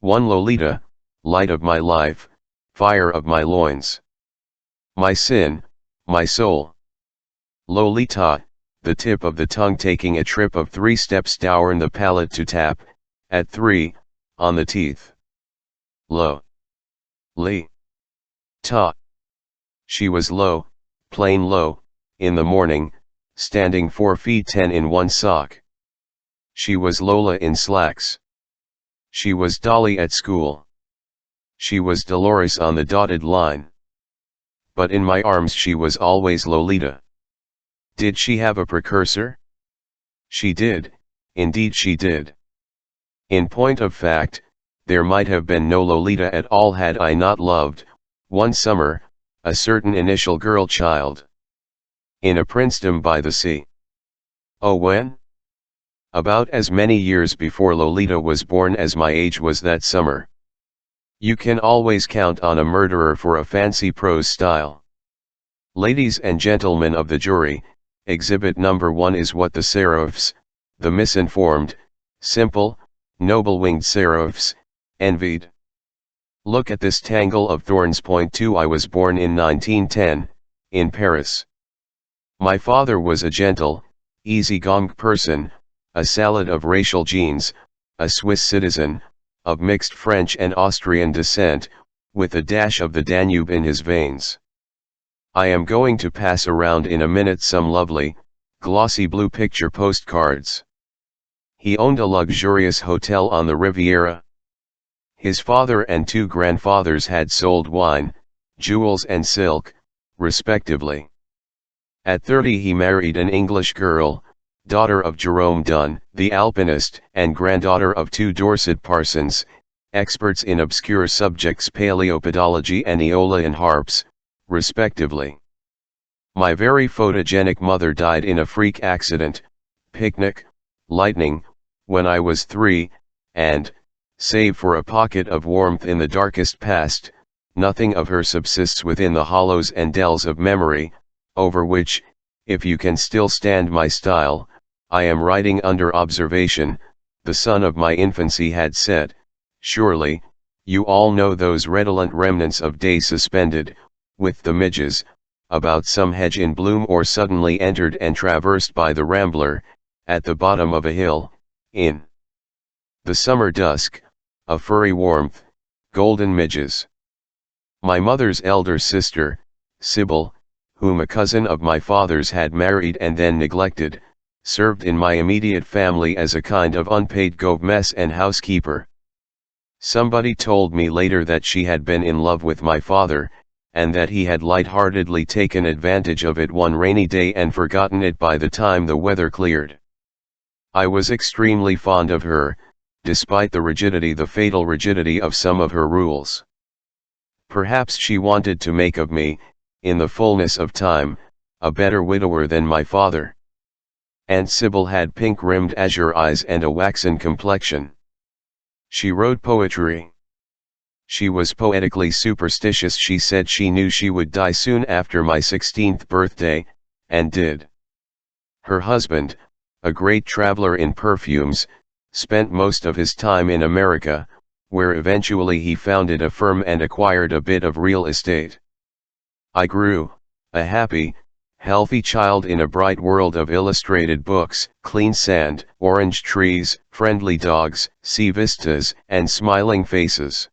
One Lolita, light of my life, fire of my loins. My sin, my soul. Lolita, the tip of the tongue taking a trip of 3 steps down the palate to tap, at 3, on the teeth. Lo. Li. Ta. She was low, plain low, in the morning, standing 4 feet 10 in one sock. She was Lola in slacks. She was Dolly at school. She was Dolores on the dotted line. But in my arms she was always Lolita. Did she have a precursor? She did, indeed she did. In point of fact, there might have been no Lolita at all had I not loved, one summer, a certain initial girl child. In a princedom by the sea. Oh, when? About as many years before Lolita was born as my age was that summer. You can always count on a murderer for a fancy prose style. Ladies and gentlemen of the jury, exhibit number 1 is what the seraphs, the misinformed, simple, noble-winged seraphs, envied. Look at this tangle of thorns. Point 2 I was born in 1910, in Paris. My father was a gentle, easy-going person, a salad of racial genes, a Swiss citizen, of mixed French and Austrian descent, with a dash of the Danube in his veins. I am going to pass around in a minute some lovely, glossy blue picture postcards. He owned a luxurious hotel on the Riviera. His father and 2 grandfathers had sold wine, jewels and silk, respectively. At 30 he married an English girl, daughter of Jerome Dunn, the alpinist, and granddaughter of 2 Dorset parsons, experts in obscure subjects paleopedology and Aeolian harps, respectively. My very photogenic mother died in a freak accident, picnic, lightning, when I was 3, and, save for a pocket of warmth in the darkest past, nothing of her subsists within the hollows and dells of memory, over which, if you can still stand my style, I am writing under observation. The sun of my infancy had set, surely, you all know those redolent remnants of day suspended, with the midges, about some hedge in bloom or suddenly entered and traversed by the rambler, at the bottom of a hill, in the summer dusk, a furry warmth, golden midges. My mother's elder sister, Sybil, whom a cousin of my father's had married and then neglected, served in my immediate family as a kind of unpaid governess and housekeeper. Somebody told me later that she had been in love with my father, and that he had light-heartedly taken advantage of it one rainy day and forgotten it by the time the weather cleared. I was extremely fond of her, despite the fatal rigidity of some of her rules. Perhaps she wanted to make of me, in the fullness of time, a better widower than my father. Aunt Sybil had pink-rimmed azure eyes and a waxen complexion. She wrote poetry. She was poetically superstitious. She said she knew she would die soon after my 16th birthday, and did. Her husband, a great traveler in perfumes, spent most of his time in America, where eventually he founded a firm and acquired a bit of real estate. I grew, a happy, healthy child in a bright world of illustrated books, clean sand, orange trees, friendly dogs, sea vistas, and smiling faces.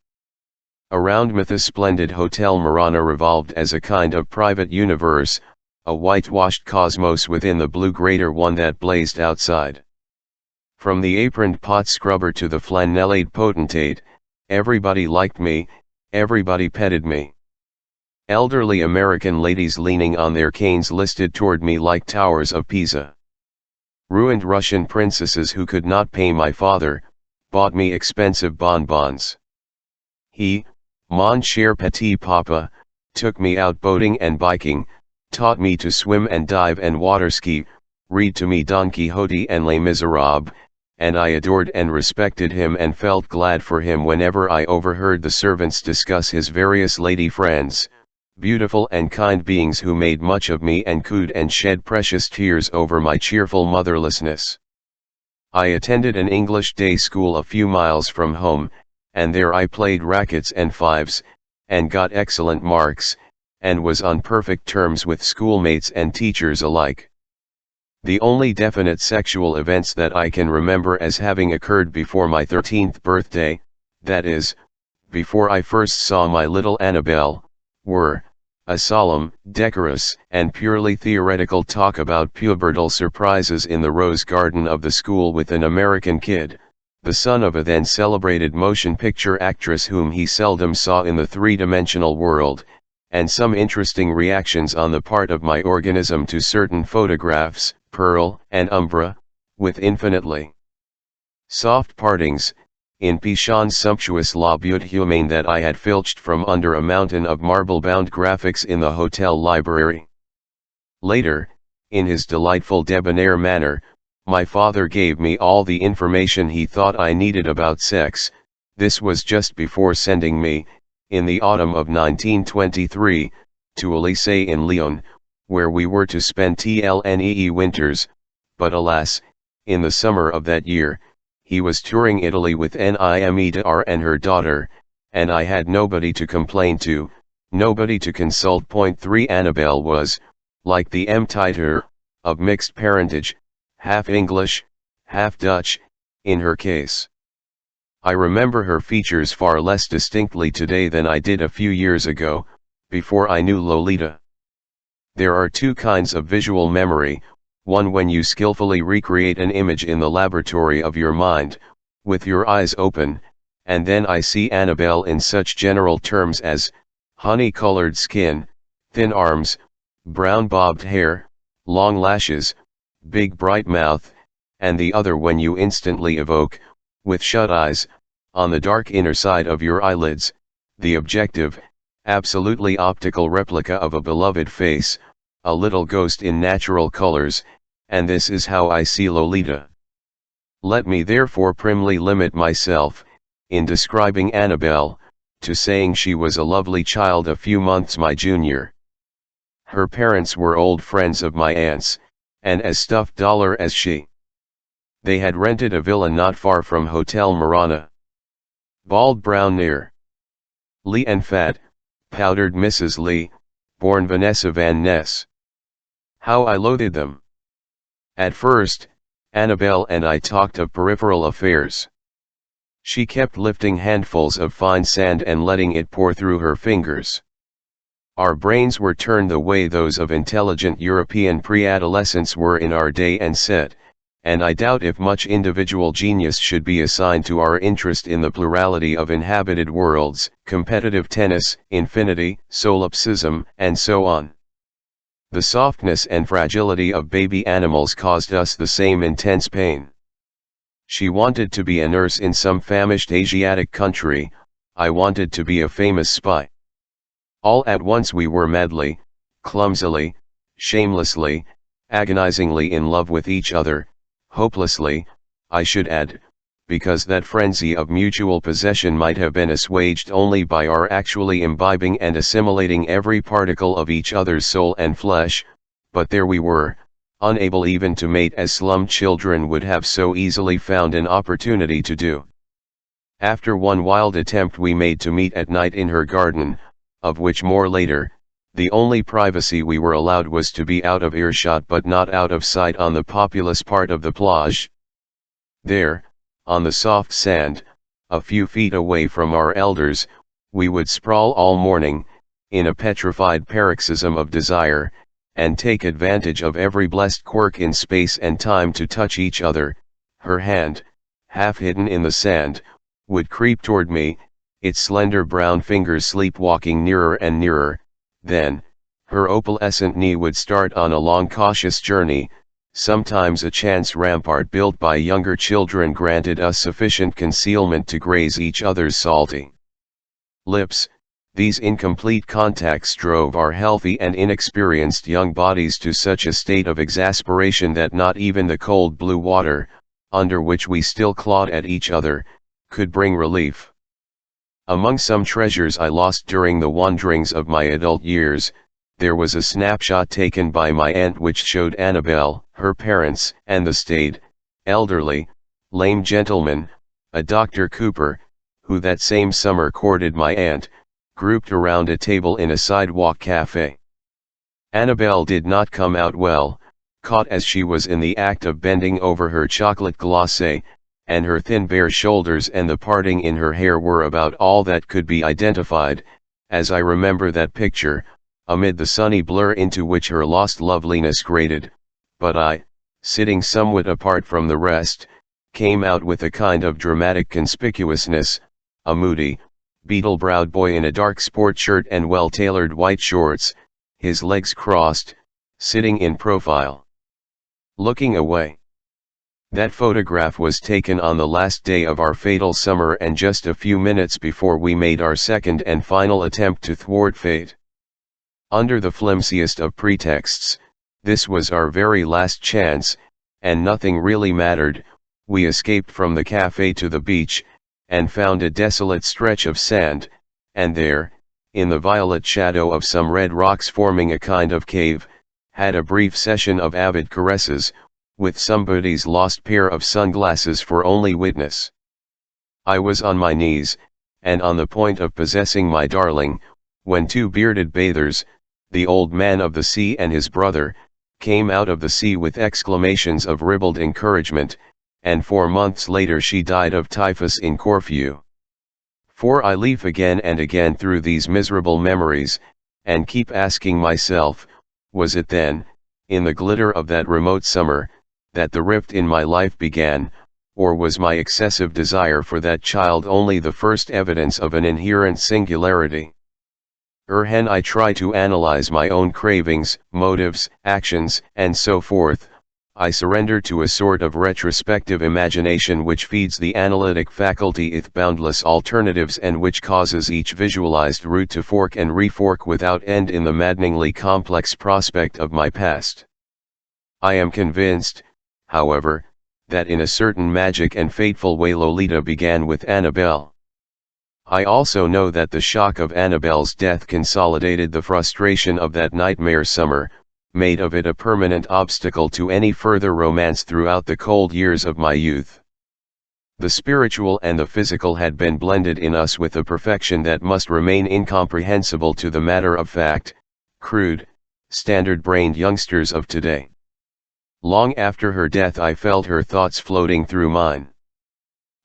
Around me the splendid Hotel Marana revolved as a kind of private universe, a whitewashed cosmos within the blue greater one that blazed outside. From the aproned pot scrubber to the flanneled potentate, everybody liked me, everybody petted me. Elderly American ladies leaning on their canes listed toward me like towers of Pisa. Ruined Russian princesses who could not pay my father, bought me expensive bonbons. He, mon cher petit papa, took me out boating and biking, taught me to swim and dive and waterski, read to me Don Quixote and Les Miserables, and I adored and respected him and felt glad for him whenever I overheard the servants discuss his various lady friends, beautiful and kind beings who made much of me and cooed and shed precious tears over my cheerful motherlessness. I attended an English day school a few miles from home, and there I played rackets and fives, and got excellent marks, and was on perfect terms with schoolmates and teachers alike. The only definite sexual events that I can remember as having occurred before my 13th birthday, that is, before I first saw my little Annabelle, were a solemn, decorous, and purely theoretical talk about pubertal surprises in the rose garden of the school with an American kid, the son of a then celebrated motion picture actress whom he seldom saw in the three-dimensional world, and some interesting reactions on the part of my organism to certain photographs, Pearl and Umbra, with infinitely soft partings, in Pichon's sumptuous La Butte Humaine that I had filched from under a mountain of marble-bound graphics in the hotel library. Later, in his delightful debonair manner, my father gave me all the information he thought I needed about sex. This was just before sending me, in the autumn of 1923, to a lycée in Lyon, where we were to spend TLNEE winters, but alas, in the summer of that year, he was touring Italy with Nimedar and her daughter, and I had nobody to complain to, nobody to consult. Point 3 Annabelle was, like the M-Titer, of mixed parentage, half English, half Dutch, in her case. I remember her features far less distinctly today than I did a few years ago, before I knew Lolita. There are two kinds of visual memory, one when you skillfully recreate an image in the laboratory of your mind, with your eyes open, and then I see Annabelle in such general terms as, honey-colored skin, thin arms, brown bobbed hair, long lashes, big bright mouth, and the other when you instantly evoke, with shut eyes, on the dark inner side of your eyelids, the objective, absolutely optical replica of a beloved face, a little ghost in natural colors, and this is how I see Lolita. Let me therefore primly limit myself, in describing Annabelle, to saying she was a lovely child a few months my junior. Her parents were old friends of my aunt's, and as stuffed dollar as she. They had rented a villa not far from Hotel Marana. Bald brown near Lee and fat, powdered Mrs. Lee, born Vanessa Van Ness. How I loathed them! At first, Annabelle and I talked of peripheral affairs. She kept lifting handfuls of fine sand and letting it pour through her fingers. Our brains were turned the way those of intelligent European pre-adolescents were in our day and said, and I doubt if much individual genius should be assigned to our interest in the plurality of inhabited worlds, competitive tennis, infinity, solipsism, and so on. The softness and fragility of baby animals caused us the same intense pain. She wanted to be a nurse in some famished Asiatic country, I wanted to be a famous spy. All at once we were madly, clumsily, shamelessly, agonizingly in love with each other, hopelessly, I should add, because that frenzy of mutual possession might have been assuaged only by our actually imbibing and assimilating every particle of each other's soul and flesh, but there we were, unable even to mate as slum children would have so easily found an opportunity to do. After one wild attempt we made to meet at night in her garden, of which more later, the only privacy we were allowed was to be out of earshot but not out of sight on the populous part of the plage. There, on the soft sand, a few feet away from our elders, we would sprawl all morning, in a petrified paroxysm of desire, and take advantage of every blessed quirk in space and time to touch each other. Her hand, half hidden in the sand, would creep toward me, its slender brown fingers sleepwalking nearer and nearer, then, her opalescent knee would start on a long cautious journey. Sometimes a chance rampart built by younger children granted us sufficient concealment to graze each other's salty lips. These incomplete contacts drove our healthy and inexperienced young bodies to such a state of exasperation that not even the cold blue water, under which we still clawed at each other, could bring relief. Among some treasures I lost during the wanderings of my adult years, there was a snapshot taken by my aunt which showed Annabelle, her parents, and the staid, elderly, lame gentleman, a Dr. Cooper, who that same summer courted my aunt, grouped around a table in a sidewalk cafe. Annabelle did not come out well, caught as she was in the act of bending over her chocolate glacé, and her thin bare shoulders and the parting in her hair were about all that could be identified, as I remember that picture, amid the sunny blur into which her lost loveliness graded, but I, sitting somewhat apart from the rest, came out with a kind of dramatic conspicuousness, a moody, beetle-browed boy in a dark sport shirt and well-tailored white shorts, his legs crossed, sitting in profile. Looking away. That photograph was taken on the last day of our fatal summer and just a few minutes before we made our second and final attempt to thwart fate. Under the flimsiest of pretexts, this was our very last chance, and nothing really mattered. We escaped from the cafe to the beach, and found a desolate stretch of sand, and there, in the violet shadow of some red rocks forming a kind of cave, had a brief session of avid caresses, with somebody's lost pair of sunglasses for only witness. I was on my knees, and on the point of possessing my darling, when two bearded bathers, the old man of the sea and his brother, came out of the sea with exclamations of ribald encouragement, and 4 months later she died of typhus in Corfu. For I leaf again and again through these miserable memories, and keep asking myself, was it then, in the glitter of that remote summer, that the rift in my life began, or was my excessive desire for that child only the first evidence of an inherent singularity? When I try to analyze my own cravings, motives, actions, and so forth, I surrender to a sort of retrospective imagination which feeds the analytic faculty with boundless alternatives and which causes each visualized route to fork and refork without end in the maddeningly complex prospect of my past. I am convinced, however, that in a certain magic and fateful way Lolita began with Annabelle. I also know that the shock of Annabelle's death consolidated the frustration of that nightmare summer, made of it a permanent obstacle to any further romance throughout the cold years of my youth. The spiritual and the physical had been blended in us with a perfection that must remain incomprehensible to the matter-of-fact, crude, standard-brained youngsters of today. Long after her death I felt her thoughts floating through mine.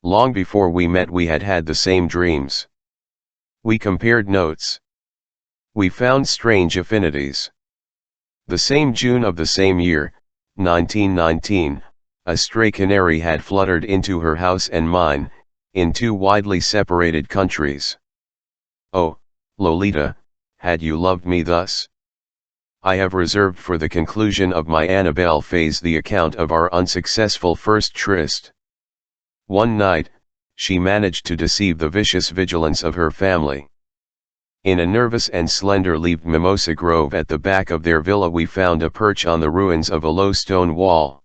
Long before we met we had had the same dreams. We compared notes. We found strange affinities. The same June of the same year, 1919, a stray canary had fluttered into her house and mine, in two widely separated countries. Oh, Lolita, had you loved me thus? I have reserved for the conclusion of my Annabelle phase the account of our unsuccessful first tryst. One night, she managed to deceive the vicious vigilance of her family. In a nervous and slender-leaved mimosa grove at the back of their villa we found a perch on the ruins of a low stone wall.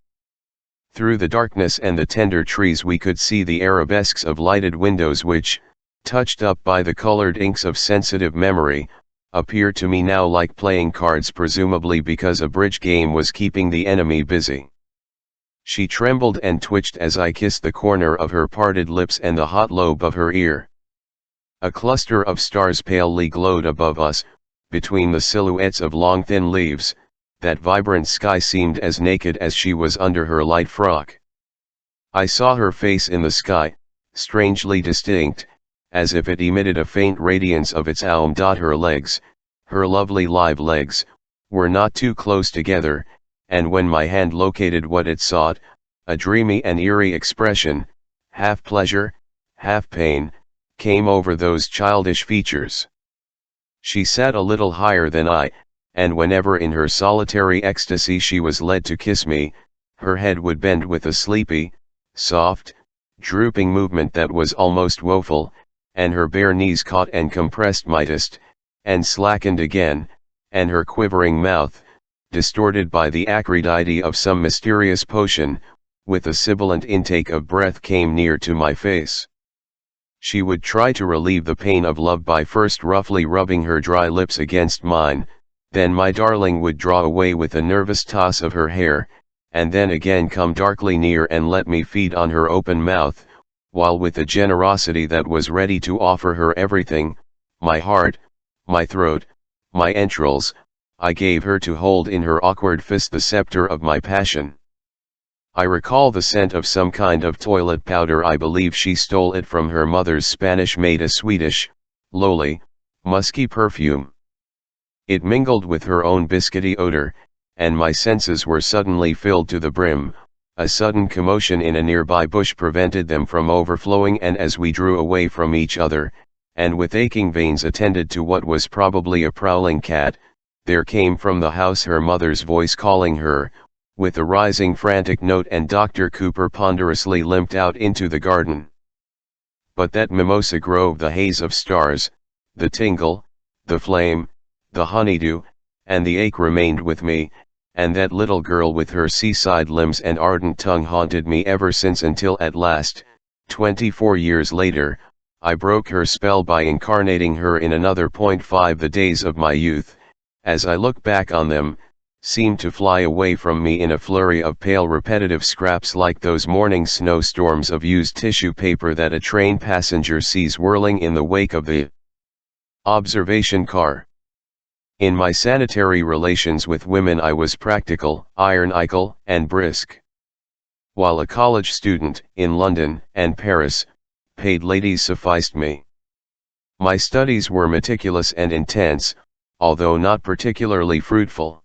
Through the darkness and the tender trees we could see the arabesques of lighted windows which, touched up by the colored inks of sensitive memory, appeared to me now like playing cards, presumably because a bridge game was keeping the enemy busy. She trembled and twitched as I kissed the corner of her parted lips and the hot lobe of her ear. A cluster of stars palely glowed above us, between the silhouettes of long thin leaves. That vibrant sky seemed as naked as she was under her light frock. I saw her face in the sky, strangely distinct, as if it emitted a faint radiance of its own. Her legs, her lovely live legs, were not too close together, and when my hand located what it sought, a dreamy and eerie expression, half pleasure, half pain, came over those childish features. She sat a little higher than I, and whenever in her solitary ecstasy she was led to kiss me, her head would bend with a sleepy, soft, drooping movement that was almost woeful, and her bare knees caught and compressed mightest, and slackened again, and her quivering mouth, distorted by the acridity of some mysterious potion, with a sibilant intake of breath came near to my face. She would try to relieve the pain of love by first roughly rubbing her dry lips against mine, then my darling would draw away with a nervous toss of her hair, and then again come darkly near and let me feed on her open mouth, while with a generosity that was ready to offer her everything, my heart, my throat, my entrails, I gave her to hold in her awkward fist the scepter of my passion. I recall the scent of some kind of toilet powder. I believe she stole it from her mother's Spanish maid, a Swedish, lowly, musky perfume. It mingled with her own biscuity odor, and my senses were suddenly filled to the brim. A sudden commotion in a nearby bush prevented them from overflowing, and as we drew away from each other, and with aching veins attended to what was probably a prowling cat, there came from the house her mother's voice calling her, with a rising frantic note, and Dr. Cooper ponderously limped out into the garden. But that mimosa grove, the haze of stars, the tingle, the flame, the honeydew, and the ache remained with me, and that little girl with her seaside limbs and ardent tongue haunted me ever since, until at last, 24 years later, I broke her spell by incarnating her in another. 5 The days of my youth, as I look back on them, seemed to fly away from me in a flurry of pale repetitive scraps, like those morning snowstorms of used tissue paper that a train passenger sees whirling in the wake of the observation car. In my sanitary relations with women I was practical, ironical, and brisk. While a college student, in London and Paris, paid ladies sufficed me. My studies were meticulous and intense, although not particularly fruitful.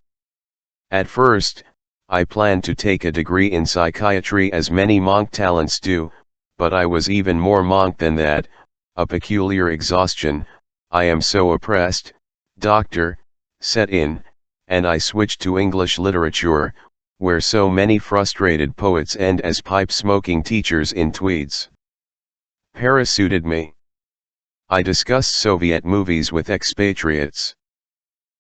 At first, I planned to take a degree in psychiatry, as many monk talents do, but I was even more monk than that. A peculiar exhaustion, "I am so oppressed, doctor," set in, and I switched to English literature, where so many frustrated poets end as pipe-smoking teachers in tweeds. Paris suited me. I discussed Soviet movies with expatriates.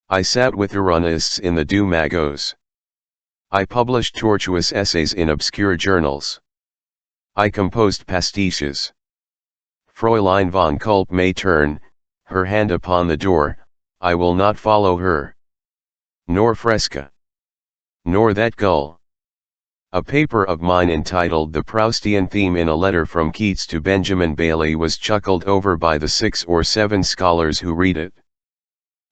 I sat with Iranists in the Deux Magots. I published tortuous essays in obscure journals. I composed pastiches. Fräulein von Kulp may turn her hand upon the door, I will not follow her. Nor Fresca. Nor that gull. A paper of mine entitled The Proustian Theme in a Letter from Keats to Benjamin Bailey was chuckled over by the 6 or 7 scholars who read it.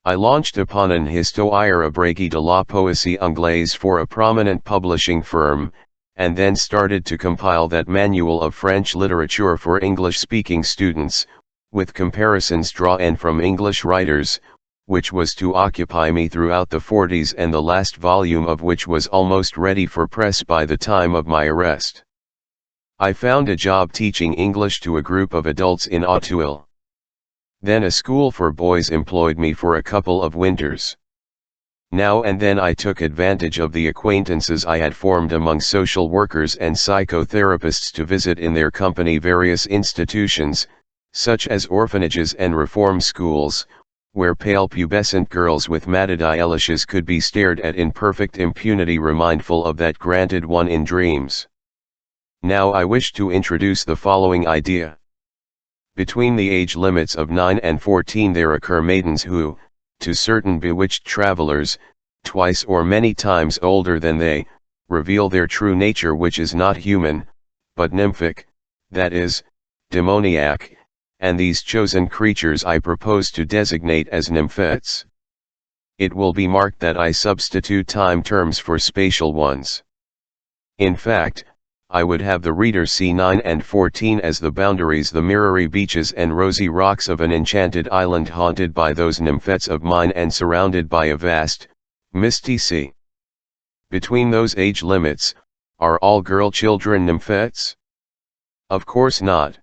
I launched upon an histoire abrégée de la poésie anglaise for a prominent publishing firm, and then started to compile that manual of French literature for English-speaking students, with comparisons drawn from English writers, which was to occupy me throughout the 40s, and the last volume of which was almost ready for press by the time of my arrest. I found a job teaching English to a group of adults in Auteuil. Then a school for boys employed me for a couple of winters. Now and then I took advantage of the acquaintances I had formed among social workers and psychotherapists to visit in their company various institutions, such as orphanages and reform schools, where pale pubescent girls with matted eyelashes could be stared at in perfect impunity, remindful of that granted one in dreams. Now I wish to introduce the following idea. Between the age limits of 9 and 14 there occur maidens who, to certain bewitched travelers, twice or many times older than they, reveal their true nature, which is not human, but nymphic, that is, demoniac, and these chosen creatures I propose to designate as nymphets. It will be marked that I substitute time terms for spatial ones. In fact, I would have the reader see 9 and 14 as the boundaries, the mirrory beaches and rosy rocks of an enchanted island haunted by those nymphets of mine and surrounded by a vast, misty sea. Between those age limits, are all girl children nymphets? Of course not.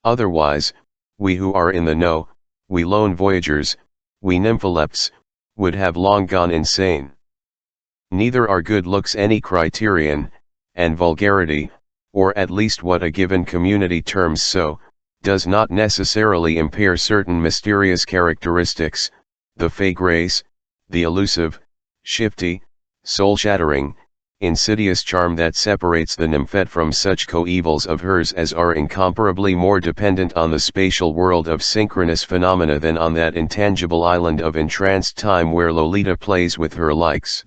Otherwise, we who are in the know, we lone voyagers, we nympholepts, would have long gone insane. Neither are good looks any criterion, and vulgarity, or at least what a given community terms so, does not necessarily impair certain mysterious characteristics, the fey grace, the elusive, shifty, soul-shattering, insidious charm that separates the nymphette from such coevals of hers as are incomparably more dependent on the spatial world of synchronous phenomena than on that intangible island of entranced time where Lolita plays with her likes.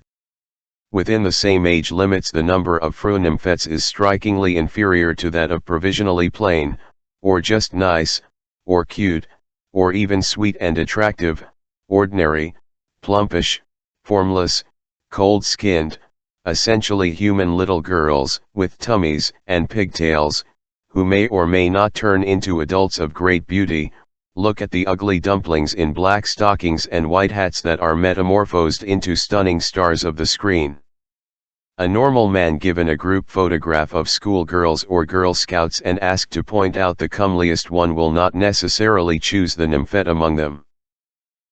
Within the same age limits the number of Frauennymphets is strikingly inferior to that of provisionally plain, or just nice, or cute, or even sweet and attractive, ordinary, plumpish, formless, cold-skinned, essentially human little girls, with tummies and pigtails, who may or may not turn into adults of great beauty. Look at the ugly dumplings in black stockings and white hats that are metamorphosed into stunning stars of the screen. A normal man given a group photograph of schoolgirls or Girl Scouts and asked to point out the comeliest one will not necessarily choose the nymphette among them.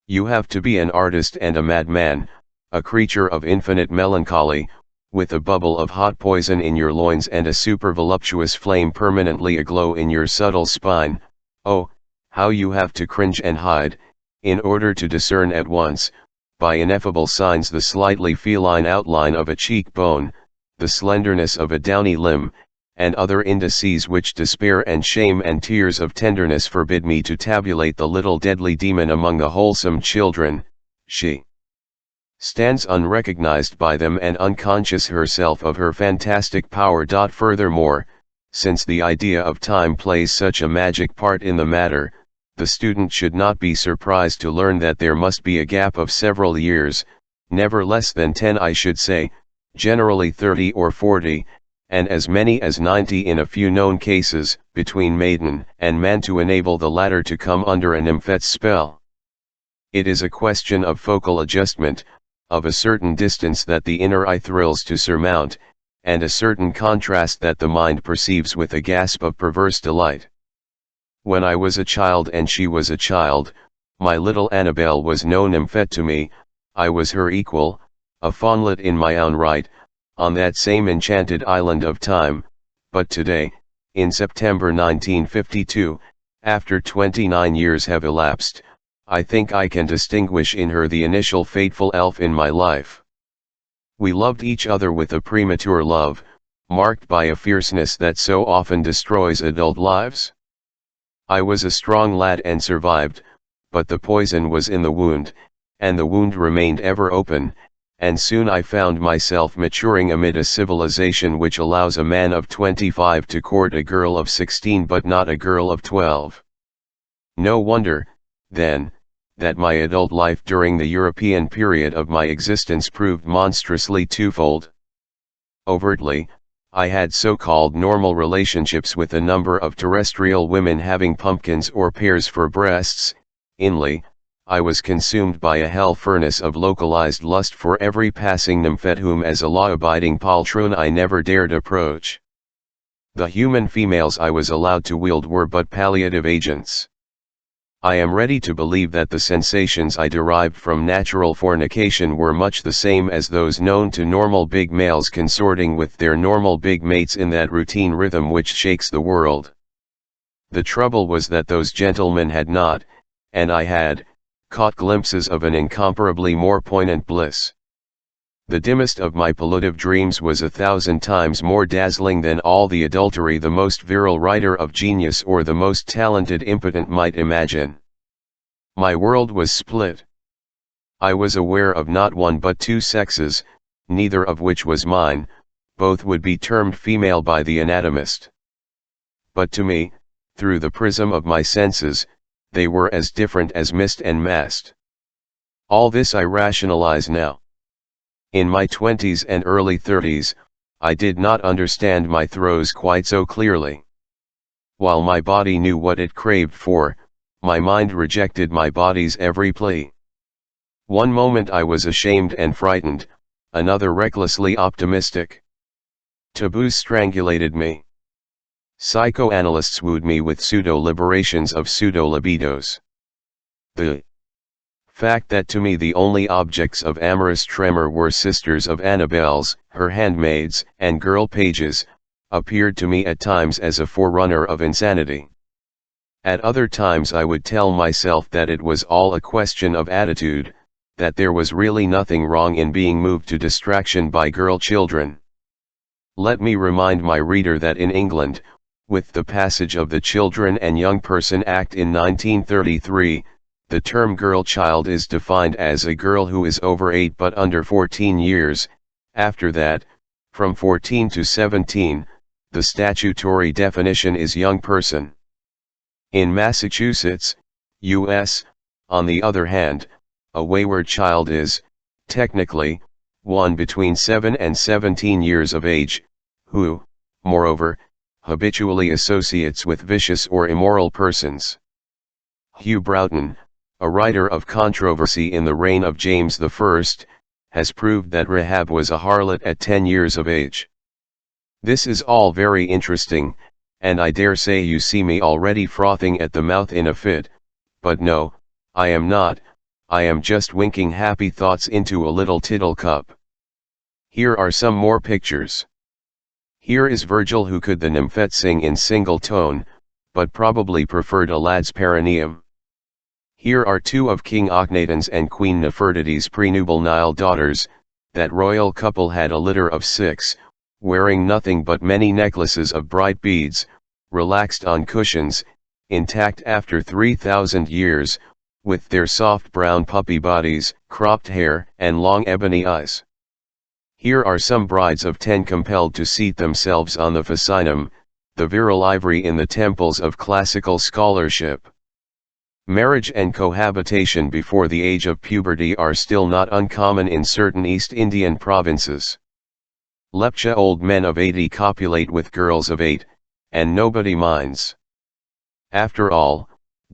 You have to be an artist and a madman, a creature of infinite melancholy, with a bubble of hot poison in your loins and a super voluptuous flame permanently aglow in your subtle spine. Oh, how you have to cringe and hide, in order to discern at once, by ineffable signs, the slightly feline outline of a cheekbone, the slenderness of a downy limb, and other indices which despair and shame and tears of tenderness forbid me to tabulate. The little deadly demon among the wholesome children, she stands unrecognized by them and unconscious herself of her fantastic power. Furthermore, since the idea of time plays such a magic part in the matter, the student should not be surprised to learn that there must be a gap of several years, never less than 10 I should say, generally 30 or 40, and as many as 90 in a few known cases, between maiden and man to enable the latter to come under a nymphette's spell. It is a question of focal adjustment, of a certain distance that the inner eye thrills to surmount, and a certain contrast that the mind perceives with a gasp of perverse delight. When I was a child and she was a child, my little Annabelle was no nymphette to me, I was her equal, a faunlet in my own right, on that same enchanted island of time. But today, in September 1952, after 29 years have elapsed, I think I can distinguish in her the initial fateful elf in my life. We loved each other with a premature love, marked by a fierceness that so often destroys adult lives. I was a strong lad and survived, but the poison was in the wound, and the wound remained ever open, and soon I found myself maturing amid a civilization which allows a man of 25 to court a girl of 16 but not a girl of 12. No wonder, then, that my adult life during the European period of my existence proved monstrously twofold. Overtly, I had so-called normal relationships with a number of terrestrial women having pumpkins or pears for breasts. Inly, I was consumed by a hell furnace of localized lust for every passing nymphette whom as a law-abiding poltroon I never dared approach. The human females I was allowed to wield were but palliative agents. I am ready to believe that the sensations I derived from natural fornication were much the same as those known to normal big males consorting with their normal big mates in that routine rhythm which shakes the world. The trouble was that those gentlemen had not, and I had, caught glimpses of an incomparably more poignant bliss. The dimmest of my pollutive dreams was 1,000 times more dazzling than all the adultery the most virile writer of genius or the most talented impotent might imagine. My world was split. I was aware of not one but two sexes, neither of which was mine, both would be termed female by the anatomist. But to me, through the prism of my senses, they were as different as mist and mast. All this I rationalize now. In my 20s and early 30s, I did not understand my throes quite so clearly. While my body knew what it craved for, my mind rejected my body's every plea. One moment I was ashamed and frightened, another recklessly optimistic. Taboos strangulated me. Psychoanalysts wooed me with pseudo-liberations of pseudo-libidos. The fact that to me the only objects of amorous tremor were sisters of Annabelle's, her handmaids, and girl pages, appeared to me at times as a forerunner of insanity. At other times I would tell myself that it was all a question of attitude, that there was really nothing wrong in being moved to distraction by girl children. Let me remind my reader that in England, with the passage of the Children and Young Person Act in 1933, the term girl child is defined as a girl who is over 8 but under 14 years, After that, from 14 to 17, the statutory definition is young person. In Massachusetts, U.S., on the other hand, a wayward child is, technically, one between 7 and 17 years of age, who, moreover, habitually associates with vicious or immoral persons. Hugh Broughton, a writer of controversy in the reign of James I, has proved that Rahab was a harlot at 10 years of age. This is all very interesting, and I dare say you see me already frothing at the mouth in a fit, but no, I am not, I am just winking happy thoughts into a little tittle cup. Here are some more pictures. Here is Virgil, who could the nymphette sing in single tone, but probably preferred a lad's perineum. Here are two of King Akhenaton's and Queen Nefertiti's prenuptial Nile daughters. That royal couple had a litter of 6, wearing nothing but many necklaces of bright beads, relaxed on cushions, intact after 3,000 years, with their soft brown puppy bodies, cropped hair, and long ebony eyes. Here are some brides of 10 compelled to seat themselves on the fascinum, the virile ivory in the temples of classical scholarship. Marriage and cohabitation before the age of puberty are still not uncommon in certain East Indian provinces. Lepcha old men of 80 copulate with girls of 8, and nobody minds. After all,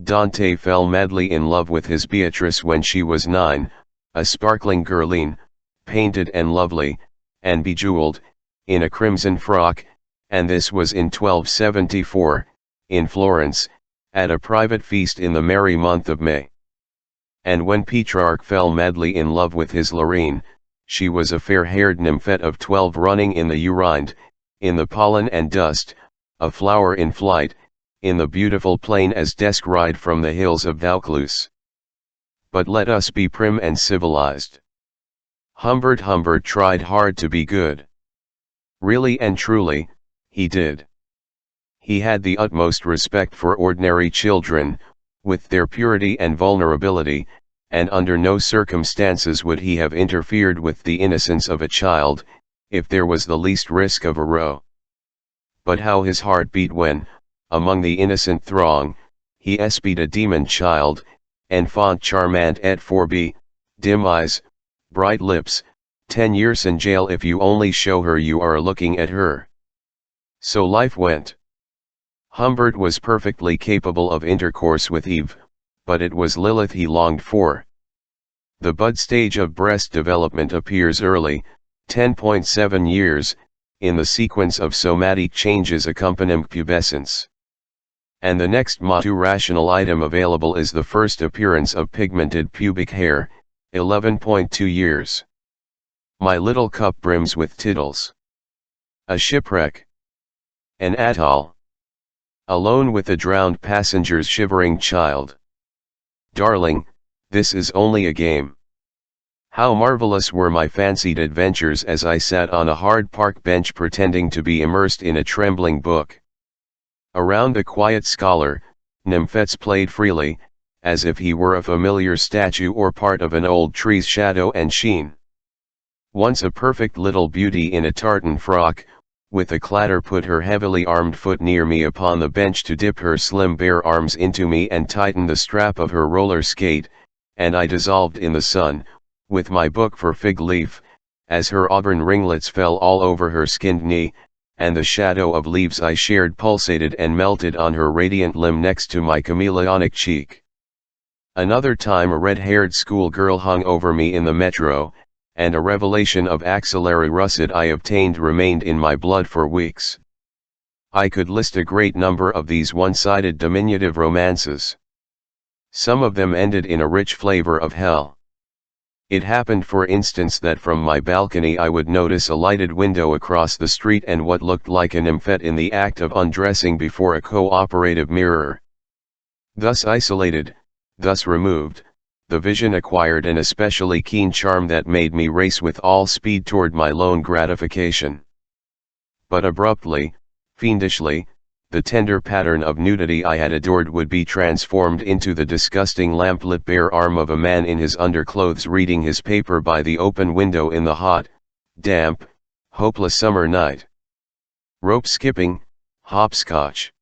Dante fell madly in love with his Beatrice when she was 9, a sparkling girline, painted and lovely, and bejeweled, in a crimson frock, and this was in 1274, in Florence, at a private feast in the merry month of May. And when Petrarch fell madly in love with his Lorraine, she was a fair-haired nymphette of 12 running in the Eurinde, in the pollen and dust, a flower in flight, in the beautiful plain as descried from the hills of Vaucluse. But let us be prim and civilized. Humbert tried hard to be good. Really and truly, he did. He had the utmost respect for ordinary children, with their purity and vulnerability, and under no circumstances would he have interfered with the innocence of a child, if there was the least risk of a row. But how his heart beat when, among the innocent throng, he espied a demon child, enfant charmant et fourbe, dim eyes, bright lips, 10 years in jail if you only show her you are looking at her. So life went. Humbert was perfectly capable of intercourse with Eve, but it was Lilith he longed for. The bud stage of breast development appears early, 10.7 years, in the sequence of somatic changes accompanying pubescence. And the next maturational item available is the first appearance of pigmented pubic hair, 11.2 years. My little cup brims with tittles. A shipwreck. An atoll. Alone with a drowned passenger's shivering child. Darling, this is only a game. How marvelous were my fancied adventures as I sat on a hard park bench pretending to be immersed in a trembling book. Around the quiet scholar, nymphets played freely, as if he were a familiar statue or part of an old tree's shadow and sheen. Once a perfect little beauty in a tartan frock, with a clatter put her heavily armed foot near me upon the bench to dip her slim bare arms into me and tighten the strap of her roller skate, and I dissolved in the sun, with my book for fig leaf, as her auburn ringlets fell all over her skinned knee, and the shadow of leaves I shared pulsated and melted on her radiant limb next to my chameleonic cheek. Another time a red-haired schoolgirl hung over me in the metro, and a revelation of axillary russet I obtained remained in my blood for weeks. I could list a great number of these one-sided diminutive romances. Some of them ended in a rich flavor of hell. It happened for instance that from my balcony I would notice a lighted window across the street and what looked like a nymphette in the act of undressing before a co-operative mirror. Thus isolated, thus removed, the vision acquired an especially keen charm that made me race with all speed toward my lone gratification. But abruptly, fiendishly, the tender pattern of nudity I had adored would be transformed into the disgusting lamplit bare arm of a man in his underclothes reading his paper by the open window in the hot, damp, hopeless summer night. Rope skipping, hopscotch.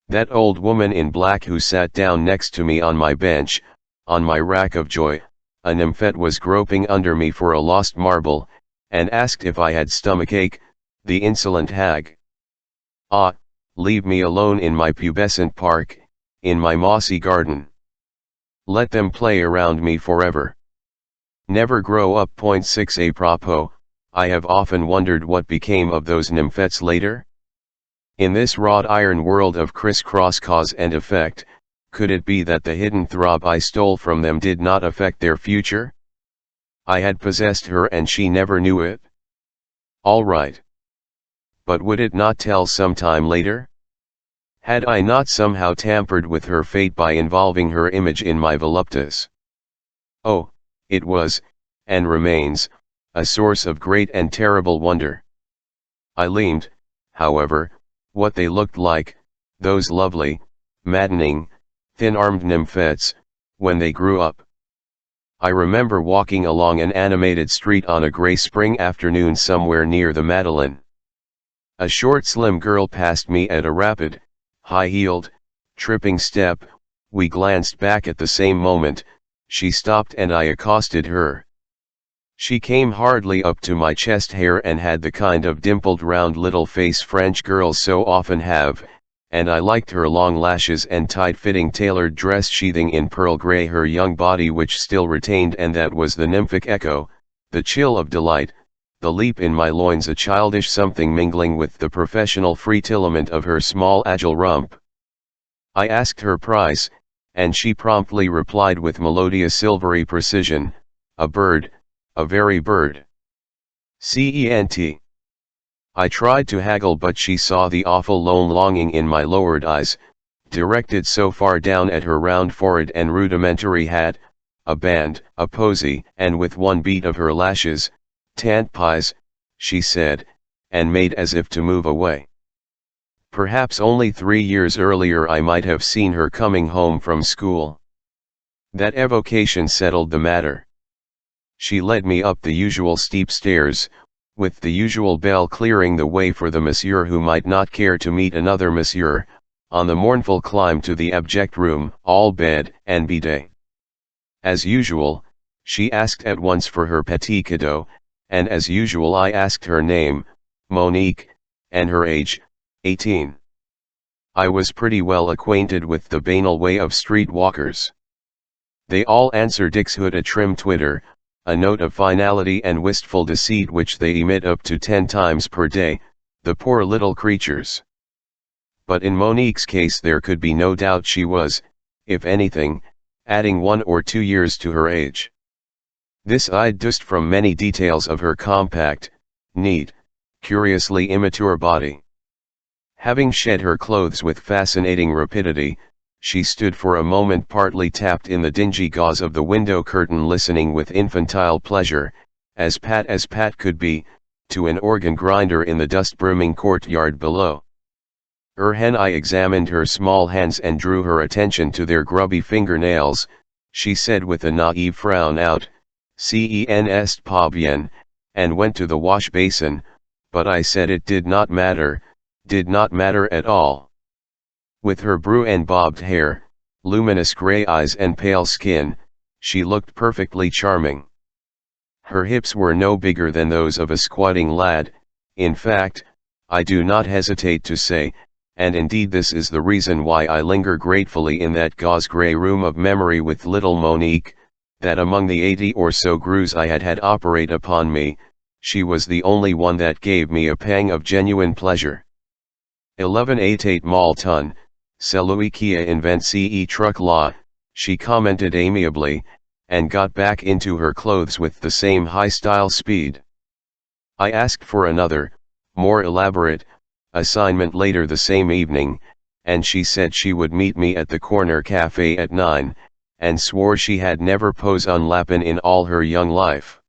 That old woman in black who sat down next to me on my bench, on my rack of joy, a nymphette was groping under me for a lost marble, and asked if I had stomachache, the insolent hag. Ah, leave me alone in my pubescent park, in my mossy garden. Let them play around me forever. Never grow up. 6 Apropos, I have often wondered what became of those nymphets later. In this wrought iron world of crisscross cause and effect, could it be that the hidden throb I stole from them did not affect their future? I had possessed her and she never knew it? All right. But would it not tell some time later? Had I not somehow tampered with her fate by involving her image in my voluptas? Oh, it was, and remains, a source of great and terrible wonder. I learned, however, what they looked like, those lovely, maddening, thin-armed nymphets, when they grew up. I remember walking along an animated street on a grey spring afternoon somewhere near the Madeleine. A short slim girl passed me at a rapid, high-heeled, tripping step. We glanced back at the same moment. She stopped and I accosted her. She came hardly up to my chest hair and had the kind of dimpled round little face French girls so often have, and I liked her long lashes and tight-fitting tailored dress sheathing in pearl grey her young body which still retained, and that was the nymphic echo, the chill of delight, the leap in my loins, a childish something mingling with the professional frétillement of her small agile rump. I asked her price, and she promptly replied with melodious silvery precision, a bird, a very bird. Cent. I tried to haggle, but she saw the awful lone longing in my lowered eyes, directed so far down at her round forehead and rudimentary hat, a band, a posy, and with one beat of her lashes, "Tant pies," she said, and made as if to move away. Perhaps only 3 years earlier I might have seen her coming home from school. That evocation settled the matter. She led me up the usual steep stairs, with the usual bell clearing the way for the monsieur who might not care to meet another monsieur, on the mournful climb to the abject room, all bed and bidet. As usual, she asked at once for her petit cadeau, and as usual I asked her name, Monique, and her age, 18. I was pretty well acquainted with the banal way of street walkers. They all answer Dixhood a trim twitter, a note of finality and wistful deceit which they emit up to 10 times per day, the poor little creatures. But in Monique's case there could be no doubt she was, if anything, adding 1 or 2 years to her age. This I deduced from many details of her compact, neat, curiously immature body. Having shed her clothes with fascinating rapidity, she stood for a moment partly tapped in the dingy gauze of the window curtain, listening with infantile pleasure, as pat could be, to an organ grinder in the dust-brimming courtyard below. Hen I examined her small hands and drew her attention to their grubby fingernails. She said with a naive frown, out, "Cen pas bien," and went to the wash basin, but I said it did not matter at all. With her Bruin bobbed hair, luminous grey eyes and pale skin, she looked perfectly charming. Her hips were no bigger than those of a squatting lad, in fact, I do not hesitate to say, and indeed this is the reason why I linger gratefully in that gauze grey room of memory with little Monique, that among the 80 or so grooves I had operate upon me, she was the only one that gave me a pang of genuine pleasure. 1188 Malton, celui qui invente ce truc là, she commented amiably, and got back into her clothes with the same high-style speed. I asked for another, more elaborate, assignment later the same evening, and she said she would meet me at the corner cafe at 9, and swore she had never posé un lapin in all her young life.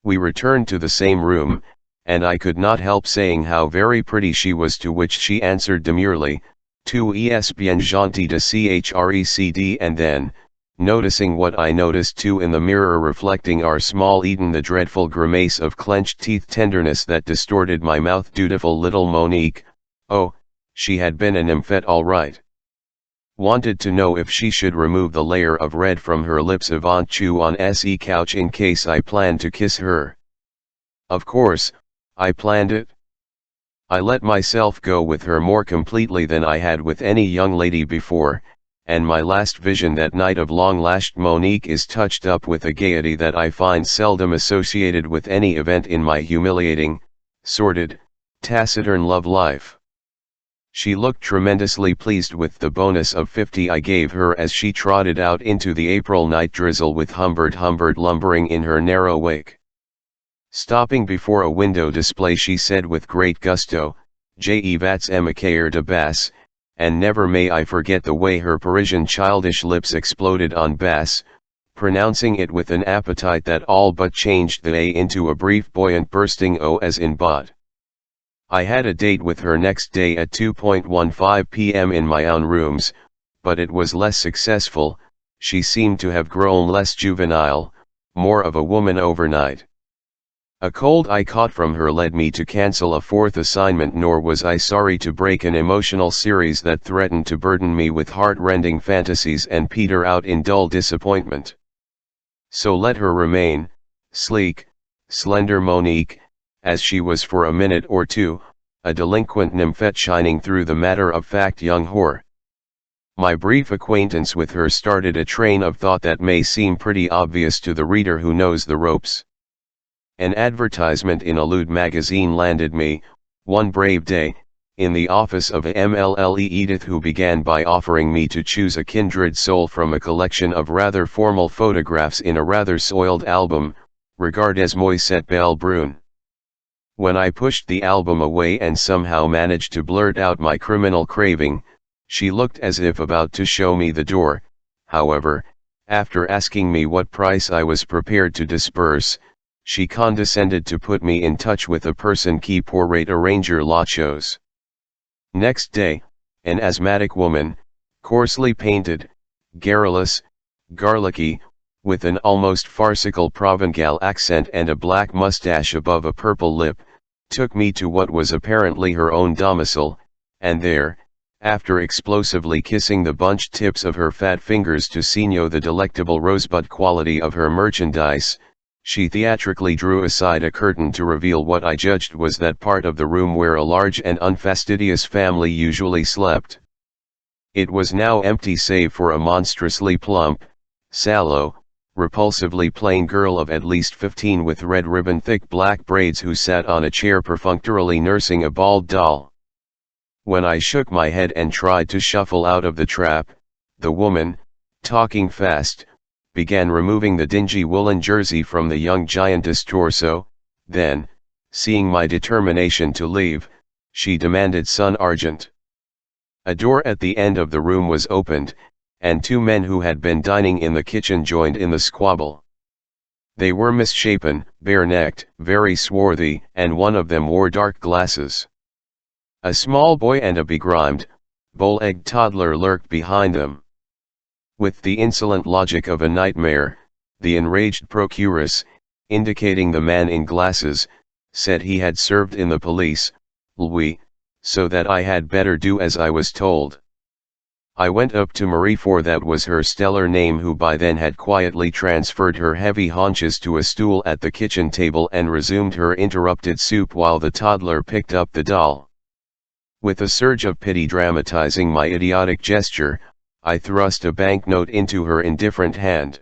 We returned to the same room, and I could not help saying how very pretty she was, to which she answered demurely, "Tu es bien gentil de crecd," and then, noticing what I noticed too in the mirror reflecting our small Eden, the dreadful grimace of clenched teeth, tenderness that distorted my mouth, dutiful little Monique. Oh, she had been a nymphette all right. Wanted to know if she should remove the layer of red from her lips avant chew on SE couch in case I planned to kiss her. Of course, I planned it. I let myself go with her more completely than I had with any young lady before, and my last vision that night of long-lashed Monique is touched up with a gaiety that I find seldom associated with any event in my humiliating, sordid, taciturn love life. She looked tremendously pleased with the bonus of 50 I gave her as she trotted out into the April night drizzle with Humbert lumbering in her narrow wake. Stopping before a window display she said with great gusto, "Je vais m'accueillir de basse," and never may I forget the way her Parisian childish lips exploded on bass, pronouncing it with an appetite that all but changed the A into a brief buoyant bursting O as in bought. I had a date with her next day at 2:15 p.m. in my own rooms, but it was less successful. She seemed to have grown less juvenile, more of a woman overnight. A cold I caught from her led me to cancel a fourth assignment, nor was I sorry to break an emotional series that threatened to burden me with heart-rending fantasies and peter out in dull disappointment. So let her remain, sleek, slender Monique, as she was for a minute or two, a delinquent nymphette shining through the matter-of-fact young whore. My brief acquaintance with her started a train of thought that may seem pretty obvious to the reader who knows the ropes. An advertisement in a lewd magazine landed me, one brave day, in the office of a MLLE Edith, who began by offering me to choose a kindred soul from a collection of rather formal photographs in a rather soiled album, Regardes-moi cette belle brune. When I pushed the album away and somehow managed to blurt out my criminal craving, she looked as if about to show me the door. However, after asking me what price I was prepared to disburse, she condescended to put me in touch with a person qui pourrait arranger la chose. Next day, an asthmatic woman, coarsely painted, garrulous, garlicky, with an almost farcical Provençal accent and a black mustache above a purple lip, took me to what was apparently her own domicile, and there, after explosively kissing the bunched tips of her fat fingers to signal the delectable rosebud quality of her merchandise, she theatrically drew aside a curtain to reveal what I judged was that part of the room where a large and unfastidious family usually slept. It was now empty save for a monstrously plump, sallow, repulsively plain girl of at least 15 with red ribbon thick black braids who sat on a chair perfunctorily nursing a bald doll. When I shook my head and tried to shuffle out of the trap, the woman, talking fast, began removing the dingy woolen jersey from the young giantess' torso. Then, seeing my determination to leave, she demanded son argent. A door at the end of the room was opened, and two men who had been dining in the kitchen joined in the squabble. They were misshapen, bare-necked, very swarthy, and one of them wore dark glasses. A small boy and a begrimed, bowl-egged toddler lurked behind them. With the insolent logic of a nightmare, the enraged procuress, indicating the man in glasses, said he had served in the police, Louis, so that I had better do as I was told. I went up to Marie, for that was her stellar name, who by then had quietly transferred her heavy haunches to a stool at the kitchen table and resumed her interrupted soup while the toddler picked up the doll. With a surge of pity dramatizing my idiotic gesture, I thrust a banknote into her indifferent hand.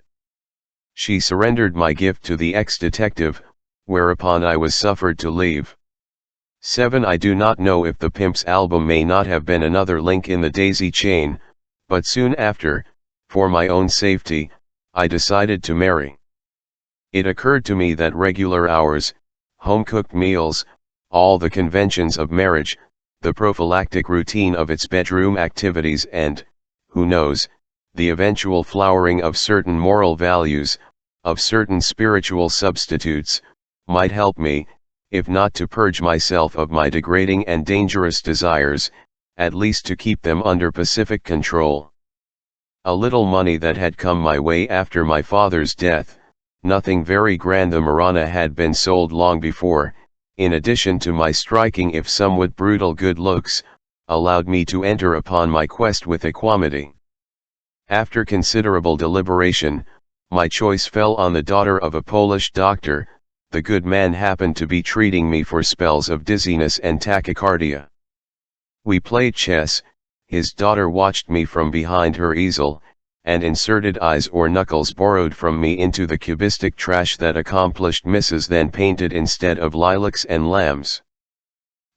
She surrendered my gift to the ex-detective, whereupon I was suffered to leave. 7. I do not know if the pimp's album may not have been another link in the daisy chain, but soon after, for my own safety, I decided to marry. It occurred to me that regular hours, home-cooked meals, all the conventions of marriage, the prophylactic routine of its bedroom activities and, who knows, the eventual flowering of certain moral values, of certain spiritual substitutes, might help me, if not to purge myself of my degrading and dangerous desires, at least to keep them under pacific control. A little money that had come my way after my father's death, nothing very grand. The Marana had been sold long before, in addition to my striking if somewhat brutal good looks, allowed me to enter upon my quest with equanimity. After considerable deliberation, my choice fell on the daughter of a Polish doctor. The good man happened to be treating me for spells of dizziness and tachycardia. We played chess. His daughter watched me from behind her easel, and inserted eyes or knuckles borrowed from me into the cubistic trash that accomplished Mrs. then painted instead of lilacs and lambs.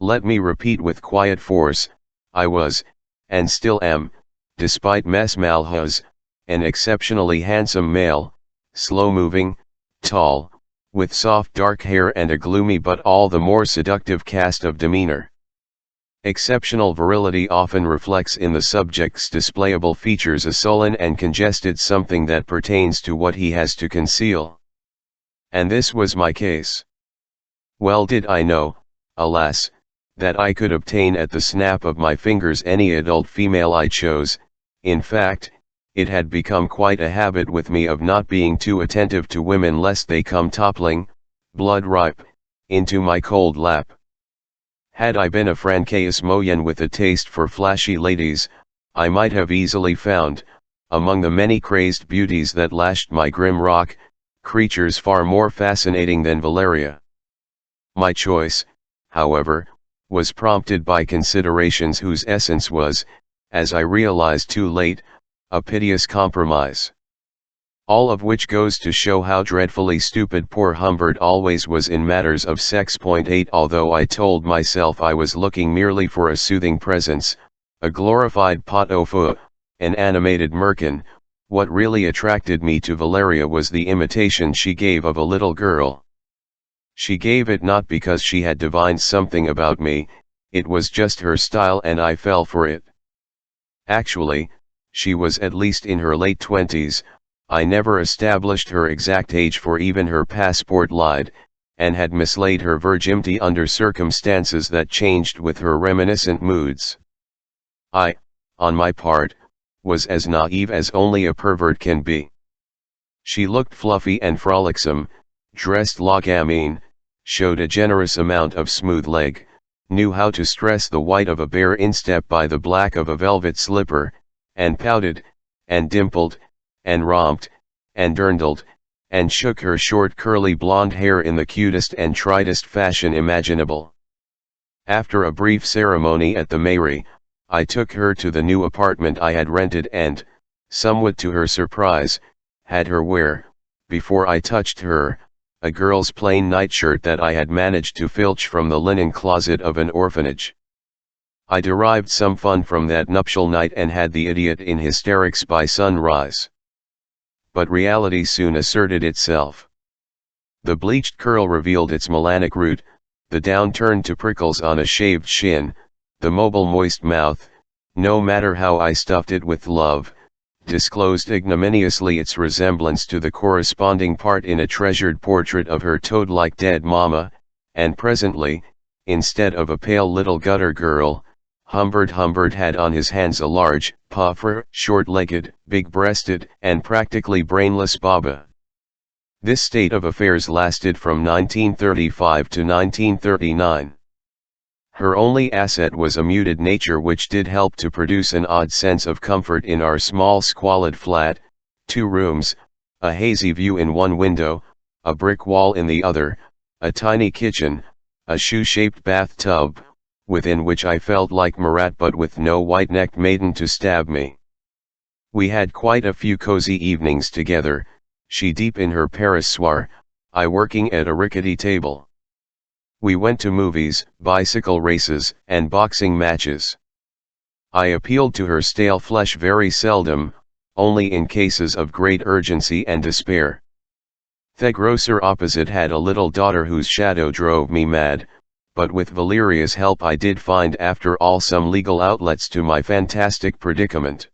Let me repeat with quiet force, I was, and still am, despite mes malheurs, an exceptionally handsome male, slow-moving, tall, with soft dark hair and a gloomy but all the more seductive cast of demeanor. Exceptional virility often reflects in the subject's displayable features a sullen and congested something that pertains to what he has to conceal. And this was my case. Well did I know, alas, that I could obtain at the snap of my fingers any adult female I chose. In fact, it had become quite a habit with me of not being too attentive to women lest they come toppling, blood-ripe, into my cold lap. Had I been a Francaeus Moyen with a taste for flashy ladies, I might have easily found, among the many crazed beauties that lashed my grim rock, creatures far more fascinating than Valeria. My choice, however, was prompted by considerations whose essence was, as I realized too late, a piteous compromise. All of which goes to show how dreadfully stupid poor Humbert always was in matters of sex. 8 Although I told myself I was looking merely for a soothing presence, a glorified pot au feu, an animated merkin, what really attracted me to Valeria was the imitation she gave of a little girl. She gave it not because she had divined something about me, it was just her style and I fell for it. Actually, she was at least in her late 20s, I never established her exact age for even her passport lied, and had mislaid her virginity under circumstances that changed with her reminiscent moods. I, on my part, was as naive as only a pervert can be. She looked fluffy and frolicsome, dressed la gamine, showed a generous amount of smooth leg, knew how to stress the white of a bare instep by the black of a velvet slipper, and pouted, and dimpled, and romped, and dirndled, and shook her short curly blonde hair in the cutest and tritest fashion imaginable. After a brief ceremony at the mairie, I took her to the new apartment I had rented and, somewhat to her surprise, had her wear, before I touched her, a girl's plain nightshirt that I had managed to filch from the linen closet of an orphanage. I derived some fun from that nuptial night and had the idiot in hysterics by sunrise. But reality soon asserted itself. The bleached curl revealed its melanic root, the down turned to prickles on a shaved shin, the mobile moist mouth, no matter how I stuffed it with love, disclosed ignominiously its resemblance to the corresponding part in a treasured portrait of her toad-like dead mamma, and presently, instead of a pale little gutter girl, Humbert had on his hands a large, pauvre, short-legged, big-breasted, and practically brainless baba. This state of affairs lasted from 1935 to 1939. Her only asset was a muted nature which did help to produce an odd sense of comfort in our small squalid flat, 2 rooms, a hazy view in one window, a brick wall in the other, a tiny kitchen, a shoe-shaped bathtub, within which I felt like Marat but with no white-necked maiden to stab me. We had quite a few cozy evenings together, she deep in her Paris soir, I working at a rickety table. We went to movies, bicycle races, and boxing matches. I appealed to her stale flesh very seldom, only in cases of great urgency and despair. The grocer opposite had a little daughter whose shadow drove me mad, but with Valeria's help I did find after all some legal outlets to my fantastic predicament.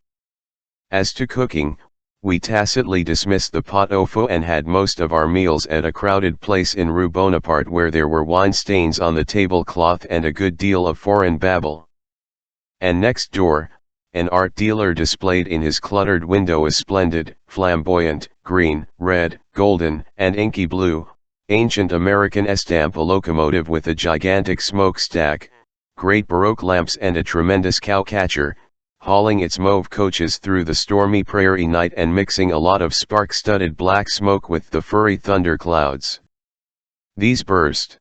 As to cooking, we tacitly dismissed the pot au feu and had most of our meals at a crowded place in Rue Bonaparte where there were wine stains on the tablecloth and a good deal of foreign babble. And next door, An art dealer displayed in his cluttered window a splendid, flamboyant, green, red, golden, and inky blue, ancient American Estampa locomotive with a gigantic smokestack, great Baroque lamps and a tremendous cowcatcher, hauling its mauve coaches through the stormy prairie night and mixing a lot of spark-studded black smoke with the furry thunder clouds. These burst.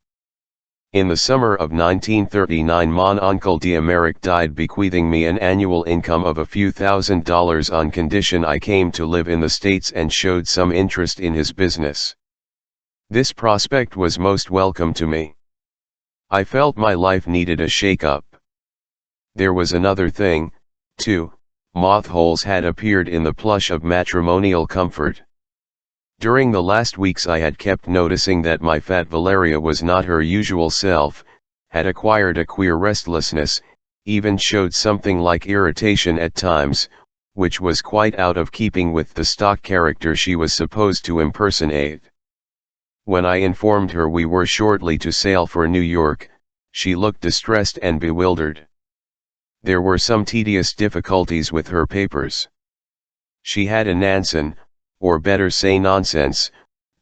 In the summer of 1939 mon oncle d'Amérique died, bequeathing me an annual income of a few $1,000s on condition I came to live in the States and showed some interest in his business. This prospect was most welcome to me. I felt my life needed a shake-up. There was another thing, too: mothholes had appeared in the plush of matrimonial comfort. During the last weeks I had kept noticing that my fat Valeria was not her usual self, had acquired a queer restlessness, even showed something like irritation at times, which was quite out of keeping with the stock character she was supposed to impersonate. When I informed her we were shortly to sail for New York, she looked distressed and bewildered. There were some tedious difficulties with her papers. She had a Nansen, or better say nonsense,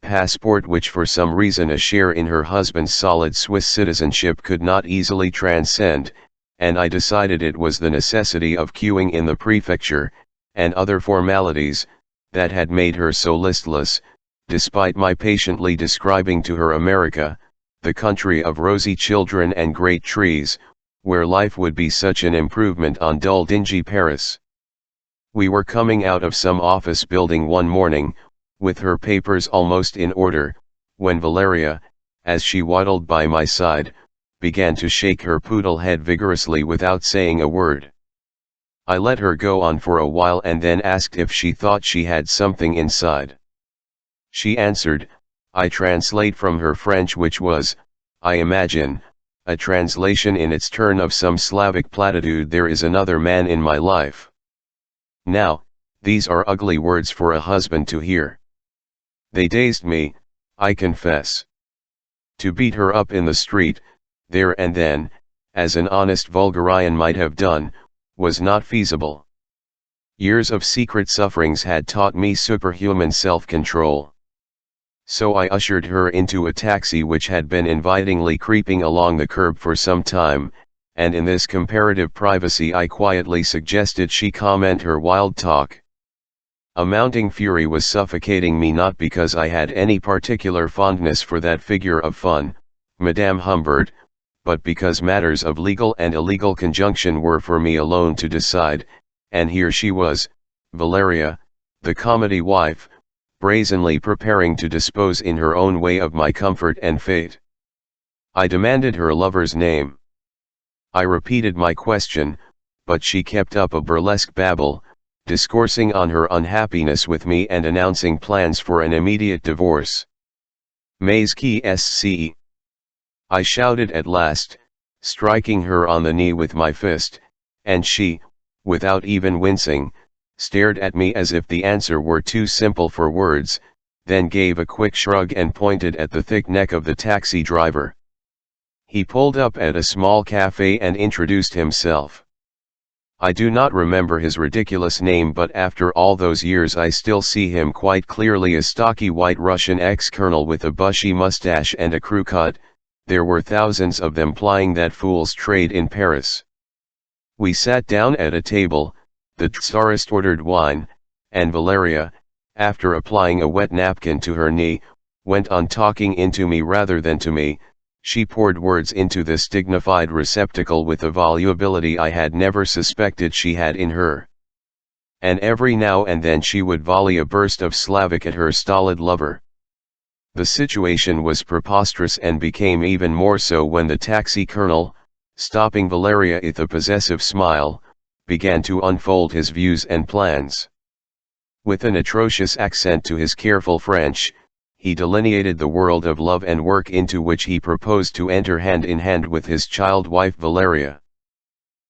passport which for some reason a share in her husband's solid Swiss citizenship could not easily transcend, and I decided it was the necessity of queuing in the prefecture, and other formalities, that had made her so listless, despite my patiently describing to her America, the country of rosy children and great trees, where life would be such an improvement on dull dingy Paris. We were coming out of some office building one morning, with her papers almost in order, when Valeria, as she waddled by my side, began to shake her poodle head vigorously without saying a word. I let her go on for a while and then asked if she thought she had something inside. She answered, I translate from her French, which was, I imagine, a translation in its turn of some Slavic platitude: there is another man in my life. Now, these are ugly words for a husband to hear. They dazed me, I confess. To beat her up in the street, there and then, as an honest vulgarian might have done, was not feasible. Years of secret sufferings had taught me superhuman self-control. So I ushered her into a taxi which had been invitingly creeping along the curb for some time, and in this comparative privacy I quietly suggested she comment her wild talk. A mounting fury was suffocating me, not because I had any particular fondness for that figure of fun, Madame Humbert, but because matters of legal and illegal conjunction were for me alone to decide, and here she was, Valeria, the comedy wife, brazenly preparing to dispose in her own way of my comfort and fate. I demanded her lover's name. I repeated my question, but she kept up a burlesque babble, discoursing on her unhappiness with me and announcing plans for an immediate divorce. Mais qui I shouted at last, striking her on the knee with my fist, and she, without even wincing, stared at me as if the answer were too simple for words, then gave a quick shrug and pointed at the thick neck of the taxi driver. He pulled up at a small cafe and introduced himself. I do not remember his ridiculous name, but after all those years I still see him quite clearly: a stocky white Russian ex-colonel with a bushy mustache and a crew cut. There were thousands of them plying that fool's trade in Paris. We sat down at a table, the Tsarist ordered wine, and Valeria, after applying a wet napkin to her knee, went on talking into me rather than to me. She poured words into this dignified receptacle with a volubility I had never suspected she had in her. And every now and then she would volley a burst of Slavic at her stolid lover. The situation was preposterous, and became even more so when the taxi colonel, stopping Valeria with a possessive smile, began to unfold his views and plans. With an atrocious accent to his careful French, he delineated the world of love and work into which he proposed to enter hand in hand with his child wife Valeria.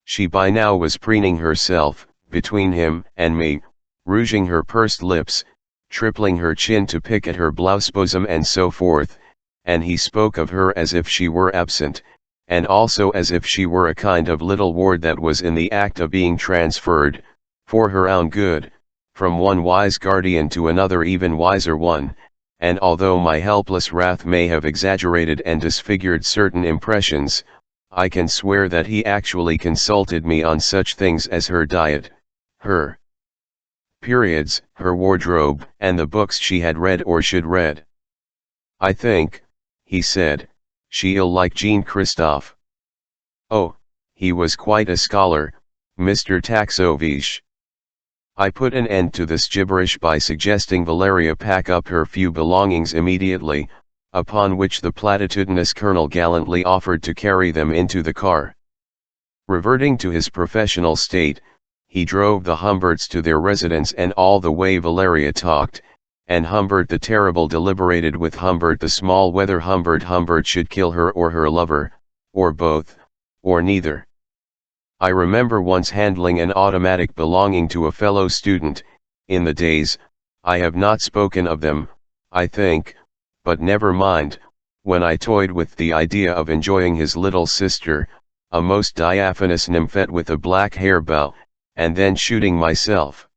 She by now was preening herself, between him and me, rouging her pursed lips, tripling her chin to pick at her blouse bosom and so forth, and he spoke of her as if she were absent, and also as if she were a kind of little ward that was in the act of being transferred, for her own good, from one wise guardian to another even wiser one, and although my helpless wrath may have exaggerated and disfigured certain impressions, I can swear that he actually consulted me on such things as her diet, her periods, her wardrobe, and the books she had read or should read. "I think," he said, "she'll like Jean Christophe." Oh, he was quite a scholar, Mr. Taxovich. I put an end to this gibberish by suggesting Valeria pack up her few belongings immediately, upon which the platitudinous colonel gallantly offered to carry them into the car. Reverting to his professional state, he drove the Humberts to their residence, and all the way Valeria talked, and Humbert the Terrible deliberated with Humbert the Small whether Humbert should kill her or her lover, or both, or neither. I remember once handling an automatic belonging to a fellow student, in the days, I have not spoken of them, I think, but never mind, when I toyed with the idea of enjoying his little sister, a most diaphanous nymphette with a black hair bow, and then shooting myself.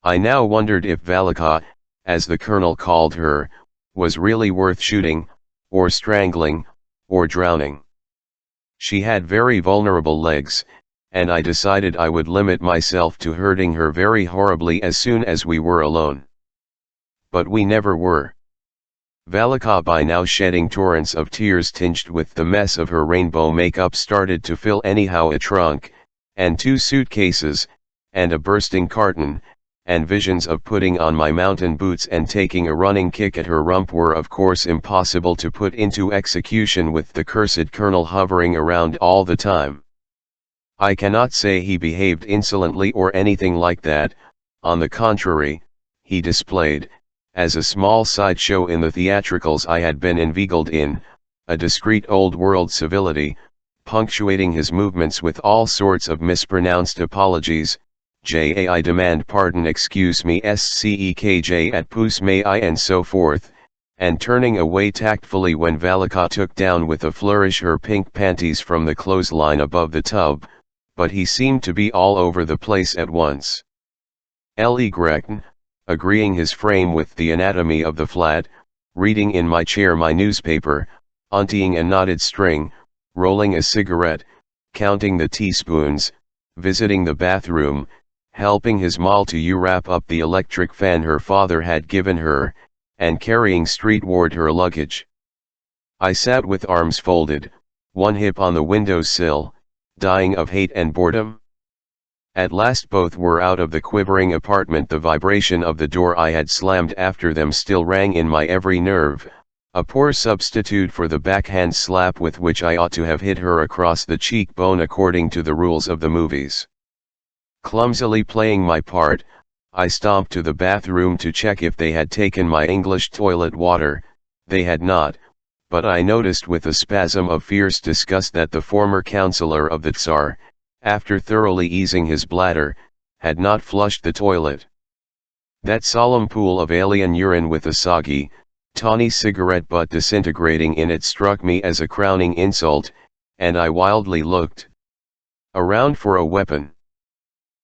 I now wondered if Valika, as the colonel called her, was really worth shooting, or strangling, or drowning. She had very vulnerable legs, and I decided I would limit myself to hurting her very horribly as soon as we were alone. But we never were. Valika, by now shedding torrents of tears tinged with the mess of her rainbow makeup, started to fill anyhow a trunk, and 2 suitcases, and a bursting carton, and visions of putting on my mountain boots and taking a running kick at her rump were of course impossible to put into execution with the cursed colonel hovering around all the time. I cannot say he behaved insolently or anything like that. On the contrary, he displayed, as a small sideshow in the theatricals I had been inveigled in, a discreet old-world civility, punctuating his movements with all sorts of mispronounced apologies, I demand pardon, excuse me, SCEKJ at Poos may I, and so forth, and turning away tactfully when Valika took down with a flourish her pink panties from the clothesline above the tub, but he seemed to be all over the place at once. L.E. agreeing his frame with the anatomy of the flat, reading in my chair my newspaper, untying a knotted string, rolling a cigarette, counting the teaspoons, visiting the bathroom, helping his moll to wrap up the electric fan her father had given her, and carrying streetward her luggage. I sat with arms folded, one hip on the window-sill, dying of hate and boredom. At last both were out of the quivering apartment. The vibration of the door I had slammed after them still rang in my every nerve, a poor substitute for the backhand slap with which I ought to have hit her across the cheekbone according to the rules of the movies. Clumsily playing my part, I stomped to the bathroom to check if they had taken my English toilet water. They had not, but I noticed with a spasm of fierce disgust that the former counselor of the Tsar, after thoroughly easing his bladder, had not flushed the toilet. That solemn pool of alien urine with a soggy, tawny cigarette butt disintegrating in it struck me as a crowning insult, and I wildly looked around for a weapon.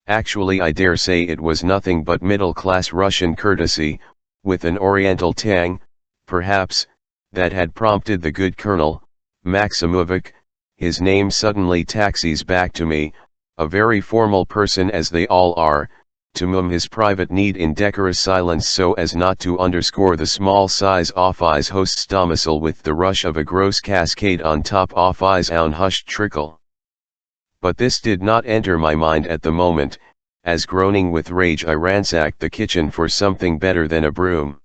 Actually, I dare say it was nothing but middle-class Russian courtesy, with an oriental tang, perhaps, that had prompted the good Colonel, Maximovich, his name suddenly taxis back to me, a very formal person as they all are, to mum his private need in decorous silence so as not to underscore the small size office host's domicile with the rush of a gross cascade on top office own hushed trickle. But this did not enter my mind at the moment, as groaning with rage I ransacked the kitchen for something better than a broom.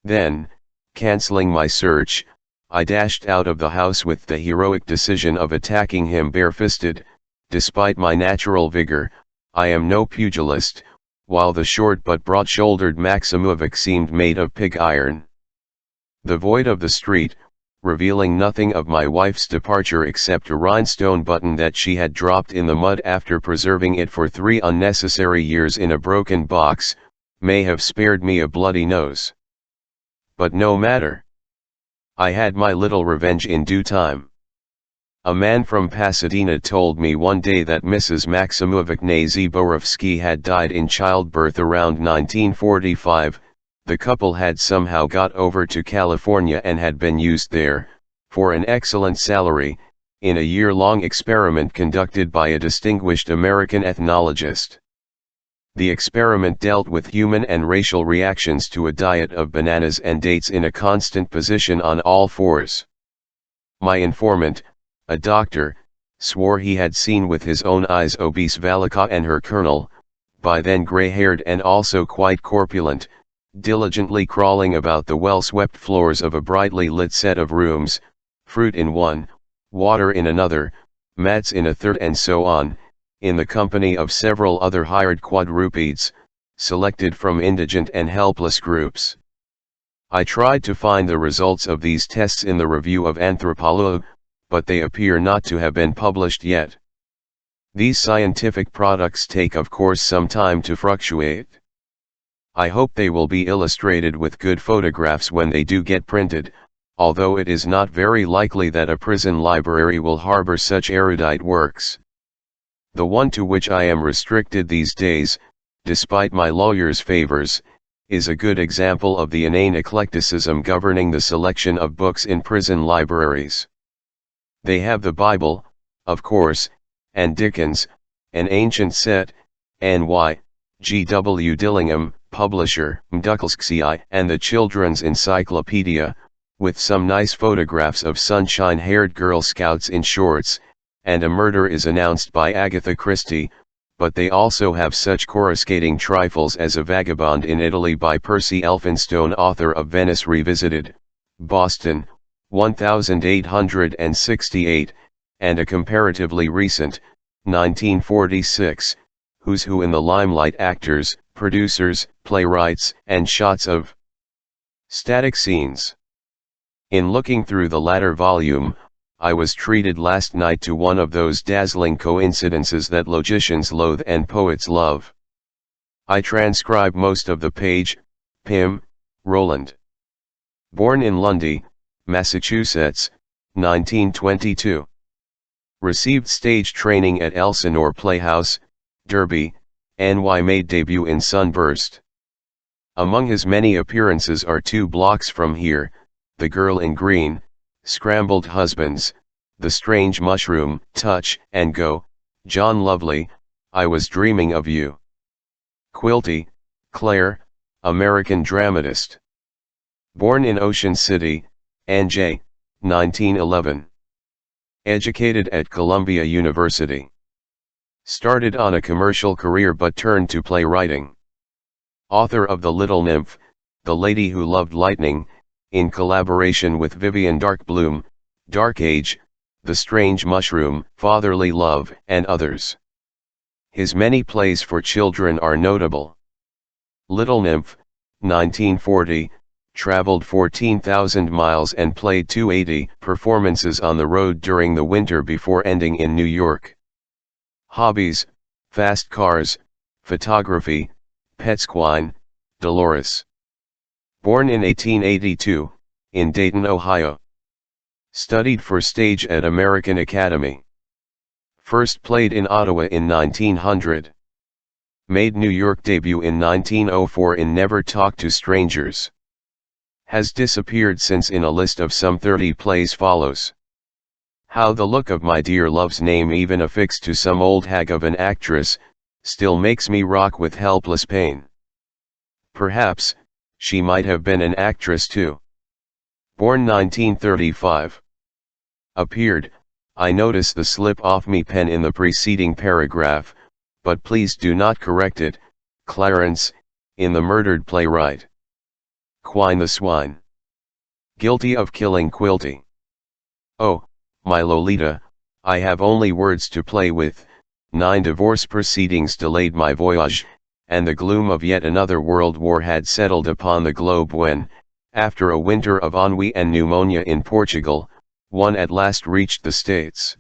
Then, cancelling my search, I dashed out of the house with the heroic decision of attacking him barefisted. Despite my natural vigor, I am no pugilist, while the short but broad-shouldered Maximovich seemed made of pig iron. The void of the street, revealing nothing of my wife's departure except a rhinestone button that she had dropped in the mud after preserving it for 3 unnecessary years in a broken box, may have spared me a bloody nose. But no matter. I had my little revenge in due time. A man from Pasadena told me one day that Mrs. Maximovna Zborovsky had died in childbirth around 1945. The couple had somehow got over to California and had been used there, for an excellent salary, in a year-long experiment conducted by a distinguished American ethnologist. The experiment dealt with human and racial reactions to a diet of bananas and dates in a constant position on all fours. My informant, a doctor, swore he had seen with his own eyes obese Valika and her colonel, by then grey-haired and also quite corpulent, diligently crawling about the well-swept floors of a brightly lit set of rooms, fruit in one, water in another, mats in a third and so on, in the company of several other hired quadrupeds, selected from indigent and helpless groups. I tried to find the results of these tests in the Review of Anthropology, but they appear not to have been published yet. These scientific products take of course some time to fructuate. I hope they will be illustrated with good photographs when they do get printed, although it is not very likely that a prison library will harbor such erudite works. The one to which I am restricted these days, despite my lawyer's favors, is a good example of the inane eclecticism governing the selection of books in prison libraries. They have the Bible, of course, and Dickens, an ancient set, N.Y., G. W. Dillingham, publisher, Mdukelsky, and the Children's Encyclopedia, with some nice photographs of sunshine-haired Girl Scouts in shorts, and a murder is announced by Agatha Christie, but they also have such coruscating trifles as A Vagabond in Italy by Percy Elphinstone, author of Venice Revisited, Boston, 1868, and a comparatively recent, 1946, Who's Who in the Limelight, actors, producers, playwrights, and shots of static scenes. In looking through the latter volume, I was treated last night to one of those dazzling coincidences that logicians loathe and poets love. I transcribe most of the page. Pim, Roland. Born in Lundy, Massachusetts, 1922. Received stage training at Elsinore Playhouse, Derby, NY. Made debut in Sunburst. Among his many appearances are 2 blocks from here, The Girl in Green, Scrambled Husbands, The Strange Mushroom, Touch and Go, John Lovely, I Was Dreaming of You. Quilty, Claire, American dramatist. Born in Ocean City, NJ, 1911. Educated at Columbia University. Started on a commercial career but turned to playwriting. Author of The Little Nymph, The Lady Who Loved Lightning, in collaboration with Vivian Darkbloom, Dark Age, The Strange Mushroom, Fatherly Love, and others. His many plays for children are notable. Little Nymph, 1940, traveled 14,000 miles and played 280 performances on the road during the winter before ending in New York. Hobbies: fast cars, photography, petsquine, Dolores. Born in 1882, in Dayton, Ohio. Studied for stage at American Academy. First played in Ottawa in 1900. Made New York debut in 1904 in Never Talk to Strangers. Has disappeared since in a list of some 30 plays follows. How the look of my dear love's name, even affixed to some old hag of an actress, still makes me rock with helpless pain. Perhaps, she might have been an actress too. Born 1935. Appeared, I notice the slip off me pen in the preceding paragraph, but please do not correct it, Clarence, in The Murdered Playwright. Quine the Swine. Guilty of killing Quilty. Oh, my Lolita, I have only words to play with. 9 divorce proceedings delayed my voyage, and the gloom of yet another world war had settled upon the globe when, after a winter of ennui and pneumonia in Portugal, one at last reached the States.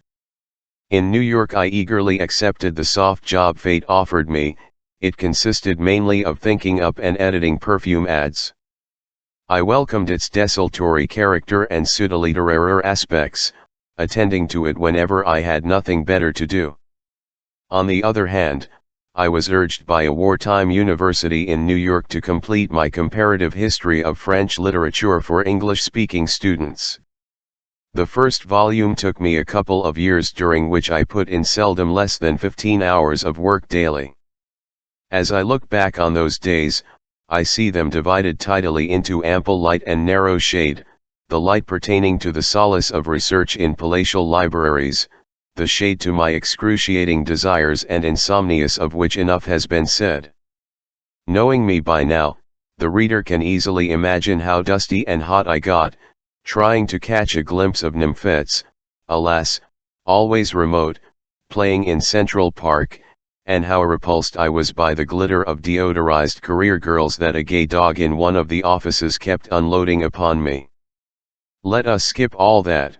In New York I eagerly accepted the soft job fate offered me. It consisted mainly of thinking up and editing perfume ads. I welcomed its desultory character and pseudo-literary aspects, attending to it whenever I had nothing better to do. On the other hand, I was urged by a wartime university in New York to complete my comparative history of French literature for English-speaking students. The first volume took me a couple of years, during which I put in seldom less than 15 hours of work daily. As I look back on those days, I see them divided tidily into ample light and narrow shade, the light pertaining to the solace of research in palatial libraries, the shade to my excruciating desires and insomnias, of which enough has been said. Knowing me by now, the reader can easily imagine how dusty and hot I got, trying to catch a glimpse of nymphets, alas, always remote, playing in Central Park, and how repulsed I was by the glitter of deodorized career girls that a gay dog in one of the offices kept unloading upon me. Let us skip all that.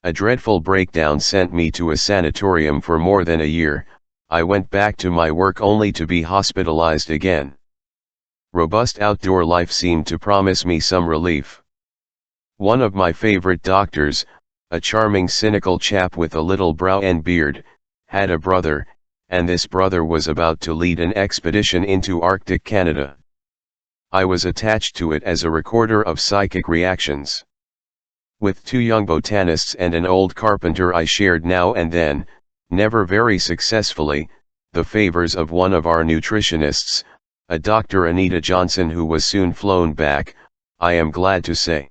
A dreadful breakdown sent me to a sanatorium for more than a year. I went back to my work only to be hospitalized again. Robust outdoor life seemed to promise me some relief. One of my favorite doctors, a charming cynical chap with a little brow and beard, had a brother, and this brother was about to lead an expedition into Arctic Canada. I was attached to it as a recorder of psychic reactions. With two young botanists and an old carpenter, I shared now and then, never very successfully, the favors of one of our nutritionists, a Dr. Anita Johnson, who was soon flown back, I am glad to say.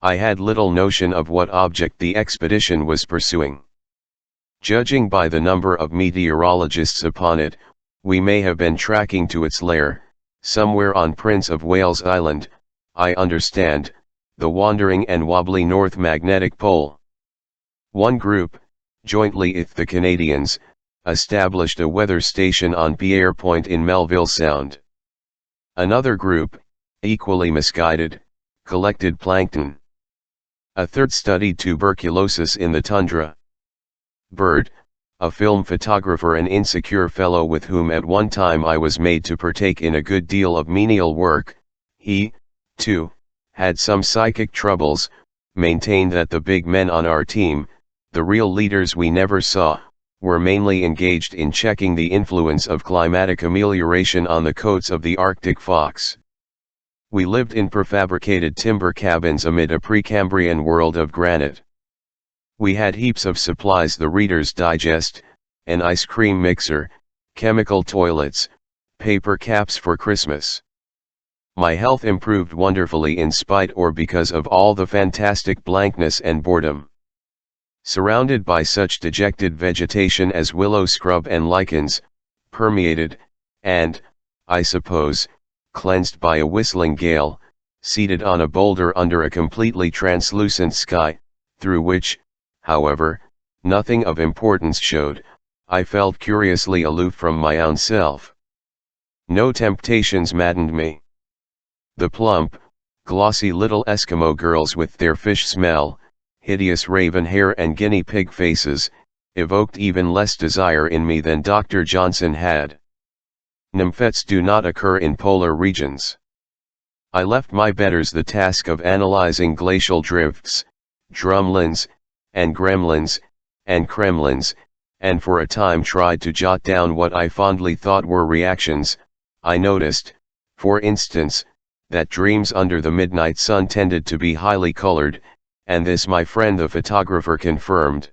I had little notion of what object the expedition was pursuing. Judging by the number of meteorologists upon it, we may have been tracking to its lair, somewhere on Prince of Wales Island, I understand, the wandering and wobbly North Magnetic Pole. One group, jointly with the Canadians, established a weather station on Pierre Point in Melville Sound. Another group, equally misguided, collected plankton. A third studied tuberculosis in the tundra. Bird, a film photographer, an insecure fellow with whom at one time I was made to partake in a good deal of menial work, he, too, had some psychic troubles, maintained that the big men on our team, the real leaders we never saw, were mainly engaged in checking the influence of climatic amelioration on the coats of the Arctic fox. We lived in prefabricated timber cabins amid a Precambrian world of granite. We had heaps of supplies: the Reader's Digest, an ice cream mixer, chemical toilets, paper caps for Christmas. My health improved wonderfully in spite or because of all the fantastic blankness and boredom. Surrounded by such dejected vegetation as willow scrub and lichens, permeated, and, I suppose, cleansed by a whistling gale, seated on a boulder under a completely translucent sky, through which, however, nothing of importance showed, I felt curiously aloof from my own self. No temptations maddened me. The plump, glossy little Eskimo girls with their fish smell, hideous raven hair and guinea pig faces, evoked even less desire in me than Dr. Johnson had. Nymphets do not occur in polar regions. I left my betters the task of analyzing glacial drifts, drumlins, and gremlins, and kremlins, and for a time tried to jot down what I fondly thought were reactions. I noticed, for instance, that dreams under the midnight sun tended to be highly colored, and this my friend the photographer confirmed.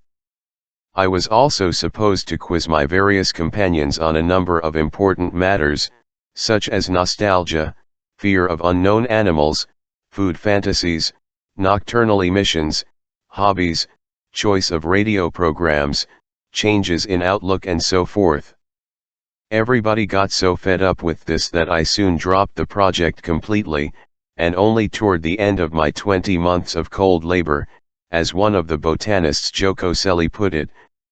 I was also supposed to quiz my various companions on a number of important matters, such as nostalgia, fear of unknown animals, food fantasies, nocturnal emissions, hobbies, choice of radio programs, changes in outlook and so forth. Everybody got so fed up with this that I soon dropped the project completely, and only toward the end of my 20 months of cold labor, as one of the botanists jocosely put it,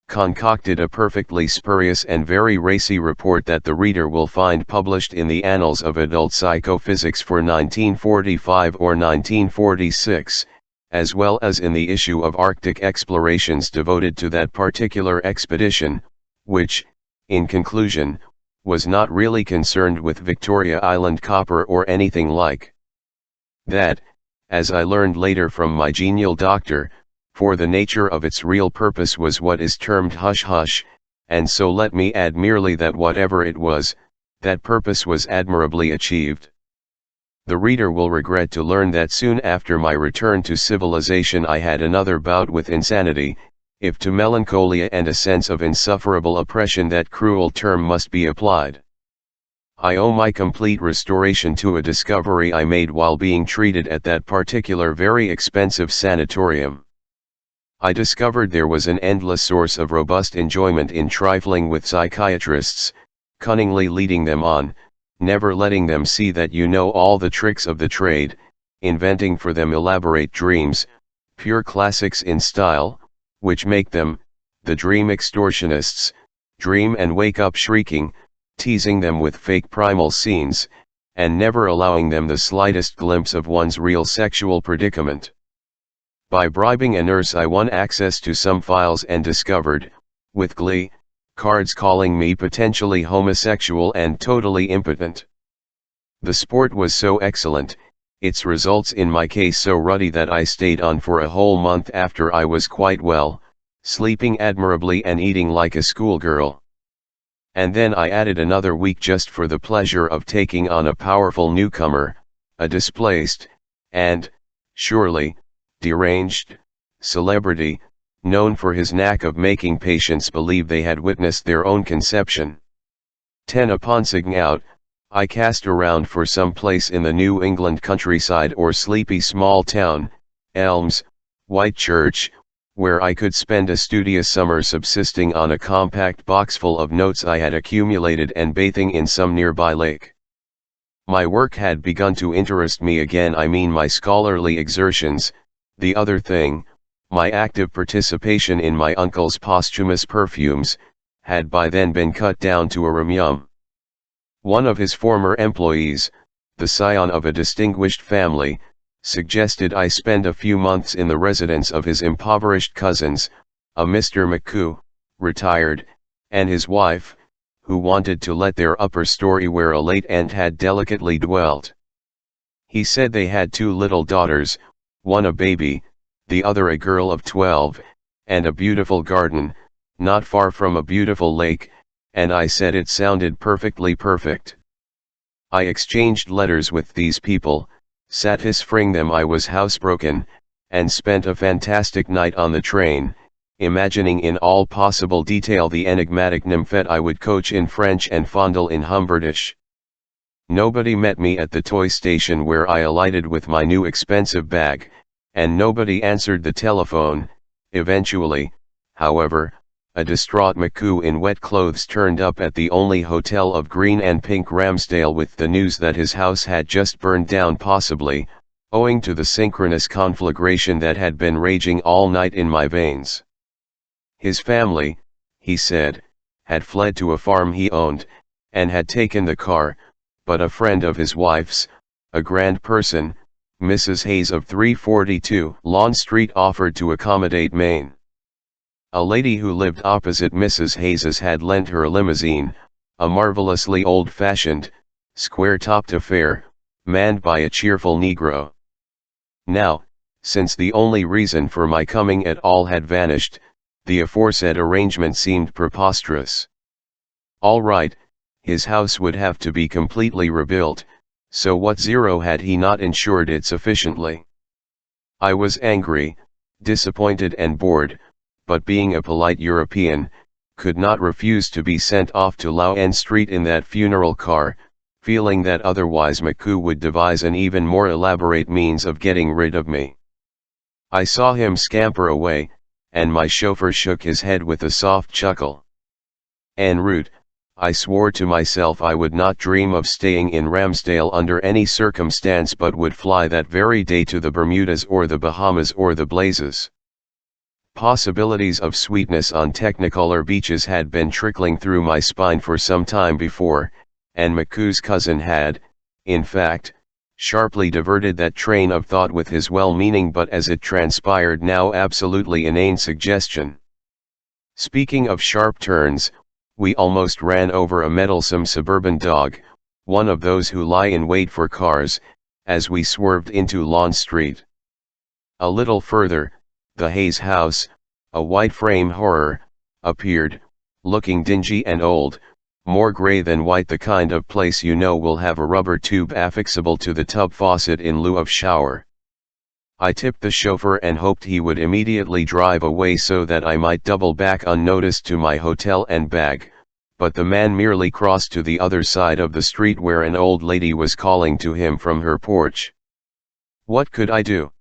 concocted a perfectly spurious and very racy report that the reader will find published in the Annals of Adult Psychophysics for 1945 or 1946, as well as in the issue of Arctic Explorations devoted to that particular expedition, which, in conclusion, was not really concerned with Victoria Island copper or anything like that. As I learned later from my genial doctor, for the nature of its real purpose was what is termed hush-hush, and so let me add merely that whatever it was, that purpose was admirably achieved. The reader will regret to learn that soon after my return to civilization I had another bout with insanity, if to melancholia and a sense of insufferable oppression that cruel term must be applied. I owe my complete restoration to a discovery I made while being treated at that particular very expensive sanatorium. I discovered there was an endless source of robust enjoyment in trifling with psychiatrists, cunningly leading them on, never letting them see that you know all the tricks of the trade, inventing for them elaborate dreams, pure classics in style, which make them, the dream extortionists, dream and wake up shrieking, teasing them with fake primal scenes, and never allowing them the slightest glimpse of one's real sexual predicament. By bribing a nurse I won access to some files and discovered, with glee, cards calling me potentially homosexual and totally impotent. The sport was so excellent, its results in my case so ruddy that I stayed on for a whole month after I was quite well, sleeping admirably and eating like a schoolgirl. And then I added another week just for the pleasure of taking on a powerful newcomer, a displaced, and, surely, deranged, celebrity, known for his knack of making patients believe they had witnessed their own conception. 10 Upon signing out, I cast around for some place in the New England countryside or sleepy small town, Elms, Whitechurch, where I could spend a studious summer subsisting on a compact box full of notes I had accumulated and bathing in some nearby lake. My work had begun to interest me again, I mean my scholarly exertions. The other thing, my active participation in my uncle's posthumous perfumes, had by then been cut down to a remuum. One of his former employees, the scion of a distinguished family, suggested I spend a few months in the residence of his impoverished cousins, a Mr. McCoo, retired, and his wife, who wanted to let their upper story where a late aunt had delicately dwelt. He said they had 2 little daughters, one a baby, the other a girl of 12, and a beautiful garden, not far from a beautiful lake, and I said it sounded perfectly perfect. I exchanged letters with these people, satisfying them I was housebroken, and spent a fantastic night on the train, imagining in all possible detail the enigmatic nymphette I would coach in French and fondle in Humbertish. Nobody met me at the toy station where I alighted with my new expensive bag, and nobody answered the telephone. Eventually, however, a distraught McCoo in wet clothes turned up at the only hotel of green and pink Ramsdale with the news that his house had just burned down, possibly, owing to the synchronous conflagration that had been raging all night in my veins. His family, he said, had fled to a farm he owned, and had taken the car, but a friend of his wife's, a grand person, Mrs. Hayes of 342 Lawn Street, offered to accommodate Maine. A lady who lived opposite Mrs. Hayes's had lent her a limousine, a marvelously old-fashioned, square-topped affair, manned by a cheerful Negro. Now, since the only reason for my coming at all had vanished, the aforesaid arrangement seemed preposterous. All right, his house would have to be completely rebuilt, so what zero had he not insured it sufficiently? I was angry, disappointed and bored, but being a polite European, could not refuse to be sent off to Low Street in that funeral car, feeling that otherwise McCoo would devise an even more elaborate means of getting rid of me. I saw him scamper away, and my chauffeur shook his head with a soft chuckle. En route, I swore to myself I would not dream of staying in Ramsdale under any circumstance, but would fly that very day to the Bermudas or the Bahamas or the Blazes. Possibilities of sweetness on technicolor beaches had been trickling through my spine for some time before, and McCoo's cousin had, in fact, sharply diverted that train of thought with his well-meaning but as it transpired now absolutely inane suggestion. Speaking of sharp turns, we almost ran over a meddlesome suburban dog, one of those who lie in wait for cars, as we swerved into Lawn Street. A little further, the Hayes house, a white frame horror, appeared, looking dingy and old, more grey than white, the kind of place you know will have a rubber tube affixable to the tub faucet in lieu of shower. I tipped the chauffeur and hoped he would immediately drive away so that I might double back unnoticed to my hotel and bag, but the man merely crossed to the other side of the street where an old lady was calling to him from her porch. What could I do?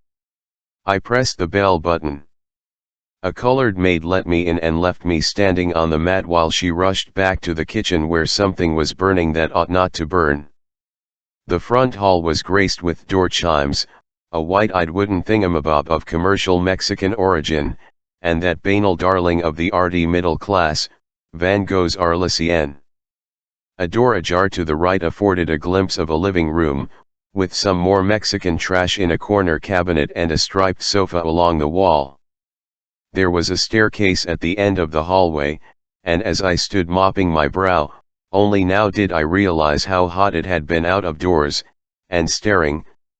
I pressed the bell button. A colored maid let me in and left me standing on the mat while she rushed back to the kitchen where something was burning that ought not to burn. The front hall was graced with door chimes, a white-eyed wooden thingamabob of commercial Mexican origin, and that banal darling of the arty middle class, Van Gogh's Arlésienne. A door ajar to the right afforded a glimpse of a living room, with some more Mexican trash in a corner cabinet and a striped sofa along the wall. There was a staircase at the end of the hallway, and as I stood mopping my brow, only now did I realize how hot it had been out of doors, and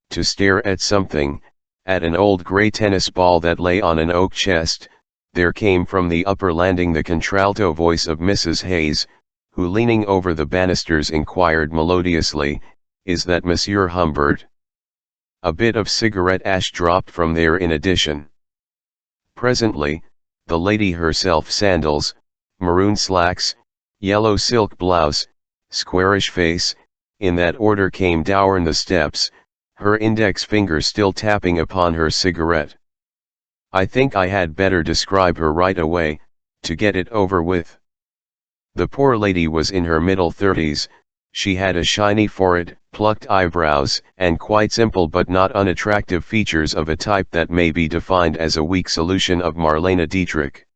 to stare at something, at an old grey tennis ball that lay on an oak chest, there came from the upper landing the contralto voice of Mrs. Hayes, who leaning over the banisters inquired melodiously, "Is that Monsieur Humbert?" A bit of cigarette ash dropped from there in addition. Presently, the lady herself, sandals, maroon slacks, yellow silk blouse, squarish face, in that order came down the steps, her index finger still tapping upon her cigarette. I think I had better describe her right away, to get it over with. The poor lady was in her middle 30s, she had a shiny forehead, plucked eyebrows, and quite simple but not unattractive features of a type that may be defined as a weak solution of Marlene Dietrich.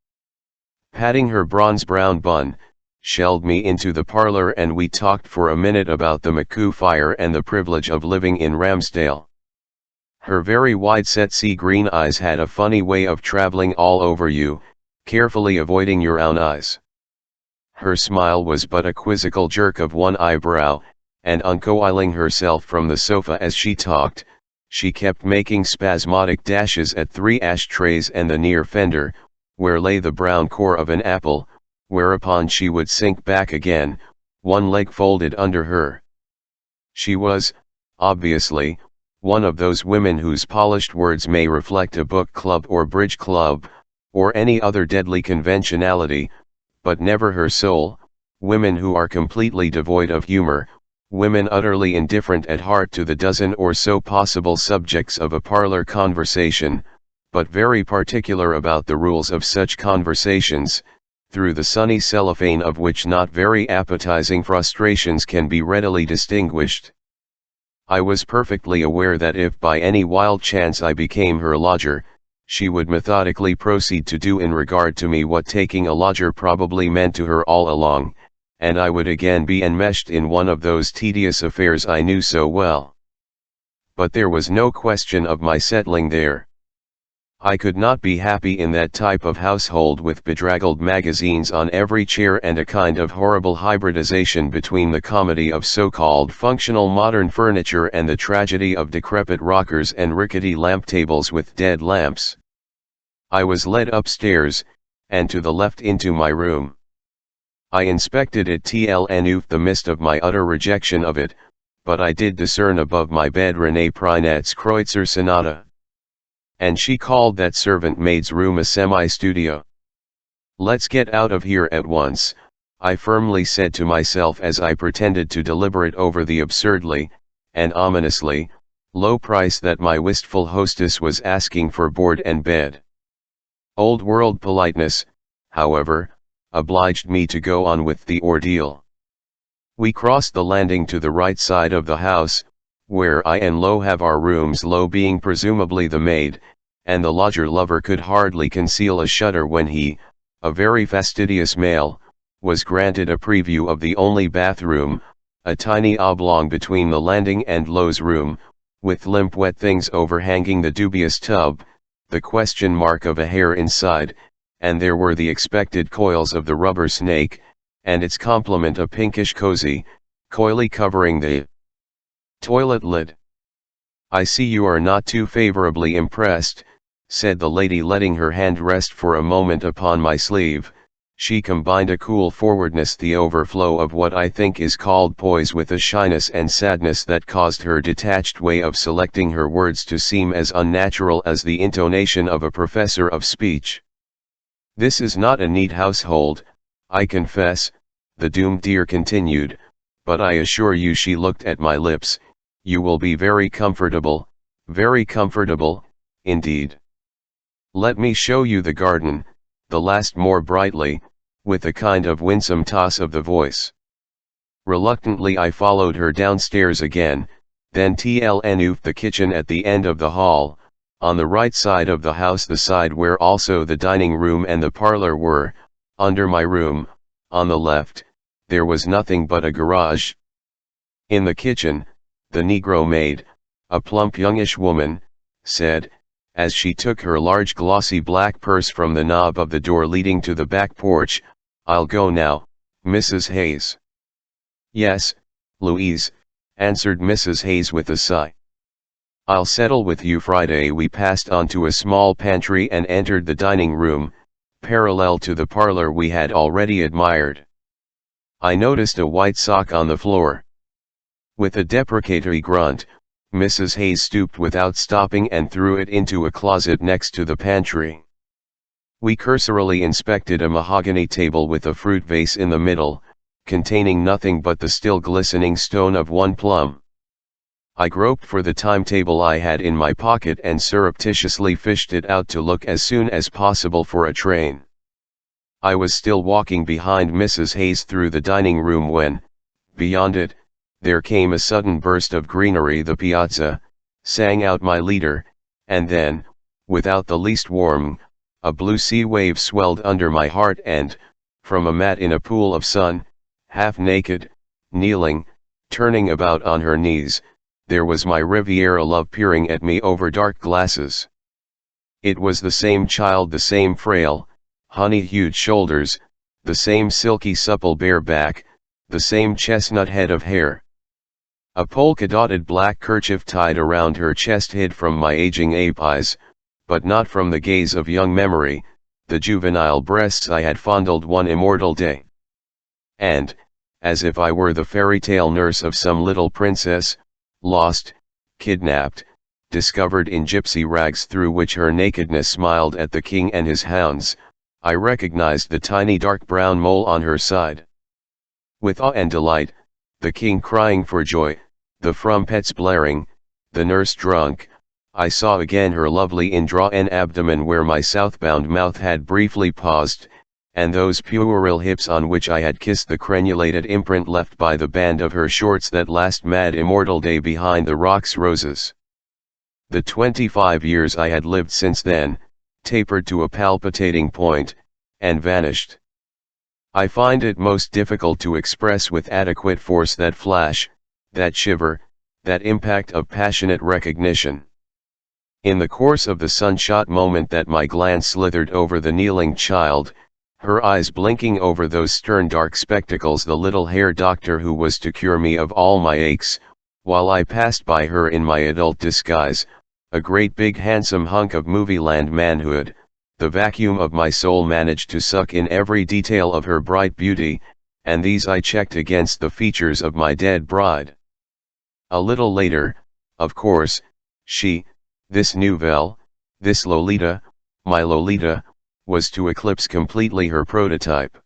Patting her bronze-brown bun, shelled me into the parlor and we talked for a minute about the McCoo fire and the privilege of living in Ramsdale. Her very wide-set sea-green eyes had a funny way of traveling all over you, carefully avoiding your own eyes. Her smile was but a quizzical jerk of one eyebrow, and uncoiling herself from the sofa as she talked, she kept making spasmodic dashes at 3 ashtrays and the near fender, where lay the brown core of an apple, whereupon she would sink back again, one leg folded under her. She was, obviously, one of those women whose polished words may reflect a book club or bridge club, or any other deadly conventionality, but never her soul, women who are completely devoid of humor, women utterly indifferent at heart to the dozen or so possible subjects of a parlor conversation, but very particular about the rules of such conversations, through the sunny cellophane of which not very appetizing frustrations can be readily distinguished. I was perfectly aware that if by any wild chance I became her lodger, she would methodically proceed to do in regard to me what taking a lodger probably meant to her all along, and I would again be enmeshed in one of those tedious affairs I knew so well. But there was no question of my settling there. I could not be happy in that type of household with bedraggled magazines on every chair and a kind of horrible hybridization between the comedy of so-called functional modern furniture and the tragedy of decrepit rockers and rickety lamp tables with dead lamps. I was led upstairs, and to the left into my room. I inspected it till oofed the mist of my utter rejection of it, but I did discern above my bed René Prinet's Kreutzer Sonata. And she called that servant maid's room a semi-studio. "Let's get out of here at once," I firmly said to myself as I pretended to deliberate over the absurdly, and ominously, low price that my wistful hostess was asking for board and bed. Old-world politeness, however, obliged me to go on with the ordeal. We crossed the landing to the right side of the house, where I and Lo have our rooms, Lo being presumably the maid, and the lodger-lover could hardly conceal a shudder when he, a very fastidious male, was granted a preview of the only bathroom, a tiny oblong between the landing and Lo's room, with limp wet things overhanging the dubious tub, the question mark of a hair inside, and there were the expected coils of the rubber snake, and its complement a pinkish cozy, coily covering the toilet lid. "I see you are not too favorably impressed," said the lady, letting her hand rest for a moment upon my sleeve. She combined a cool forwardness, the overflow of what I think is called poise, with a shyness and sadness that caused her detached way of selecting her words to seem as unnatural as the intonation of a professor of speech. "This is not a neat household, I confess," the doomed dear continued, "but I assure you," she looked at my lips, "you will be very comfortable, indeed. Let me show you the garden," the last more brightly, with a kind of winsome toss of the voice. Reluctantly I followed her downstairs again, then tln'd the kitchen at the end of the hall, on the right side of the house, the side where also the dining room and the parlor were. Under my room, on the left, there was nothing but a garage. In the kitchen, the negro maid, a plump youngish woman, said, as she took her large glossy black purse from the knob of the door leading to the back porch, "I'll go now, Mrs. Hayes." "Yes, Louise," answered Mrs. Hayes with a sigh. "I'll settle with you Friday." We passed on to a small pantry and entered the dining room, parallel to the parlor we had already admired. I noticed a white sock on the floor. With a deprecatory grunt, Mrs. Hayes stooped without stopping and threw it into a closet next to the pantry. We cursorily inspected a mahogany table with a fruit vase in the middle, containing nothing but the still glistening stone of one plum. I groped for the timetable I had in my pocket and surreptitiously fished it out to look as soon as possible for a train. I was still walking behind Mrs. Hayes through the dining room when, beyond it, there came a sudden burst of greenery. The piazza, sang out my leader, and then, without the least warning, a blue sea wave swelled under my heart and, from a mat in a pool of sun, half naked, kneeling, turning about on her knees, there was my Riviera love peering at me over dark glasses. It was the same child, the same frail, honey-hued shoulders, the same silky supple bare back, the same chestnut head of hair. A polka-dotted black kerchief tied around her chest hid from my aging ape eyes, but not from the gaze of young memory, the juvenile breasts I had fondled one immortal day. And, as if I were the fairy tale nurse of some little princess, lost, kidnapped, discovered in gypsy rags through which her nakedness smiled at the king and his hounds, I recognized the tiny dark brown mole on her side. With awe and delight, the king crying for joy, the frumpets blaring, the nurse drunk, I saw again her lovely indrawn abdomen where my southbound mouth had briefly paused, and those puerile hips on which I had kissed the crenulated imprint left by the band of her shorts that last mad immortal day behind the rocks roses. The 25 years I had lived since then, tapered to a palpitating point, and vanished. I find it most difficult to express with adequate force that flash, that shiver, that impact of passionate recognition. In the course of the sunshot moment that my glance slithered over the kneeling child, her eyes blinking over those stern dark spectacles, the little hair doctor who was to cure me of all my aches, while I passed by her in my adult disguise, a great big handsome hunk of movieland manhood, the vacuum of my soul managed to suck in every detail of her bright beauty, and these I checked against the features of my dead bride. A little later, of course, this nouvelle, this Lolita, my Lolita, was to eclipse completely her prototype.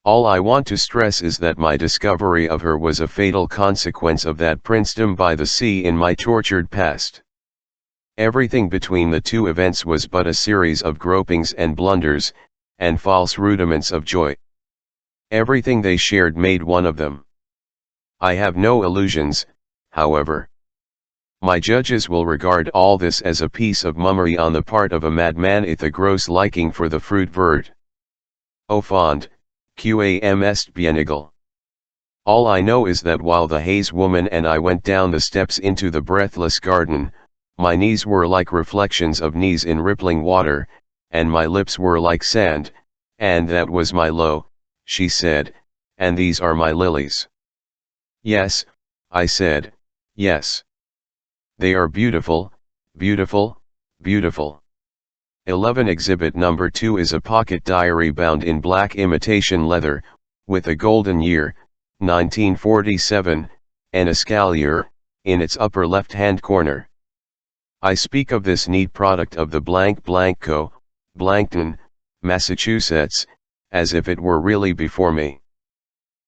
All I want to stress is that my discovery of her was a fatal consequence of that princedom by the sea in my tortured past. Everything between the two events was but a series of gropings and blunders, and false rudiments of joy. Everything they shared made one of them. I have no illusions, however. My judges will regard all this as a piece of mummery on the part of a madman with a gross liking for the fruit vert. Au fond, QAM est bien égal. All I know is that while the Hayes woman and I went down the steps into the breathless garden, my knees were like reflections of knees in rippling water, and my lips were like sand, and that was my low, she said, and these are my lilies. Yes, I said, yes. They are beautiful, beautiful, beautiful. 11 Exhibit number 2 is a pocket diary bound in black imitation leather, with a golden year, 1947, and escalier, in its upper left-hand corner. I speak of this neat product of the blank blank co., Blankton, Massachusetts, as if it were really before me.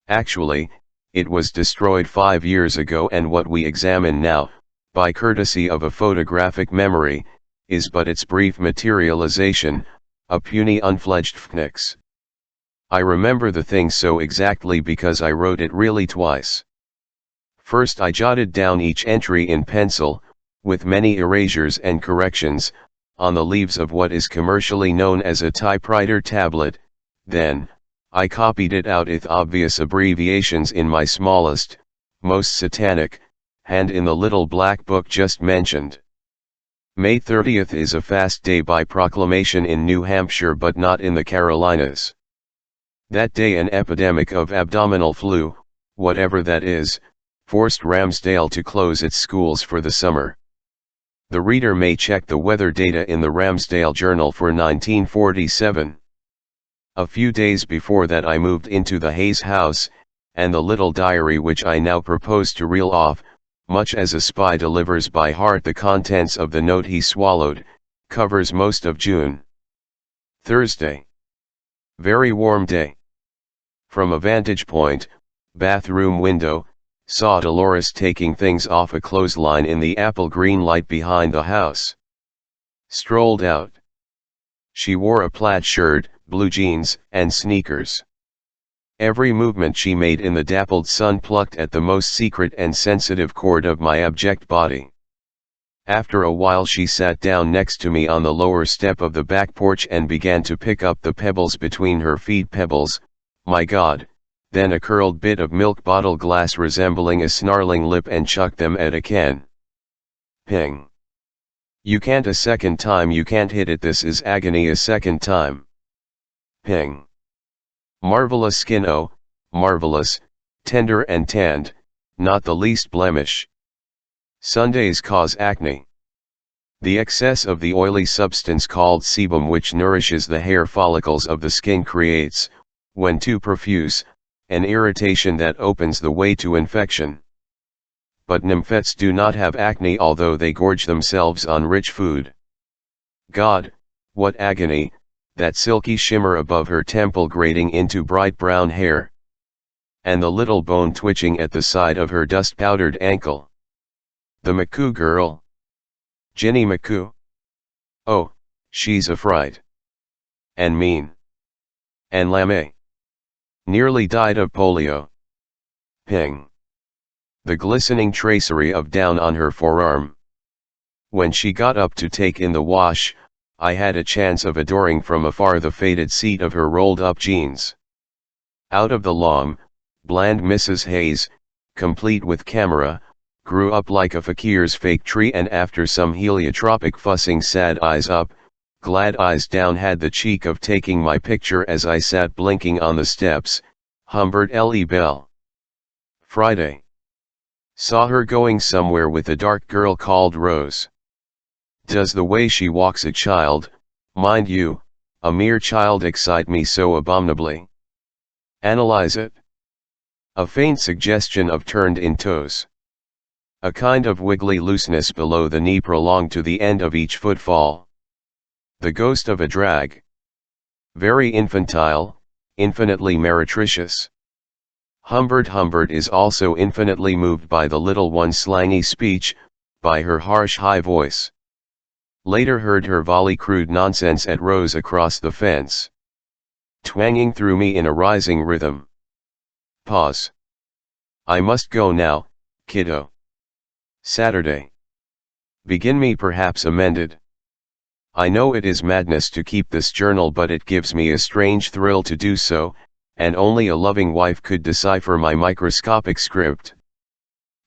Actually, it was destroyed 5 years ago, and what we examine now, by courtesy of a photographic memory, is but its brief materialization, a puny unfledged phoenix. I remember the thing so exactly because I wrote it really twice. First I jotted down each entry in pencil, with many erasures and corrections, on the leaves of what is commercially known as a typewriter tablet. Then, I copied it out with obvious abbreviations in my smallest, most satanic, hand in the little black book just mentioned. May 30th is a fast day by proclamation in New Hampshire but not in the Carolinas. That day an epidemic of abdominal flu, whatever that is, forced Ramsdale to close its schools for the summer. The reader may check the weather data in the Ramsdale Journal for 1947. A few days before that I moved into the Hayes house, and the little diary which I now propose to reel off, much as a spy delivers by heart the contents of the note he swallowed, covers most of June. Thursday. Very warm day. From a vantage point, bathroom window, saw Dolores taking things off a clothesline in the apple green light behind the house. Strolled out. She wore a plaid shirt, blue jeans, and sneakers. Every movement she made in the dappled sun plucked at the most secret and sensitive chord of my abject body. After a while she sat down next to me on the lower step of the back porch and began to pick up the pebbles between her feet. Pebbles, my God, then a curled bit of milk bottle glass resembling a snarling lip, and chucked them at a can. Ping. You can't a second time, you can't hit it, this is agony a second time. Ping. Marvelous skin, oh, marvelous, tender and tanned, not the least blemish. Sundays cause acne. The excess of the oily substance called sebum which nourishes the hair follicles of the skin creates, when too profuse, an irritation that opens the way to infection. But nymphets do not have acne although they gorge themselves on rich food. God, what agony! That silky shimmer above her temple grating into bright brown hair. And the little bone twitching at the side of her dust-powdered ankle. The McCoo girl. Jenny McCoo. Oh, she's a fright. And mean. And lame. Nearly died of polio. Ping. The glistening tracery of down on her forearm. When she got up to take in the wash, I had a chance of adoring from afar the faded seat of her rolled-up jeans. Out of the long, bland Mrs. Hayes, complete with camera, grew up like a fakir's fake tree, and after some heliotropic fussing, sad eyes up, glad eyes down, had the cheek of taking my picture as I sat blinking on the steps. Humbert L.E. Bell. Friday. Saw her going somewhere with a dark girl called Rose. Does the way she walks a child, mind you, a mere child, excite me so abominably? Analyze it. A faint suggestion of turned-in toes. A kind of wiggly looseness below the knee prolonged to the end of each footfall. The ghost of a drag. Very infantile, infinitely meretricious. Humbert is also infinitely moved by the little one's slangy speech, by her harsh high voice. Later heard her volley crude nonsense at Rose across the fence. Twanging through me in a rising rhythm. Pause. I must go now, kiddo. Saturday. Begin me perhaps amended. I know it is madness to keep this journal, but it gives me a strange thrill to do so, and only a loving wife could decipher my microscopic script.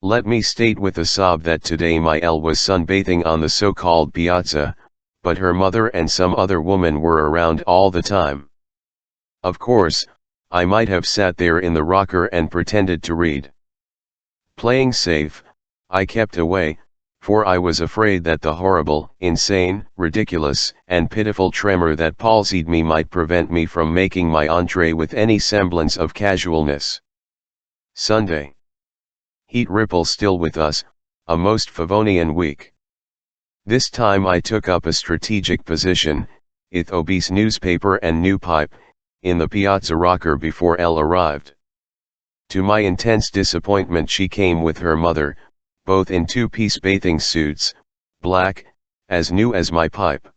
Let me state with a sob that today my L was sunbathing on the so-called piazza, but her mother and some other woman were around all the time. Of course, I might have sat there in the rocker and pretended to read. Playing safe, I kept away, for I was afraid that the horrible, insane, ridiculous, and pitiful tremor that palsied me might prevent me from making my entrée with any semblance of casualness. Sunday. Heat ripple still with us, a most Favonian week. This time I took up a strategic position, with obese newspaper and new pipe, in the piazza rocker before Elle arrived. To my intense disappointment she came with her mother, both in two-piece bathing suits, black, as new as my pipe.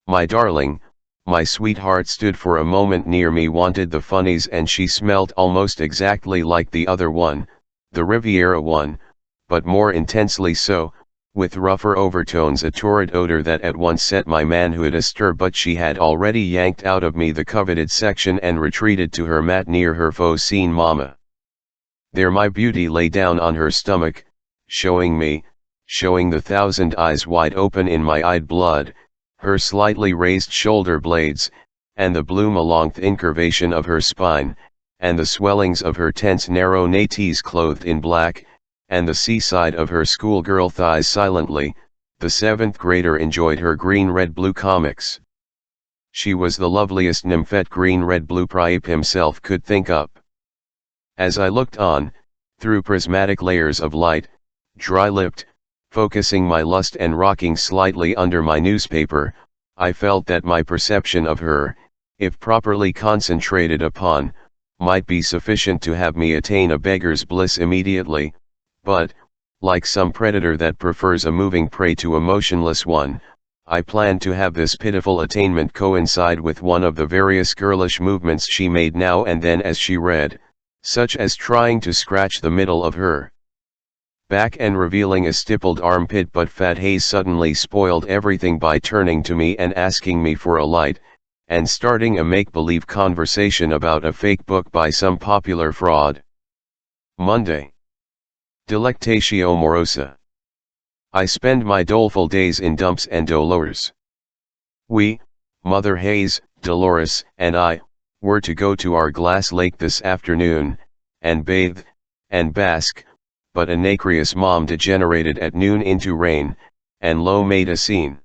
My darling, my sweetheart stood for a moment near me, wanted the funnies, and she smelt almost exactly like the other one, the Riviera one, but more intensely so, with rougher overtones, a torrid odor that at once set my manhood astir. But she had already yanked out of me the coveted section and retreated to her mat near her Faucine mamma. There my beauty lay down on her stomach, showing the thousand eyes wide open in my eyed blood, her slightly raised shoulder blades, and the bloom along the incurvation of her spine, and the swellings of her tense narrow nates clothed in black, and the seaside of her schoolgirl thighs. Silently, the seventh grader enjoyed her green-red-blue comics. She was the loveliest nymphette green-red-blue Priape himself could think up. As I looked on, through prismatic layers of light, dry-lipped, focusing my lust and rocking slightly under my newspaper, I felt that my perception of her, if properly concentrated upon, might be sufficient to have me attain a beggar's bliss immediately, but, like some predator that prefers a moving prey to a motionless one, I planned to have this pitiful attainment coincide with one of the various girlish movements she made now and then as she read, such as trying to scratch the middle of her back and revealing a stippled armpit. But Fat Hayes suddenly spoiled everything by turning to me and asking me for a light, and starting a make-believe conversation about a fake book by some popular fraud. Monday. Delectatio morosa. I spend my doleful days in dumps and dolors. We, Mother Hayes, Dolores, and I, were to go to our glass lake this afternoon, and bathe, and bask, but a nacreous mom degenerated at noon into rain, and lo made a scene.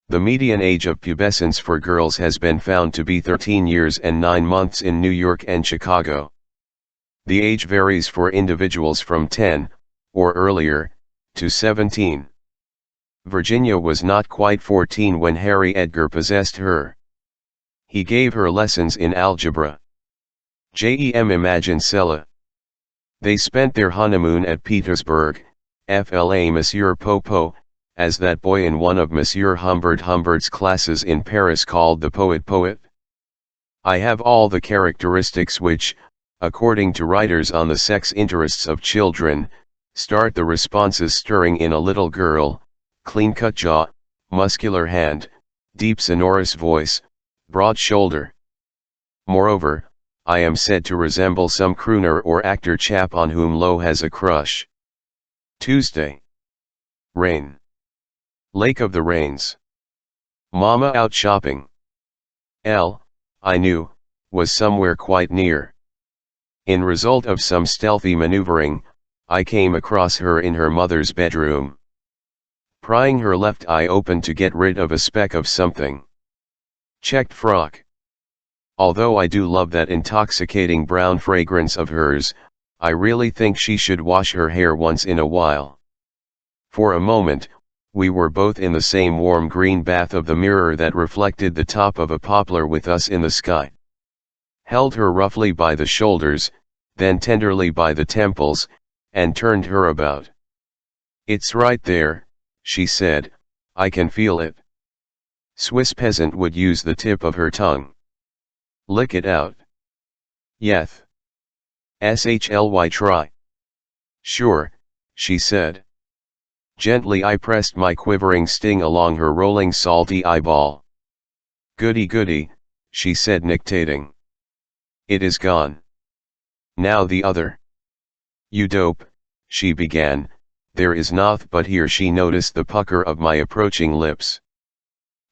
The median age of pubescence for girls has been found to be 13 years and 9 months in New York and Chicago. The age varies for individuals from 10, or earlier, to 17. Virginia was not quite 14 when Harry Edgar possessed her. He gave her lessons in algebra. Imagine Cella. They spent their honeymoon at Petersburg, FLA Monsieur Popo, as that boy in one of Monsieur Humbert's classes in Paris called the poet. I have all the characteristics which, according to writers on the sex interests of children, start the responses stirring in a little girl: clean-cut jaw, muscular hand, deep sonorous voice, broad shoulder. Moreover, I am said to resemble some crooner or actor chap on whom Lo has a crush. Tuesday. Rain. Lake of the Rains. Mama out shopping. Elle, I knew, was somewhere quite near. In result of some stealthy maneuvering, I came across her in her mother's bedroom. Prying her left eye open to get rid of a speck of something. Checked frock. Although I do love that intoxicating brown fragrance of hers, I really think she should wash her hair once in a while. For a moment, we were both in the same warm green bath of the mirror that reflected the top of a poplar with us in the sky. Held her roughly by the shoulders, then tenderly by the temples, and turned her about. "It's right there," she said, "I can feel it." Swiss peasant would use the tip of her tongue. "Lick it out." "Yeth. Shly try." "Sure," she said. Gently I pressed my quivering sting along her rolling salty eyeball. "Goody goody," she said, nictating. "It is gone. Now the other." "You dope," she began, "there is noth but here." She noticed the pucker of my approaching lips.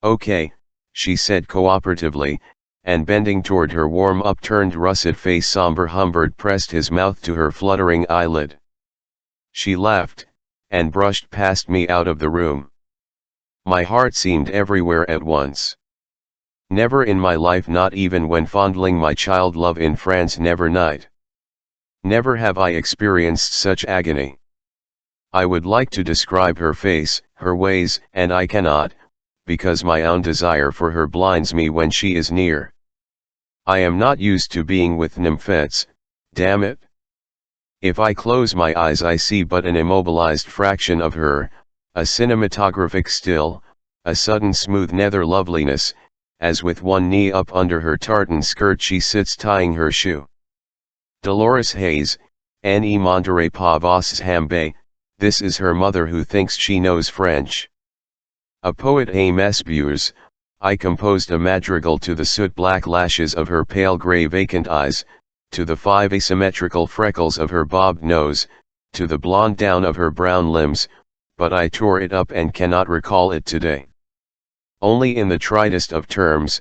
"Okay," she said cooperatively, and bending toward her warm upturned russet face, somber Humbert pressed his mouth to her fluttering eyelid. She laughed, and brushed past me out of the room. My heart seemed everywhere at once. Never in my life, not even when fondling my child love in France never night. Never have I experienced such agony. I would like to describe her face, her ways, and I cannot, because my own desire for her blinds me when she is near. I am not used to being with nymphets, damn it. If I close my eyes I see but an immobilized fraction of her, a cinematographic still, a sudden smooth nether loveliness, as with one knee up under her tartan skirt she sits tying her shoe. Dolores Hayes, Annie Monterey pas vos hambe, this is her mother who thinks she knows French. A poet à mes yeux, I composed a madrigal to the soot-black lashes of her pale grey vacant eyes, to the 5 asymmetrical freckles of her bobbed nose, to the blonde down of her brown limbs, but I tore it up and cannot recall it today. Only in the tritest of terms,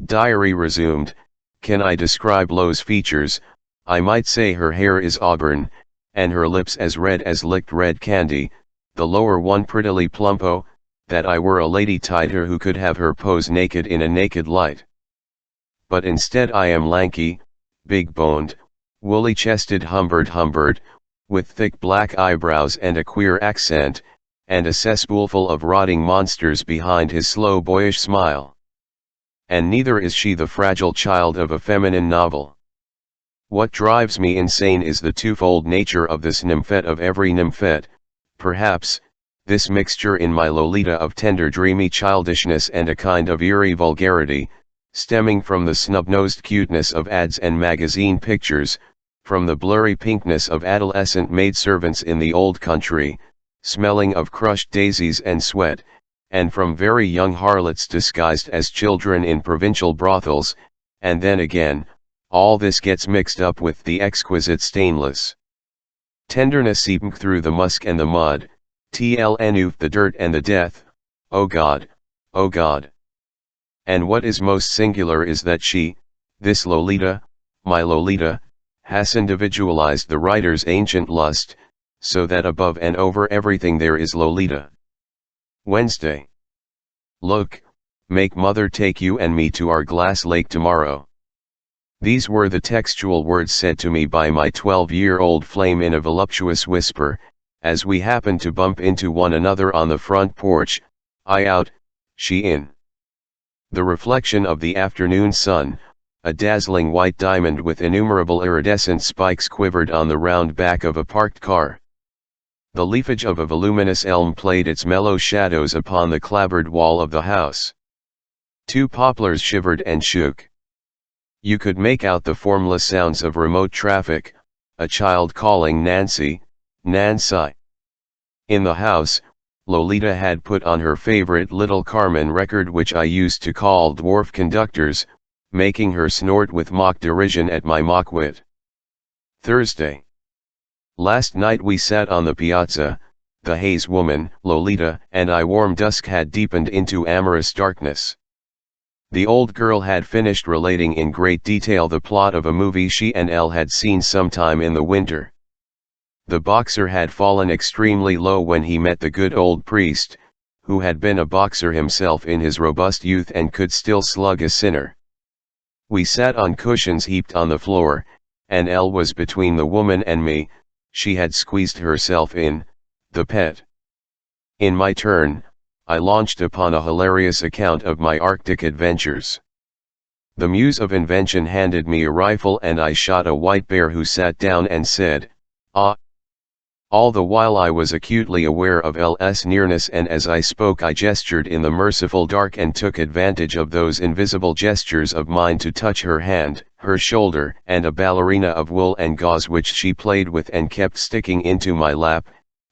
diary resumed, can I describe Lo's features. I might say her hair is auburn, and her lips as red as licked red candy, the lower one prettily plumpo, that I were a lady tighter who could have her pose naked in a naked light. But instead I am lanky, big-boned, woolly-chested Humbert, with thick black eyebrows and a queer accent, and a cesspoolful of rotting monsters behind his slow boyish smile. And neither is she the fragile child of a feminine novel. What drives me insane is the twofold nature of this nymphette of every nymphette, perhaps, this mixture in my Lolita of tender dreamy childishness and a kind of eerie vulgarity, stemming from the snub-nosed cuteness of ads and magazine pictures, from the blurry pinkness of adolescent maidservants in the old country, smelling of crushed daisies and sweat, and from very young harlots disguised as children in provincial brothels, and then again, all this gets mixed up with the exquisite stainless tenderness seeping through the musk and the mud, tlnuf the dirt and the death, oh God, oh God. And what is most singular is that she, this Lolita, my Lolita, has individualized the writer's ancient lust, so that above and over everything there is Lolita. Wednesday. Look, make mother take you and me to our glass lake tomorrow. These were the textual words said to me by my 12-year-old flame in a voluptuous whisper, as we happened to bump into one another on the front porch, I out, she in. The reflection of the afternoon sun, a dazzling white diamond with innumerable iridescent spikes, quivered on the round back of a parked car. The leafage of a voluminous elm played its mellow shadows upon the clapboard wall of the house. 2 poplars shivered and shook. You could make out the formless sounds of remote traffic, a child calling Nancy, Nancy. In the house, Lolita had put on her favorite Little Carmen record, which I used to call Dwarf Conductors, making her snort with mock derision at my mock wit. Thursday. Last night we sat on the piazza, the Hayes woman, Lolita, and I. Warm dusk had deepened into amorous darkness. The old girl had finished relating in great detail the plot of a movie she and Elle had seen sometime in the winter. The boxer had fallen extremely low when he met the good old priest, who had been a boxer himself in his robust youth and could still slug a sinner. We sat on cushions heaped on the floor, and Elle was between the woman and me. She had squeezed herself in, the pet. In my turn, I launched upon a hilarious account of my Arctic adventures. The muse of invention handed me a rifle and I shot a white bear, who sat down and said, "Ah." All the while I was acutely aware of L's nearness, and as I spoke I gestured in the merciful dark and took advantage of those invisible gestures of mine to touch her hand, her shoulder, and a ballerina of wool and gauze which she played with and kept sticking into my lap,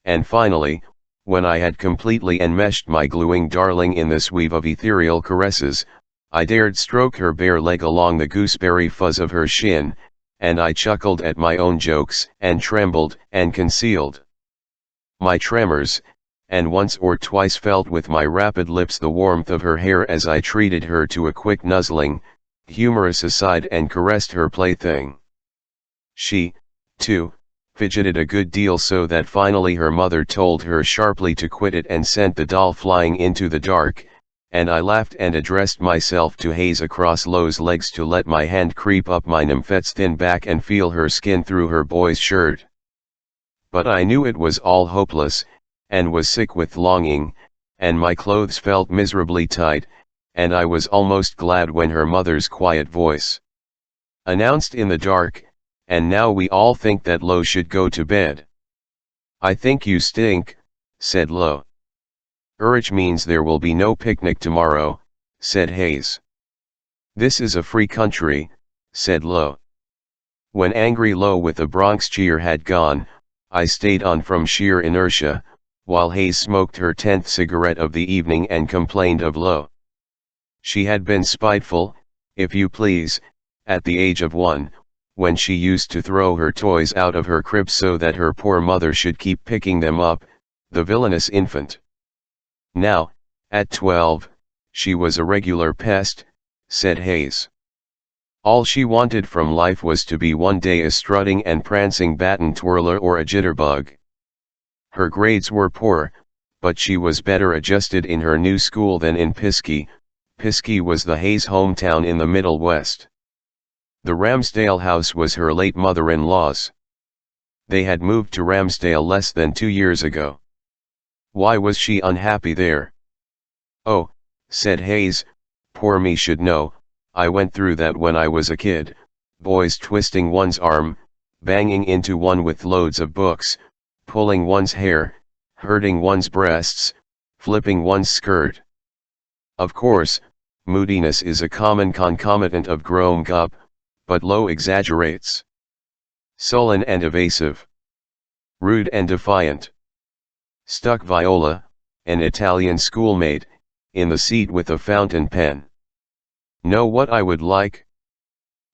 and finally, when I had completely enmeshed my gluing darling in this weave of ethereal caresses, I dared stroke her bare leg along the gooseberry fuzz of her shin, and I chuckled at my own jokes, and trembled, and concealed my tremors, and once or twice felt with my rapid lips the warmth of her hair as I treated her to a quick nuzzling, humorous aside, and caressed her plaything. She, too, fidgeted a good deal so that finally her mother told her sharply to quit it and sent the doll flying into the dark, and I laughed and addressed myself to Hayes across Lo's legs to let my hand creep up my nymphet's thin back and feel her skin through her boy's shirt. But I knew it was all hopeless, and was sick with longing, and my clothes felt miserably tight, and I was almost glad when her mother's quiet voice announced in the dark, "And now we all think that Lo should go to bed." "I think you stink," said Lo. "Which means there will be no picnic tomorrow," said Hayes. "This is a free country," said Lo. When angry Lo with the Bronx cheer had gone, I stayed on from sheer inertia, while Hayes smoked her 10th cigarette of the evening and complained of Lo. She had been spiteful, if you please, at the age of 1, when she used to throw her toys out of her crib so that her poor mother should keep picking them up, the villainous infant. Now, at 12, she was a regular pest, said Hayes. All she wanted from life was to be one day a strutting and prancing baton twirler or a jitterbug. Her grades were poor, but she was better adjusted in her new school than in Piskey. Piskey was the Hayes hometown in the Middle West. The Ramsdale house was her late mother-in-law's. They had moved to Ramsdale less than 2 years ago. Why was she unhappy there? "Oh," said Hayes, "poor me should know, I went through that when I was a kid, boys twisting one's arm, banging into one with loads of books, pulling one's hair, hurting one's breasts, flipping one's skirt. Of course, moodiness is a common concomitant of growing up, but Lo exaggerates. Sullen and evasive. Rude and defiant. Stuck Viola, an Italian schoolmate, in the seat with a fountain pen. Know what I would like?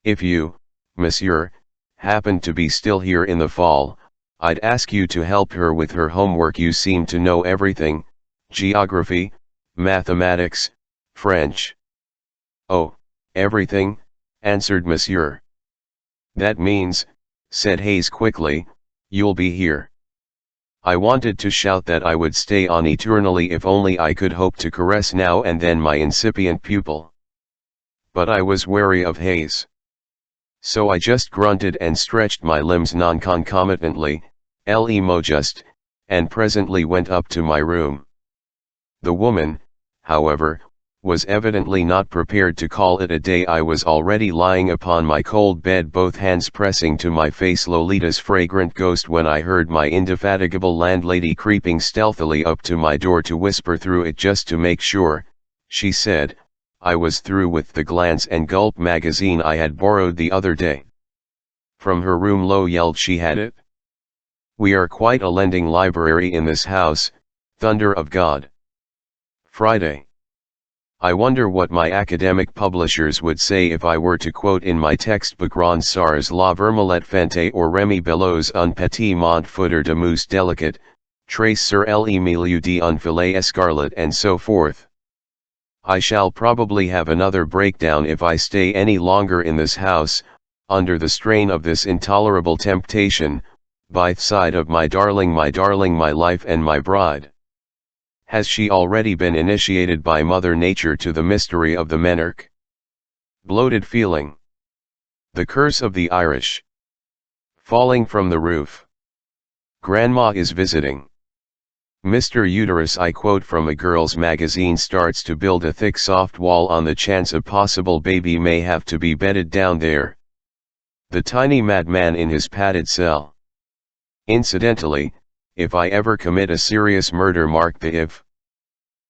If you, monsieur, happen to be still here in the fall, I'd ask you to help her with her homework. You seem to know everything, geography, mathematics, French." "Oh, everything," answered monsieur. "That means," said Hayes quickly, "you'll be here." I wanted to shout that I would stay on eternally if only I could hope to caress now and then my incipient pupil. But I was wary of Hayes. So I just grunted and stretched my limbs non-concomitantly, just, and presently went up to my room. The woman, however, was evidently not prepared to call it a day. I was already lying upon my cold bed, both hands pressing to my face Lolita's fragrant ghost, when I heard my indefatigable landlady creeping stealthily up to my door to whisper through it, "Just to make sure," she said. I was through with the Glance and Gulp magazine I had borrowed the other day. From her room Lo yelled she had it. "We are quite a lending library in this house, thunder of God." Friday. I wonder what my academic publishers would say if I were to quote in my textbook Ronsard's La Vermelette Fente or Remy Belleau's Un Petit Mont Foutre de Mousse Delicate, Trace sur l'Emilieu d'un filet escarlate, and so forth. I shall probably have another breakdown if I stay any longer in this house, under the strain of this intolerable temptation, by the side of my darling, my life and my bride. Has she already been initiated by Mother Nature to the mystery of the menarche? Bloated feeling. The curse of the Irish. Falling from the roof. Grandma is visiting. Mr. Uterus, I quote from a girl's magazine, starts to build a thick soft wall on the chance a possible baby may have to be bedded down there. The tiny madman in his padded cell. Incidentally, if I ever commit a serious murder, mark the if.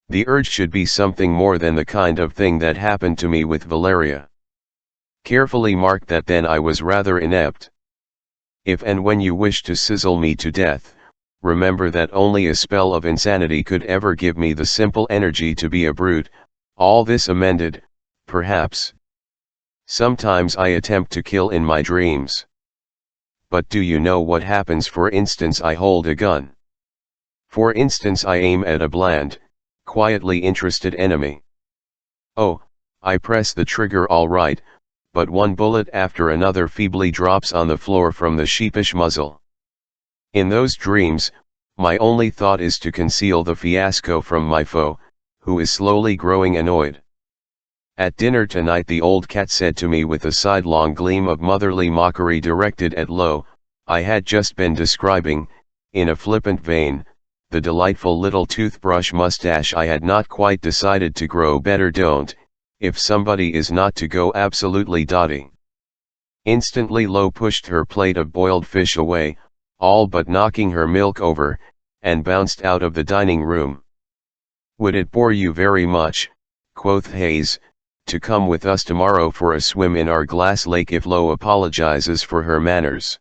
The urge should be something more than the kind of thing that happened to me with Valeria. Carefully mark that then I was rather inept. If and when you wish to sizzle me to death, remember that only a spell of insanity could ever give me the simple energy to be a brute. All this amended, perhaps. Sometimes I attempt to kill in my dreams. But do you know what happens? For instance, I hold a gun. For instance, I aim at a bland, quietly interested enemy. Oh, I press the trigger all right, but one bullet after another feebly drops on the floor from the sheepish muzzle. In those dreams, my only thought is to conceal the fiasco from my foe, who is slowly growing annoyed. At dinner tonight the old cat said to me with a sidelong gleam of motherly mockery directed at Lo, I had just been describing, in a flippant vein, the delightful little toothbrush mustache I had not quite decided to grow. Better don't, if somebody is not to go absolutely dotty. Instantly Lo pushed her plate of boiled fish away, all but knocking her milk over, and bounced out of the dining room. Would it bore you very much, quoth Hayes, to come with us tomorrow for a swim in our glass lake if Lo apologizes for her manners?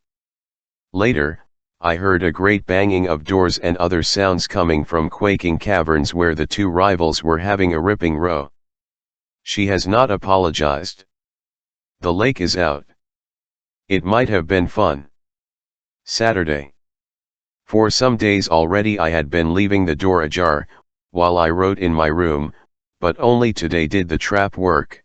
Later, I heard a great banging of doors and other sounds coming from quaking caverns where the two rivals were having a ripping row. She has not apologized. The lake is out. It might have been fun. Saturday. For some days already I had been leaving the door ajar, while I wrote in my room, but only today did the trap work.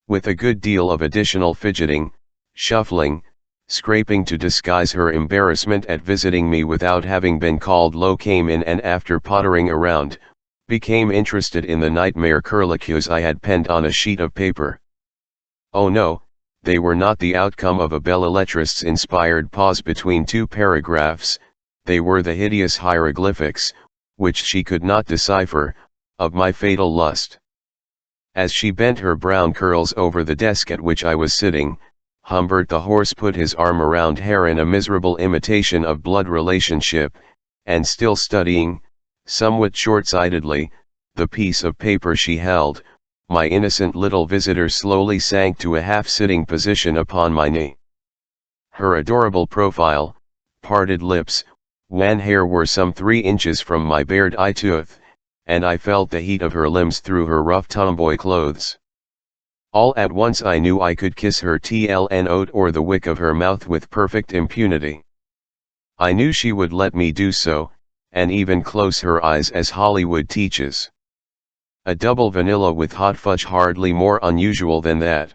With a good deal of additional fidgeting, shuffling, scraping to disguise her embarrassment at visiting me without having been called, Lo came in and after pottering around, became interested in the nightmare curlicues I had penned on a sheet of paper. Oh no, they were not the outcome of a belles-lettres inspired pause between two paragraphs, they were the hideous hieroglyphics, which she could not decipher, of my fatal lust. As she bent her brown curls over the desk at which I was sitting, Humbert the horse put his arm around her in a miserable imitation of blood relationship, and still studying, somewhat short-sightedly, the piece of paper she held, my innocent little visitor slowly sank to a half-sitting position upon my knee. Her adorable profile, parted lips, wan hair were some 3 inches from my bared eye-tooth, and I felt the heat of her limbs through her rough tomboy clothes. All at once I knew I could kiss her tlnote or the wick of her mouth with perfect impunity. I knew she would let me do so, and even close her eyes as Hollywood teaches. A double vanilla with hot fudge, hardly more unusual than that.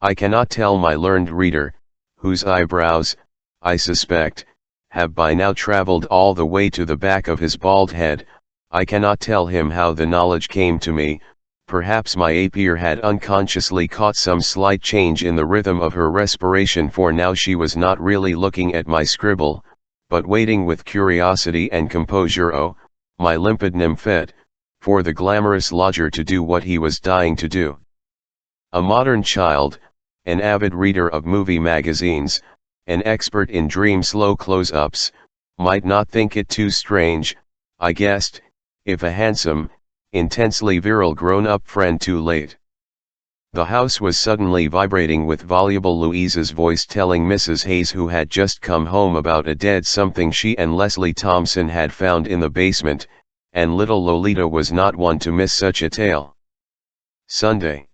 I cannot tell my learned reader, whose eyebrows, I suspect, have by now traveled all the way to the back of his bald head, I cannot tell him how the knowledge came to me. Perhaps my ear had unconsciously caught some slight change in the rhythm of her respiration, for now she was not really looking at my scribble, but waiting with curiosity and composure, oh, my limpid nymphette, for the glamorous lodger to do what he was dying to do. A modern child, an avid reader of movie magazines, an expert in dream slow close-ups, might not think it too strange, I guessed, if a handsome, intensely virile grown-up friend too late. The house was suddenly vibrating with voluble Louise's voice telling Mrs. Hayes, who had just come home, about a dead something she and Leslie Thompson had found in the basement, and little Lolita was not one to miss such a tale. Sunday.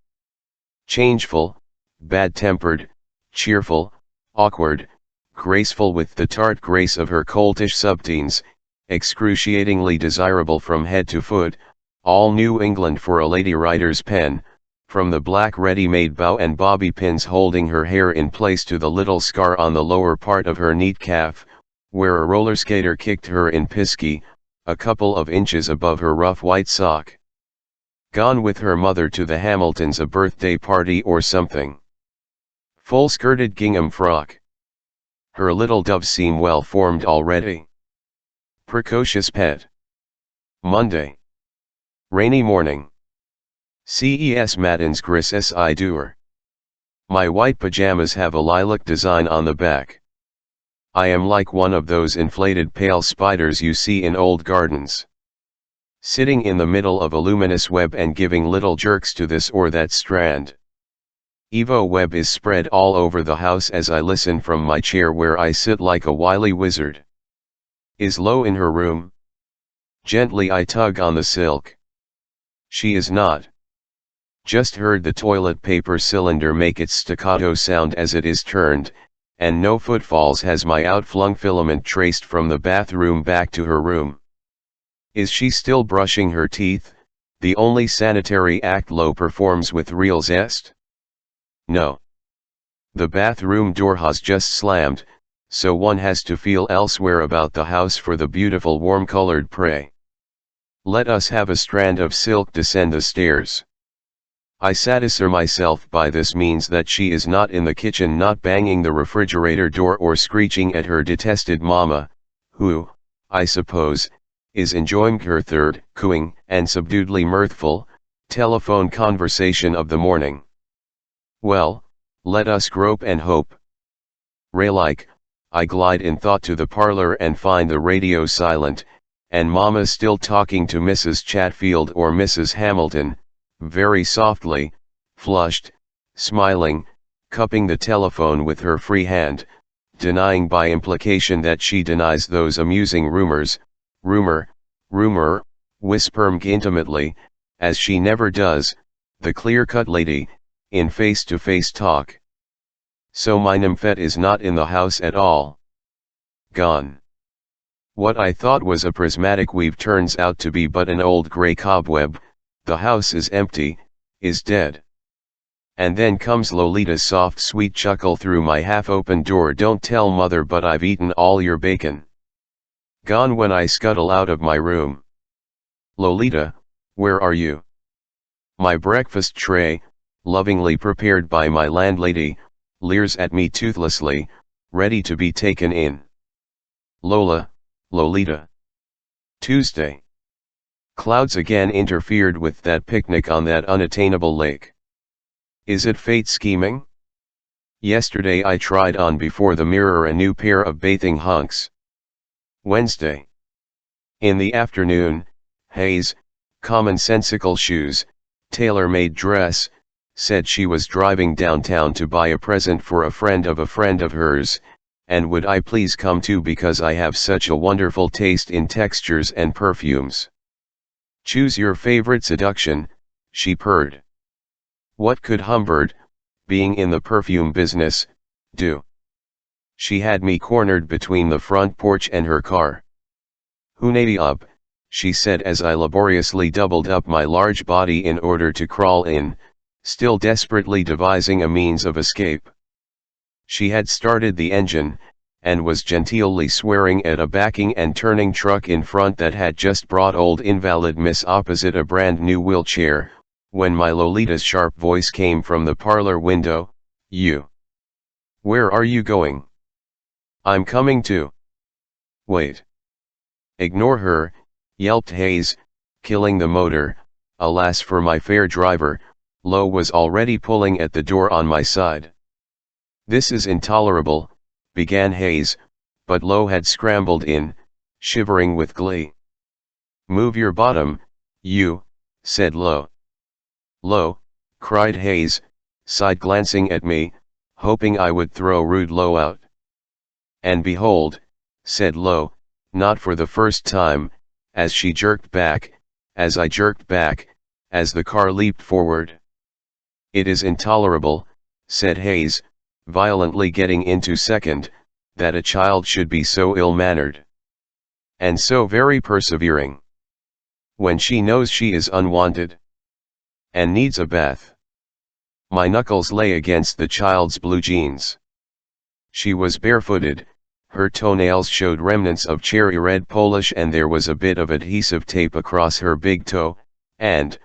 Changeful, bad-tempered, cheerful, awkward, graceful with the tart grace of her coltish subteens, excruciatingly desirable from head to foot, all New England for a lady writer's pen, from the black ready-made bow and bobby pins holding her hair in place to the little scar on the lower part of her neat calf, where a roller skater kicked her in pisky, a couple of inches above her rough white sock. Gone with her mother to the Hamiltons, a birthday party or something. Full-skirted gingham frock. Her little doves seem well formed already. Precocious pet. Monday. Rainy morning. CES matins gris si dur. My white pajamas have a lilac design on the back. I am like one of those inflated pale spiders you see in old gardens, sitting in the middle of a luminous web and giving little jerks to this or that strand. Evo web is spread all over the house as I listen from my chair where I sit like a wily wizard. Is Lo in her room? Gently I tug on the silk. She is not. Just heard the toilet paper cylinder make its staccato sound as it is turned, and no footfalls has my outflung filament traced from the bathroom back to her room. Is she still brushing her teeth, the only sanitary act Lo performs with real zest? No. The bathroom door has just slammed, so one has to feel elsewhere about the house for the beautiful warm-colored prey. Let us have a strand of silk descend the stairs. I satisfy myself by this means that she is not in the kitchen, not banging the refrigerator door or screeching at her detested mama, who, I suppose, is enjoying her third, cooing, and subduedly mirthful, telephone conversation of the morning. Well, let us grope and hope. Ray-like, I glide in thought to the parlor and find the radio silent, and Mama still talking to Mrs. Chatfield or Mrs. Hamilton, very softly, flushed, smiling, cupping the telephone with her free hand, denying by implication that she denies those amusing rumors, rumor, whispering intimately, as she never does, the clear-cut lady, in face-to-face talk. So my nymphette is not in the house at all. Gone. What I thought was a prismatic weave turns out to be but an old grey cobweb. The house is empty, is dead. And then comes Lolita's soft sweet chuckle through my half-open door. Don't tell mother, but I've eaten all your bacon. Gone when I scuttle out of my room. Lolita, where are you? My breakfast tray, lovingly prepared by my landlady, leers at me toothlessly, ready to be taken in. Lolita. Tuesday. Clouds again interfered with that picnic on that unattainable lake. Is it fate scheming? Yesterday I tried on before the mirror a new pair of bathing hunks. Wednesday. In the afternoon, Hayes, commonsensical shoes, tailor-made dress, said she was driving downtown to buy a present for a friend of hers, and would I please come too because I have such a wonderful taste in textures and perfumes. Choose your favorite seduction, she purred. What could Humbert, being in the perfume business, do? She had me cornered between the front porch and her car. Hunady up, she said as I laboriously doubled up my large body in order to crawl in, still desperately devising a means of escape. She had started the engine, and was genteelly swearing at a backing and turning truck in front that had just brought old invalid Miss opposite a brand new wheelchair, when my Lolita's sharp voice came from the parlor window, You. Where are you going? I'm coming too. Wait. Ignore her, yelped Hayes, killing the motor. Alas for my fair driver, Lo was already pulling at the door on my side. This is intolerable, began Hayes, but Lo had scrambled in, shivering with glee. Move your bottom, you, said Lo. Lo, cried Hayes, side-glancing at me, hoping I would throw rude Lo out. And behold, said Lo, not for the first time, as she jerked back, as I jerked back, as the car leaped forward. It is intolerable, said Hayes, violently getting into second, that a child should be so ill-mannered. And so very persevering. When she knows she is unwanted. And needs a bath. My knuckles lay against the child's blue jeans. She was barefooted, her toenails showed remnants of cherry red polish and there was a bit of adhesive tape across her big toe, and,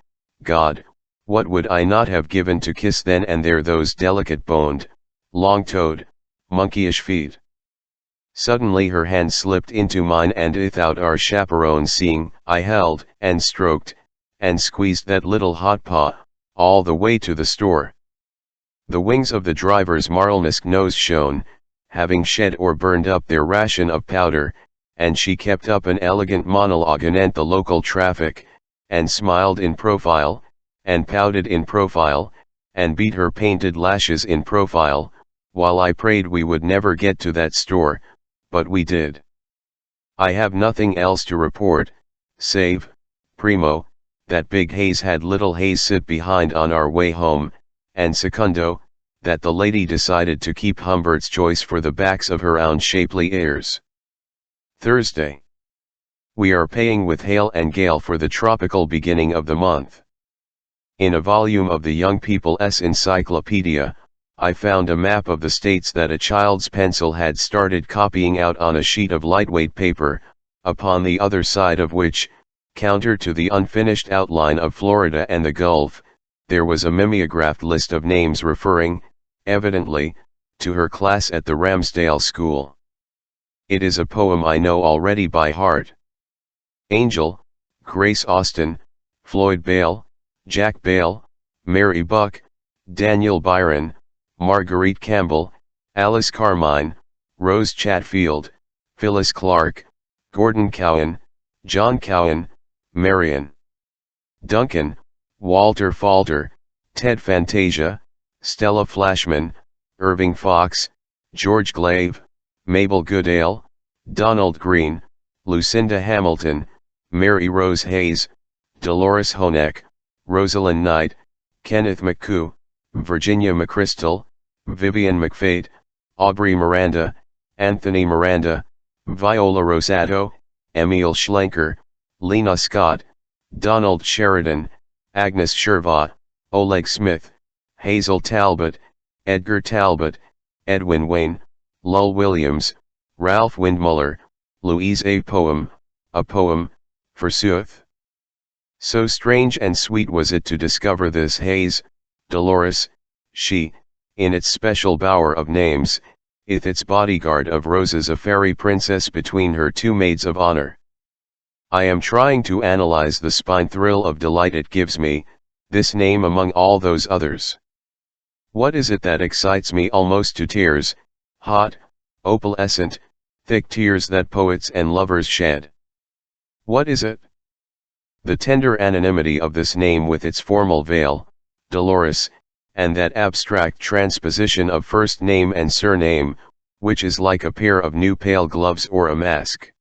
God, what would I not have given to kiss then and there those delicate-boned, long-toed, monkeyish feet. Suddenly her hand slipped into mine and without our chaperone seeing, I held, and stroked, and squeezed that little hot paw, all the way to the store. The wings of the driver's marlmusk nose shone, having shed or burned up their ration of powder, and she kept up an elegant monologue anent the local traffic, and smiled in profile, and pouted in profile, and beat her painted lashes in profile, while I prayed we would never get to that store, but we did. I have nothing else to report, save, primo, that big Hayes had little Hayes sit behind on our way home, and secundo, that the lady decided to keep Humbert's choice for the backs of her own shapely ears. Thursday. We are paying with hail and gale for the tropical beginning of the month. In a volume of the Young People's Encyclopedia, I found a map of the states that a child's pencil had started copying out on a sheet of lightweight paper, upon the other side of which, counter to the unfinished outline of Florida and the Gulf, there was a mimeographed list of names referring, evidently, to her class at the Ramsdale School. It is a poem I know already by heart. Angel, Grace Austen, Floyd Bale, Jack Bale, Mary Buck, Daniel Byron, Marguerite Campbell, Alice Carmine, Rose Chatfield, Phyllis Clark, Gordon Cowan, John Cowan, Marion Duncan, Walter Falter, Ted Fantasia, Stella Flashman, Irving Fox, George Glaive, Mabel Goodale, Donald Green, Lucinda Hamilton, Mary Rose Hayes, Dolores Honeck, Rosalind Knight, Kenneth McCoo, Virginia McChrystal, Vivian McFate, Aubrey Miranda, Anthony Miranda, Viola Rosato, Emil Schlenker, Lena Scott, Donald Sheridan, Agnes Sherva, Oleg Smith, Hazel Talbot, Edgar Talbot, Edwin Wayne, Lull Williams, Ralph Windmuller, Louise A. Poem, forsooth. So strange and sweet was it to discover this Hayes, Dolores, she, in its special bower of names, ith its bodyguard of roses a fairy princess between her two maids of honor. I am trying to analyze the spine thrill of delight it gives me, this name among all those others. What is it that excites me almost to tears, hot, opalescent, thick tears that poets and lovers shed? What is it? The tender anonymity of this name with its formal veil, Dolores, and that abstract transposition of first name and surname, which is like a pair of new pale gloves or a mask.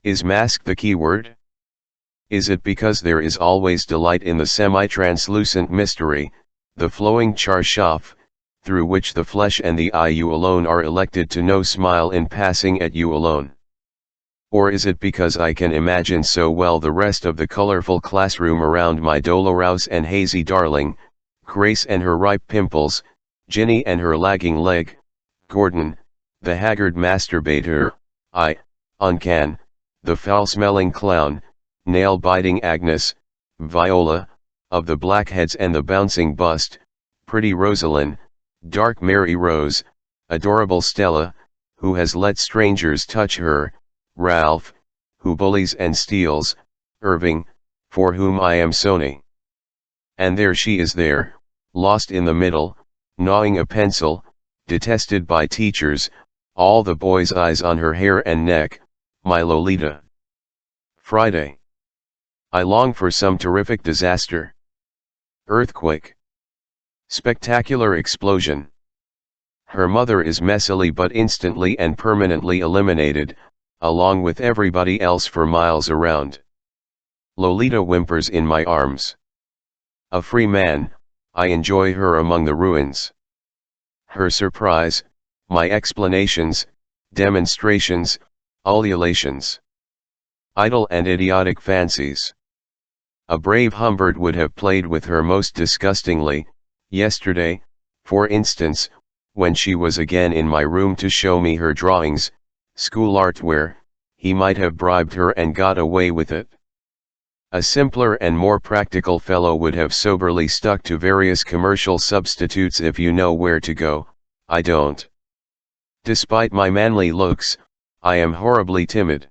Is mask the key word? Is it because there is always delight in the semi-translucent mystery, the flowing charshaf, through which the flesh and the eye you alone are elected to know smile in passing at you alone? Or is it because I can imagine so well the rest of the colorful classroom around my Dolores and hazy darling, Grace and her ripe pimples, Ginny and her lagging leg, Gordon, the haggard masturbator, I, Uncan, the foul-smelling clown, nail-biting Agnes, Viola, of the blackheads and the bouncing bust, pretty Rosalind, dark Mary Rose, adorable Stella, who has let strangers touch her, Ralph, who bullies and steals, Irving, for whom I am Sony. And there she is there, lost in the middle, gnawing a pencil, detested by teachers, all the boys' eyes on her hair and neck, my Lolita. Friday. I long for some terrific disaster. Earthquake. Spectacular explosion. Her mother is messily but instantly and permanently eliminated, along with everybody else for miles around. Lolita whimpers in my arms. A free man, I enjoy her among the ruins. Her surprise, my explanations, demonstrations, ululations. Idle and idiotic fancies. A brave Humbert would have played with her most disgustingly, yesterday, for instance, when she was again in my room to show me her drawings, school art where, he might have bribed her and got away with it. A simpler and more practical fellow would have soberly stuck to various commercial substitutes. If you know where to go, I don't. Despite my manly looks, I am horribly timid.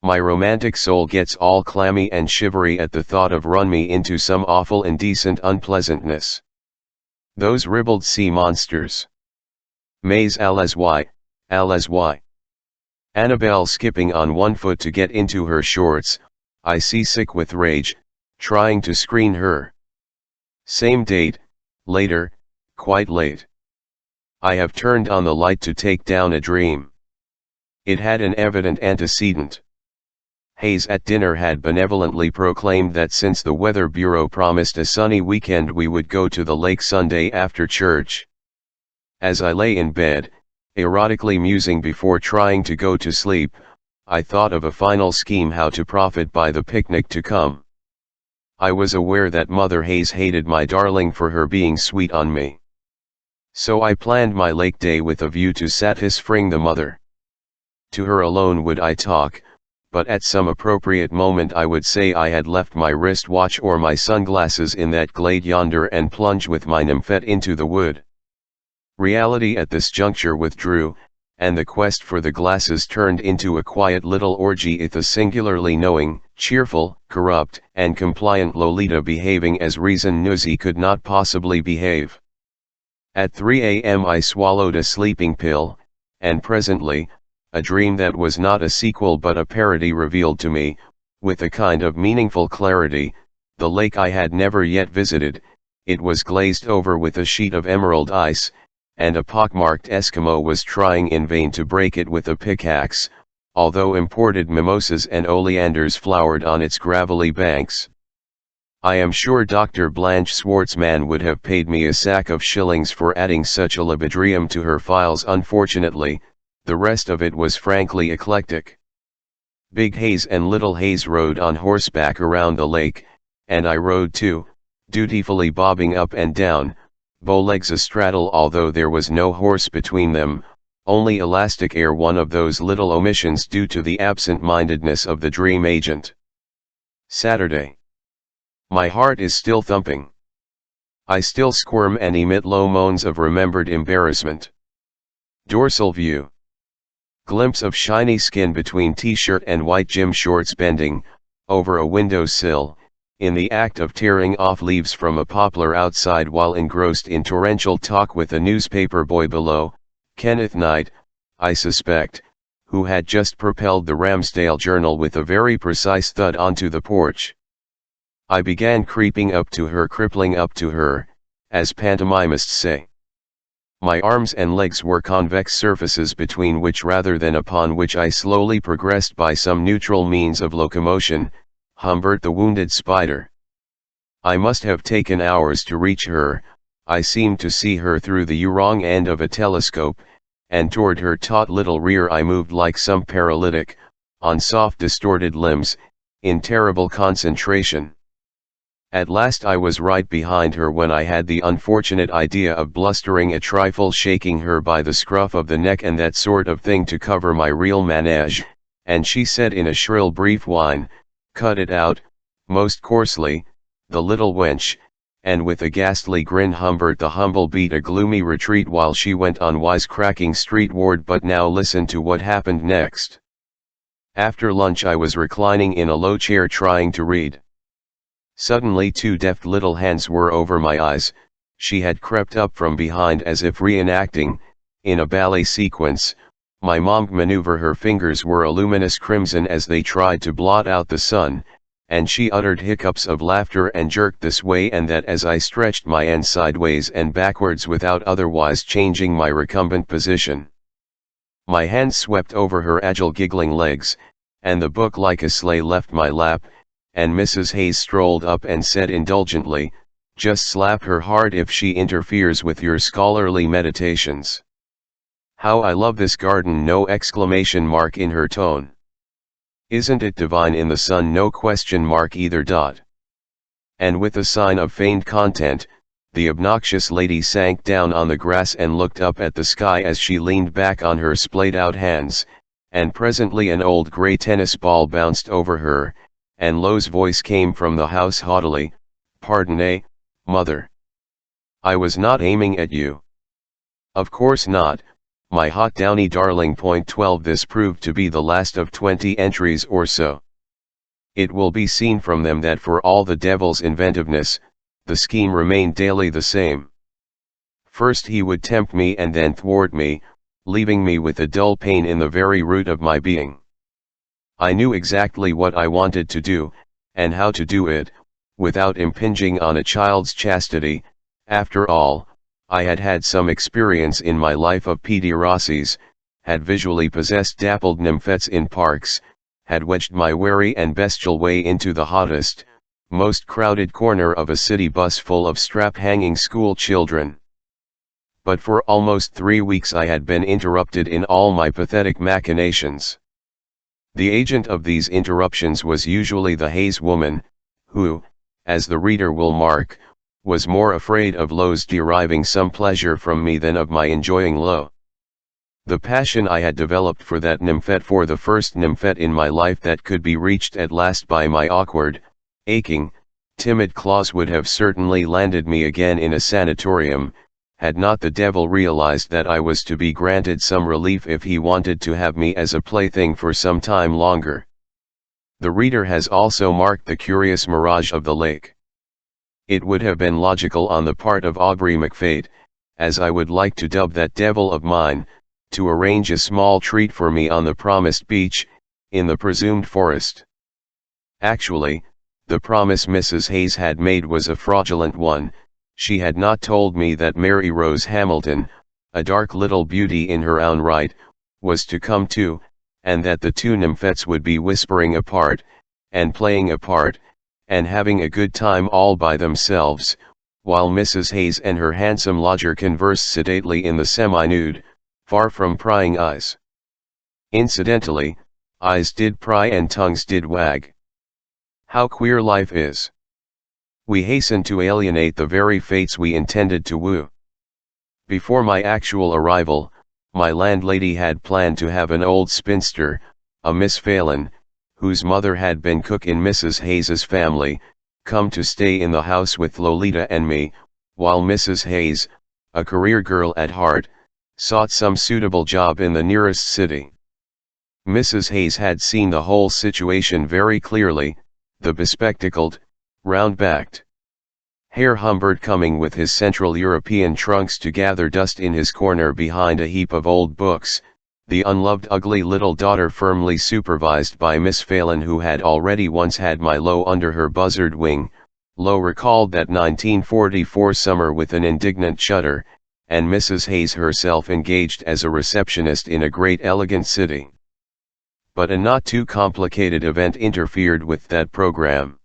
My romantic soul gets all clammy and shivery at the thought of run me into some awful indecent unpleasantness. Those ribald sea monsters. Mais allez-y, allez-y. Annabelle skipping on one foot to get into her shorts, I see sick with rage, trying to screen her. Same date, later, quite late. I have turned on the light to take down a dream. It had an evident antecedent. Hayes at dinner had benevolently proclaimed that since the Weather Bureau promised a sunny weekend we would go to the lake Sunday after church. As I lay in bed, erotically musing before trying to go to sleep, I thought of a final scheme how to profit by the picnic to come. I was aware that Mother Hayes hated my darling for her being sweet on me. So I planned my lake day with a view to satisfying the mother. To her alone would I talk, but at some appropriate moment I would say I had left my wristwatch or my sunglasses in that glade yonder and plunge with my nymphette into the wood. Reality at this juncture withdrew, and the quest for the glasses turned into a quiet little orgy with a singularly knowing, cheerful, corrupt, and compliant Lolita behaving as reason knew she could not possibly behave. At 3 a.m. I swallowed a sleeping pill, and presently, a dream that was not a sequel but a parody revealed to me, with a kind of meaningful clarity, the lake I had never yet visited. It was glazed over with a sheet of emerald ice, and a pockmarked Eskimo was trying in vain to break it with a pickaxe, although imported mimosas and oleanders flowered on its gravelly banks. I am sure Dr. Blanche Schwartzman would have paid me a sack of shillings for adding such a libidrium to her files. Unfortunately, the rest of it was frankly eclectic. Big Hayes and Little Hayes rode on horseback around the lake, and I rode too, dutifully bobbing up and down, bow legs astraddle, although there was no horse between them, only elastic air, one of those little omissions due to the absent-mindedness of the dream agent. Saturday. My heart is still thumping. I still squirm and emit low moans of remembered embarrassment. Dorsal view. Glimpse of shiny skin between t-shirt and white gym shorts bending, over a windowsill, in the act of tearing off leaves from a poplar outside while engrossed in torrential talk with a newspaper boy below, Kenneth Knight, I suspect, who had just propelled the Ramsdale Journal with a very precise thud onto the porch. I began creeping up to her, crippling up to her, as pantomimists say. My arms and legs were convex surfaces between which rather than upon which I slowly progressed by some neutral means of locomotion, Humbert the wounded spider. I must have taken hours to reach her. I seemed to see her through the wrong end of a telescope, and toward her taut little rear I moved like some paralytic, on soft distorted limbs, in terrible concentration. At last I was right behind her when I had the unfortunate idea of blustering a trifle, shaking her by the scruff of the neck and that sort of thing to cover my real manège, and she said in a shrill brief whine, "Cut it out," most coarsely, the little wench, and with a ghastly grin Humbert the humble beat a gloomy retreat while she went on wisecracking streetward. But now listen to what happened next. After lunch I was reclining in a low chair trying to read. Suddenly two deft little hands were over my eyes. She had crept up from behind as if reenacting, in a ballet sequence, my mom maneuver. Her fingers were a luminous crimson as they tried to blot out the sun, and she uttered hiccups of laughter and jerked this way and that as I stretched my end sideways and backwards without otherwise changing my recumbent position. My hands swept over her agile giggling legs, and the book like a sleigh left my lap, and Mrs. Hayes strolled up and said indulgently, "Just slap her hard if she interferes with your scholarly meditations. How I love this garden!" No exclamation mark in her tone. "Isn't it divine in the sun?" No question mark either. And with a sign of feigned content, the obnoxious lady sank down on the grass and looked up at the sky as she leaned back on her splayed-out hands, and presently an old grey tennis ball bounced over her, and Lo's voice came from the house haughtily, "Pardon, mother. I was not aiming at you." "Of course not, my hot downy darling." Point 12. This proved to be the last of 20 entries or so. It will be seen from them that for all the devil's inventiveness, the scheme remained daily the same. First he would tempt me and then thwart me, leaving me with a dull pain in the very root of my being. I knew exactly what I wanted to do, and how to do it, without impinging on a child's chastity. After all, I had had some experience in my life of pederasties, had visually possessed dappled nymphets in parks, had wedged my wary and bestial way into the hottest, most crowded corner of a city bus full of strap-hanging school children. But for almost 3 weeks I had been interrupted in all my pathetic machinations. The agent of these interruptions was usually the Hayes woman, who, as the reader will mark, was more afraid of Lo's deriving some pleasure from me than of my enjoying Lo. The passion I had developed for that nymphette, for the first nymphette in my life that could be reached at last by my awkward, aching, timid claws, would have certainly landed me again in a sanatorium, had not the devil realized that I was to be granted some relief if he wanted to have me as a plaything for some time longer. The reader has also marked the curious mirage of the lake. It would have been logical on the part of Aubrey McFade, as I would like to dub that devil of mine, to arrange a small treat for me on the promised beach, in the presumed forest. Actually, the promise Mrs. Hayes had made was a fraudulent one. She had not told me that Mary Rose Hamilton, a dark little beauty in her own right, was to come too, and that the two nymphets would be whispering apart, and playing apart, and having a good time all by themselves, while Mrs. Hayes and her handsome lodger conversed sedately in the semi-nude, far from prying eyes. Incidentally, eyes did pry and tongues did wag. How queer life is! We hasten to alienate the very fates we intended to woo. Before my actual arrival, my landlady had planned to have an old spinster, a Miss Phelan, whose mother had been cook in Mrs. Hayes's family, come to stay in the house with Lolita and me, while Mrs. Hayes, a career girl at heart, sought some suitable job in the nearest city. Mrs. Hayes had seen the whole situation very clearly, the bespectacled, round-backed Herr Humbert coming with his Central European trunks to gather dust in his corner behind a heap of old books, the unloved ugly little daughter firmly supervised by Miss Phelan, who had already once had my Lo under her buzzard wing. Lo recalled that 1944 summer with an indignant shudder, and Mrs. Hayes herself engaged as a receptionist in a great elegant city. But a not too complicated event interfered with that program.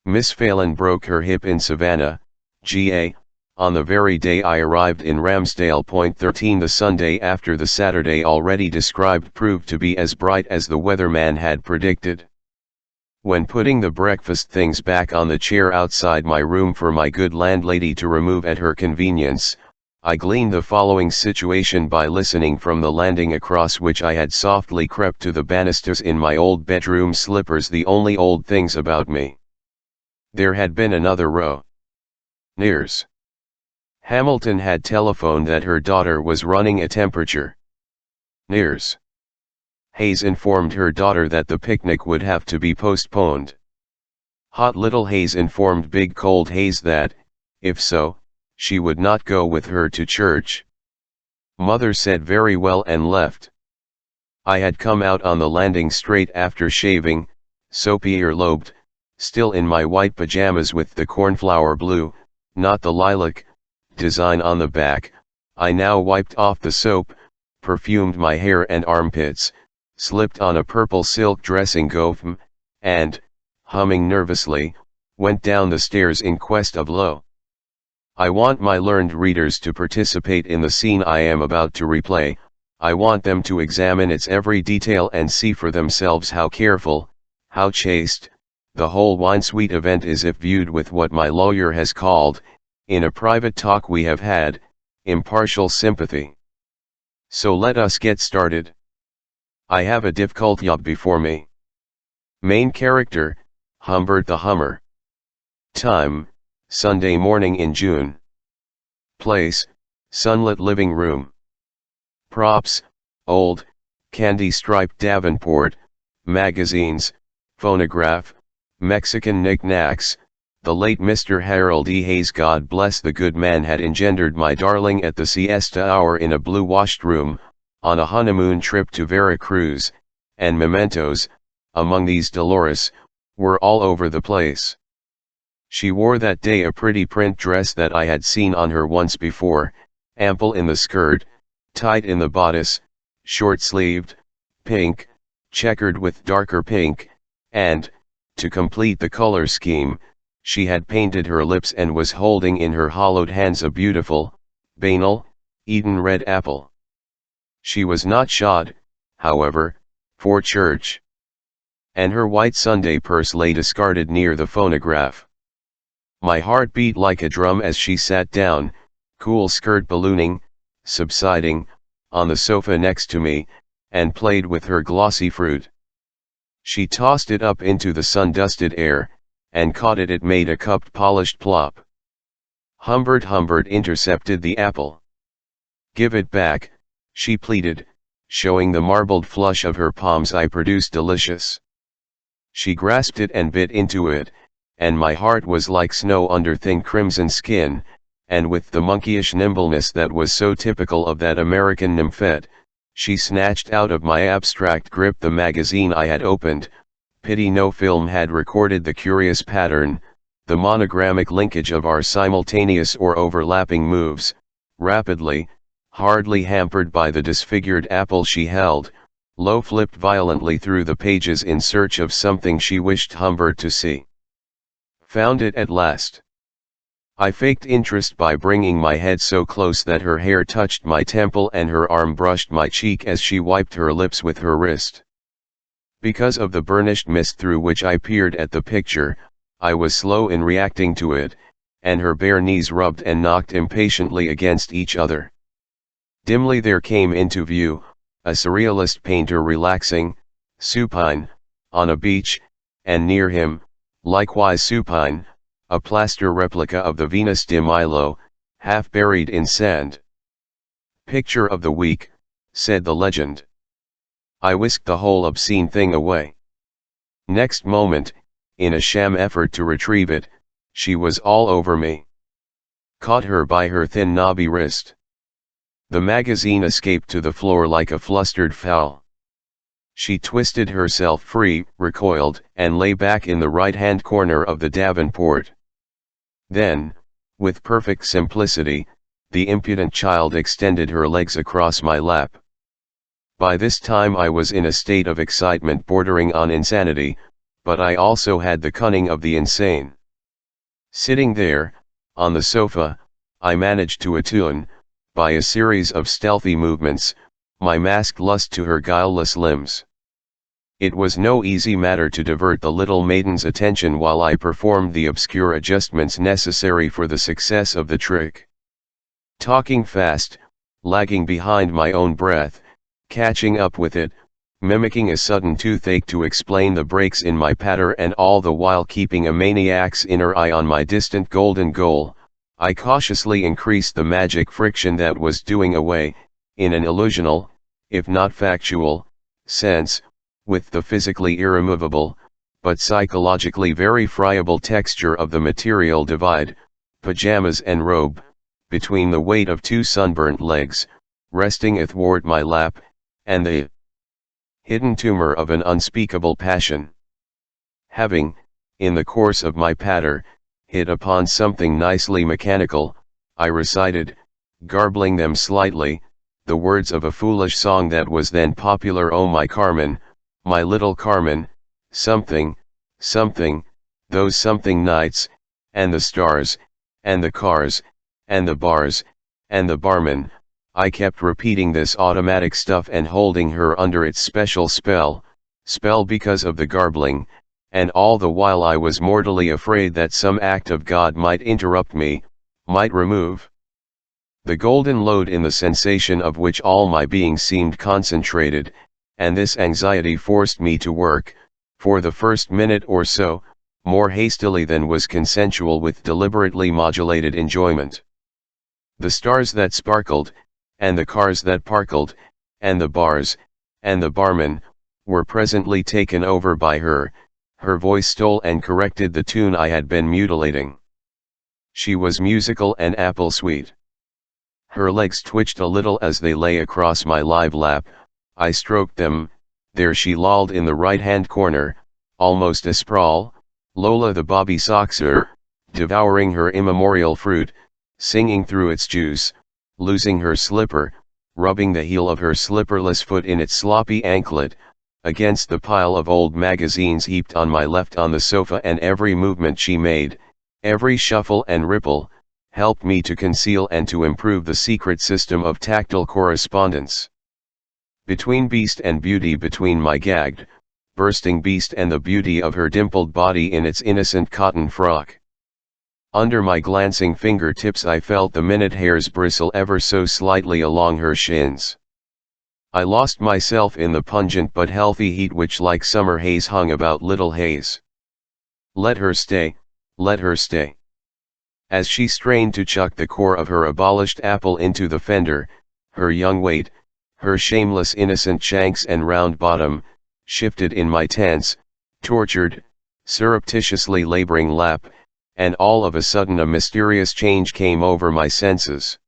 Miss Phelan broke her hip in Savannah, GA, on the very day I arrived in Ramsdale Point 13. The Sunday after the Saturday already described proved to be as bright as the weatherman had predicted. When putting the breakfast things back on the chair outside my room for my good landlady to remove at her convenience, I gleaned the following situation by listening from the landing across which I had softly crept to the banisters in my old bedroom slippers, the only old things about me. There had been another row. Nears. Hamilton had telephoned that her daughter was running a temperature. Nears. Hayes informed her daughter that the picnic would have to be postponed. Hot little Hayes informed big cold Hayes that, if so, she would not go with her to church. Mother said very well and left. I had come out on the landing straight after shaving, soapy ear-lobed, still in my white pajamas with the cornflower blue, not the lilac, design on the back. I now wiped off the soap, perfumed my hair and armpits, slipped on a purple silk dressing gown, and, humming nervously, went down the stairs in quest of Lo. I want my learned readers to participate in the scene I am about to replay. I want them to examine its every detail and see for themselves how careful, how chaste, the whole wine-sweet event is if viewed with what my lawyer has called, in a private talk we have had, impartial sympathy. So let us get started. I have a difficult job before me. Main character, Humbert the Hummer. Time, Sunday morning in June. Place, sunlit living room. Props, old, candy-striped Davenport, magazines, phonograph, Mexican knickknacks. The late Mr. Harold E. Hayes, God bless the good man, had engendered my darling at the siesta hour in a blue-washed room, on a honeymoon trip to Veracruz, and mementos, among these Dolores, were all over the place. She wore that day a pretty print dress that I had seen on her once before, ample in the skirt, tight in the bodice, short-sleeved, pink, checkered with darker pink, and, to complete the color scheme, she had painted her lips and was holding in her hollowed hands a beautiful, banal, Eden red apple. She was not shod, however, for church. And her white Sunday purse lay discarded near the phonograph. My heart beat like a drum as she sat down, cool skirt ballooning, subsiding, on the sofa next to me, and played with her glossy fruit. She tossed it up into the sun-dusted air, and caught it. It made a cupped polished plop. Humbert intercepted the apple. "Give it back," she pleaded, showing the marbled flush of her palms. I produced delicious. She grasped it and bit into it, and my heart was like snow under thin crimson skin, and with the monkeyish nimbleness that was so typical of that American nymphette, she snatched out of my abstract grip the magazine I had opened. Pity no film had recorded the curious pattern, the monogrammic linkage of our simultaneous or overlapping moves. Rapidly, hardly hampered by the disfigured apple she held, Lo flipped violently through the pages in search of something she wished Humbert to see. Found it at last. I faked interest by bringing my head so close that her hair touched my temple and her arm brushed my cheek as she wiped her lips with her wrist. Because of the burnished mist through which I peered at the picture, I was slow in reacting to it, and her bare knees rubbed and knocked impatiently against each other. Dimly there came into view, a surrealist painter relaxing, supine, on a beach, and near him, likewise supine, a plaster replica of the Venus de Milo, half buried in sand. "Picture of the week," said the legend. I whisked the whole obscene thing away. Next moment, in a sham effort to retrieve it, she was all over me. Caught her by her thin knobby wrist. The magazine escaped to the floor like a flustered fowl. She twisted herself free, recoiled, and lay back in the right-hand corner of the Davenport. Then, with perfect simplicity, the impudent child extended her legs across my lap. By this time I was in a state of excitement bordering on insanity, but I also had the cunning of the insane. Sitting there, on the sofa, I managed to attune, by a series of stealthy movements, my masked lust to her guileless limbs. It was no easy matter to divert the little maiden's attention while I performed the obscure adjustments necessary for the success of the trick. Talking fast, lagging behind my own breath, catching up with it, mimicking a sudden toothache to explain the breaks in my patter, and all the while keeping a maniac's inner eye on my distant golden goal, I cautiously increased the magic friction that was doing away, in an illusional, if not factual, sense, with the physically irremovable, but psychologically very friable texture of the material divide, pajamas and robe, between the weight of two sunburnt legs, resting athwart my lap, and the hidden tumor of an unspeakable passion. Having, in the course of my patter, hit upon something nicely mechanical, I recited, garbling them slightly, the words of a foolish song that was then popular. "Oh my Carmen, my little Carmen, something, something, those something nights, and the stars, and the cars, and the bars, and the barman." I kept repeating this automatic stuff and holding her under its special spell because of the garbling, and all the while I was mortally afraid that some act of God might interrupt me, might remove the golden load in the sensation of which all my being seemed concentrated, and this anxiety forced me to work, for the first minute or so, more hastily than was consensual with deliberately modulated enjoyment. The stars that sparkled, and the cars that parkled, and the bars, and the barman, were presently taken over by her. Her voice stole and corrected the tune I had been mutilating. She was musical and apple sweet. Her legs twitched a little as they lay across my live lap. I stroked them. There she lolled in the right-hand corner, almost asprawl, Lola the bobby soxer, devouring her immemorial fruit, singing through its juice, losing her slipper, rubbing the heel of her slipperless foot in its sloppy anklet, against the pile of old magazines heaped on my left on the sofa, and every movement she made, every shuffle and ripple, helped me to conceal and to improve the secret system of tactile correspondence between beast and beauty, between my gagged, bursting beast and the beauty of her dimpled body in its innocent cotton frock. Under my glancing fingertips I felt the minute hairs bristle ever so slightly along her shins. I lost myself in the pungent but healthy heat which like summer haze hung about little Hayes. Let her stay, let her stay. As she strained to chuck the core of her abolished apple into the fender, her young weight, her shameless innocent shanks and round bottom, shifted in my tense, tortured, surreptitiously laboring lap, and all of a sudden a mysterious change came over my senses.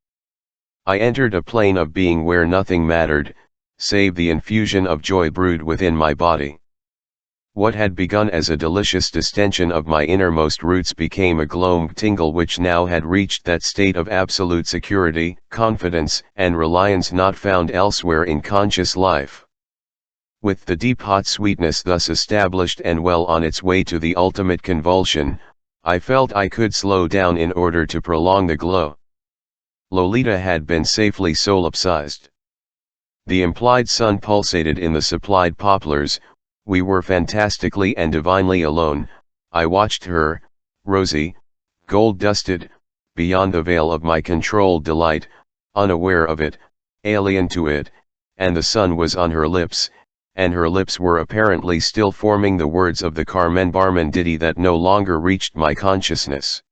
I entered a plane of being where nothing mattered, save the infusion of joy brewed within my body. What had begun as a delicious distension of my innermost roots became a glowing tingle which now had reached that state of absolute security, confidence, and reliance not found elsewhere in conscious life. With the deep hot sweetness thus established and well on its way to the ultimate convulsion, I felt I could slow down in order to prolong the glow. Lolita had been safely solipsized. The implied sun pulsated in the supplied poplars. We were fantastically and divinely alone. I watched her, rosy, gold-dusted, beyond the veil of my controlled delight, unaware of it, alien to it, and the sun was on her lips, and her lips were apparently still forming the words of the Carmen Barman ditty that no longer reached my consciousness.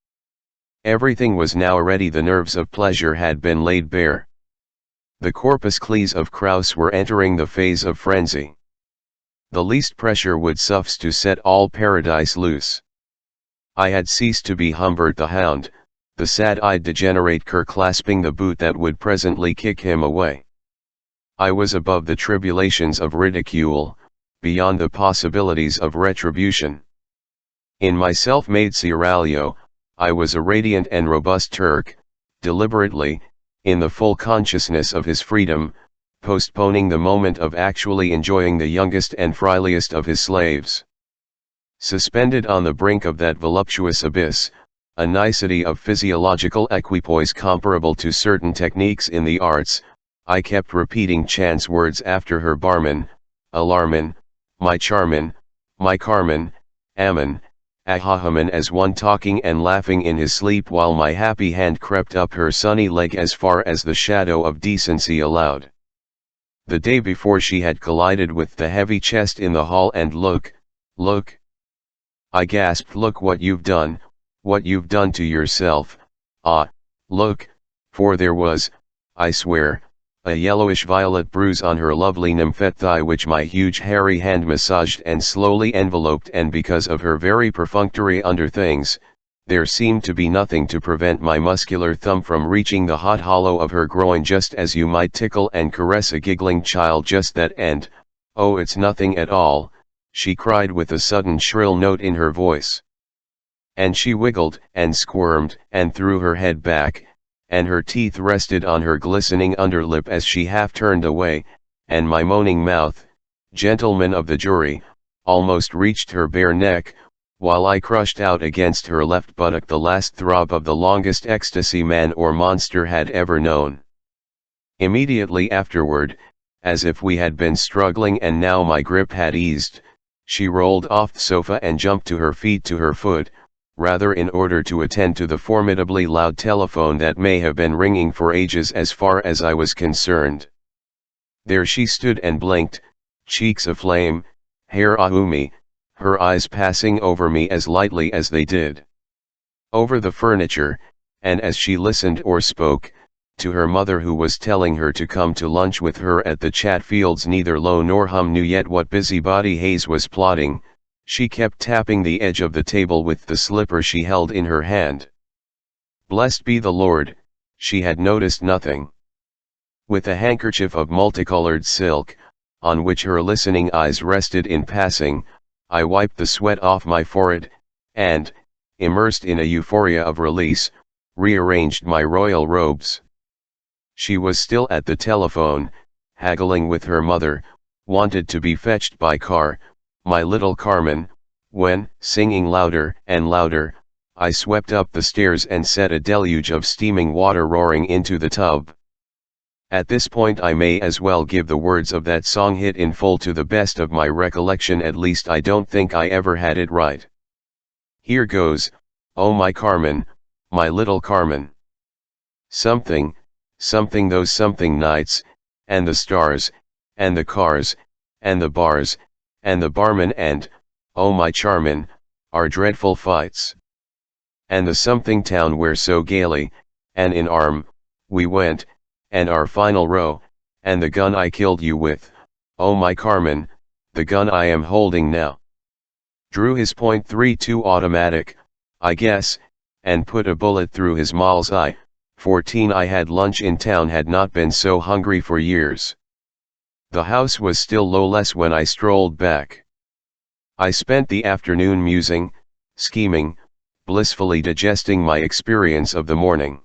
Everything was now ready. The nerves of pleasure had been laid bare. The corpuscles of Krauss were entering the phase of frenzy. The least pressure would suffice to set all paradise loose. I had ceased to be Humbert the Hound, the sad-eyed degenerate cur clasping the boot that would presently kick him away. I was above the tribulations of ridicule, beyond the possibilities of retribution. In my self-made seraglio, I was a radiant and robust Turk, deliberately, in the full consciousness of his freedom, postponing the moment of actually enjoying the youngest and friliest of his slaves. Suspended on the brink of that voluptuous abyss, a nicety of physiological equipoise comparable to certain techniques in the arts, I kept repeating chance words after her: Barman, Alarman, my Charmin, my Carmen, Ammon, Ahahaman, as one talking and laughing in his sleep while my happy hand crept up her sunny leg as far as the shadow of decency allowed. The day before she had collided with the heavy chest in the hall, and look, I gasped, look what you've done to yourself. Ah, look, for there was, I swear, a yellowish violet bruise on her lovely nymphette thigh which my huge hairy hand massaged and slowly enveloped, and because of her very perfunctory underthings, there seemed to be nothing to prevent my muscular thumb from reaching the hot hollow of her groin, just as you might tickle and caress a giggling child just that end. Oh, it's nothing at all, she cried with a sudden shrill note in her voice. And she wiggled and squirmed and threw her head back, and her teeth rested on her glistening underlip as she half turned away, and my moaning mouth, gentlemen of the jury, almost reached her bare neck, while I crushed out against her left buttock the last throb of the longest ecstasy man or monster had ever known. Immediately afterward, as if we had been struggling and now my grip had eased, she rolled off the sofa and jumped to her feet, to her foot, rather in order to attend to the formidably loud telephone that may have been ringing for ages as far as I was concerned. There she stood and blinked, cheeks aflame, hair ahumi, her eyes passing over me as lightly as they did over the furniture, and as she listened or spoke to her mother, who was telling her to come to lunch with her at the Chatfields, neither Lo nor Hum knew yet what busybody Hayes was plotting. She kept tapping the edge of the table with the slipper she held in her hand. Blessed be the Lord, she had noticed nothing. With a handkerchief of multicolored silk, on which her listening eyes rested in passing, I wiped the sweat off my forehead, and, immersed in a euphoria of release, rearranged my royal robes. She was still at the telephone, haggling with her mother, wanted to be fetched by car, my little Carmen, when, singing louder and louder, I swept up the stairs and set a deluge of steaming water roaring into the tub. At this point I may as well give the words of that song hit in full to the best of my recollection, at least I don't think I ever had it right. Here goes: oh my Carmen, my little Carmen. Something, something those something nights, and the stars, and the cars, and the bars, and the barman and, oh my Charmin, our dreadful fights. And the something town where so gaily, and in arm, we went, and our final row, and the gun I killed you with, oh my Carmen, the gun I am holding now. Drew his .32 automatic, I guess, and put a bullet through his Moll's eye. 14 I had lunch in town, had not been so hungry for years. The house was still low-less when I strolled back. I spent the afternoon musing, scheming, blissfully digesting my experience of the morning.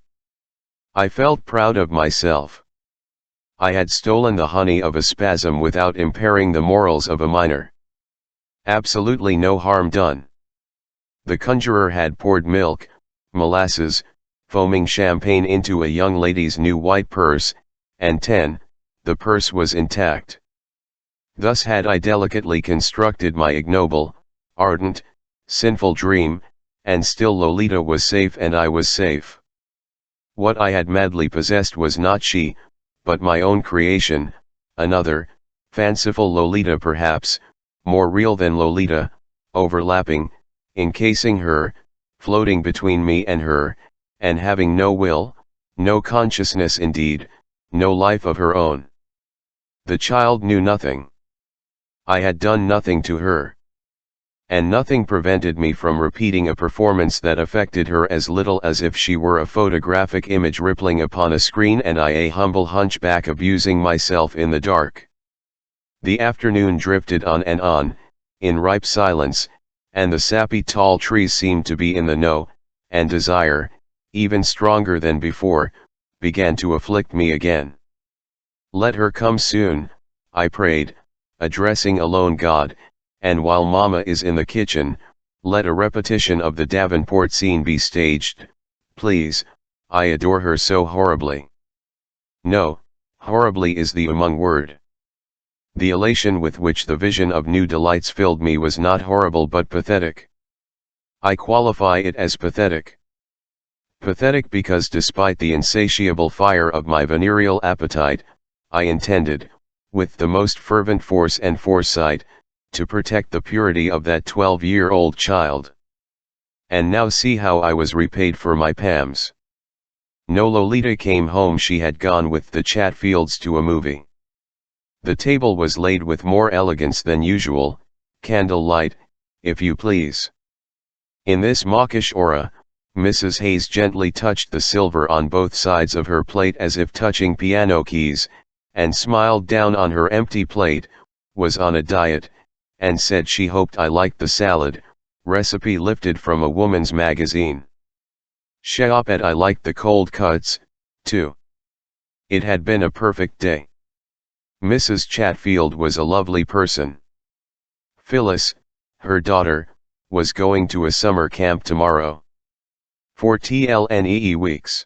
I felt proud of myself. I had stolen the honey of a spasm without impairing the morals of a minor. Absolutely no harm done. The conjurer had poured milk, molasses, foaming champagne into a young lady's new white purse, and the purse was intact. Thus had I delicately constructed my ignoble, ardent, sinful dream, and still Lolita was safe and I was safe. What I had madly possessed was not she, but my own creation, another, fanciful Lolita perhaps, more real than Lolita, overlapping, encasing her, floating between me and her, and having no will, no consciousness indeed, no life of her own. The child knew nothing. I had done nothing to her. And nothing prevented me from repeating a performance that affected her as little as if she were a photographic image rippling upon a screen and I a humble hunchback abusing myself in the dark. The afternoon drifted on and on, in ripe silence, and the sappy tall trees seemed to be in the know, and desire, even stronger than before, began to afflict me again. Let her come soon, I prayed, addressing alone God, and while Mama is in the kitchen, let a repetition of the Davenport scene be staged, please, I adore her so horribly. No, horribly is the among word. The elation with which the vision of new delights filled me was not horrible but pathetic. I qualify it as pathetic. Pathetic because despite the insatiable fire of my venereal appetite, I intended, with the most fervent force and foresight, to protect the purity of that 12-year-old child. And now see how I was repaid for my pams. No Lolita came home, she had gone with the Chatfields to a movie. The table was laid with more elegance than usual, candlelight, if you please. In this mawkish aura, Mrs. Hayes gently touched the silver on both sides of her plate as if touching piano keys, and smiled down on her empty plate, was on a diet, and said she hoped I liked the salad, recipe lifted from a woman's magazine. Shop at I liked the cold cuts, too. It had been a perfect day. Mrs. Chatfield was a lovely person. Phyllis, her daughter, was going to a summer camp tomorrow. For TLNEE weeks.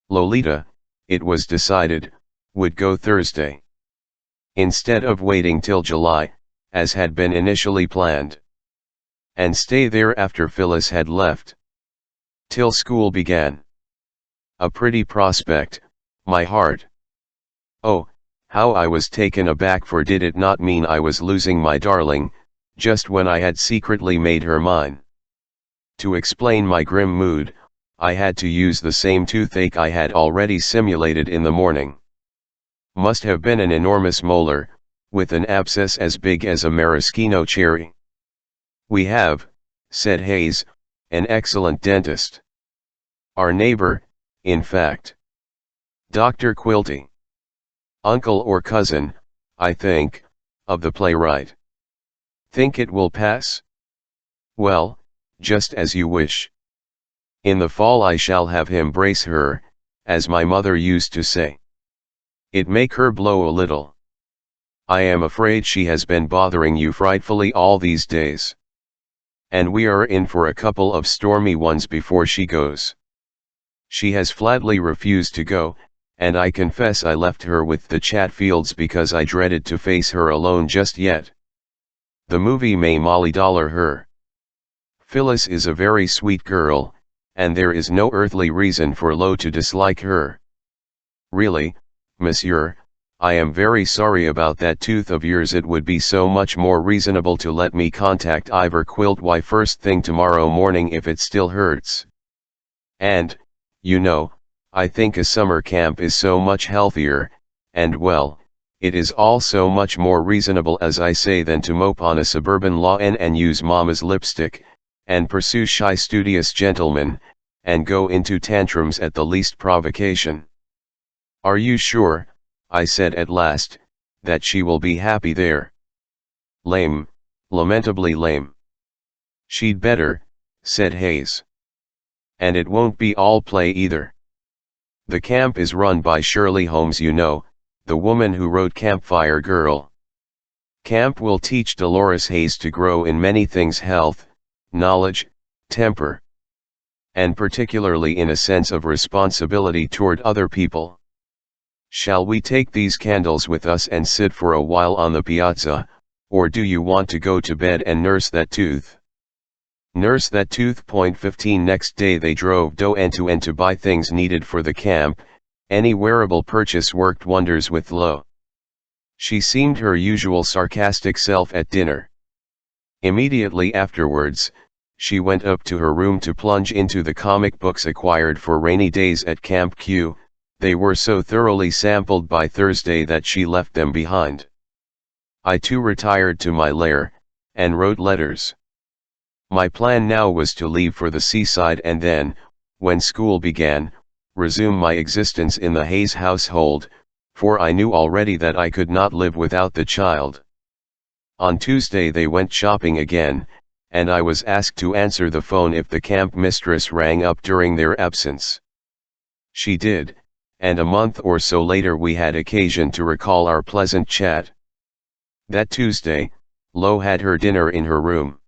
Lolita, it was decided, would go Thursday. Instead of waiting till July, as had been initially planned. And stay there after Phyllis had left. Till school began. A pretty prospect, my heart. Oh, how I was taken aback, for did it not mean I was losing my darling, just when I had secretly made her mine? To explain my grim mood, I had to use the same toothache I had already simulated in the morning. Must have been an enormous molar, with an abscess as big as a maraschino cherry. We have, said Hayes, an excellent dentist. Our neighbor, in fact. Dr. Quilty. Uncle or cousin, I think, of the playwright. Think it will pass? Well, just as you wish. In the fall I shall have him brace her, as my mother used to say. It make her blow a little. I am afraid she has been bothering you frightfully all these days. And we are in for a couple of stormy ones before she goes. She has flatly refused to go, and I confess I left her with the Chatfields because I dreaded to face her alone just yet. The movie may molly-dollar her. Phyllis is a very sweet girl, and there is no earthly reason for Lo to dislike her. Really, monsieur, I am very sorry about that tooth of yours. It would be so much more reasonable to let me contact Ivor Quiltwy first thing tomorrow morning if it still hurts. And, you know, I think a summer camp is so much healthier, and well, it is all so much more reasonable as I say than to mope on a suburban lawn and use mama's lipstick, and pursue shy studious gentlemen, and go into tantrums at the least provocation. Are you sure, I said at last, that she will be happy there? Lame, lamentably lame. She'd better, said Hayes. And it won't be all play either. The camp is run by Shirley Holmes, you know, the woman who wrote Campfire Girl. Camp will teach Dolores Hayes to grow in many things: health, knowledge, temper, and particularly in a sense of responsibility toward other people. Shall we take these candles with us and sit for a while on the piazza, or do you want to go to bed and nurse that tooth? Nurse that tooth. 15 Next day they drove do end to buy things needed for the camp. Any wearable purchase worked wonders with Lo. She seemed her usual sarcastic self at dinner. Immediately afterwards, she went up to her room to plunge into the comic books acquired for rainy days at Camp Q. They were so thoroughly sampled by Thursday that she left them behind. I too retired to my lair, and wrote letters. My plan now was to leave for the seaside and then, when school began, resume my existence in the Hayes household, for I knew already that I could not live without the child. On Tuesday they went shopping again, and I was asked to answer the phone if the camp mistress rang up during their absence. She did, and a month or so later we had occasion to recall our pleasant chat. That Tuesday, Lo had her dinner in her room.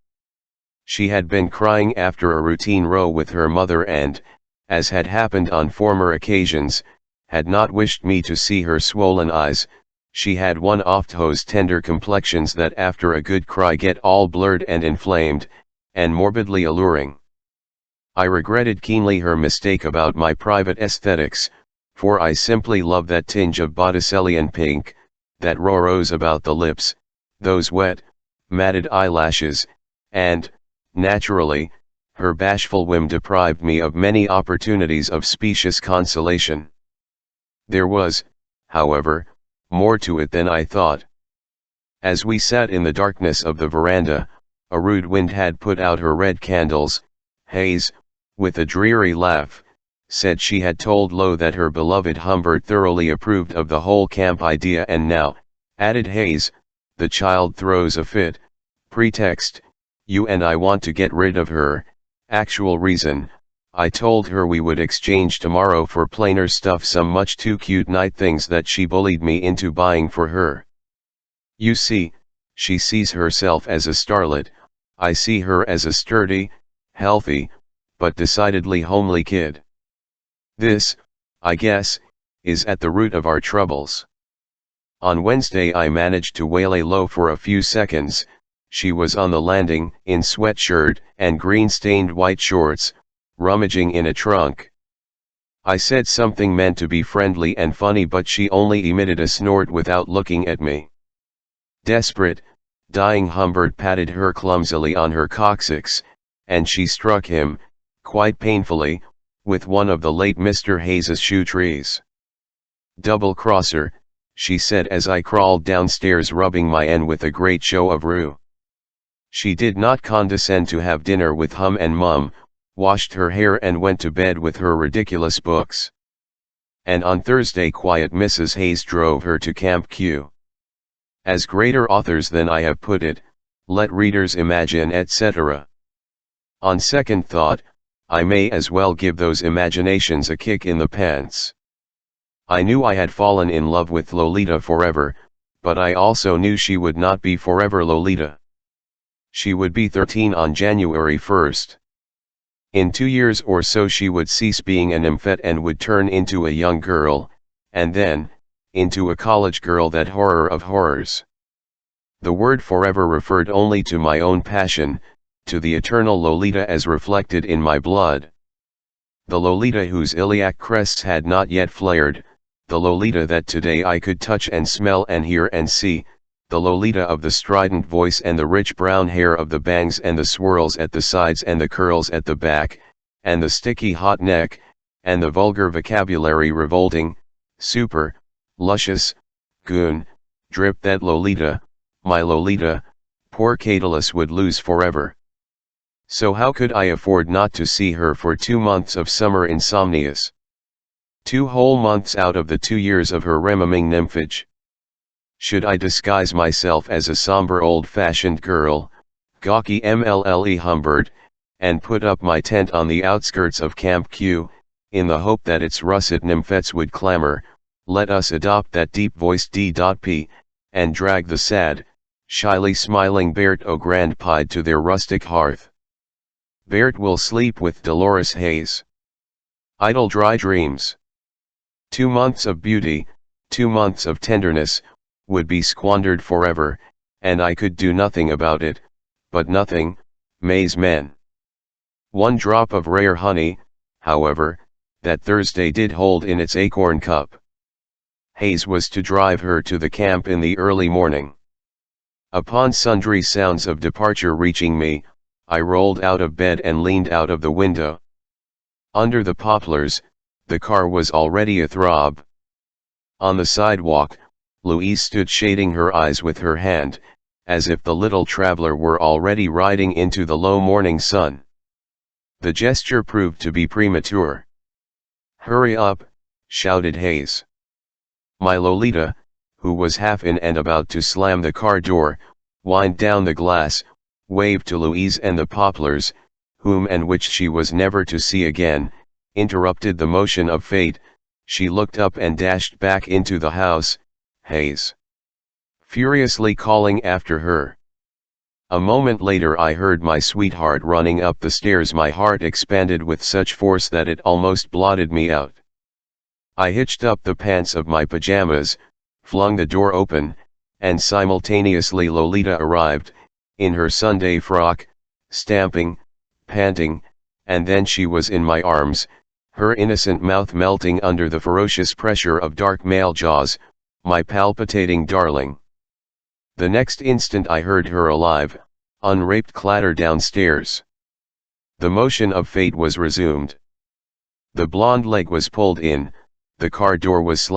She had been crying after a routine row with her mother and, as had happened on former occasions, had not wished me to see her swollen eyes. She had one of those tender complexions that after a good cry get all blurred and inflamed, and morbidly alluring. I regretted keenly her mistake about my private aesthetics, for I simply love that tinge of Botticellian pink, that raw rose about the lips, those wet, matted eyelashes, and, naturally, her bashful whim deprived me of many opportunities of specious consolation. There was, however, more to it than I thought. As we sat in the darkness of the veranda, a rude wind had put out her red candles. Hayes, with a dreary laugh, said she had told Lo that her beloved Humbert thoroughly approved of the whole camp idea, and now, added Hayes, the child throws a fit. Pretext: you and I want to get rid of her. Actual reason: I told her we would exchange tomorrow for plainer stuff, some much too cute night things that she bullied me into buying for her. You see, she sees herself as a starlet, I see her as a sturdy, healthy, but decidedly homely kid. This, I guess, is at the root of our troubles. On Wednesday I managed to waylay Lo for a few seconds. She was on the landing, in sweatshirt and green-stained white shorts, rummaging in a trunk. I said something meant to be friendly and funny, but she only emitted a snort without looking at me. Desperate, dying Humbert patted her clumsily on her coccyx, and she struck him, quite painfully, with one of the late Mr. Hayes's shoe trees. Double-crosser, she said as I crawled downstairs rubbing my N with a great show of rue. She did not condescend to have dinner with hum and mum, washed her hair and went to bed with her ridiculous books. And on Thursday quiet Mrs. Hayes drove her to Camp Q. As greater authors than I have put it, let readers imagine, etc. On second thought, I may as well give those imaginations a kick in the pants. I knew I had fallen in love with Lolita forever, but I also knew she would not be forever Lolita. She would be 13 on January 1st. In 2 years or so she would cease being an infant and would turn into a young girl, and then, into a college girl, that horror of horrors. The word forever referred only to my own passion, to the eternal Lolita as reflected in my blood. the Lolita whose iliac crests had not yet flared, the Lolita that today I could touch and smell and hear and see, the Lolita of the strident voice and the rich brown hair of the bangs and the swirls at the sides and the curls at the back, and the sticky hot neck, and the vulgar vocabulary revolting, super, luscious, goon, drip that Lolita, my Lolita, poor Catullus would lose forever. So how could I afford not to see her for 2 months of summer insomnious? 2 whole months out of the 2 years of her rememing nymphage. Should I disguise myself as a somber old-fashioned girl, gawky MLLE Humbert, and put up my tent on the outskirts of Camp Q, in the hope that its russet nymphets would clamor, "Let us adopt that deep-voiced D.P., and drag the sad, shyly smiling Bert O'Grandpie to their rustic hearth. Bert will sleep with Dolores Hayes. Idle dry dreams. 2 months of beauty, 2 months of tenderness, would be squandered forever, and I could do nothing about it, but nothing, May's men. 1 drop of rare honey, however, that Thursday did hold in its acorn cup. Hayes was to drive her to the camp in the early morning. Upon sundry sounds of departure reaching me, I rolled out of bed and leaned out of the window. Under the poplars, the car was already athrob. On the sidewalk, Louise stood shading her eyes with her hand, as if the little traveler were already riding into the low morning sun. The gesture proved to be premature. "Hurry up," shouted Hayes. My Lolita, who was half in and about to slam the car door, wind down the glass, waved to Louise and the poplars, whom and which she was never to see again, interrupted the motion of fate. She looked up and dashed back into the house, Hayes furiously calling after her. A moment later I heard my sweetheart running up the stairs. My heart expanded with such force that it almost blotted me out. I hitched up the pants of my pajamas, flung the door open, and simultaneously Lolita arrived, in her Sunday frock, stamping, panting, and then she was in my arms, her innocent mouth melting under the ferocious pressure of dark male jaws, my palpitating darling. The next instant I heard her alive, unraped clatter downstairs. The motion of fate was resumed. The blonde leg was pulled in, the car door was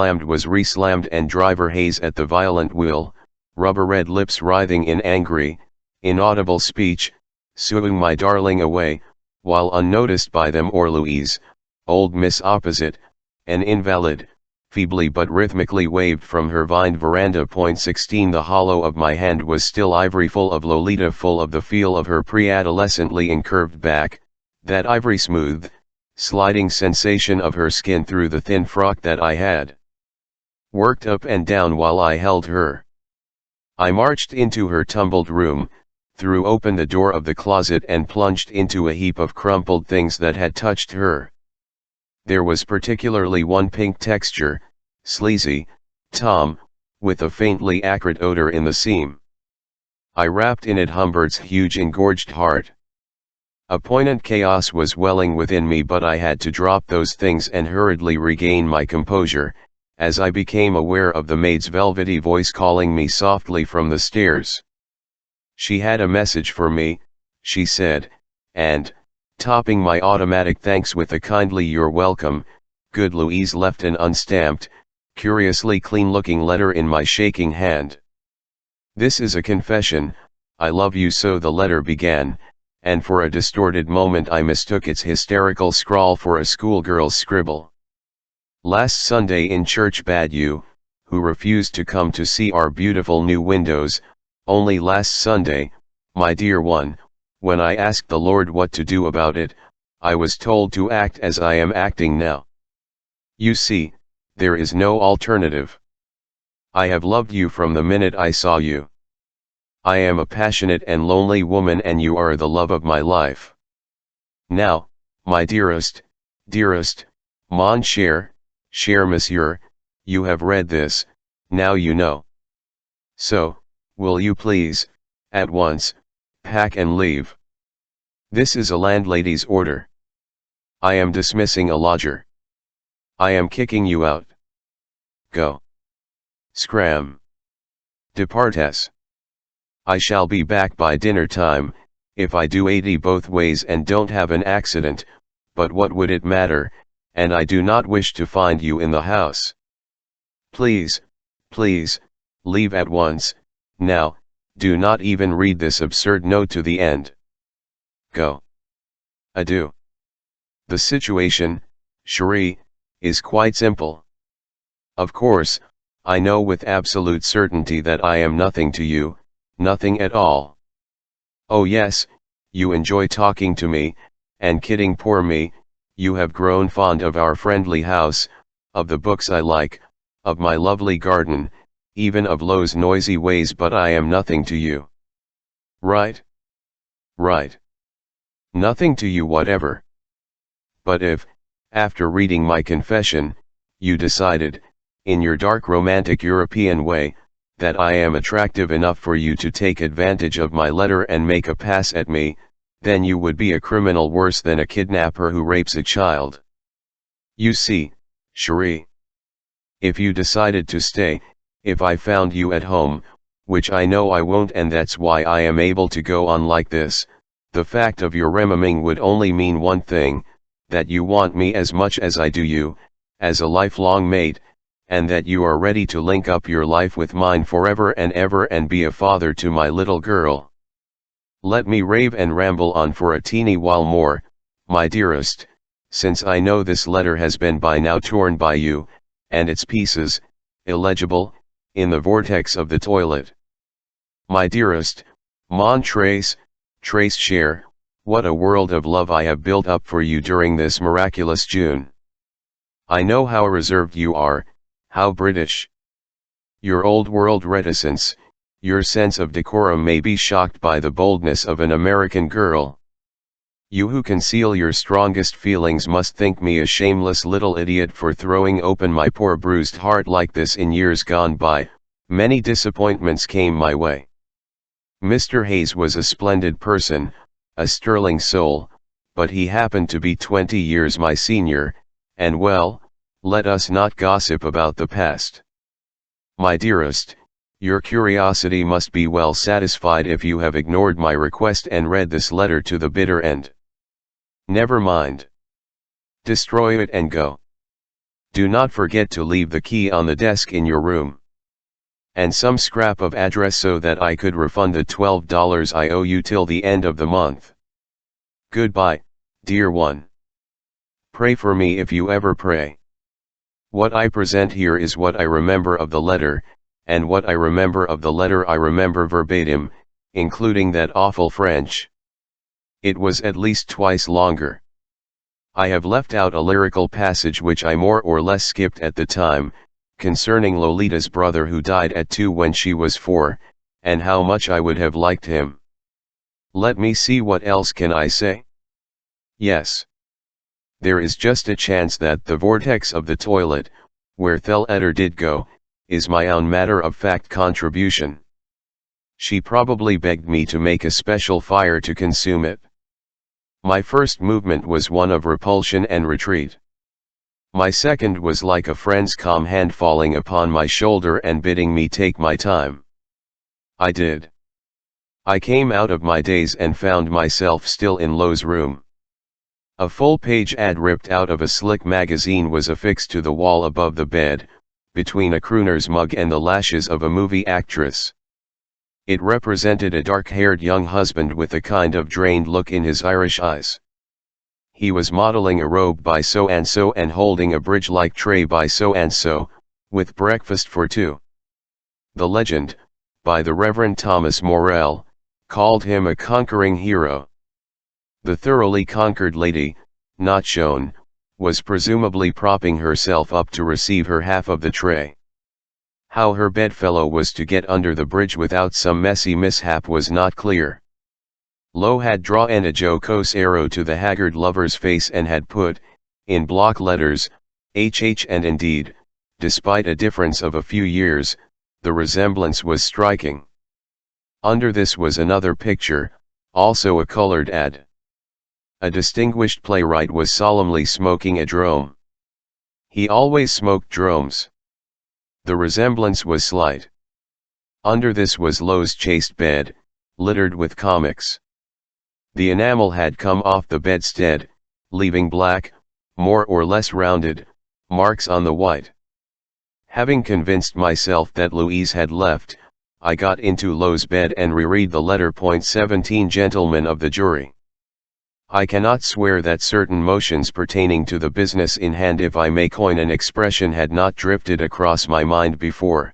re-slammed, and driver Hayes at the violent wheel, rubber red lips writhing in angry, inaudible speech, suing my darling away, while unnoticed by them or Louise, old Miss Opposite, an invalid, feebly but rhythmically waved from her vined veranda. 16 The hollow of my hand was still ivory, full of Lolita, full of the feel of her pre-adolescently incurved back, that ivory smooth, sliding sensation of her skin through the thin frock that I had worked up and down while I held her. I marched into her tumbled room, threw open the door of the closet and plunged into a heap of crumpled things that had touched her. There was particularly one pink texture, sleazy, Tom, with a faintly acrid odor in the seam. I wrapped in it Humbert's huge engorged heart. A poignant chaos was welling within me, but I had to drop those things and hurriedly regain my composure, as I became aware of the maid's velvety voice calling me softly from the stairs. She had a message for me, she said, and, topping my automatic thanks with a kindly "You're welcome," good Louise left an unstamped, curiously clean-looking letter in my shaking hand. "This is a confession, I love you so," the letter began, and for a distorted moment I mistook its hysterical scrawl for a schoolgirl's scribble. "Last Sunday in church bad you, who refused to come to see our beautiful new windows, only last Sunday, my dear one, when I asked the Lord what to do about it, I was told to act as I am acting now. You see, there is no alternative. I have loved you from the minute I saw you. I am a passionate and lonely woman, and you are the love of my life. Now, my dearest, mon cher, monsieur, you have read this, now you know. So, will you please, at once, pack and leave. This is a landlady's order. I am dismissing a lodger. I am kicking you out. Go. Scram. Departes. I shall be back by dinner time, if I do 80 both ways and don't have an accident, but what would it matter, and I do not wish to find you in the house. Please, please, leave at once, now, do not even read this absurd note to the end. Go. Adieu. The situation, chérie, is quite simple. Of course, I know with absolute certainty that I am nothing to you, nothing at all. Oh yes, you enjoy talking to me, and kidding poor me, you have grown fond of our friendly house, of the books I like, of my lovely garden, even of Lo's noisy ways, but I am nothing to you. Right? Right. Nothing to you whatever. But if, after reading my confession, you decided, in your dark romantic European way, that I am attractive enough for you to take advantage of my letter and make a pass at me, then you would be a criminal worse than a kidnapper who rapes a child. You see, chérie. If you decided to stay, if I found you at home, which I know I won't, and that's why I am able to go on like this, the fact of your remaining would only mean one thing, that you want me as much as I do you, as a lifelong mate, and that you are ready to link up your life with mine forever and ever and be a father to my little girl. Let me rave and ramble on for a teeny while more, my dearest, since I know this letter has been by now torn by you, and its pieces, illegible, in the vortex of the toilet. My dearest, mon Trace, Trace cher, what a world of love I have built up for you during this miraculous June. I know how reserved you are, how British. Your old world reticence, your sense of decorum may be shocked by the boldness of an American girl. You who conceal your strongest feelings must think me a shameless little idiot for throwing open my poor bruised heart like this. In years gone by, many disappointments came my way. Mr. Hayes was a splendid person, a sterling soul, but he happened to be 20 years my senior, and well, let us not gossip about the past. My dearest, your curiosity must be well satisfied if you have ignored my request and read this letter to the bitter end. Never mind. Destroy it and go. Do not forget to leave the key on the desk in your room. And some scrap of address so that I could refund the $12 I owe you till the end of the month. Goodbye, dear one. Pray for me if you ever pray. What I present here is what I remember of the letter, and what I remember of the letter I remember verbatim, including that awful French. It was at least twice longer. I have left out a lyrical passage which I more or less skipped at the time, concerning Lolita's brother who died at 2 when she was 4, and how much I would have liked him. Let me see, what else can I say? Yes. There is just a chance that the vortex of the toilet, where the letter did go, is my own matter-of-fact contribution. She probably begged me to make a special fire to consume it. My first movement was one of repulsion and retreat. My second was like a friend's calm hand falling upon my shoulder and bidding me take my time. I did. I came out of my daze and found myself still in Lo's room. A full-page ad ripped out of a slick magazine was affixed to the wall above the bed, between a crooner's mug and the lashes of a movie actress. It represented a dark-haired young husband with a kind of drained look in his Irish eyes. He was modeling a robe by so-and-so and holding a bridge-like tray by so-and-so, with breakfast for 2. The legend, by the Reverend Thomas Morell, called him a conquering hero. The thoroughly conquered lady, not shown, was presumably propping herself up to receive her half of the tray. How her bedfellow was to get under the bridge without some messy mishap was not clear. Lo had drawn a jocose arrow to the haggard lover's face and had put, in block letters, HH, and indeed, despite a difference of a few years, the resemblance was striking. Under this was another picture, also a colored ad. a distinguished playwright was solemnly smoking a drome. He always smoked dromes. The resemblance was slight. Under this was Lo's chaste bed, littered with comics. The enamel had come off the bedstead, leaving black, more or less rounded, marks on the white. Having convinced myself that Louise had left, I got into Lo's bed and reread the letter. 17 Gentlemen of the jury. I cannot swear that certain motions pertaining to the business in hand, if I may coin an expression, had not drifted across my mind before.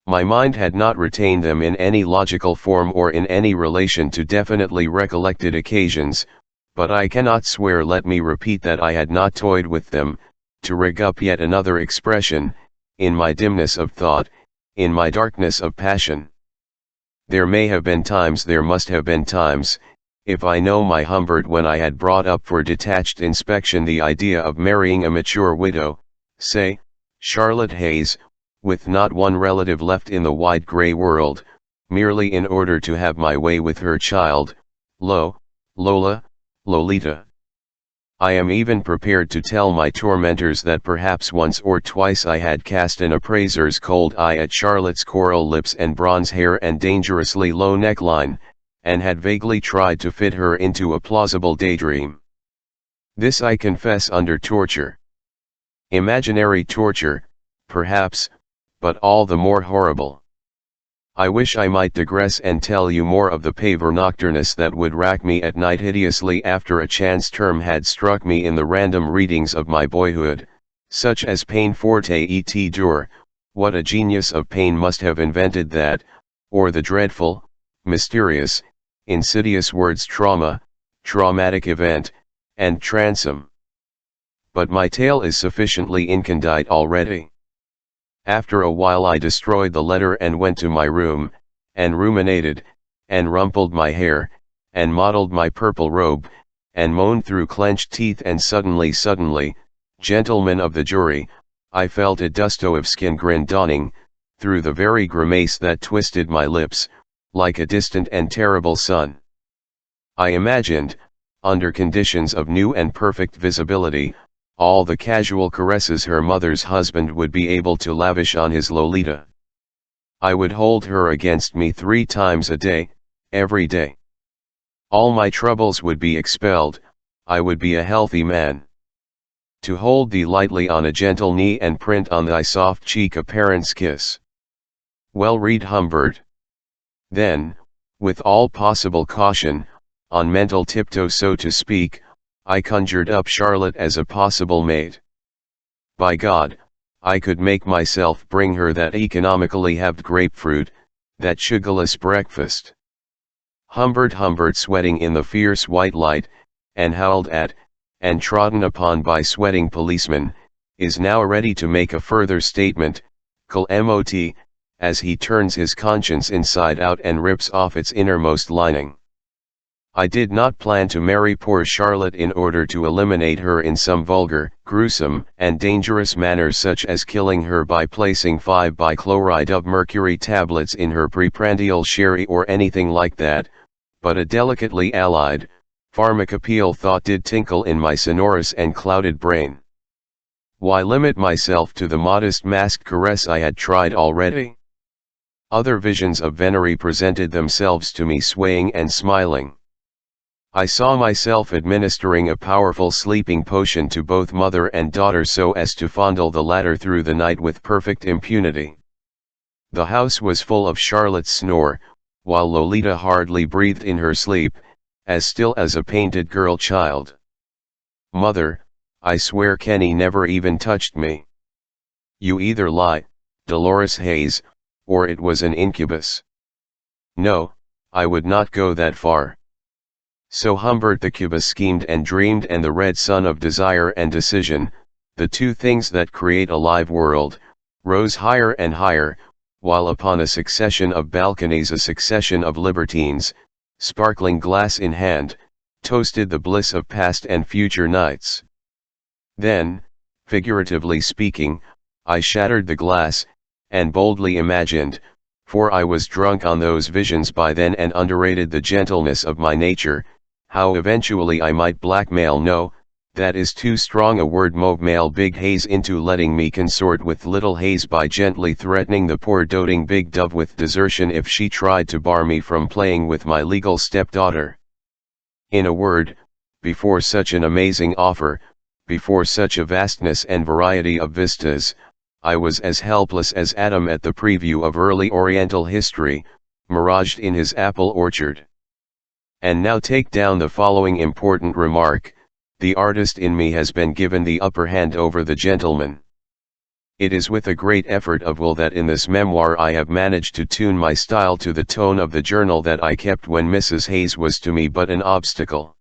My mind had not retained them in any logical form or in any relation to definitely recollected occasions, but I cannot swear, let me repeat, that I had not toyed with them, to rig up yet another expression, in my dimness of thought, in my darkness of passion. There may have been times, there must have been times, if I know my Humbert, when I had brought up for detached inspection the idea of marrying a mature widow, say, Charlotte Hayes, with not one relative left in the wide grey world, merely in order to have my way with her child, Lola, Lolita. I am even prepared to tell my tormentors that perhaps once or twice I had cast an appraiser's cold eye at Charlotte's coral lips and bronze hair and dangerously low neckline, and had vaguely tried to fit her into a plausible daydream. This I confess under torture. Imaginary torture, perhaps, but all the more horrible. I wish I might digress and tell you more of the pavor nocturnus that would rack me at night hideously after a chance term had struck me in the random readings of my boyhood, such as Pain forte et dure, what a genius of pain must have invented that, or the dreadful, mysterious, insidious words trauma, traumatic event, and transom. But my tale is sufficiently incondite already. After a while I destroyed the letter and went to my room, and ruminated, and rumpled my hair, and mottled my purple robe, and moaned through clenched teeth, and suddenly, gentlemen of the jury, I felt a dusto of skin grin dawning, through the very grimace that twisted my lips, like a distant and terrible sun. I imagined, under conditions of new and perfect visibility, all the casual caresses her mother's husband would be able to lavish on his Lolita. I would hold her against me 3 times a day, every day. All my troubles would be expelled, I would be a healthy man. To hold thee lightly on a gentle knee and print on thy soft cheek a parent's kiss. Well, read Humbert. Then, with all possible caution, on mental tiptoe so to speak, I conjured up Charlotte as a possible mate. By God, I could make myself bring her that economically halved grapefruit, that sugarless breakfast. Humbert sweating in the fierce white light, and howled at, and trodden upon by sweating policemen, is now ready to make a further statement, cul mot, as he turns his conscience inside out and rips off its innermost lining. I did not plan to marry poor Charlotte in order to eliminate her in some vulgar, gruesome, and dangerous manner, such as killing her by placing 5-bichloride of mercury tablets in her preprandial sherry or anything like that, but a delicately allied, pharmacopoeial thought did tinkle in my sonorous and clouded brain. Why limit myself to the modest masked caress I had tried already? Other visions of venery presented themselves to me, swaying and smiling. I saw myself administering a powerful sleeping potion to both mother and daughter so as to fondle the latter through the night with perfect impunity. The house was full of Charlotte's snore, while Lolita hardly breathed in her sleep, as still as a painted girl child. Mother, I swear Kenny never even touched me. You either lie, Dolores Hayes, or it was an incubus. No, I would not go that far. So Humbert the Cubus schemed and dreamed, and the red sun of desire and decision, the two things that create a live world, rose higher and higher, while upon a succession of balconies a succession of libertines, sparkling glass in hand, toasted the bliss of past and future nights. Then, figuratively speaking, I shattered the glass, and boldly imagined, for I was drunk on those visions by then and underrated the gentleness of my nature, how eventually I might blackmail, no, that is too strong a word, male Big Hayes into letting me consort with Little Hayes by gently threatening the poor doting Big Dove with desertion if she tried to bar me from playing with my legal stepdaughter. In a word, before such an amazing offer, before such a vastness and variety of vistas, I was as helpless as Adam at the preview of early Oriental history, miraged in his apple orchard. And now take down the following important remark: the artist in me has been given the upper hand over the gentleman. It is with a great effort of will that in this memoir I have managed to tune my style to the tone of the journal that I kept when Mrs. Hayes was to me but an obstacle.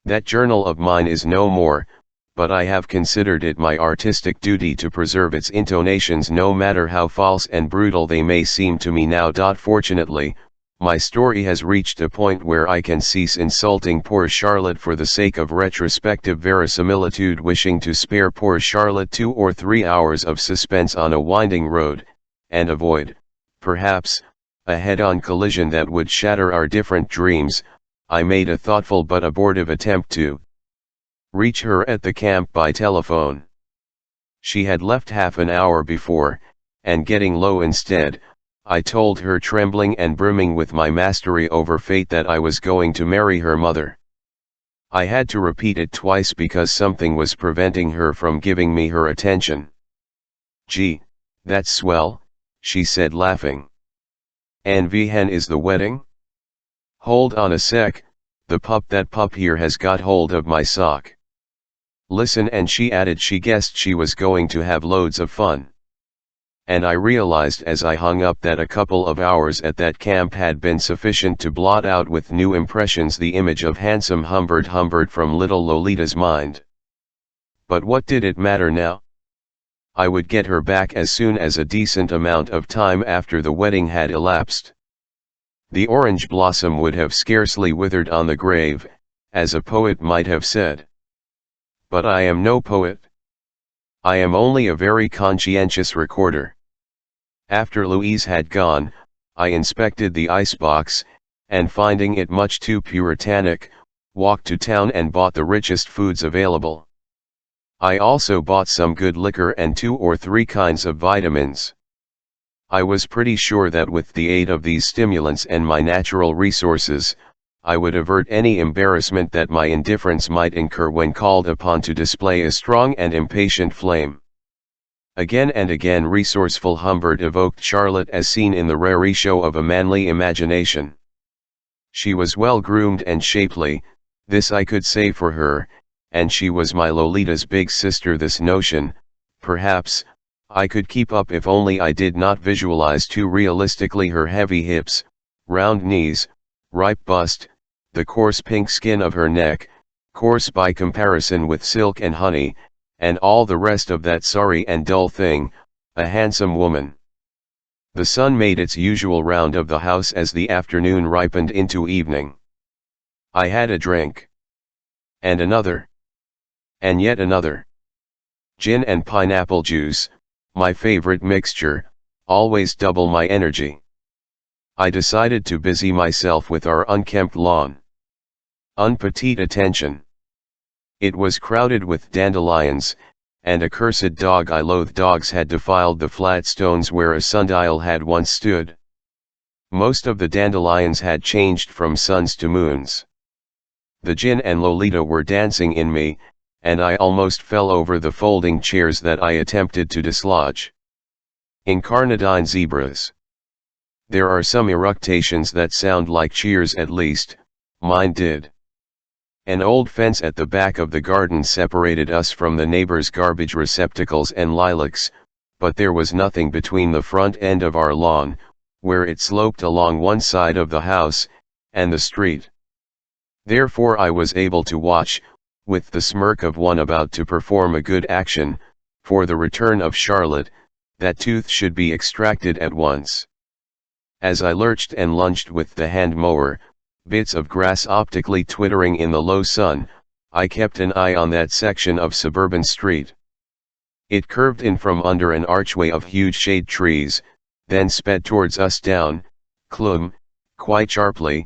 That journal of mine is no more, but I have considered it my artistic duty to preserve its intonations no matter how false and brutal they may seem to me now. Fortunately, my story has reached a point where I can cease insulting poor Charlotte for the sake of retrospective verisimilitude, wishing to spare poor Charlotte 2 or 3 hours of suspense on a winding road, and avoid, perhaps, a head-on collision that would shatter our different dreams. I made a thoughtful but abortive attempt to reach her at the camp by telephone. She had left half an hour before, and getting low instead, I told her, trembling and brimming with my mastery over fate, that I was going to marry her mother. I had to repeat it twice because something was preventing her from giving me her attention. "Gee, that's swell," she said, laughing. "And when is the wedding?" "Hold on a sec, that pup here has got hold of my sock. Listen," and she added she guessed she was going to have loads of fun. And I realized as I hung up that a couple of hours at that camp had been sufficient to blot out with new impressions the image of handsome Humbert from little Lolita's mind. But what did it matter now? I would get her back as soon as a decent amount of time after the wedding had elapsed. The orange blossom would have scarcely withered on the grave, as a poet might have said. But I am no poet. I am only a very conscientious recorder. After Louise had gone, I inspected the icebox, and finding it much too puritanic, walked to town and bought the richest foods available. I also bought some good liquor and 2 or 3 kinds of vitamins. I was pretty sure that with the aid of these stimulants and my natural resources, I would avert any embarrassment that my indifference might incur when called upon to display a strong and impatient flame. Again and again resourceful Humbert evoked Charlotte as seen in the rare show of a manly imagination. She was well groomed and shapely, this I could say for her, and she was my Lolita's big sister. This notion, perhaps, I could keep up if only I did not visualize too realistically her heavy hips, round knees, ripe bust, the coarse pink skin of her neck, coarse by comparison with silk and honey, and all the rest of that sorry and dull thing, a handsome woman. The sun made its usual round of the house as the afternoon ripened into evening. I had a drink. And another. And yet another. Gin and pineapple juice, my favorite mixture, always double my energy. I decided to busy myself with our unkempt lawn. Petite attention. It was crowded with dandelions, and a cursed dog I loathe dogs had defiled the flat stones where a sundial had once stood. Most of the dandelions had changed from suns to moons. The gin and Lolita were dancing in me, and I almost fell over the folding chairs that I attempted to dislodge. Incarnadine zebras. There are some eructations that sound like cheers, at least, mine did. An old fence at the back of the garden separated us from the neighbors' garbage receptacles and lilacs, but there was nothing between the front end of our lawn, where it sloped along one side of the house, and the street. Therefore I was able to watch, with the smirk of one about to perform a good action, for the return of Charlotte, that tooth should be extracted at once. As I lurched and lunged with the hand mower, bits of grass optically twittering in the low sun, I kept an eye on that section of suburban street. It curved in from under an archway of huge shade trees, then sped towards us down, Clum, quite sharply,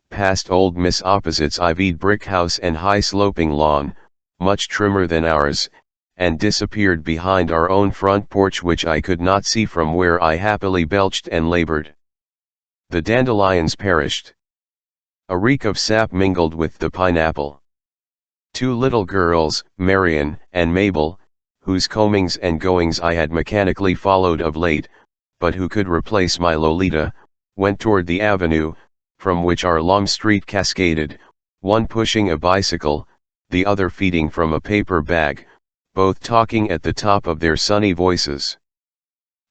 past old Miss Opposite's ivied brick house and high sloping lawn, much trimmer than ours, and disappeared behind our own front porch which I could not see from where I happily belched and labored. The dandelions perished. A reek of sap mingled with the pineapple. Two little girls, Marion and Mabel, whose comings and goings I had mechanically followed of late, but who could replace my Lolita, went toward the avenue, from which our long street cascaded, one pushing a bicycle, the other feeding from a paper bag, both talking at the top of their sunny voices.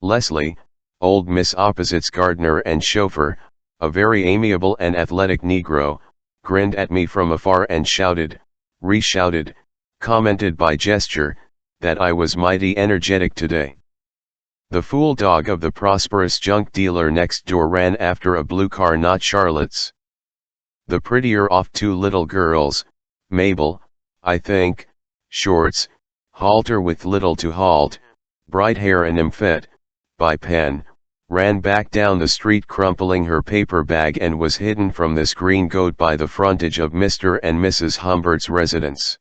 Leslie, old Miss Opposite's gardener and chauffeur, a very amiable and athletic Negro, grinned at me from afar and shouted, re-shouted, commented by gesture, that I was mighty energetic today. The fool dog of the prosperous junk dealer next door ran after a blue car not Charlotte's. The prettier off two little girls, Mabel, I think, shorts, halter with little to halt, bright hair and nymphet, by pen, ran back down the street crumpling her paper bag and was hidden from this green goat by the frontage of Mr. and Mrs. Humbert's residence.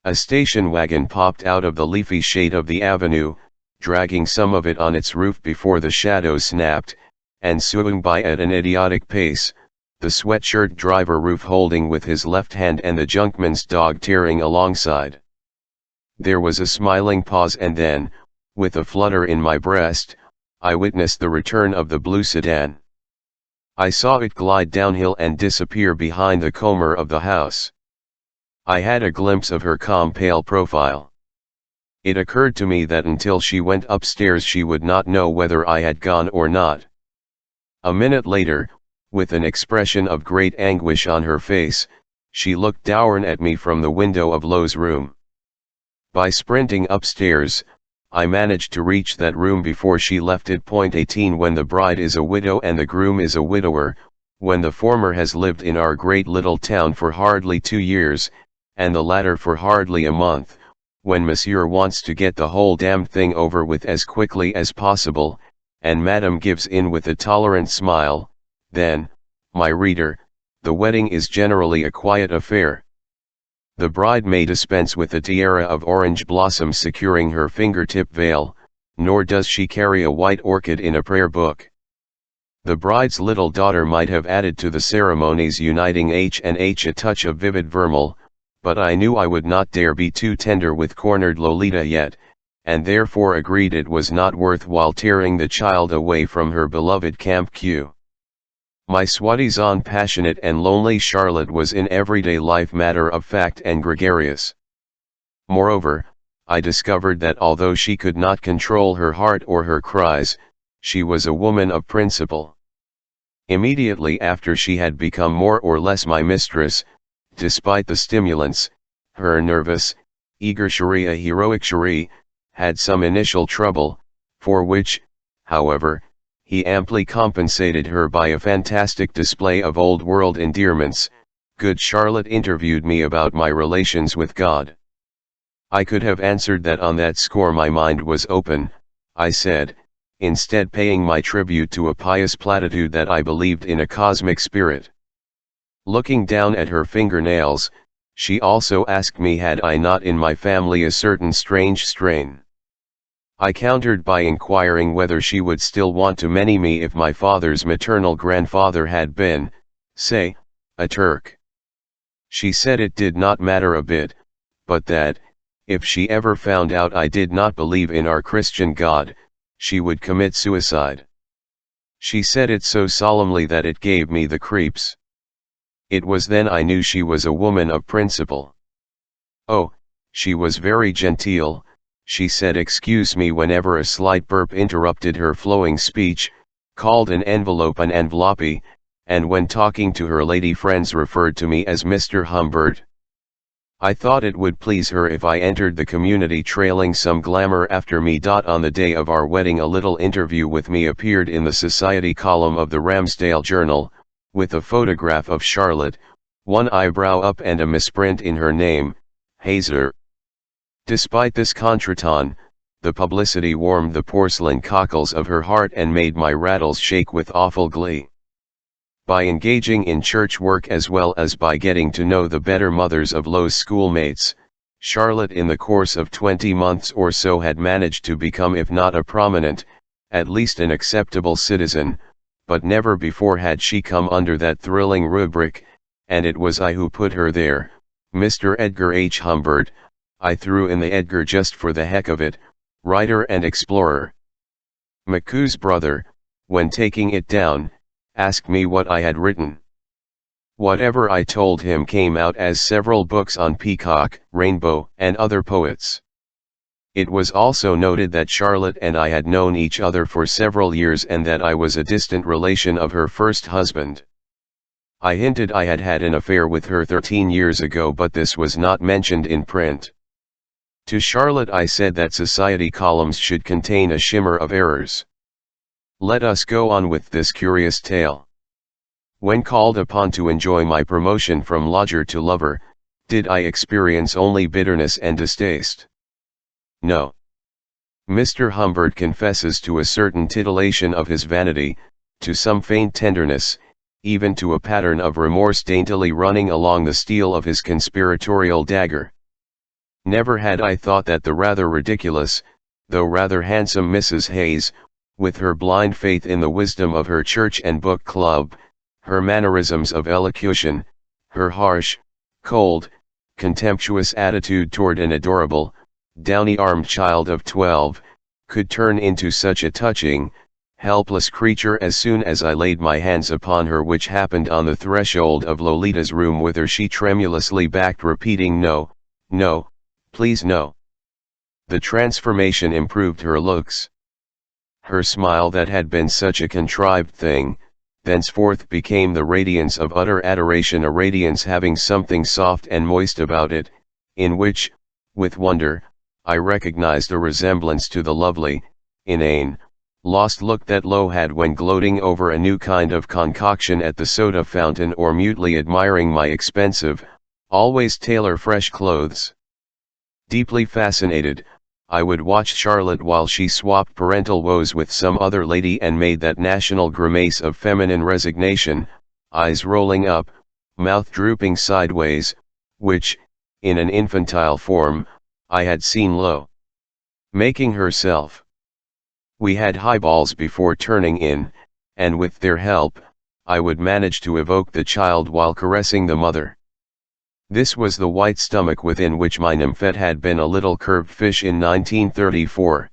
A station wagon popped out of the leafy shade of the avenue, dragging some of it on its roof before the shadows snapped, and swinging by at an idiotic pace, the sweatshirt driver roof holding with his left hand and the junkman's dog tearing alongside. There was a smiling pause and then, with a flutter in my breast, I witnessed the return of the blue sedan. I saw it glide downhill and disappear behind the comber of the house. I had a glimpse of her calm pale profile. It occurred to me that until she went upstairs she would not know whether I had gone or not. A minute later, with an expression of great anguish on her face, she looked down at me from the window of Lo's room. By sprinting upstairs, I managed to reach that room before she left it. 18 When the bride is a widow and the groom is a widower, when the former has lived in our great little town for hardly 2 years, and the latter for hardly a month, when monsieur wants to get the whole damned thing over with as quickly as possible, and madame gives in with a tolerant smile, then, my reader, the wedding is generally a quiet affair. The bride may dispense with a tiara of orange blossoms securing her fingertip veil, nor does she carry a white orchid in a prayer book. The bride's little daughter might have added to the ceremonies uniting H&H a touch of vivid vermeil, but I knew I would not dare be too tender with cornered Lolita yet, and therefore agreed it was not worthwhile tearing the child away from her beloved Camp Q. My soi-disant passionate and lonely Charlotte was in everyday life matter of fact and gregarious. Moreover, I discovered that although she could not control her heart or her cries, she was a woman of principle. Immediately after she had become more or less my mistress, despite the stimulants, her nervous, eager cherie, a heroic cherie, had some initial trouble, for which, however, he amply compensated her by a fantastic display of old-world endearments. Good Charlotte interviewed me about my relations with God. I could have answered that on that score my mind was open, I said, instead paying my tribute to a pious platitude that I believed in a cosmic spirit. Looking down at her fingernails, she also asked me had I not in my family a certain strange strain. I countered by inquiring whether she would still want to marry me if my father's maternal grandfather had been, say, a Turk. She said it did not matter a bit, but that, if she ever found out I did not believe in our Christian God, she would commit suicide. She said it so solemnly that it gave me the creeps. It was then I knew she was a woman of principle. Oh, she was very genteel. She said excuse me whenever a slight burp interrupted her flowing speech, called an envelope an enveloppe, and when talking to her lady friends referred to me as Mr. Humbert. I thought it would please her if I entered the community trailing some glamour after me. On the day of our wedding a little interview with me appeared in the society column of the Ramsdale Journal, with a photograph of Charlotte, one eyebrow up and a misprint in her name, Hazer. Despite this contretemps, the publicity warmed the porcelain cockles of her heart and made my rattles shake with awful glee. by engaging in church work as well as by getting to know the better mothers of Lo's schoolmates, Charlotte in the course of 20 months or so had managed to become, if not a prominent, at least an acceptable citizen, but never before had she come under that thrilling rubric, and it was I who put her there, Mr. Edgar H. Humbert. I threw in the Edgar just for the heck of it, writer and explorer. McCoo's brother, when taking it down, asked me what I had written. Whatever I told him came out as several books on Peacock, Rainbow, and other poets. It was also noted that Charlotte and I had known each other for several years and that I was a distant relation of her first husband. I hinted I had had an affair with her 13 years ago, but this was not mentioned in print. To Charlotte I said that society columns should contain a shimmer of errors. Let us go on with this curious tale. When called upon to enjoy my promotion from lodger to lover, did I experience only bitterness and distaste? No. Mr. Humbert confesses to a certain titillation of his vanity, to some faint tenderness, even to a pattern of remorse daintily running along the steel of his conspiratorial dagger. Never had I thought that the rather ridiculous, though rather handsome Mrs. Hayes, with her blind faith in the wisdom of her church and book club, her mannerisms of elocution, her harsh, cold, contemptuous attitude toward an adorable, downy-armed child of 12, could turn into such a touching, helpless creature as soon as I laid my hands upon her, which happened on the threshold of Lolita's room, whither she tremulously backed, repeating, "No, no, please no." The transformation improved her looks. Her smile, that had been such a contrived thing, thenceforth became the radiance of utter adoration, a radiance having something soft and moist about it, in which, with wonder, I recognized a resemblance to the lovely, inane, lost look that Lo had when gloating over a new kind of concoction at the soda fountain, or mutely admiring my expensive, always tailor-fresh clothes. Deeply fascinated, I would watch Charlotte while she swapped parental woes with some other lady and made that national grimace of feminine resignation, eyes rolling up, mouth drooping sideways, which, in an infantile form, I had seen Lo making herself. We had highballs before turning in, and with their help, I would manage to evoke the child while caressing the mother. This was the white stomach within which my nymphette had been a little curved fish in 1934.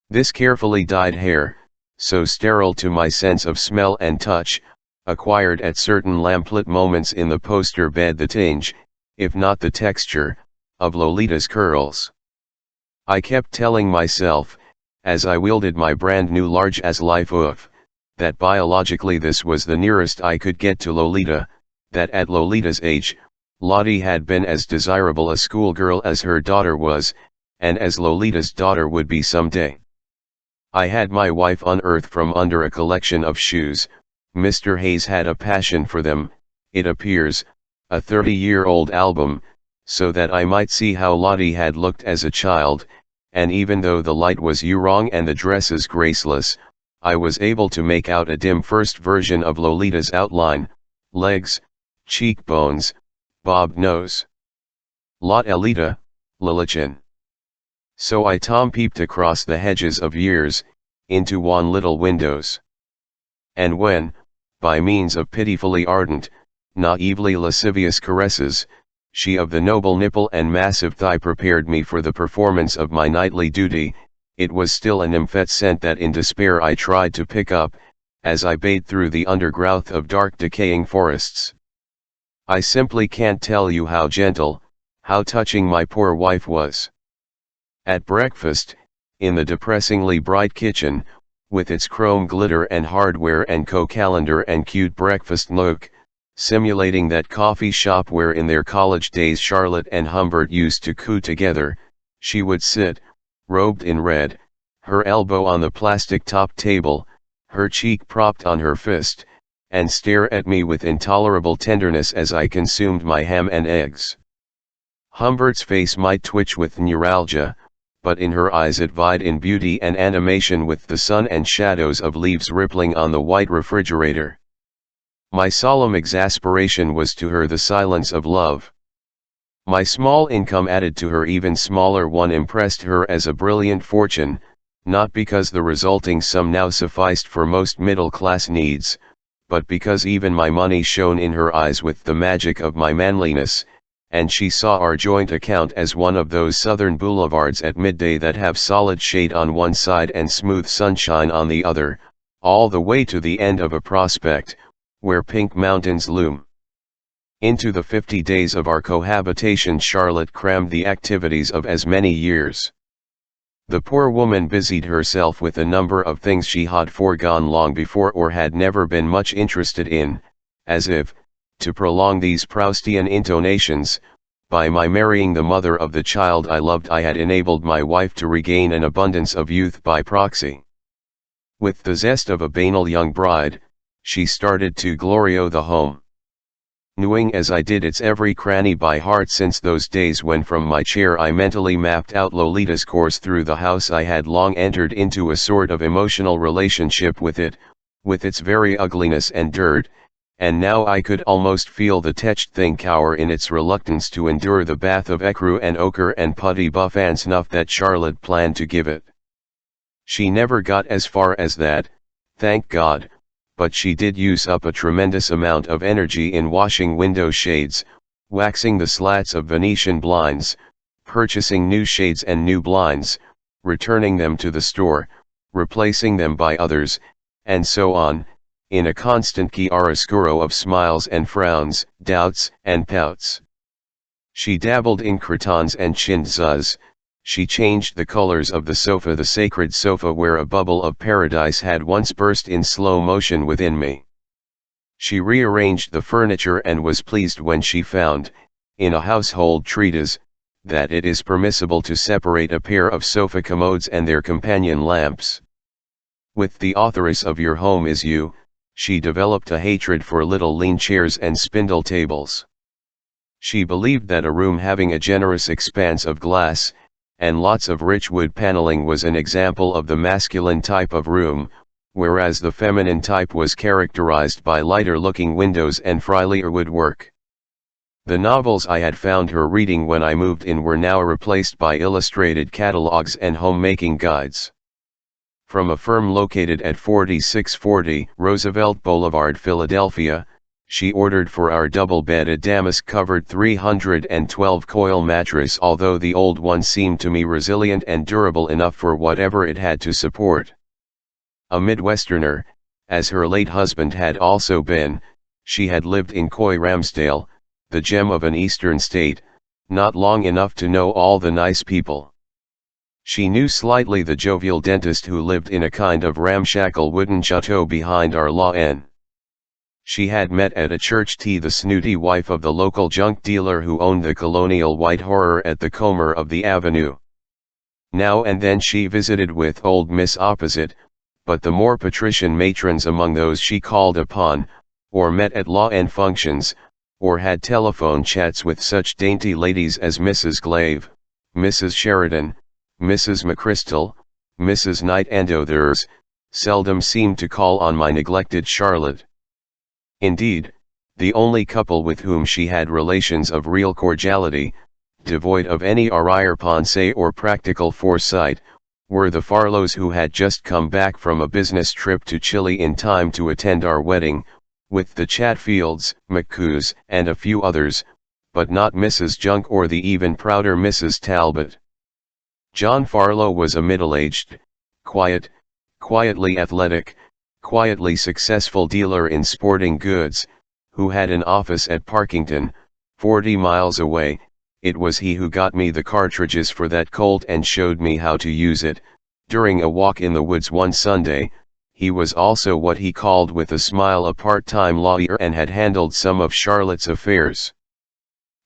This carefully dyed hair, so sterile to my sense of smell and touch, acquired at certain lamplit moments in the poster bed the tinge, if not the texture, of Lolita's curls. I kept telling myself, as I wielded my brand new large-as-life oof, that biologically this was the nearest I could get to Lolita, that at Lolita's age, Lottie had been as desirable a schoolgirl as her daughter was, and as Lolita's daughter would be someday. I had my wife unearthed from under a collection of shoes. Mr. Hayes had a passion for them, it appears, a 30-year-old album, so that I might see how Lottie had looked as a child, and even though the light was wrong and the dresses graceless, I was able to make out a dim first version of Lolita's outline, legs, cheekbones, bobbed nose. Lolita, Lilichin. So I tom-peeped across the hedges of years, into wan little windows. And when, by means of pitifully ardent, naively lascivious caresses, she of the noble nipple and massive thigh prepared me for the performance of my nightly duty, it was still a nymphette scent that in despair I tried to pick up, as I bayed through the undergrowth of dark decaying forests. I simply can't tell you how gentle, how touching my poor wife was. At breakfast, in the depressingly bright kitchen, with its chrome glitter and hardware and co-calendar and cute breakfast nook, simulating that coffee shop where in their college days Charlotte and Humbert used to coo together, she would sit, robed in red, her elbow on the plastic top table, her cheek propped on her fist, and stare at me with intolerable tenderness as I consumed my ham and eggs. Humbert's face might twitch with neuralgia, but in her eyes it vied in beauty and animation with the sun and shadows of leaves rippling on the white refrigerator. My solemn exasperation was to her the silence of love. My small income added to her even smaller one impressed her as a brilliant fortune, not because the resulting sum now sufficed for most middle-class needs, but because even my money shone in her eyes with the magic of my manliness, and she saw our joint account as one of those southern boulevards at midday that have solid shade on one side and smooth sunshine on the other, all the way to the end of a prospect, where pink mountains loom. Into the 50 days of our cohabitation Charlotte crammed the activities of as many years. The poor woman busied herself with a number of things she had foregone long before or had never been much interested in, as if, to prolong these Proustian intonations, by my marrying the mother of the child I loved I had enabled my wife to regain an abundance of youth by proxy. With the zest of a banal young bride, she started to glorio the home. Knowing as I did its every cranny by heart since those days when from my chair I mentally mapped out Lolita's course through the house, I had long entered into a sort of emotional relationship with it, with its very ugliness and dirt, and now I could almost feel the tetched thing cower in its reluctance to endure the bath of ecru and ochre and putty buff and snuff that Charlotte planned to give it. She never got as far as that, thank God, but she did use up a tremendous amount of energy in washing window shades, waxing the slats of Venetian blinds, purchasing new shades and new blinds, returning them to the store, replacing them by others, and so on, in a constant chiaroscuro of smiles and frowns, doubts and pouts. She dabbled in crotons and chintzas. She changed the colors of the sofa, the sacred sofa where a bubble of paradise had once burst in slow motion within me. She rearranged the furniture and was pleased when she found, in a household treatise, that it is permissible to separate a pair of sofa commodes and their companion lamps. With the authoress of Your Home Is You, she developed a hatred for little lean chairs and spindle tables. She believed that a room having a generous expanse of glass, and lots of rich wood paneling was an example of the masculine type of room, whereas the feminine type was characterized by lighter-looking windows and frielier woodwork. The novels I had found her reading when I moved in were now replaced by illustrated catalogs and homemaking guides. From a firm located at 4640 Roosevelt Boulevard, Philadelphia, she ordered for our double-bed a damask-covered 312-coil mattress, although the old one seemed to me resilient and durable enough for whatever it had to support. A Midwesterner, as her late husband had also been, she had lived in Coy Ramsdale, the gem of an eastern state, not long enough to know all the nice people. She knew slightly the jovial dentist who lived in a kind of ramshackle wooden chateau behind our Law Inn. She had met at a church tea the snooty wife of the local junk dealer who owned the colonial white horror at the corner of the avenue. Now and then she visited with old Miss Opposite, but the more patrician matrons among those she called upon, or met at Law Inn functions, or had telephone chats with such dainty ladies as Mrs. Glave, Mrs. Sheridan, Mrs. McChrystal, Mrs. Knight and others, seldom seemed to call on my neglected Charlotte. Indeed, the only couple with whom she had relations of real cordiality, devoid of any arrière-pensée or practical foresight, were the Farlows, who had just come back from a business trip to Chile in time to attend our wedding, with the Chatfields, McCoos, and a few others, but not Mrs. Junk or the even prouder Mrs. Talbot. John Farlow was a middle-aged, quietly athletic, quietly successful dealer in sporting goods, who had an office at Parkington, 40 miles away. It was he who got me the cartridges for that Colt and showed me how to use it, during a walk in the woods one Sunday. He was also what he called with a smile a part-time lawyer and had handled some of Charlotte's affairs.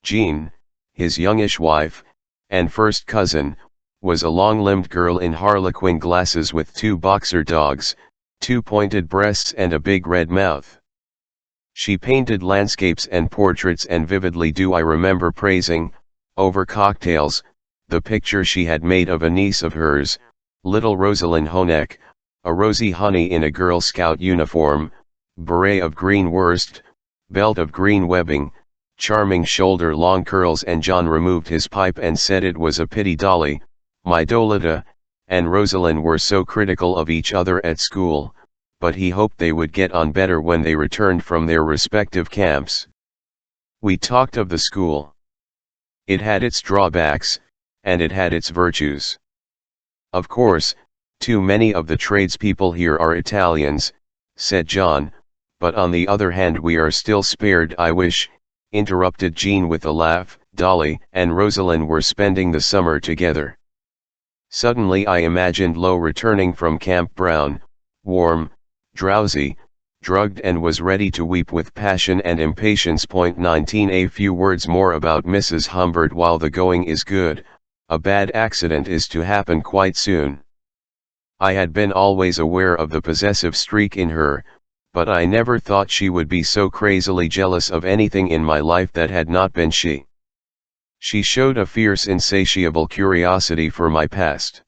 Jean, his youngish wife, and first cousin, was a long-limbed girl in harlequin glasses with 2 boxer dogs, 2 pointed breasts and a big red mouth. She painted landscapes and portraits, and vividly do I remember praising, over cocktails, the picture she had made of a niece of hers, little Rosalind Honeck, a rosy honey in a Girl Scout uniform, beret of green worsted, belt of green webbing, charming shoulder-long curls, and John removed his pipe and said it was a pity Dolly, my Lolita, and Rosalind were so critical of each other at school, but he hoped they would get on better when they returned from their respective camps. We talked of the school. It had its drawbacks, and it had its virtues. Of course, too many of the tradespeople here are Italians, said John, but on the other hand we are still spared. I wish, interrupted Jean with a laugh, Dolly and Rosalind were spending the summer together. Suddenly I imagined Lo returning from Camp Brown, warm, drowsy, drugged, and was ready to weep with passion and impatience. 19 A few words more about Mrs. Humbert. While the going is good, a bad accident is to happen quite soon. I had been always aware of the possessive streak in her, but I never thought she would be so crazily jealous of anything in my life that had not been she. She showed a fierce, insatiable curiosity for my past.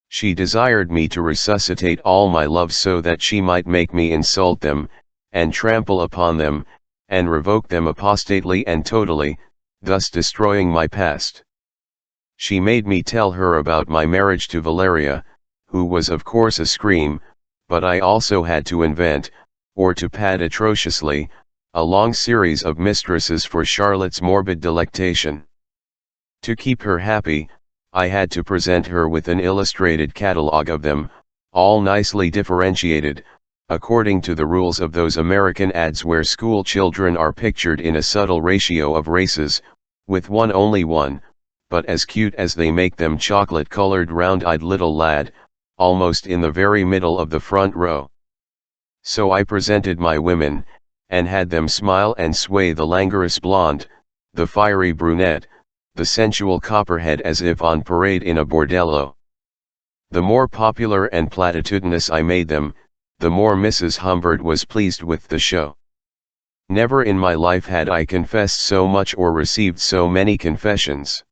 She desired me to resuscitate all my loves so that she might make me insult them, and trample upon them, and revoke them apostately and totally, thus destroying my past. She made me tell her about my marriage to Valeria, who was of course a scream, but I also had to invent, or to pad atrociously, a long series of mistresses for Charlotte's morbid delectation. To keep her happy, I had to present her with an illustrated catalogue of them, all nicely differentiated, according to the rules of those American ads where school children are pictured in a subtle ratio of races, with only one, but as cute as they make them, chocolate-colored round-eyed little lad, almost in the very middle of the front row. So I presented my women, and had them smile and sway, the languorous blonde, the fiery brunette, the sensual copperhead, as if on parade in a bordello. The more popular and platitudinous I made them, the more Mrs. Humbert was pleased with the show. Never in my life had I confessed so much or received so many confessions.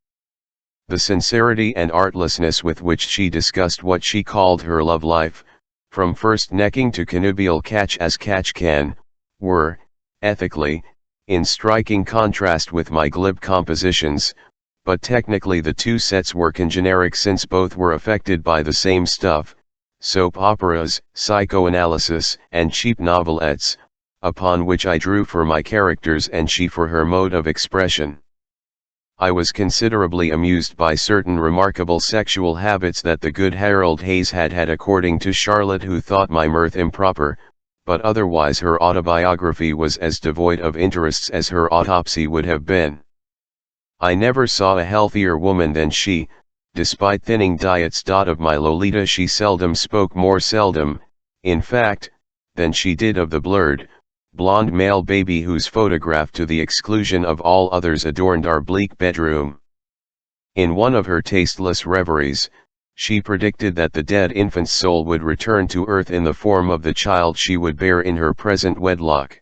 The sincerity and artlessness with which she discussed what she called her love life, from first necking to connubial catch as catch can, were, ethically, in striking contrast with my glib compositions, but technically the two sets were congeneric since both were affected by the same stuff, soap operas, psychoanalysis, and cheap novelettes, upon which I drew for my characters and she for her mode of expression. I was considerably amused by certain remarkable sexual habits that the good Harold Hayes had according to Charlotte, who thought my mirth improper, but otherwise her autobiography was as devoid of interests as her autopsy would have been. I never saw a healthier woman than she, despite thinning diets. Of my Lolita she seldom spoke, more seldom, in fact, than she did of the blurred, blonde male baby whose photograph to the exclusion of all others adorned our bleak bedroom. In one of her tasteless reveries, she predicted that the dead infant's soul would return to earth in the form of the child she would bear in her present wedlock.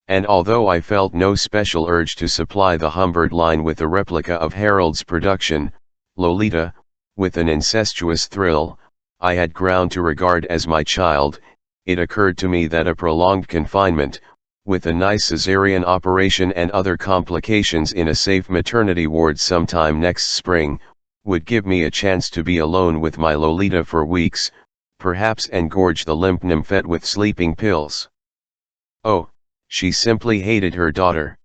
And although I felt no special urge to supply the Humbert line with a replica of Harold's production, Lolita, with an incestuous thrill, I had ground to regard as my child, it occurred to me that a prolonged confinement, with a nice cesarean operation and other complications in a safe maternity ward sometime next spring, would give me a chance to be alone with my Lolita for weeks, perhaps engorge the limp nymphette with sleeping pills. Oh, she simply hated her daughter.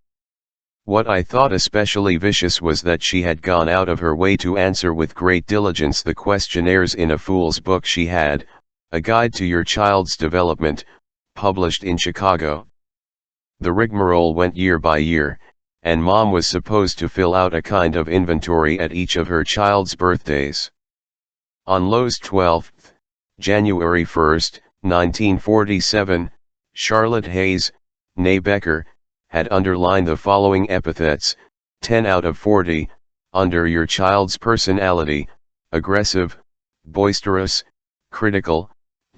What I thought especially vicious was that she had gone out of her way to answer with great diligence the questionnaires in a fool's book she had, A Guide to Your Child's Development, published in Chicago. The rigmarole went year by year, and Mom was supposed to fill out a kind of inventory at each of her child's birthdays. On Lowe's 12th, January 1st, 1947, Charlotte Hayes, née Becker, had underlined the following epithets, 10 out of 40, under your child's personality: aggressive, boisterous, critical,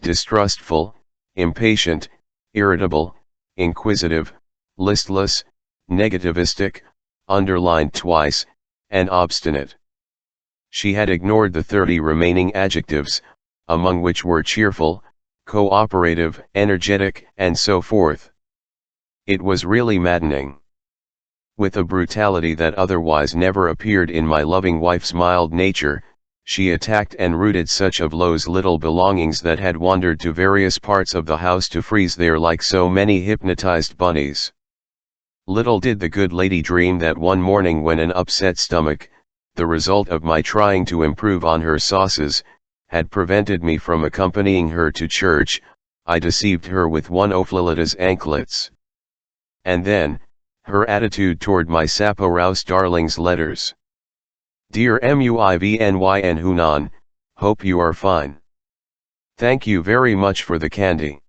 distrustful, impatient, irritable, inquisitive, listless, negativistic, underlined twice, and obstinate. She had ignored the 30 remaining adjectives, among which were cheerful, cooperative, energetic, and so forth. It was really maddening. With a brutality that otherwise never appeared in my loving wife's mild nature, she attacked and rooted such of Lo's little belongings that had wandered to various parts of the house to freeze there like so many hypnotized bunnies. Little did the good lady dream that one morning, when an upset stomach, the result of my trying to improve on her sauces, had prevented me from accompanying her to church, I deceived her with one of Lolita's anklets. And then, her attitude toward my Sapporouse darling's letters. Dear Muivny and Hunan, hope you are fine. Thank you very much for the candy.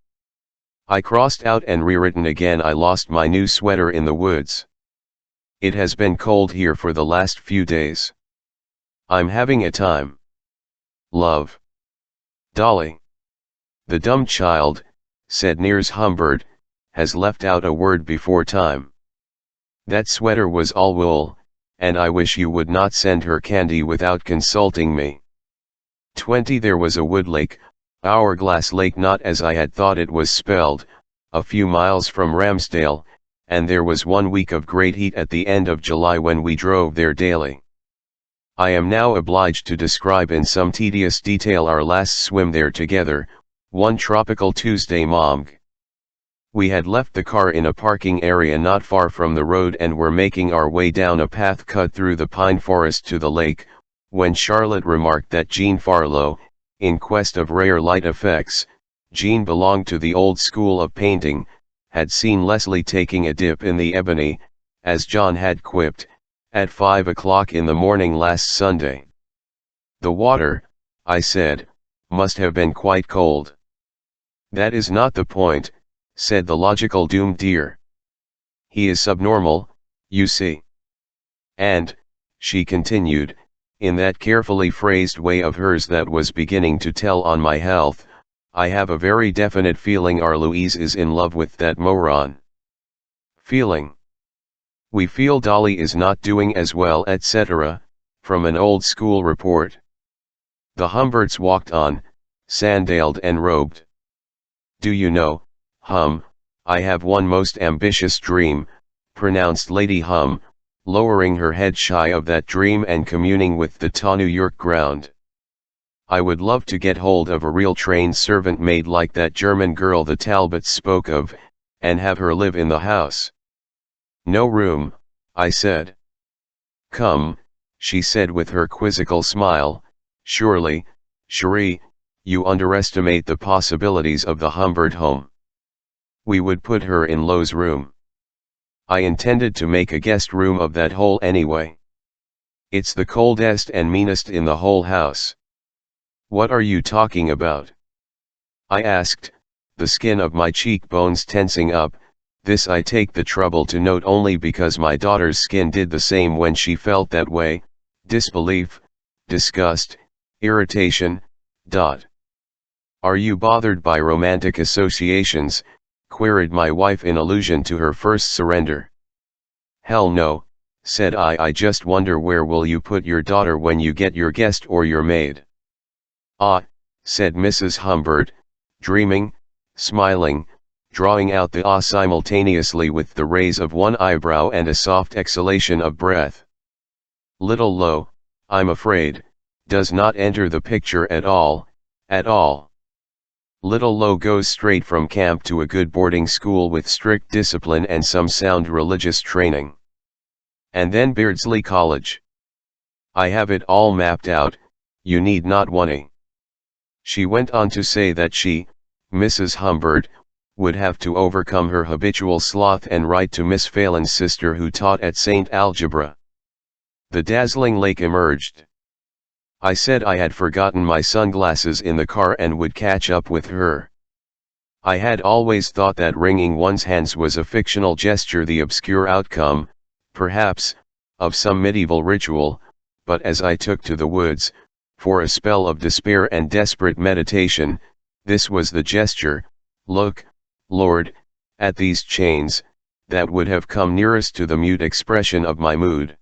I crossed out and rewritten again. I lost my new sweater in the woods. It has been cold here for the last few days. I'm having a time. Love. Dolly. The dumb child, said Nears Humbert, has left out a word before time. That sweater was all wool, and I wish you would not send her candy without consulting me. 20 There was a wood lake, Hourglass Lake, not as I had thought it was spelled, a few miles from Ramsdale, and there was 1 week of great heat at the end of July when we drove there daily. I am now obliged to describe in some tedious detail our last swim there together, one tropical Tuesday morning. We had left the car in a parking area not far from the road and were making our way down a path cut through the pine forest to the lake, when Charlotte remarked that Jean Farlow, in quest of rare light effects, Jean belonged to the old school of painting, had seen Leslie taking a dip in the Ebony, as John had quipped, at 5 o'clock in the morning last Sunday. The water, I said, must have been quite cold. That is not the point, said the logical doomed dear. He is subnormal, you see. And, she continued, in that carefully phrased way of hers that was beginning to tell on my health, I have a very definite feeling our Louise is in love with that moron. Feeling. We feel Dolly is not doing as well, etc., from an old school report. The Humberts walked on, sandaled and robed. Do you know, Hum, I have one most ambitious dream, pronounced Lady Hum, lowering her head shy of that dream and communing with the New York ground. I would love to get hold of a real trained servant maid like that German girl the Talbots spoke of, and have her live in the house. No room, I said. Come, she said with her quizzical smile, surely, Cherie, you underestimate the possibilities of the Humbert home. We would put her in Lo's room. I intended to make a guest room of that hole anyway. It's the coldest and meanest in the whole house. What are you talking about? I asked, the skin of my cheekbones tensing up. This I take the trouble to note only because my daughter's skin did the same when she felt that way, disbelief, disgust, irritation. Are you bothered by romantic associations? Queried my wife in allusion to her first surrender. Hell no, said I just wonder where will you put your daughter when you get your guest or your maid. Ah, said Mrs. Humbert, dreaming, smiling, drawing out the simultaneously with the raise of one eyebrow and a soft exhalation of breath. Little Lo, I'm afraid, does not enter the picture at all, at all. Little Lo goes straight from camp to a good boarding school with strict discipline and some sound religious training. And then Beardsley College. I have it all mapped out, you need not worry. She went on to say that she, Mrs. Humbert, would have to overcome her habitual sloth and write to Miss Phelan's sister who taught at St. Algebra. The dazzling lake emerged. I said I had forgotten my sunglasses in the car and would catch up with her. I had always thought that wringing one's hands was a fictional gesture, the obscure outcome, perhaps, of some medieval ritual, but as I took to the woods, for a spell of despair and desperate meditation, this was the gesture. Look, Lord, at these chains, that would have come nearest to the mute expression of my mood.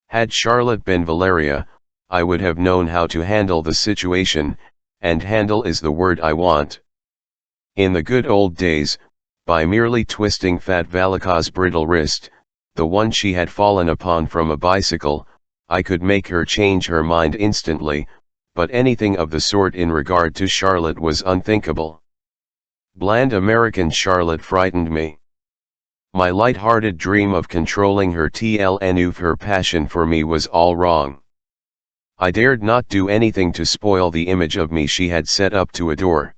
Had Charlotte been Valeria, I would have known how to handle the situation, and handle is the word I want. In the good old days, by merely twisting Fat Valika's brittle wrist, the one she had fallen upon from a bicycle, I could make her change her mind instantly, but anything of the sort in regard to Charlotte was unthinkable. Bland American Charlotte frightened me. My light-hearted dream of controlling her her passion for me was all wrong. I dared not do anything to spoil the image of me she had set up to adore.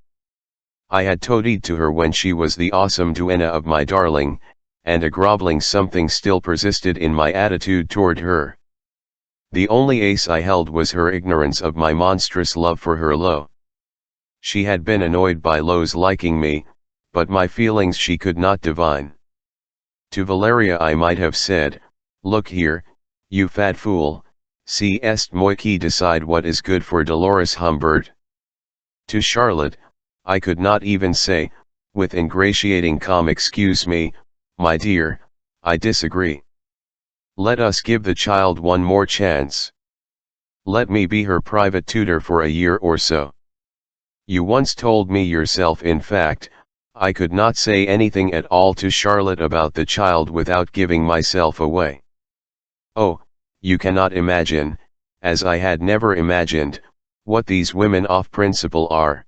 I had toadied to her when she was the awesome duenna of my darling, and a groveling something still persisted in my attitude toward her. The only ace I held was her ignorance of my monstrous love for her Lo. She had been annoyed by Lo's liking me, but my feelings she could not divine. To Valeria I might have said, "Look here, you fat fool, si est moi qui decide what is good for Dolores Humbert." To Charlotte, I could not even say, with ingratiating calm, "Excuse me, my dear, I disagree. Let us give the child one more chance. Let me be her private tutor for a year or so." You once told me yourself, in fact, I could not say anything at all to Charlotte about the child without giving myself away. Oh, you cannot imagine, as I had never imagined, what these women off principle are.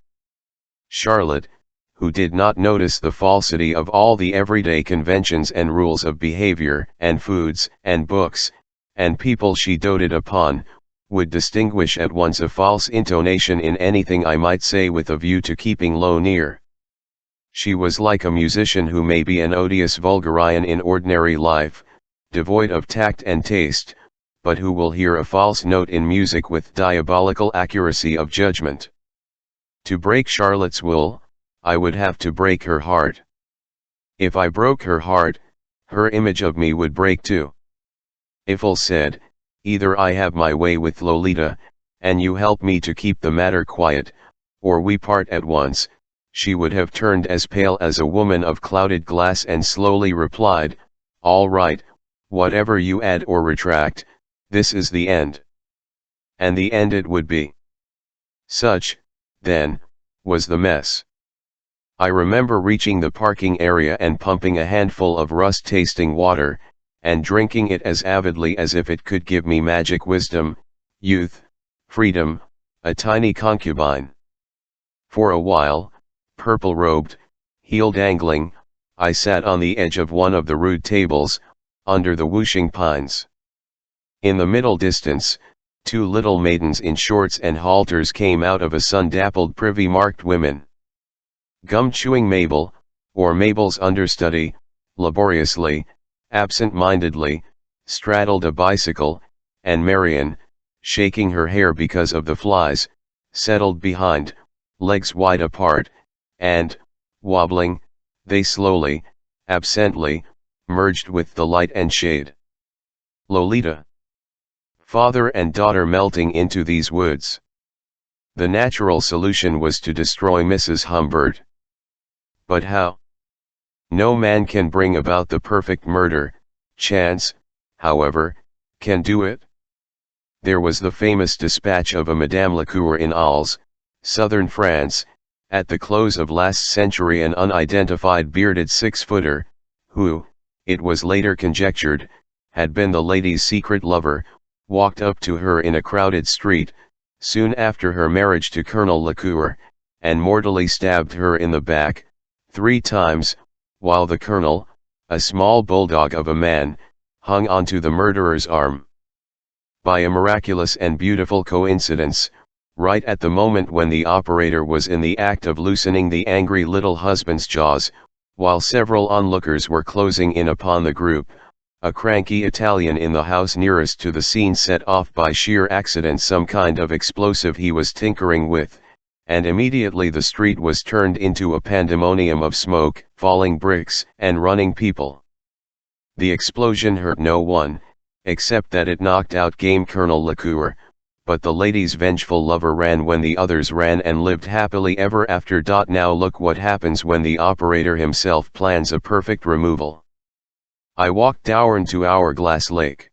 Charlotte, who did not notice the falsity of all the everyday conventions and rules of behavior, and foods, and books, and people she doted upon, would distinguish at once a false intonation in anything I might say with a view to keeping Lo near. She was like a musician who may be an odious vulgarian in ordinary life, devoid of tact and taste, but who will hear a false note in music with diabolical accuracy of judgment. To break Charlotte's will, I would have to break her heart. If I broke her heart, her image of me would break too. Eiffel said, "Either I have my way with Lolita, and you help me to keep the matter quiet, or we part at once." She would have turned as pale as a woman of clouded glass and slowly replied, "All right, whatever you add or retract, this is the end." And the end it would be. Such, then, was the mess. I remember reaching the parking area and pumping a handful of rust-tasting water, and drinking it as avidly as if it could give me magic wisdom, youth, freedom, a tiny concubine. For a while, purple-robed, heel dangling, I sat on the edge of one of the rude tables, under the whooshing pines. In the middle distance, two little maidens in shorts and halters came out of a sun-dappled privy marked women. Gum-chewing Mabel, or Mabel's understudy, laboriously, absent-mindedly, straddled a bicycle, and Marian, shaking her hair because of the flies, settled behind, legs wide apart, and, wobbling, they slowly, absently, merged with the light and shade. Lolita. Father and daughter melting into these woods. The natural solution was to destroy Mrs. Humbert. But how? No man can bring about the perfect murder. Chance, however, can do it. There was the famous dispatch of a Madame Lecour in Arles, southern France, at the close of last century, an unidentified bearded six-footer, who, it was later conjectured, had been the lady's secret lover, walked up to her in a crowded street, soon after her marriage to Colonel Lecour, and mortally stabbed her in the back, 3 times, while the colonel, a small bulldog of a man, hung onto the murderer's arm. By a miraculous and beautiful coincidence, right at the moment when the operator was in the act of loosening the angry little husband's jaws, while several onlookers were closing in upon the group, a cranky Italian in the house nearest to the scene set off by sheer accident some kind of explosive he was tinkering with, and immediately the street was turned into a pandemonium of smoke, falling bricks, and running people. The explosion hurt no one, except that it knocked out game Colonel Lecour, but the lady's vengeful lover ran when the others ran and lived happily ever after. Now look what happens when the operator himself plans a perfect removal. I walked down to Hourglass Lake.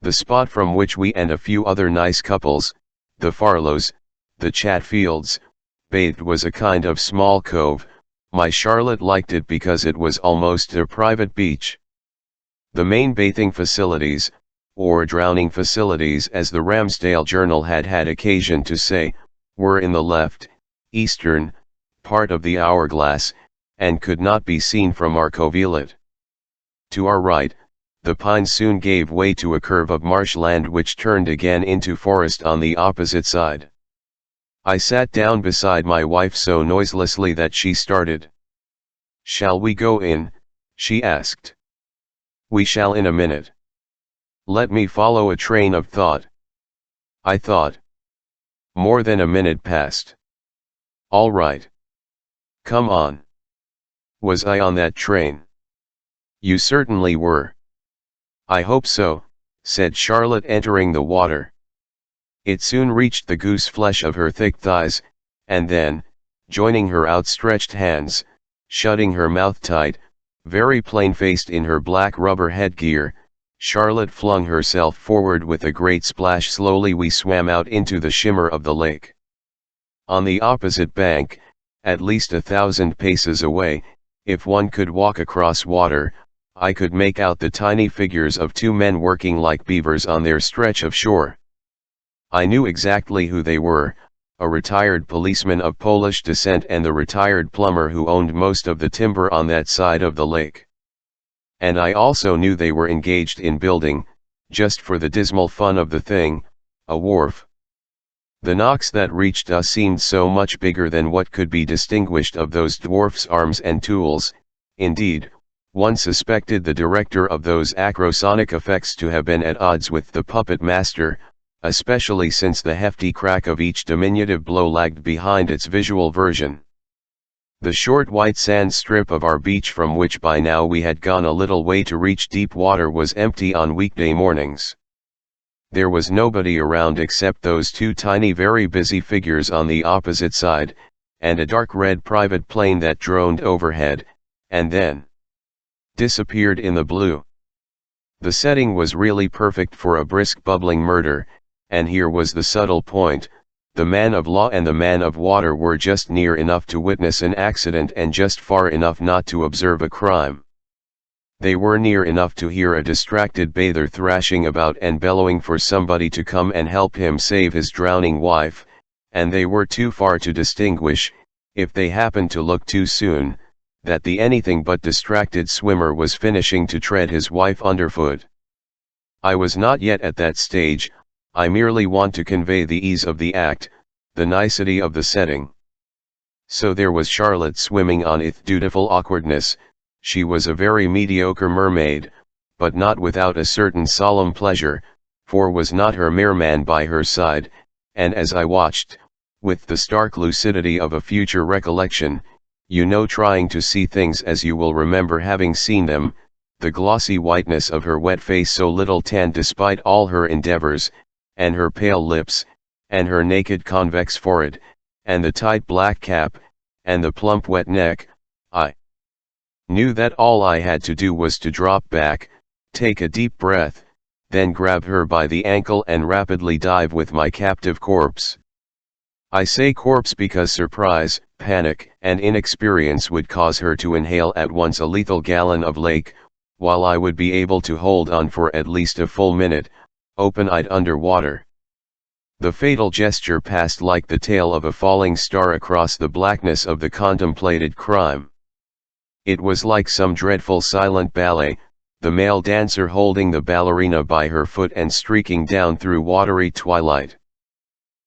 The spot from which we and a few other nice couples, the Farlows, the Chatfields, bathed was a kind of small cove, My Charlotte liked it because it was almost a private beach. The main bathing facilities, or drowning facilities as the Ramsdale Journal had had occasion to say, were in the left, eastern, part of the hourglass, and could not be seen from our covilet. To our right, the pines soon gave way to a curve of marshland which turned again into forest on the opposite side. I sat down beside my wife so noiselessly that she started. "Shall we go in?" she asked. "We shall in a minute." Let me follow a train of thought. I thought. More than a minute passed. All right. Come on. Was I on that train? You certainly were. I hope so, said Charlotte, entering the water. It soon reached the goose flesh of her thick thighs, and then, joining her outstretched hands, shutting her mouth tight, very plain-faced in her black rubber headgear, Charlotte flung herself forward with a great splash. Slowly we swam out into the shimmer of the lake. On the opposite bank, at least 1,000 paces away, if one could walk across water, I could make out the tiny figures of two men working like beavers on their stretch of shore. I knew exactly who they were, a retired policeman of Polish descent and the retired plumber who owned most of the timber on that side of the lake. And I also knew they were engaged in building, just for the dismal fun of the thing, a wharf. The knocks that reached us seemed so much bigger than what could be distinguished of those dwarfs' arms and tools. Indeed, one suspected the director of those acrosonic effects to have been at odds with the puppet master, especially since the hefty crack of each diminutive blow lagged behind its visual version. The short white sand strip of our beach, from which by now we had gone a little way to reach deep water, was empty on weekday mornings. There was nobody around except those two tiny, very busy figures on the opposite side, and a dark red private plane that droned overhead, and then disappeared in the blue. The setting was really perfect for a brisk bubbling murder, and here was the subtle point: the man of law and the man of water were just near enough to witness an accident and just far enough not to observe a crime. They were near enough to hear a distracted bather thrashing about and bellowing for somebody to come and help him save his drowning wife, and they were too far to distinguish, if they happened to look too soon, that the anything but distracted swimmer was finishing to tread his wife underfoot. I was not yet at that stage. I merely want to convey the ease of the act, the nicety of the setting. So there was Charlotte swimming on with dutiful awkwardness. She was a very mediocre mermaid, but not without a certain solemn pleasure, for was not her merman by her side, and as I watched, with the stark lucidity of a future recollection, trying to see things as you will remember having seen them, the glossy whiteness of her wet face, so little tanned despite all her endeavors, and her pale lips, and her naked convex forehead, and the tight black cap, and the plump wet neck, I knew that all I had to do was to drop back, take a deep breath, then grab her by the ankle and rapidly dive with my captive corpse. I say corpse because surprise, panic, and inexperience would cause her to inhale at once a lethal gallon of lake, while I would be able to hold on for at least a full minute, open-eyed underwater. The fatal gesture passed like the tail of a falling star across the blackness of the contemplated crime. It was like some dreadful silent ballet, the male dancer holding the ballerina by her foot and streaking down through watery twilight.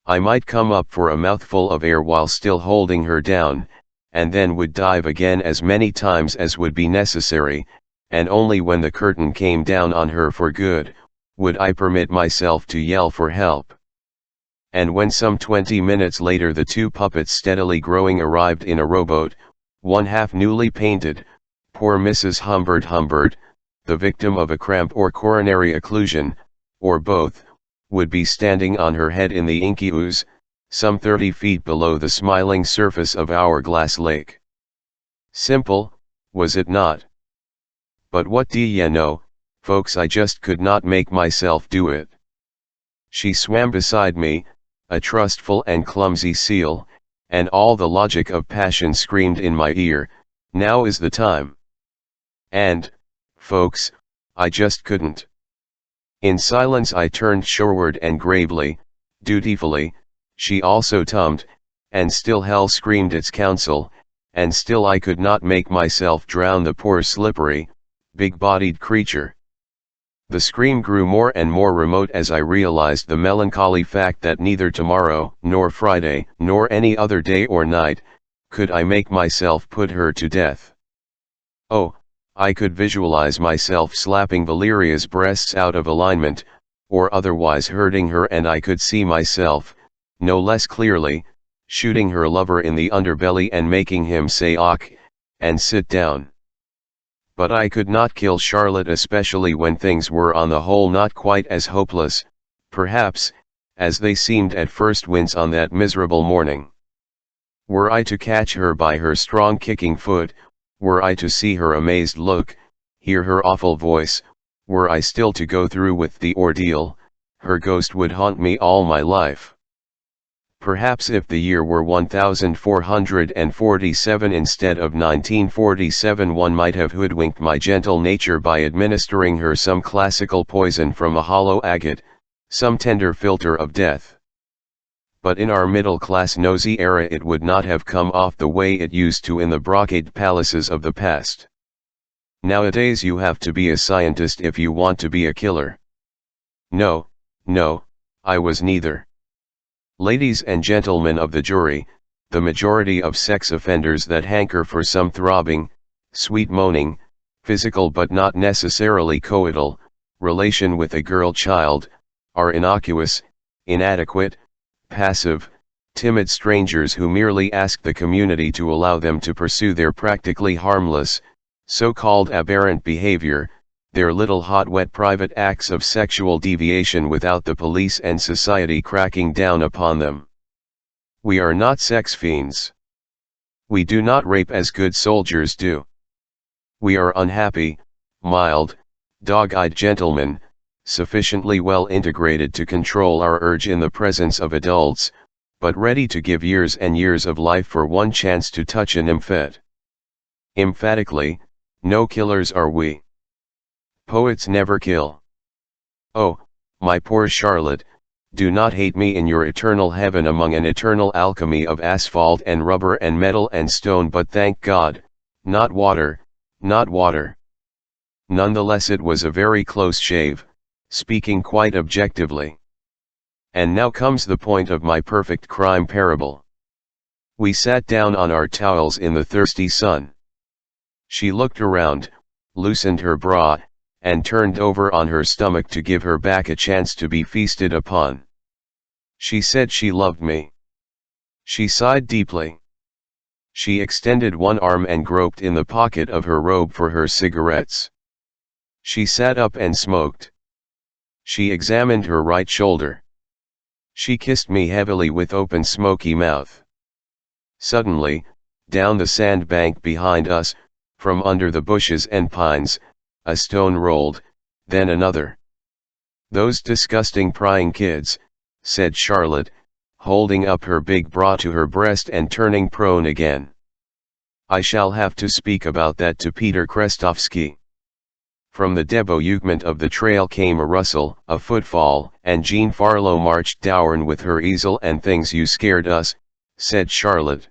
I might come up for a mouthful of air while still holding her down, and then would dive again as many times as would be necessary, and only when the curtain came down on her for good, would I permit myself to yell for help. And when some 20 minutes later the two puppets steadily growing arrived in a rowboat, one half newly painted, poor Mrs. Humbird, the victim of a cramp or coronary occlusion, or both, would be standing on her head in the inky ooze, some 30 feet below the smiling surface of Hourglass Lake. Simple, was it not? But what do ye know, folks, I just could not make myself do it. She swam beside me, a trustful and clumsy seal, and all the logic of passion screamed in my ear, now is the time. And, folks, I just couldn't. In silence I turned shoreward and gravely, dutifully, she also tummed, and still hell screamed its counsel, and still I could not make myself drown the poor slippery, big-bodied creature. The scream grew more and more remote as I realized the melancholy fact that neither tomorrow, nor Friday, nor any other day or night, could I make myself put her to death. Oh, I could visualize myself slapping Valeria's breasts out of alignment, or otherwise hurting her, and I could see myself, no less clearly, shooting her lover in the underbelly and making him say "Ach," and sit down. But I could not kill Charlotte, especially when things were on the whole not quite as hopeless, perhaps, as they seemed at first wince on that miserable morning. Were I to catch her by her strong kicking foot, were I to see her amazed look, hear her awful voice, were I still to go through with the ordeal, her ghost would haunt me all my life. Perhaps if the year were 1447 instead of 1947, one might have hoodwinked my gentle nature by administering her some classical poison from a hollow agate, some tender philter of death. But in our middle-class nosy era it would not have come off the way it used to in the brocade palaces of the past. Nowadays you have to be a scientist if you want to be a killer. No, I was neither. Ladies and gentlemen of the jury, the majority of sex offenders that hanker for some throbbing, sweet moaning, physical but not necessarily coital, relation with a girl child, are innocuous, inadequate, passive, timid strangers who merely ask the community to allow them to pursue their practically harmless, so-called aberrant behavior, their little hot wet private acts of sexual deviation without the police and society cracking down upon them. We are not sex fiends. We do not rape as good soldiers do. We are unhappy, mild, dog-eyed gentlemen, sufficiently well integrated to control our urge in the presence of adults, but ready to give years and years of life for one chance to touch a nymphette. Emphatically, no killers are we. Poets never kill. Oh, my poor Charlotte, do not hate me in your eternal heaven among an eternal alchemy of asphalt and rubber and metal and stone, but thank God, not water, not water. Nonetheless it was a very close shave, speaking quite objectively. And now comes the point of my perfect crime parable. We sat down on our towels in the thirsty sun. She looked around, loosened her bra, and turned over on her stomach to give her back a chance to be feasted upon. She said she loved me. She sighed deeply. She extended one arm and groped in the pocket of her robe for her cigarettes. She sat up and smoked. She examined her right shoulder. She kissed me heavily with open smoky mouth. Suddenly, down the sand bank behind us, from under the bushes and pines, a stone rolled, then another. "Those disgusting prying kids," said Charlotte, holding up her big bra to her breast and turning prone again. "I shall have to speak about that to Peter Krestovsky." From the debouchement of the trail came a rustle, a footfall, and Jean Farlow marched down with her easel and things. "You scared us," said Charlotte.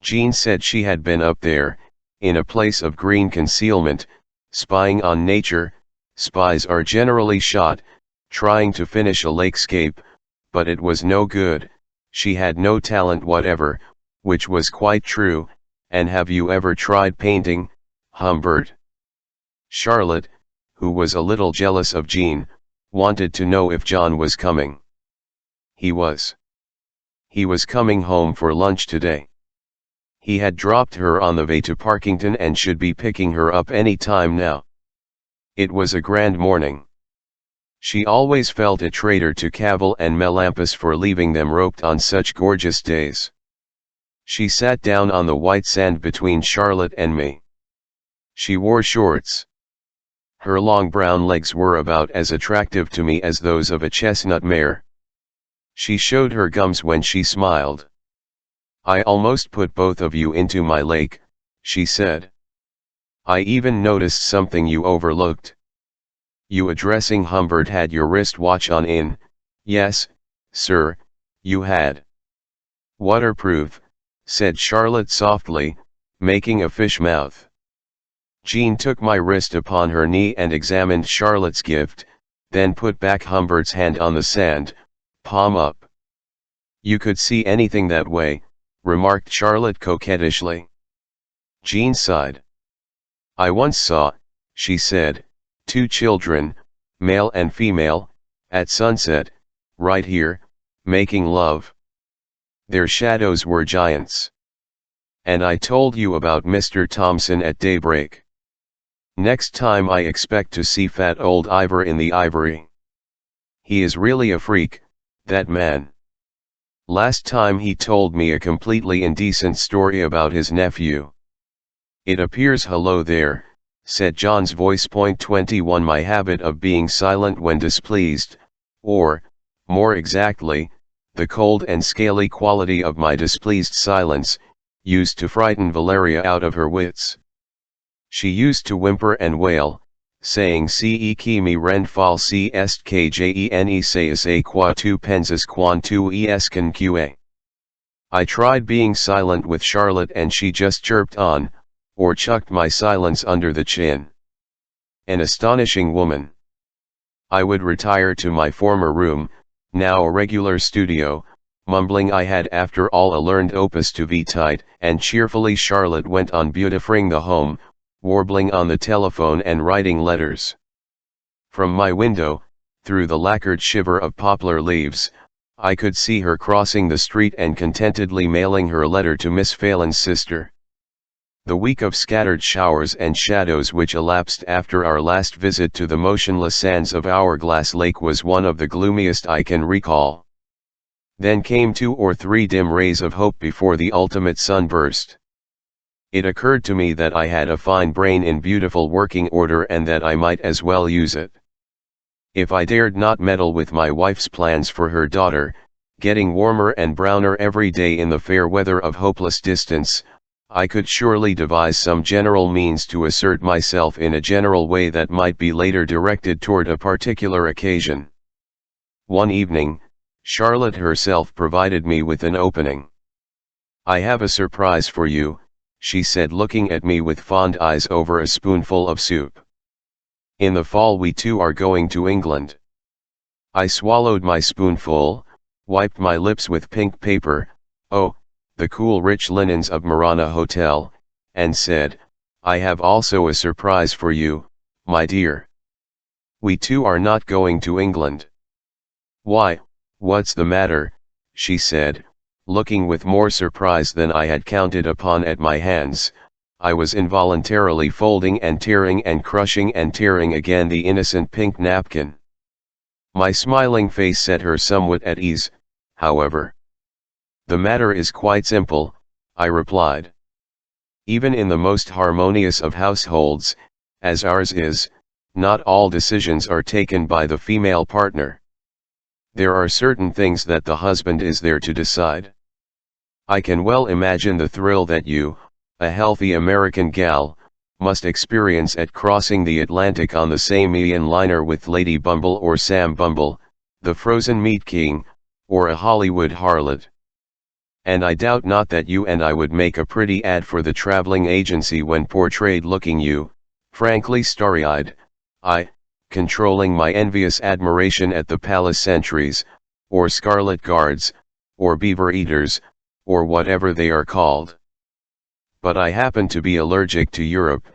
Jean said she had been up there, in a place of green concealment, spying on nature. Spies are generally shot, trying to finish a lakescape, but it was no good, she had no talent whatever, which was quite true. "And have you ever tried painting, Humbert?" Charlotte, who was a little jealous of Jean, wanted to know if John was coming. He was. He was coming home for lunch today. He had dropped her on the way to Parkington and should be picking her up any time now. It was a grand morning. She always felt a traitor to Cavil and Melampus for leaving them roped on such gorgeous days. She sat down on the white sand between Charlotte and me. She wore shorts. Her long brown legs were about as attractive to me as those of a chestnut mare. She showed her gums when she smiled. I almost put both of you into my lake, she said. I even noticed something you overlooked. You addressing Humbert had your wristwatch on in, yes, sir, you had. Waterproof, said Charlotte softly, making a fish mouth. Jean took my wrist upon her knee and examined Charlotte's gift, then put back Humbert's hand on the sand, palm up. You could see anything that way, remarked Charlotte coquettishly. Jean sighed. I once saw, she said, 2 children, male and female, at sunset, right here, making love. Their shadows were giants. And I told you about Mr. Thompson at daybreak. Next time I expect to see fat old Ivor in the ivory. He is really a freak, that man. Last time he told me a completely indecent story about his nephew. It appears hello there, said John's voice. 21 My habit of being silent when displeased, or, more exactly, the cold and scaly quality of my displeased silence, used to frighten Valeria out of her wits. She used to whimper and wail, saying ce qui me rend fal si est que jene sais a qua tu penses quan tu es con qa. I tried being silent with Charlotte and she just chirped on, or chucked my silence under the chin. An astonishing woman. I would retire to my former room, now a regular studio, mumbling I had after all a learned opus to vitae, and cheerfully Charlotte went on beautifying the home, warbling on the telephone and writing letters. From my window, through the lacquered shiver of poplar leaves, I could see her crossing the street and contentedly mailing her letter to Miss Phelan's sister. The week of scattered showers and shadows which elapsed after our last visit to the motionless sands of Hourglass Lake was one of the gloomiest I can recall. Then came 2 or 3 dim rays of hope before the ultimate sunburst. It occurred to me that I had a fine brain in beautiful working order and that I might as well use it. If I dared not meddle with my wife's plans for her daughter, getting warmer and browner every day in the fair weather of hopeless distance, I could surely devise some general means to assert myself in a general way that might be later directed toward a particular occasion. One evening, Charlotte herself provided me with an opening. I have a surprise for you, she said, looking at me with fond eyes over a spoonful of soup. In the fall we 2 are going to England. I swallowed my spoonful, wiped my lips with pink paper, oh, the cool rich linens of Marana Hotel, and said, I have also a surprise for you, my dear. We 2 are not going to England. Why, what's the matter, she said, looking with more surprise than I had counted upon at my hands. I was involuntarily folding and tearing and crushing and tearing again the innocent pink napkin. My smiling face set her somewhat at ease, however. The matter is quite simple, I replied. Even in the most harmonious of households, as ours is, not all decisions are taken by the female partner. There are certain things that the husband is there to decide. I can well imagine the thrill that you, a healthy American gal, must experience at crossing the Atlantic on the same Ian liner with Lady Bumble or Sam Bumble, the frozen meat king, or a Hollywood harlot. And I doubt not that you and I would make a pretty ad for the traveling agency when portrayed looking you, frankly starry-eyed, controlling my envious admiration at the palace sentries, or scarlet guards, or beaver eaters, or whatever they are called. But I happen to be allergic to Europe,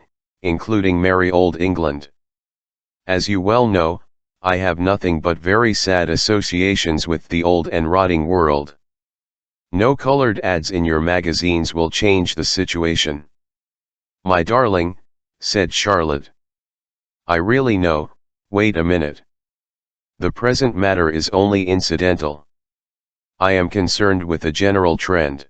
including merry old England. As you well know, I have nothing but very sad associations with the old and rotting world. No colored ads in your magazines will change the situation. My darling, said Charlotte. I really know, wait a minute. The present matter is only incidental. I am concerned with a general trend.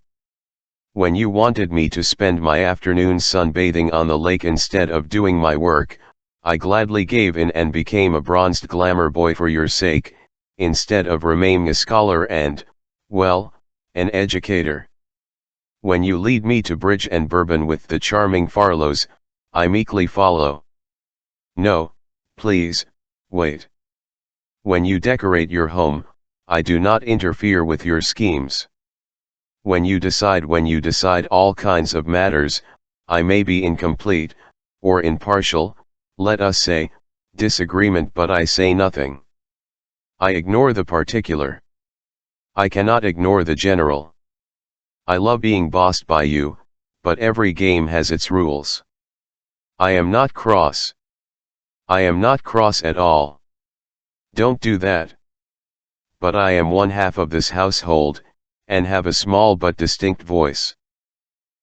When you wanted me to spend my afternoons sunbathing on the lake instead of doing my work, I gladly gave in and became a bronzed glamour boy for your sake, instead of remaining a scholar and, well, an educator. When you lead me to Bridge and Bourbon with the charming Farlows, I meekly follow. No, please, wait. When you decorate your home, I do not interfere with your schemes. When you decide all kinds of matters, I may be incomplete, or impartial, let us say, disagreement, but I say nothing. I ignore the particular. I cannot ignore the general. I love being bossed by you, but every game has its rules. I am not cross. I am not cross at all. Don't do that. But I am one half of this household, and have a small but distinct voice.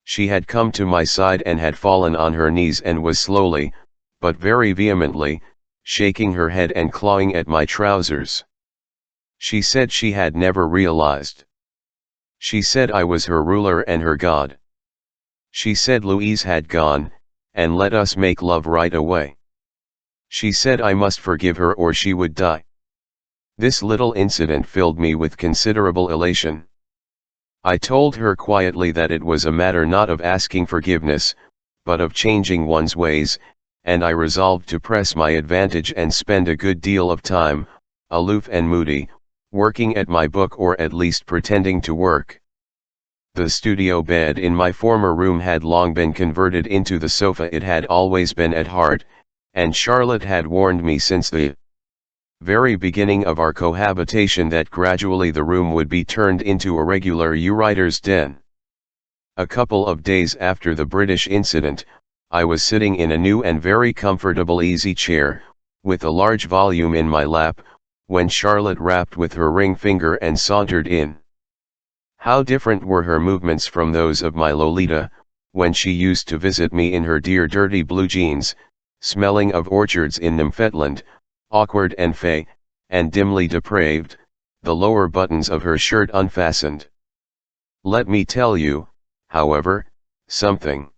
She had come to my side and had fallen on her knees and was slowly, but very vehemently, shaking her head and clawing at my trousers. She said she had never realized. She said I was her ruler and her god. She said Louise had gone, and let us make love right away. She said I must forgive her or she would die. This little incident filled me with considerable elation. I told her quietly that it was a matter not of asking forgiveness, but of changing one's ways, and I resolved to press my advantage and spend a good deal of time, aloof and moody, working at my book, or at least pretending to work. The studio bed in my former room had long been converted into the sofa it had always been at heart, and Charlotte had warned me since the very beginning of our cohabitation that gradually the room would be turned into a regular writer's den. A couple of days after the British incident, I was sitting in a new and very comfortable easy chair, with a large volume in my lap, when Charlotte rapped with her ring finger and sauntered in. How different were her movements from those of my Lolita, when she used to visit me in her dear dirty blue jeans, smelling of orchards in Nymphetland, awkward and fey, and dimly depraved, the lower buttons of her shirt unfastened. Let me tell you, however, something.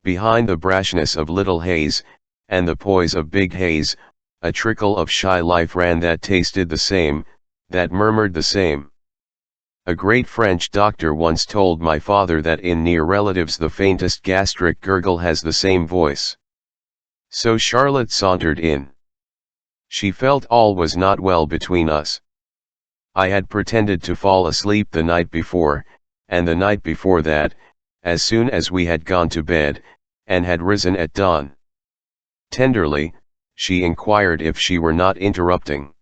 Behind the brashness of little Hayes, and the poise of big Hayes, a trickle of shy life ran that tasted the same, that murmured the same. A great French doctor once told my father that in near relatives the faintest gastric gurgle has the same voice. So Charlotte sauntered in. She felt all was not well between us. I had pretended to fall asleep the night before, and the night before that, as soon as we had gone to bed, and had risen at dawn. Tenderly, she inquired if she were not interrupting.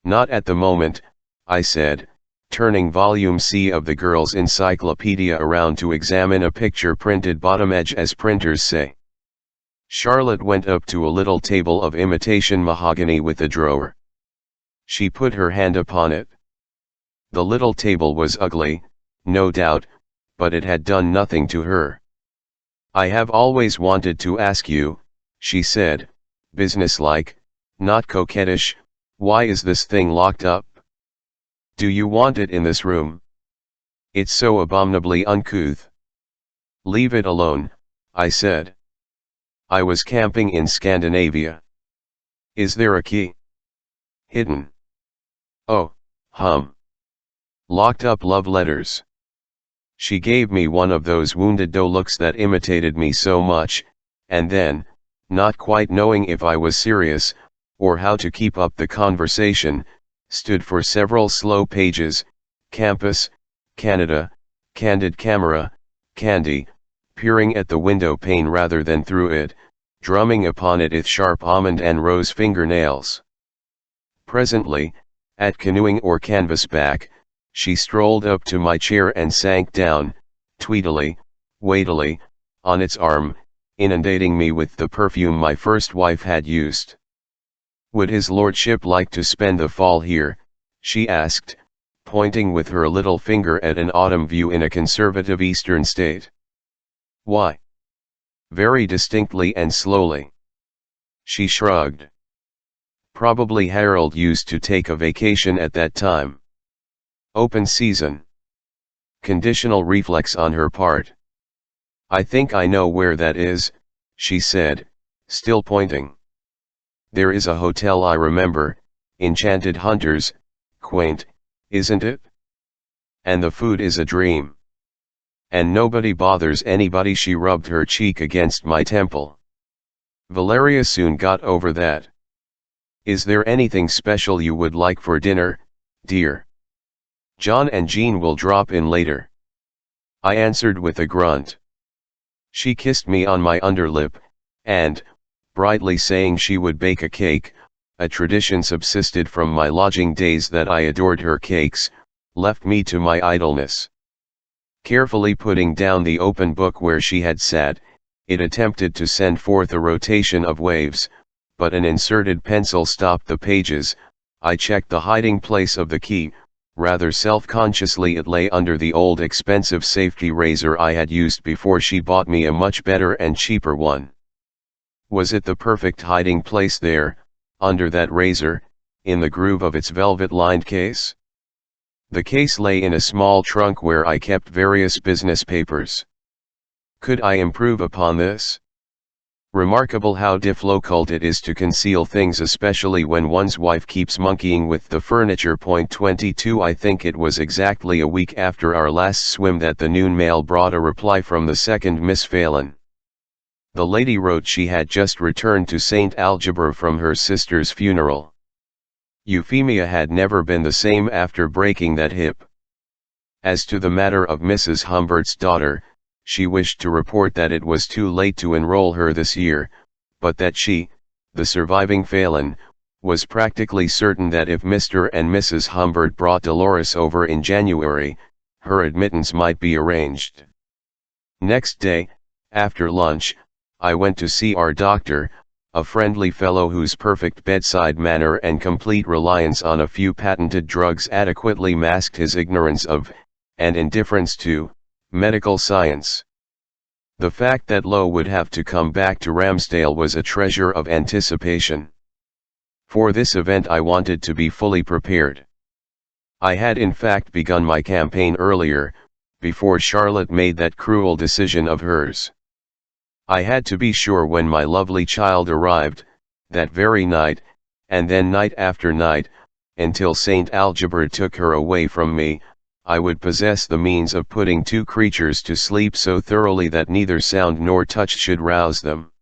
Not at the moment, I said, turning volume C of the girl's encyclopedia around to examine a picture printed bottom edge as printers say. Charlotte went up to a little table of imitation mahogany with a drawer. She put her hand upon it. The little table was ugly, no doubt, but it had done nothing to her. I have always wanted to ask you, she said, businesslike, not coquettish, why is this thing locked up? Do you want it in this room? It's so abominably uncouth. Leave it alone, I said. I was camping in Scandinavia. Is there a key? Hidden. Oh, locked up love letters. She gave me one of those wounded doe looks that imitated me so much, and then, not quite knowing if I was serious, or how to keep up the conversation, stood for several slow pages, campus, Canada, candid camera, candy, peering at the window pane rather than through it, drumming upon it with sharp almond and rose fingernails. Presently, at canoeing or canvasback, she strolled up to my chair and sank down, tweedily, weightily, on its arm, inundating me with the perfume my first wife had used. Would his lordship like to spend the fall here? She asked, pointing with her little finger at an autumn view in a conservative eastern state. Why? Very distinctly and slowly. She shrugged. Probably Harold used to take a vacation at that time. Open season. Conditional reflex on her part. I think I know where that is, she said, still pointing. There is a hotel I remember, Enchanted Hunters, quaint, isn't it? And the food is a dream. And nobody bothers anybody. She rubbed her cheek against my temple. Valeria soon got over that. Is there anything special you would like for dinner, dear? John and Jean will drop in later. I answered with a grunt. She kissed me on my underlip, and, brightly saying she would bake a cake, a tradition subsisted from my lodging days that I adored her cakes, left me to my idleness. Carefully putting down the open book where she had sat, it attempted to send forth a rotation of waves, but an inserted pencil stopped the pages. I checked the hiding place of the key. Rather self-consciously it lay under the old expensive safety razor I had used before she bought me a much better and cheaper one. Was it the perfect hiding place there, under that razor, in the groove of its velvet-lined case? The case lay in a small trunk where I kept various business papers. Could I improve upon this? Remarkable how difficult it is to conceal things, especially when one's wife keeps monkeying with the furniture. 22 I think it was exactly a week after our last swim that the noon mail brought a reply from the second Miss Phelan. The lady wrote she had just returned to St. Algebra from her sister's funeral. Euphemia had never been the same after breaking that hip. As to the matter of Mrs. Humbert's daughter, she wished to report that it was too late to enroll her this year, but that she, the surviving Phelan, was practically certain that if Mr. and Mrs. Humbert brought Dolores over in January, her admittance might be arranged. Next day, after lunch, I went to see our doctor, a friendly fellow whose perfect bedside manner and complete reliance on a few patented drugs adequately masked his ignorance of, and indifference to, medical science. The fact that Lo would have to come back to Ramsdale was a treasure of anticipation. For this event I wanted to be fully prepared. I had in fact begun my campaign earlier, before Charlotte made that cruel decision of hers. I had to be sure when my lovely child arrived, that very night, and then night after night, until St. Algebra took her away from me, I would possess the means of putting two creatures to sleep so thoroughly that neither sound nor touch should rouse them.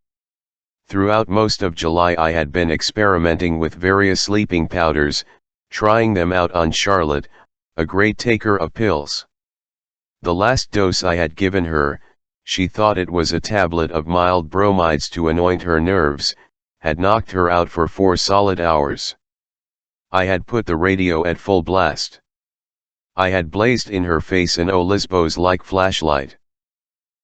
Throughout most of July I had been experimenting with various sleeping powders, trying them out on Charlotte, a great taker of pills. The last dose I had given her, she thought it was a tablet of mild bromides to anoint her nerves, had knocked her out for 4 solid hours. I had put the radio at full blast. I had blazed in her face an Lisbos-like flashlight.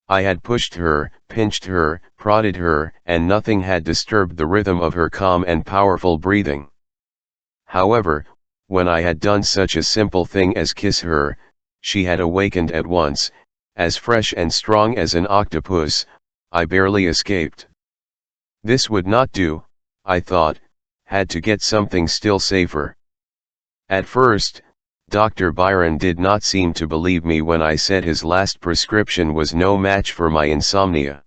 I had pushed her, pinched her, prodded her, and nothing had disturbed the rhythm of her calm and powerful breathing. However, when I had done such a simple thing as kiss her, she had awakened at once, as fresh and strong as an octopus. I barely escaped. This would not do, I thought, had to get something still safer. At first, Dr. Byron did not seem to believe me when I said his last prescription was no match for my insomnia.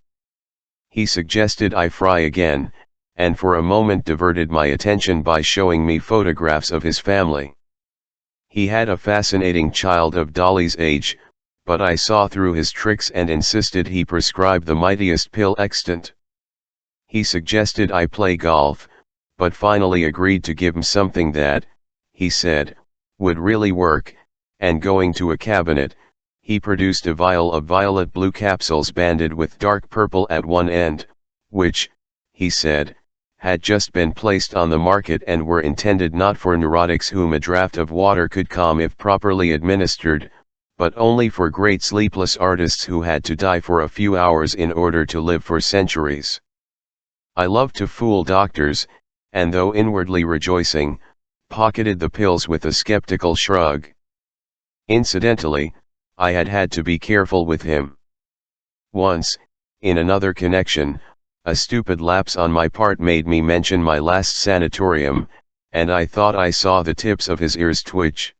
He suggested I fry again, and for a moment diverted my attention by showing me photographs of his family. He had a fascinating child of Dolly's age, but I saw through his tricks and insisted he prescribe the mightiest pill extant. He suggested I play golf, but finally agreed to give him something that, he said, would really work, and going to a cabinet, he produced a vial of violet blue capsules banded with dark purple at one end, which, he said, had just been placed on the market and were intended not for neurotics whom a draught of water could calm if properly administered, but only for great sleepless artists who had to die for a few hours in order to live for centuries. I love to fool doctors, and though inwardly rejoicing, pocketed the pills with a skeptical shrug. Incidentally, I had to be careful with him. Once, in another connection, a stupid lapse on my part made me mention my last sanatorium, and I thought I saw the tips of his ears twitch.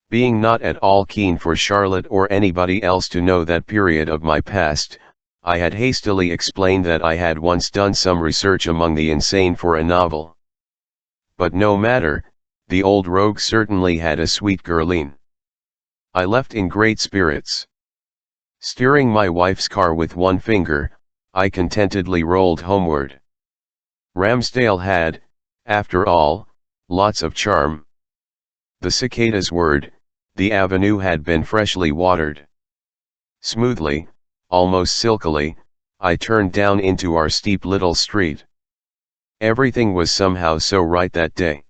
Being not at all keen for Charlotte or anybody else to know that period of my past, I had hastily explained that I had once done some research among the insane for a novel. But no matter, the old rogue certainly had a sweet girline. I left in great spirits. Steering my wife's car with one finger, I contentedly rolled homeward. Ramsdale had, after all, lots of charm. The cicadas whirred, the avenue had been freshly watered. Smoothly, almost silkily, I turned down into our steep little street. Everything was somehow so right that day.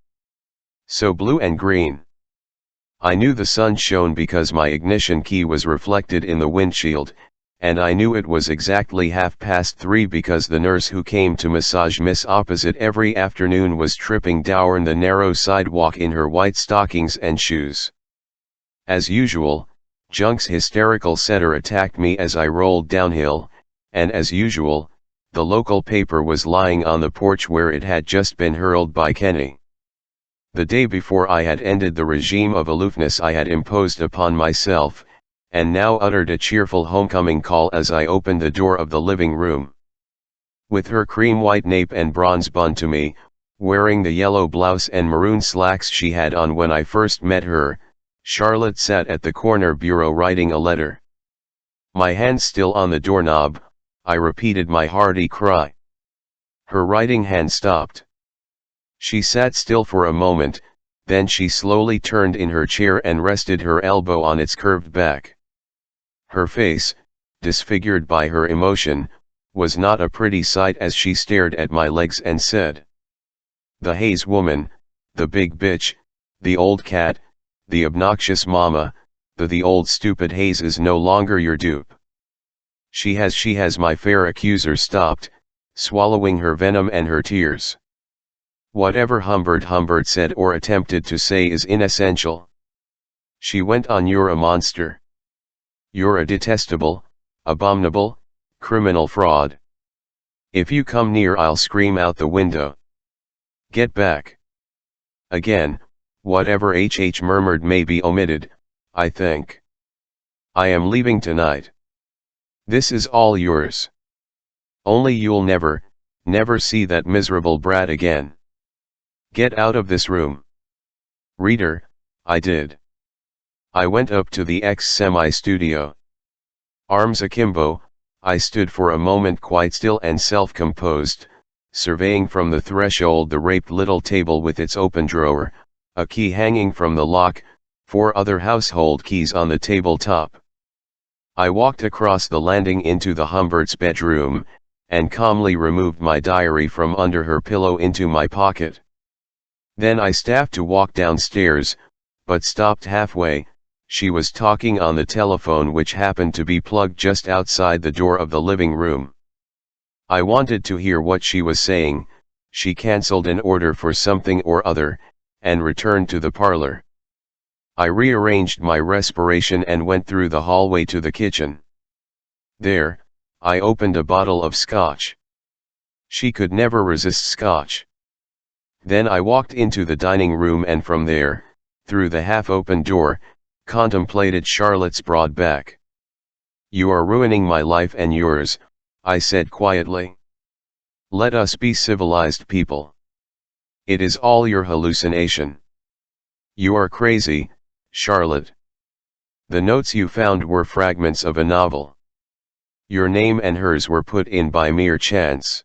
So blue and green. I knew the sun shone because my ignition key was reflected in the windshield, and I knew it was exactly 3:30 because the nurse who came to massage Miss opposite every afternoon was tripping down the narrow sidewalk in her white stockings and shoes. As usual, Junk's hysterical setter attacked me as I rolled downhill, and as usual, the local paper was lying on the porch where it had just been hurled by Kenny. The day before I had ended the regime of aloofness I had imposed upon myself, and now uttered a cheerful homecoming call as I opened the door of the living room. With her cream-white nape and bronze bun to me, wearing the yellow blouse and maroon slacks she had on when I first met her, Charlotte sat at the corner bureau writing a letter. My hand still on the doorknob, I repeated my hearty cry. Her writing hand stopped. She sat still for a moment, then she slowly turned in her chair and rested her elbow on its curved back. Her face, disfigured by her emotion, was not a pretty sight as she stared at my legs and said, "The Hayes woman, the big bitch, the old cat, the obnoxious mama, the old stupid Hayes is no longer your dupe. She has." My fair accuser stopped, swallowing her venom and her tears. "Whatever Humbert said or attempted to say is inessential," she went on. "You're a monster. You're a detestable, abominable, criminal fraud. If you come near I'll scream out the window. Get back." Again, whatever HH murmured may be omitted, I think. "I am leaving tonight. This is all yours. Only you'll never, never see that miserable brat again. Get out of this room." Reader, I did. I went up to the X-semi-studio. Arms akimbo, I stood for a moment quite still and self-composed, surveying from the threshold the raped little table with its open drawer, a key hanging from the lock, 4 other household keys on the tabletop. I walked across the landing into the Humbert's bedroom, and calmly removed my diary from under her pillow into my pocket. Then I started to walk downstairs, but stopped halfway. She was talking on the telephone which happened to be plugged just outside the door of the living room. I wanted to hear what she was saying. She cancelled an order for something or other, and returned to the parlor. I rearranged my respiration and went through the hallway to the kitchen. There, I opened a bottle of scotch. She could never resist scotch. Then I walked into the dining room and from there, through the half-open door, contemplated Charlotte's broad back. "You are ruining my life and yours," I said quietly. "Let us be civilized people. It is all your hallucination. You are crazy, Charlotte. The notes you found were fragments of a novel. Your name and hers were put in by mere chance.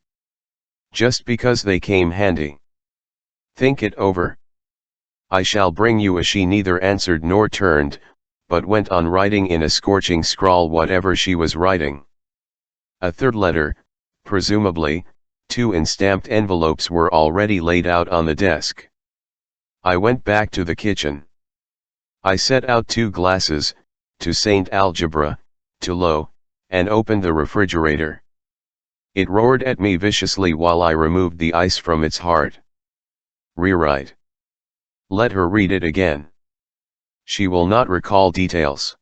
Just because they came handy. Think it over." "I shall bring you a." She neither answered nor turned, but went on writing in a scorching scrawl whatever she was writing. A third letter, presumably, 2 in stamped envelopes, were already laid out on the desk. I went back to the kitchen. I set out 2 glasses, to Saint Algebra, to Low, and opened the refrigerator. It roared at me viciously while I removed the ice from its heart. Rewrite. Let her read it again. She will not recall details.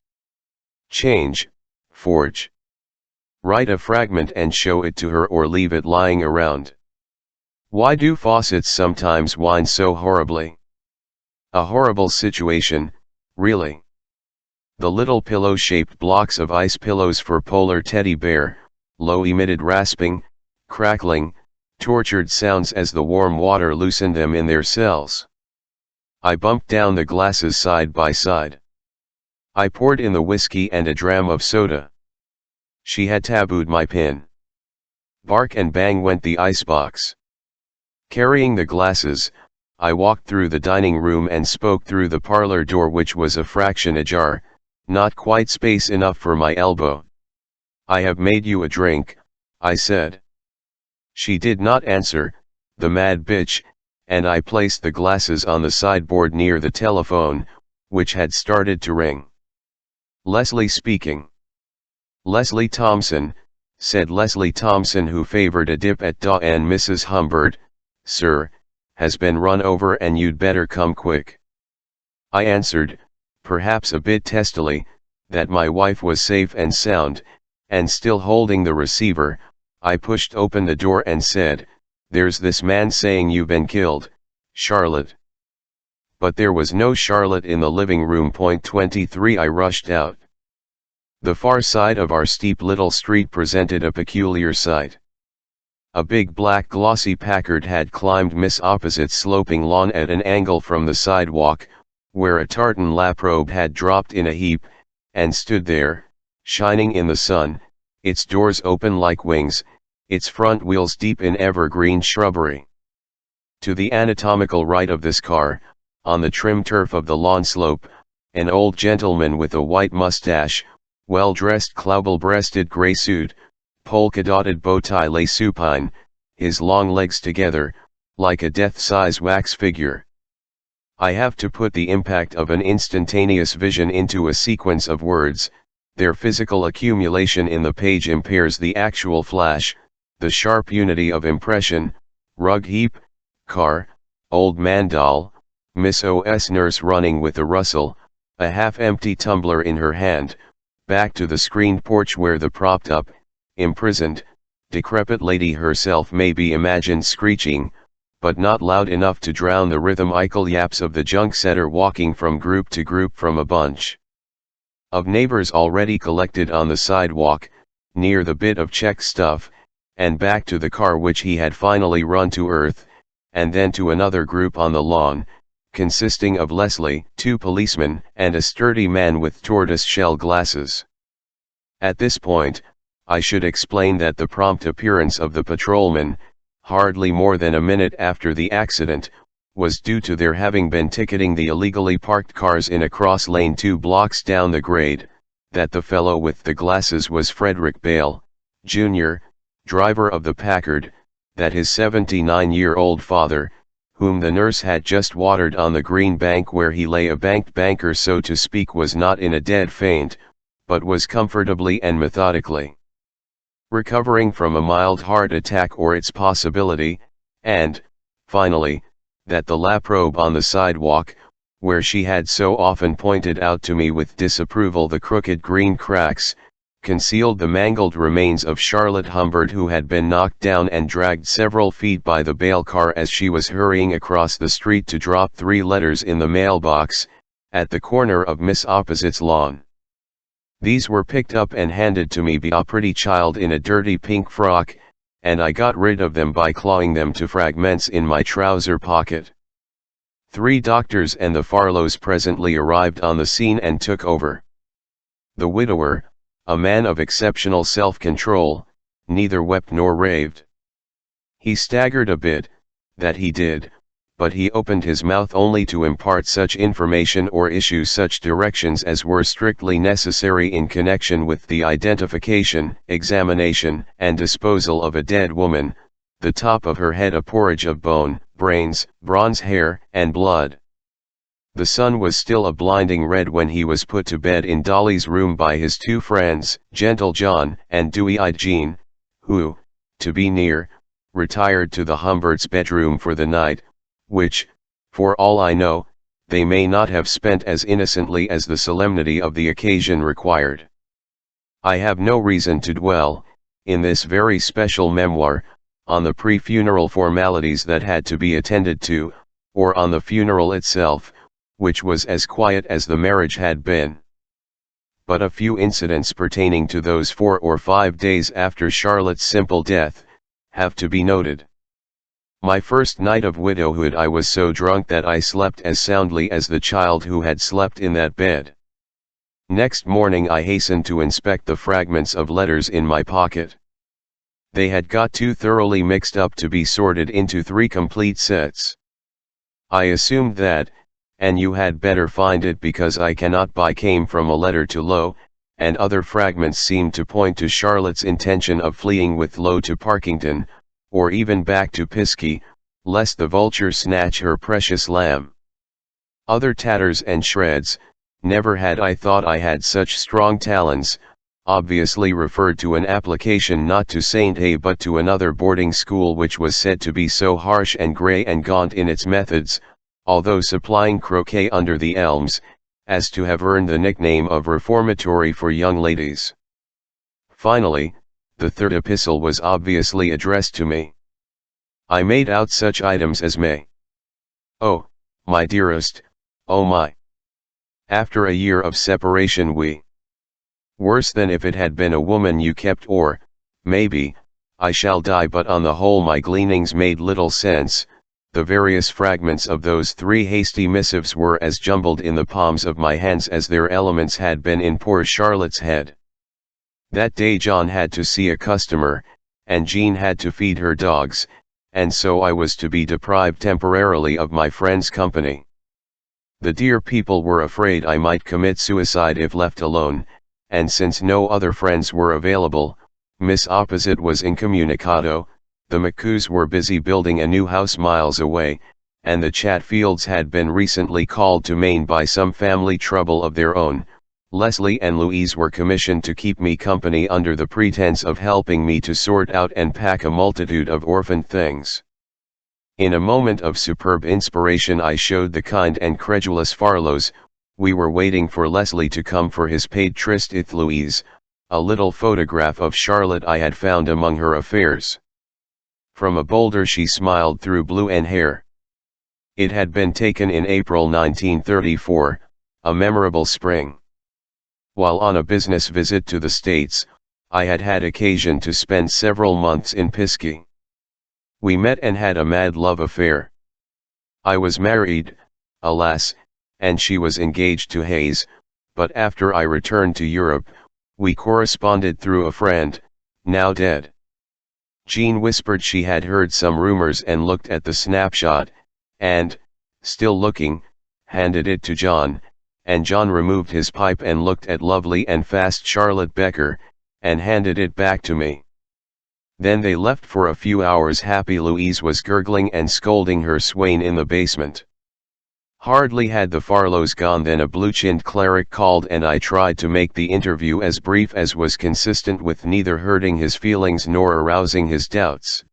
Change, forge. Write a fragment and show it to her or leave it lying around. Why do faucets sometimes whine so horribly? A horrible situation, really. The little pillow-shaped blocks of ice pillows for polar teddy bear, Low emitted rasping, crackling, tortured sounds as the warm water loosened them in their cells. I bumped down the glasses side by side. I poured in the whiskey and a dram of soda. She had tabooed my pin. Bark and bang went the icebox. Carrying the glasses, I walked through the dining room and spoke through the parlor door, which was a fraction ajar, not quite space enough for my elbow. "I have made you a drink," I said. She did not answer, the mad bitch, and I placed the glasses on the sideboard near the telephone, which had started to ring. "Leslie speaking." "Leslie Thompson," said Leslie Thompson, who favored a dip at Da and Mrs. Humbert, "sir, has been run over and you'd better come quick." I answered, perhaps a bit testily, that my wife was safe and sound, and still holding the receiver, I pushed open the door and said, "There's this man saying you've been killed, Charlotte." But there was no Charlotte in the living room. 23 I rushed out. The far side of our steep little street presented a peculiar sight. A big black glossy Packard had climbed Miss Opposite's sloping lawn at an angle from the sidewalk, where a tartan laprobe had dropped in a heap, and stood there, shining in the sun, its doors open like wings, its front wheels deep in evergreen shrubbery. To the anatomical right of this car, on the trim turf of the lawn slope, an old gentleman with a white mustache, well-dressed clouble-breasted grey suit, polka-dotted bow-tie lay supine, his long legs together, like a death-size wax figure. I have to put the impact of an instantaneous vision into a sequence of words. Their physical accumulation in the page impairs the actual flash, the sharp unity of impression. Rug heap, car, old man doll, Miss OS nurse running with a rustle, a half-empty tumbler in her hand, back to the screened porch where the propped-up, imprisoned, decrepit lady herself may be imagined screeching, but not loud enough to drown the rhythmical yaps of the junk setter walking from group to group from a bunch of neighbors already collected on the sidewalk, near the bit of check stuff, and back to the car which he had finally run to earth, and then to another group on the lawn, consisting of Leslie, 2 policemen, and a sturdy man with tortoise-shell glasses. At this point, I should explain that the prompt appearance of the patrolman, hardly more than a minute after the accident, was due to their having been ticketing the illegally parked cars in a cross lane 2 blocks down the grade, that the fellow with the glasses was Frederick Bale, Jr., driver of the Packard, that his 79-year-old father, whom the nurse had just watered on the green bank where he lay a banked banker so to speak, was not in a dead faint, but was comfortably and methodically recovering from a mild heart attack or its possibility, and, finally, that the laprobe on the sidewalk, where she had so often pointed out to me with disapproval the crooked green cracks, concealed the mangled remains of Charlotte Humbert, who had been knocked down and dragged several feet by the bail car as she was hurrying across the street to drop 3 letters in the mailbox, at the corner of Miss Opposite's lawn. These were picked up and handed to me by a pretty child in a dirty pink frock, and I got rid of them by clawing them to fragments in my trouser pocket. 3 doctors and the Farlows presently arrived on the scene and took over. The widower, a man of exceptional self-control, neither wept nor raved. He staggered a bit, that he did, but he opened his mouth only to impart such information or issue such directions as were strictly necessary in connection with the identification, examination, and disposal of a dead woman, the top of her head a porridge of bone, brains, bronze hair, and blood. The sun was still a blinding red when he was put to bed in Dolly's room by his 2 friends, Gentle John and Dewy-eyed Jean, who, to be near, retired to the Humberts' bedroom for the night, which, for all I know, they may not have spent as innocently as the solemnity of the occasion required. I have no reason to dwell, in this very special memoir, on the pre-funeral formalities that had to be attended to, or on the funeral itself, which was as quiet as the marriage had been. But a few incidents pertaining to those 4 or 5 days after Charlotte's simple death, have to be noted. My first night of widowhood I was so drunk that I slept as soundly as the child who had slept in that bed. Next morning I hastened to inspect the fragments of letters in my pocket. They had got too thoroughly mixed up to be sorted into 3 complete sets. I assumed that, and you had better find it because I cannot buy came from a letter to Lo, and other fragments seemed to point to Charlotte's intention of fleeing with Lo to Parkington, or even back to Piskey, lest the vulture snatch her precious lamb. Other tatters and shreds, never had I thought I had such strong talons, obviously referred to an application not to St. A but to another boarding school which was said to be so harsh and grey and gaunt in its methods, although supplying croquet under the elms, as to have earned the nickname of reformatory for young ladies. Finally, the 3rd epistle was obviously addressed to me. I made out such items as may. Oh, my dearest, oh my. After a year of separation we. Worse than if it had been a woman you kept, or, maybe, I shall die, but on the whole my gleanings made little sense. The various fragments of those 3 hasty missives were as jumbled in the palms of my hands as their elements had been in poor Charlotte's head. That day John had to see a customer, and Jean had to feed her dogs, and so I was to be deprived temporarily of my friend's company. The dear people were afraid I might commit suicide if left alone, and since no other friends were available, Miss Opposite was incommunicado. The McCoos were busy building a new house miles away, and the Chatfields had been recently called to Maine by some family trouble of their own. Leslie and Louise were commissioned to keep me company under the pretense of helping me to sort out and pack a multitude of orphaned things. In a moment of superb inspiration I showed the kind and credulous Farlows, we were waiting for Leslie to come for his paid tryst with Louise, a little photograph of Charlotte I had found among her affairs. From a boulder she smiled through blue and hair. It had been taken in April 1934, a memorable spring. While on a business visit to the States, I had had occasion to spend several months in Piskey. We met and had a mad love affair. I was married, alas, and she was engaged to Hayes, but after I returned to Europe, we corresponded through a friend, now dead. Jean whispered she had heard some rumors and looked at the snapshot, and, still looking, handed it to John, and John removed his pipe and looked at lovely and fast Charlotte Becker, and handed it back to me. Then they left for a few hours. Happy Louise was gurgling and scolding her swain in the basement. Hardly had the Farlows gone than a blue-chinned cleric called, and I tried to make the interview as brief as was consistent with neither hurting his feelings nor arousing his doubts.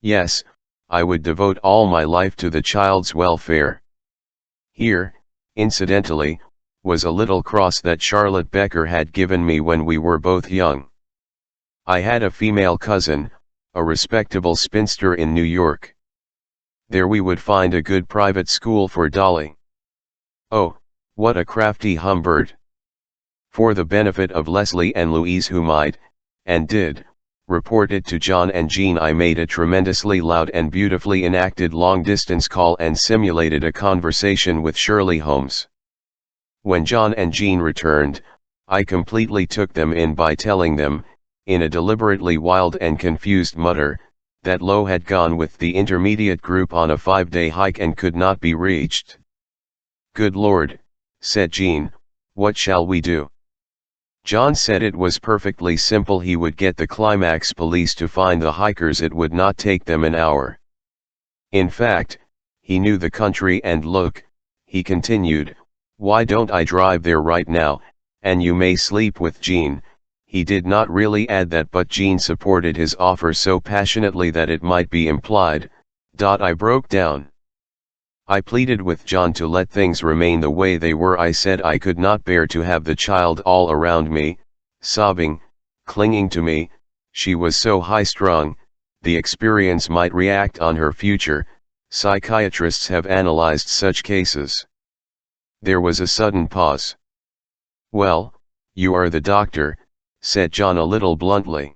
Yes, I would devote all my life to the child's welfare. Here, incidentally, was a little cross that Charlotte Becker had given me when we were both young. I had a female cousin, a respectable spinster in New York. There we would find a good private school for Dolly. Oh, what a crafty humbird! For the benefit of Leslie and Louise, who might, and did, report it to John and Jean, I made a tremendously loud and beautifully enacted long-distance call and simulated a conversation with Shirley Holmes. When John and Jean returned, I completely took them in by telling them, in a deliberately wild and confused mutter, that Lo had gone with the intermediate group on a 5-day hike and could not be reached. "Good Lord," said Jean, "what shall we do?" John said it was perfectly simple. He would get the Climax police to find the hikers. It would not take them an hour. In fact, he knew the country, and look, he continued, why don't I drive there right now, and you may sleep with Jean. He did not really add that, but Jean supported his offer so passionately that it might be implied. I broke down. I pleaded with John to let things remain the way they were. I said I could not bear to have the child all around me, sobbing, clinging to me. She was so high-strung, the experience might react on her future. Psychiatrists have analyzed such cases. There was a sudden pause. "Well, you are the doctor," said John a little bluntly.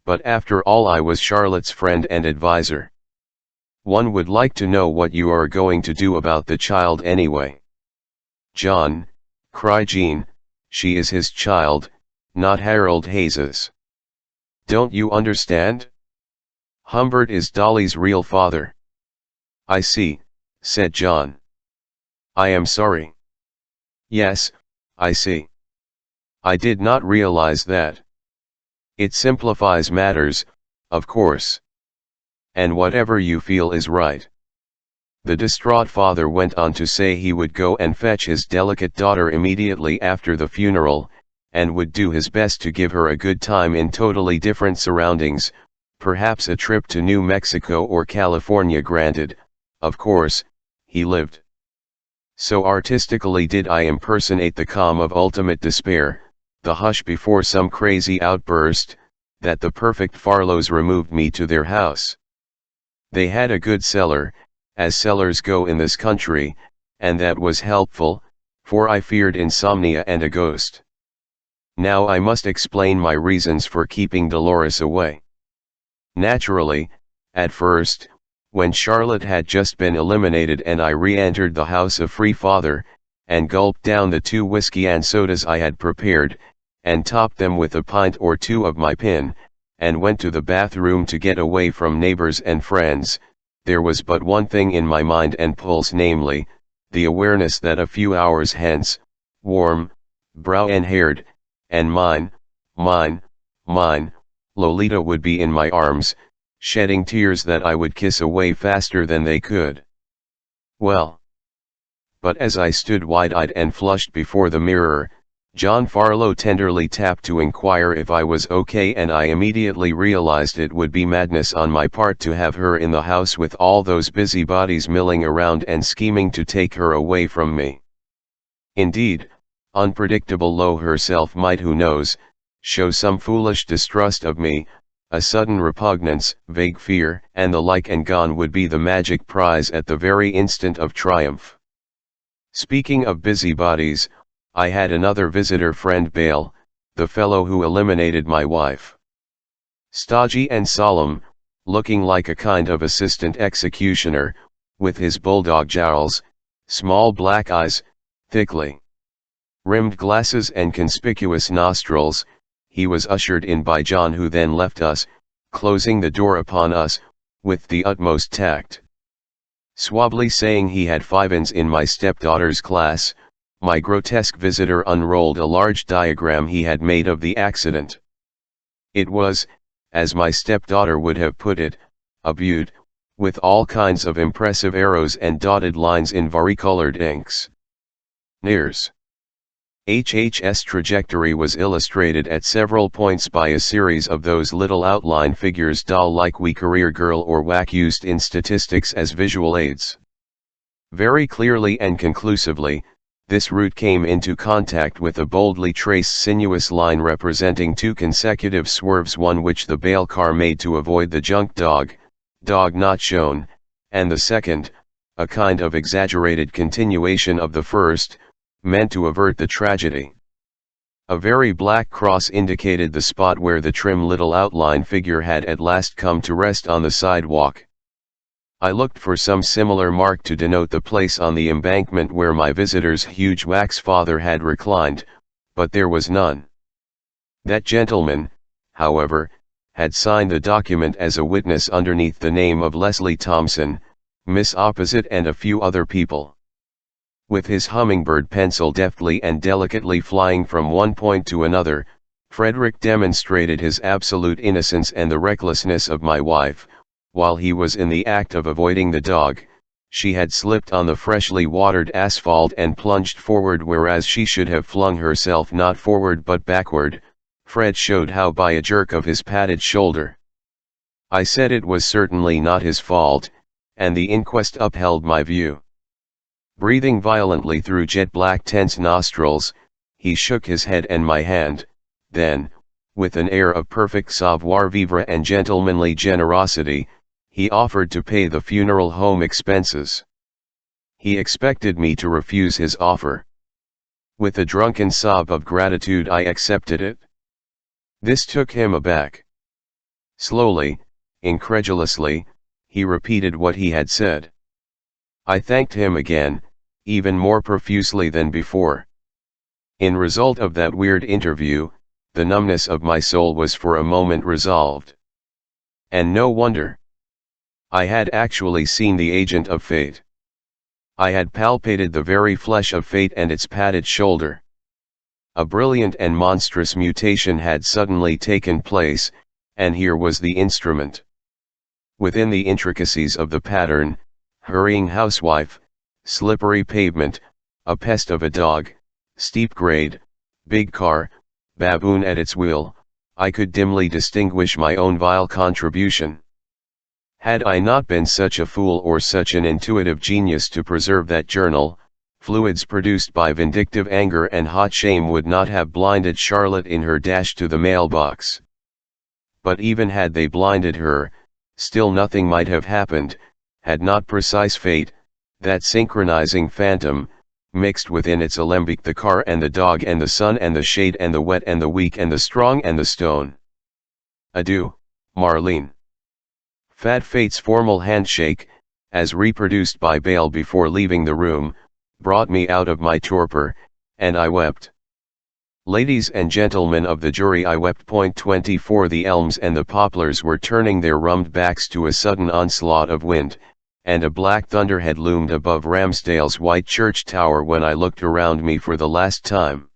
"But after all, I was Charlotte's friend and advisor. One would like to know what you are going to do about the child anyway." "John, cried Jean, she is his child, not Harold Hayes's. Don't you understand? Humbert is Dolly's real father. I see, said John. I am sorry. Yes, I see. I did not realize that. It simplifies matters, of course. And whatever you feel is right. The distraught father went on to say he would go and fetch his delicate daughter immediately after the funeral, and would do his best to give her a good time in totally different surroundings, perhaps a trip to New Mexico or California granted, of course, he lived. So artistically did I impersonate the calm of ultimate despair, the hush before some crazy outburst, that the perfect Farlows removed me to their house. They had a good cellar, as cellars go in this country, and that was helpful, for I feared insomnia and a ghost. Now I must explain my reasons for keeping Dolores away. Naturally, at first, when Charlotte had just been eliminated and I re-entered the house of Free Father, and gulped down the 2 whiskey and sodas I had prepared, and topped them with a pint or 2 of my pin, and went to the bathroom to get away from neighbors and friends, there was but one thing in my mind and pulse, namely, the awareness that a few hours hence, warm, brow and haired, and mine, Lolita would be in my arms, shedding tears that I would kiss away faster than they could. Well. But as I stood wide-eyed and flushed before the mirror, John Farlow tenderly tapped to inquire if I was okay, and I immediately realized it would be madness on my part to have her in the house with all those busybodies milling around and scheming to take her away from me. Indeed, unpredictable Lo herself might, who knows, show some foolish distrust of me, a sudden repugnance, vague fear, and the like, and gone would be the magic prize at the very instant of triumph. Speaking of busybodies, I had another visitor friend, Bale, the fellow who eliminated my wife. Stodgy and solemn, looking like a kind of assistant executioner, with his bulldog jowls, small black eyes, thickly rimmed glasses and conspicuous nostrils, he was ushered in by John, who then left us, closing the door upon us, with the utmost tact. Suavely saying he had 5 in my stepdaughter's class, my grotesque visitor unrolled a large diagram he had made of the accident. It was, as my stepdaughter would have put it, a beaut, with all kinds of impressive arrows and dotted lines in varicolored inks. Nears. HH's trajectory was illustrated at several points by a series of those little outline figures, doll-like we career girl or whack, used in statistics as visual aids. Very clearly and conclusively, this route came into contact with a boldly traced sinuous line representing 2 consecutive swerves, one which the Bale car made to avoid the junk dog not shown, and the second, a kind of exaggerated continuation of the first, meant to avert the tragedy. A very black cross indicated the spot where the trim little outline figure had at last come to rest on the sidewalk. I looked for some similar mark to denote the place on the embankment where my visitor's huge wax father had reclined, but there was none. That gentleman, however, had signed the document as a witness underneath the name of Leslie Thompson, Miss Opposite, and a few other people. With his hummingbird pencil deftly and delicately flying from one point to another, Frederick demonstrated his absolute innocence and the recklessness of my wife. While he was in the act of avoiding the dog, she had slipped on the freshly watered asphalt and plunged forward, whereas she should have flung herself not forward but backward. Fred showed how by a jerk of his padded shoulder. I said it was certainly not his fault, and the inquest upheld my view. Breathing violently through jet-black tense nostrils, he shook his head and my hand, then, with an air of perfect savoir-vivre and gentlemanly generosity, he offered to pay the funeral home expenses. He expected me to refuse his offer. With a drunken sob of gratitude I accepted it. This took him aback. Slowly, incredulously, he repeated what he had said. I thanked him again, even more profusely than before. In result of that weird interview, the numbness of my soul was for a moment resolved. And no wonder. I had actually seen the agent of fate. I had palpated the very flesh of fate and its padded shoulder. A brilliant and monstrous mutation had suddenly taken place, and here was the instrument. Within the intricacies of the pattern, hurrying housewife, slippery pavement, a pest of a dog, steep grade, big car, baboon at its wheel, I could dimly distinguish my own vile contribution. Had I not been such a fool or such an intuitive genius to preserve that journal, fluids produced by vindictive anger and hot shame would not have blinded Charlotte in her dash to the mailbox. But even had they blinded her, still nothing might have happened, had not precise fate, that synchronizing phantom, mixed within its alembic the car and the dog and the sun and the shade and the wet and the weak and the strong and the stone. Adieu, Marlene. Fat Fate's formal handshake, as reproduced by Bale before leaving the room, brought me out of my torpor, and I wept. Ladies and gentlemen of the jury, I wept. 24 The elms and the poplars were turning their rummed backs to a sudden onslaught of wind, and a black thunderhead loomed above Ramsdale's white church tower when I looked around me for the last time.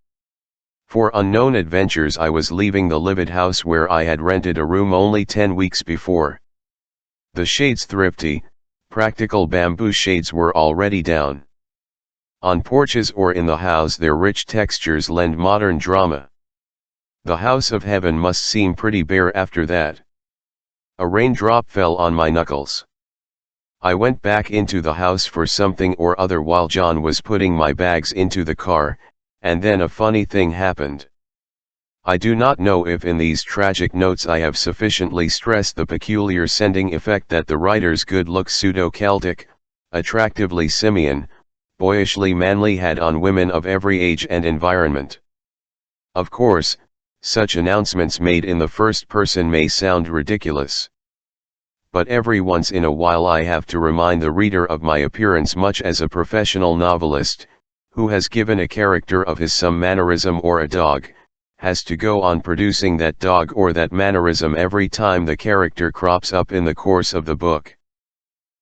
For unknown adventures I was leaving the livid house where I had rented a room only 10 weeks before. The shades, thrifty, practical bamboo shades, were already down. On porches or in the house their rich textures lend modern drama. The house of heaven must seem pretty bare after that. A raindrop fell on my knuckles. I went back into the house for something or other while John was putting my bags into the car, and then a funny thing happened. I do not know if in these tragic notes I have sufficiently stressed the peculiar sending effect that the writer's good looks, pseudo-Celtic, attractively simian, boyishly manly, had on women of every age and environment. Of course, such announcements made in the first person may sound ridiculous. But every once in a while I have to remind the reader of my appearance much as a professional novelist, who has given a character of his some mannerism or a dog, has to go on producing that dog or that mannerism every time the character crops up in the course of the book.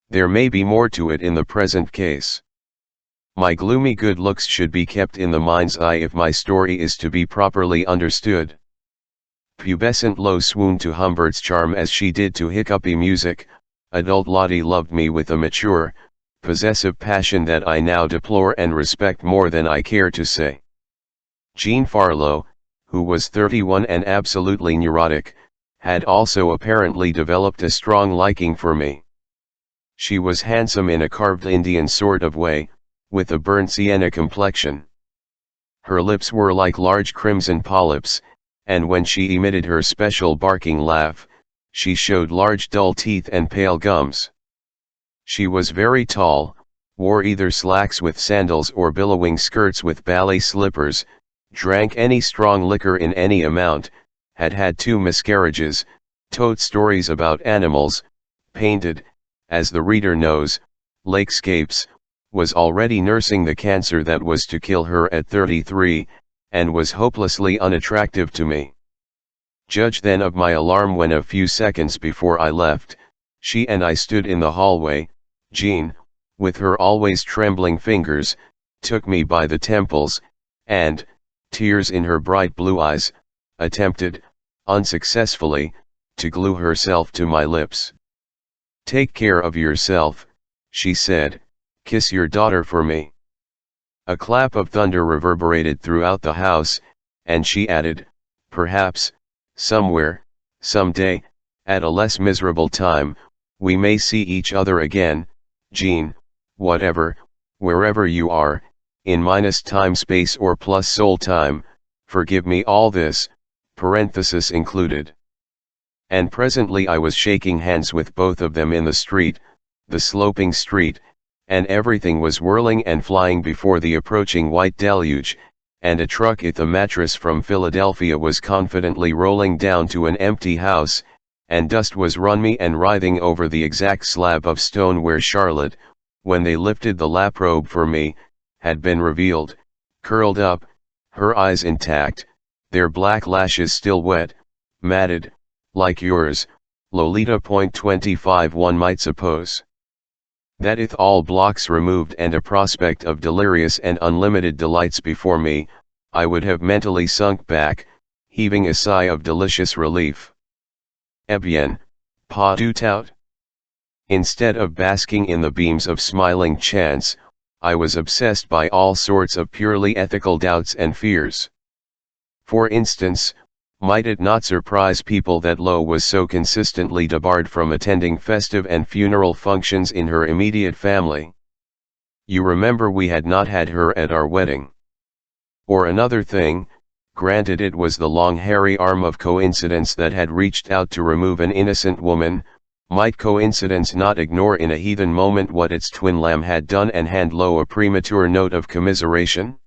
There may be more to it in the present case. My gloomy good looks should be kept in the mind's eye if my story is to be properly understood. Pubescent low swoon to Humbert's charm as she did to hiccupy music, adult Lottie loved me with a mature, possessive passion that I now deplore and respect more than I care to say. Jean Farlow, who was 31 and absolutely neurotic, had also apparently developed a strong liking for me. She was handsome in a carved Indian sort of way, with a burnt sienna complexion. Her lips were like large crimson polyps, and when she emitted her special barking laugh, she showed large dull teeth and pale gums. She was very tall, wore either slacks with sandals or billowing skirts with ballet slippers, drank any strong liquor in any amount, had had 2 miscarriages, told stories about animals, painted, as the reader knows, lakescapes, was already nursing the cancer that was to kill her at 33, and was hopelessly unattractive to me. Judge then of my alarm when a few seconds before I left, she and I stood in the hallway. Jean, with her always trembling fingers, took me by the temples, and, tears in her bright blue eyes, attempted, unsuccessfully, to glue herself to my lips. "Take care of yourself," she said, "kiss your daughter for me." A clap of thunder reverberated throughout the house, and she added, "Perhaps, somewhere, some day, at a less miserable time, we may see each other again, Jean, whatever, wherever you are, in minus time space or plus soul time, forgive me all this, parenthesis included." And presently I was shaking hands with both of them in the street, the sloping street, and everything was whirling and flying before the approaching white deluge, and a truck with a mattress from Philadelphia was confidently rolling down to an empty house, and dust was runny and writhing over the exact slab of stone where Charlotte, when they lifted the laprobe for me, had been revealed, curled up, her eyes intact, their black lashes still wet, matted, like yours, Lolita. 25 One might suppose that with all blocks removed and a prospect of delirious and unlimited delights before me, I would have mentally sunk back, heaving a sigh of delicious relief. Eh bien, pas du tout. Instead of basking in the beams of smiling chance, I was obsessed by all sorts of purely ethical doubts and fears. For instance, might it not surprise people that Lo was so consistently debarred from attending festive and funeral functions in her immediate family? You remember we had not had her at our wedding. Or another thing, granted it was the long hairy arm of coincidence that had reached out to remove an innocent woman, might coincidence not ignore in a heathen moment what its twin lamb had done and hand Lo a premature note of commiseration?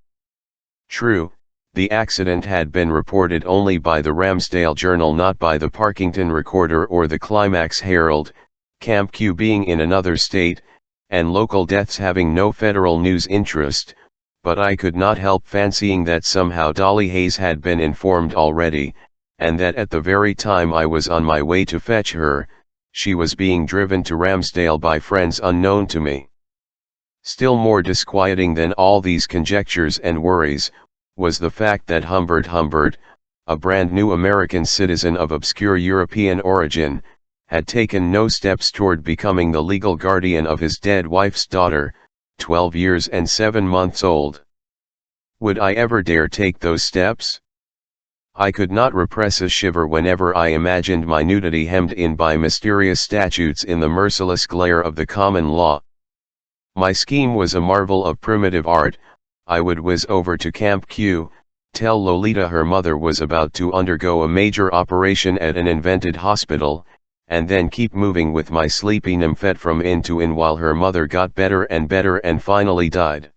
True, the accident had been reported only by the Ramsdale Journal, not by the Parkington Recorder or the Climax Herald, Camp Q being in another state, and local deaths having no federal news interest, but I could not help fancying that somehow Dolly Hayes had been informed already, and that at the very time I was on my way to fetch her, she was being driven to Ramsdale by friends unknown to me. Still more disquieting than all these conjectures and worries, was the fact that Humbert, a brand new American citizen of obscure European origin, had taken no steps toward becoming the legal guardian of his dead wife's daughter, 12 years and 7 months old. Would I ever dare take those steps? I could not repress a shiver whenever I imagined my nudity hemmed in by mysterious statutes in the merciless glare of the common law. My scheme was a marvel of primitive art. I would whiz over to Camp Q, tell Lolita her mother was about to undergo a major operation at an invented hospital, and then keep moving with my sleepy nymphette from inn to inn while her mother got better and finally died.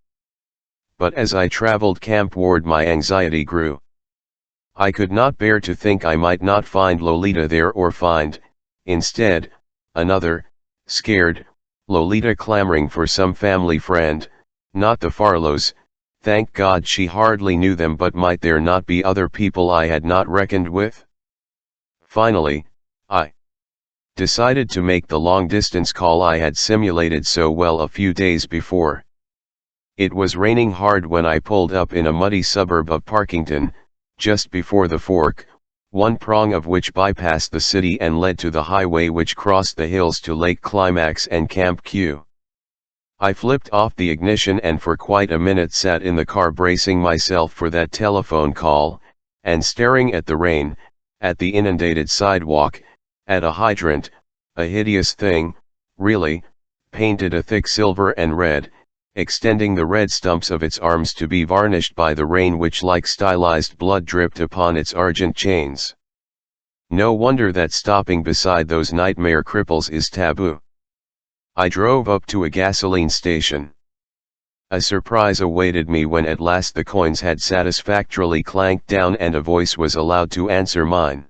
But as I traveled campward my anxiety grew. I could not bear to think I might not find Lolita there or find, instead, another, scared, Lolita clamoring for some family friend, not the Farlows. Thank God she hardly knew them, but might there not be other people I had not reckoned with? Finally, I decided to make the long-distance call I had simulated so well a few days before. It was raining hard when I pulled up in a muddy suburb of Parkington, just before the fork, one prong of which bypassed the city and led to the highway which crossed the hills to Lake Climax and Camp Q. I flipped off the ignition and for quite a minute sat in the car bracing myself for that telephone call, and staring at the rain, at the inundated sidewalk, at a hydrant, a hideous thing, really, painted a thick silver and red, extending the red stumps of its arms to be varnished by the rain which like stylized blood dripped upon its argent chains. No wonder that stopping beside those nightmare cripples is taboo. I drove up to a gasoline station. A surprise awaited me when at last the coins had satisfactorily clanked down and a voice was allowed to answer mine.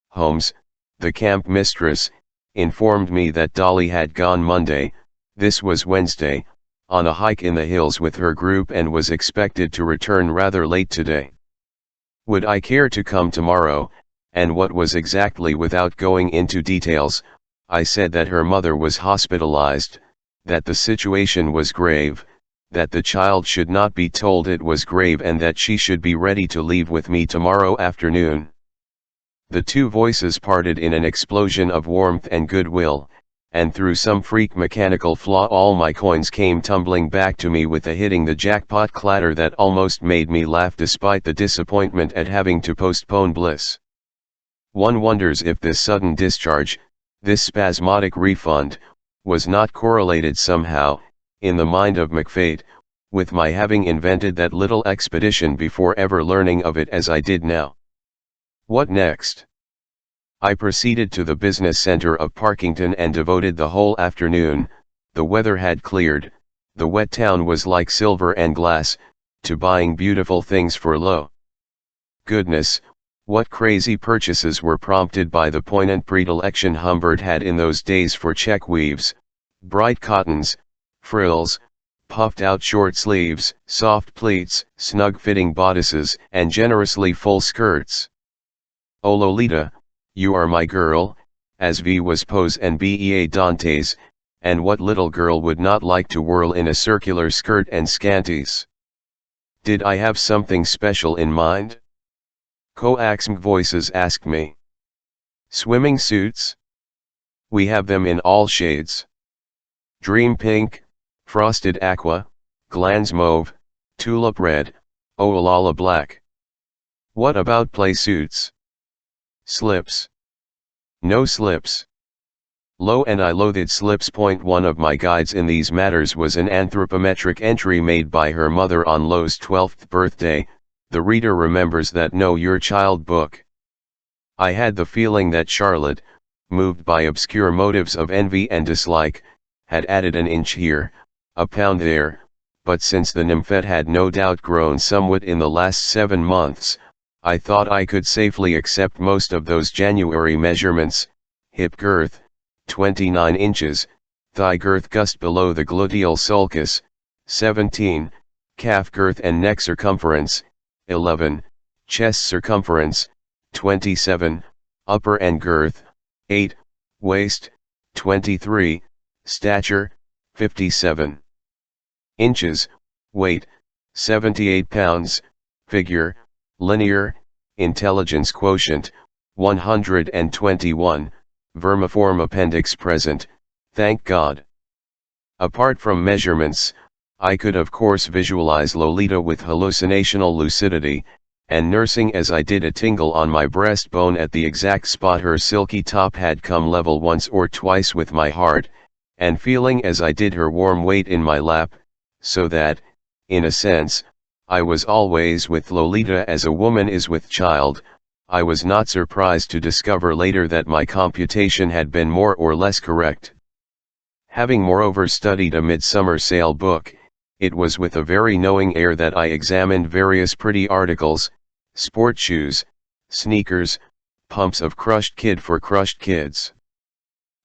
Holmes, the camp mistress, informed me that Dolly had gone Monday, this was Wednesday, on a hike in the hills with her group and was expected to return rather late today. Would I care to come tomorrow, and what was exactly? Without going into details, I said that her mother was hospitalized, that the situation was grave, that the child should not be told it was grave and that she should be ready to leave with me tomorrow afternoon. The two voices parted in an explosion of warmth and goodwill, and through some freak mechanical flaw all my coins came tumbling back to me with a hitting the jackpot clatter that almost made me laugh despite the disappointment at having to postpone bliss. One wonders if this sudden discharge, this spasmodic refund, was not correlated somehow, in the mind of McFate, with my having invented that little expedition before ever learning of it as I did now. What next? I proceeded to the business center of Parkington and devoted the whole afternoon, the weather had cleared, the wet town was like silver and glass, to buying beautiful things for Lo. Goodness, what crazy purchases were prompted by the poignant predilection Humbert had in those days for check weaves, bright cottons, frills, puffed-out short sleeves, soft pleats, snug-fitting bodices, and generously full skirts. Oh Lolita, you are my girl, as V was pose and Bea Dantes, and what little girl would not like to whirl in a circular skirt and scanties? Did I have something special in mind? Coaxing voices asked me. Swimming suits? We have them in all shades. Dream pink, frosted aqua, glans mauve, tulip red, olala black. What about play suits? Slips? No slips. Lo and I loathed slips. One of my guides in these matters was an anthropometric entry made by her mother on Lo's 12th birthday. The reader remembers that Know Your Child book. I had the feeling that Charlotte, moved by obscure motives of envy and dislike, had added an inch here, a pound there, but since the nymphette had no doubt grown somewhat in the last 7 months, I thought I could safely accept most of those January measurements: hip girth, 29 inches, thigh girth just below the gluteal sulcus, 17, calf girth and neck circumference, 11, chest circumference, 27, upper end girth, 8, waist, 23, stature, 57 inches, weight, 78 pounds, figure, linear, intelligence quotient, 121, vermiform appendix present, thank God. Apart from measurements, I could of course visualize Lolita with hallucinational lucidity, and nursing as I did a tingle on my breastbone at the exact spot her silky top had come level once or twice with my heart, and feeling as I did her warm weight in my lap, so that, in a sense, I was always with Lolita as a woman is with child, I was not surprised to discover later that my computation had been more or less correct. Having moreover studied a Midsummer Sale book, it was with a very knowing air that I examined various pretty articles, sport shoes, sneakers, pumps of crushed kid for crushed kids.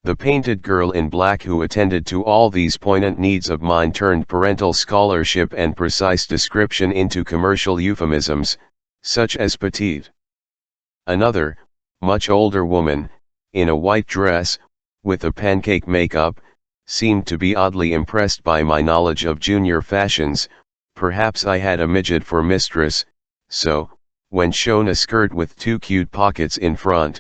The painted girl in black who attended to all these poignant needs of mine turned parental scholarship and precise description into commercial euphemisms, such as petite. Another, much older woman, in a white dress, with a pancake makeup, seemed to be oddly impressed by my knowledge of junior fashions. Perhaps I had a midget for mistress, so, when shown a skirt with 2 cute pockets in front,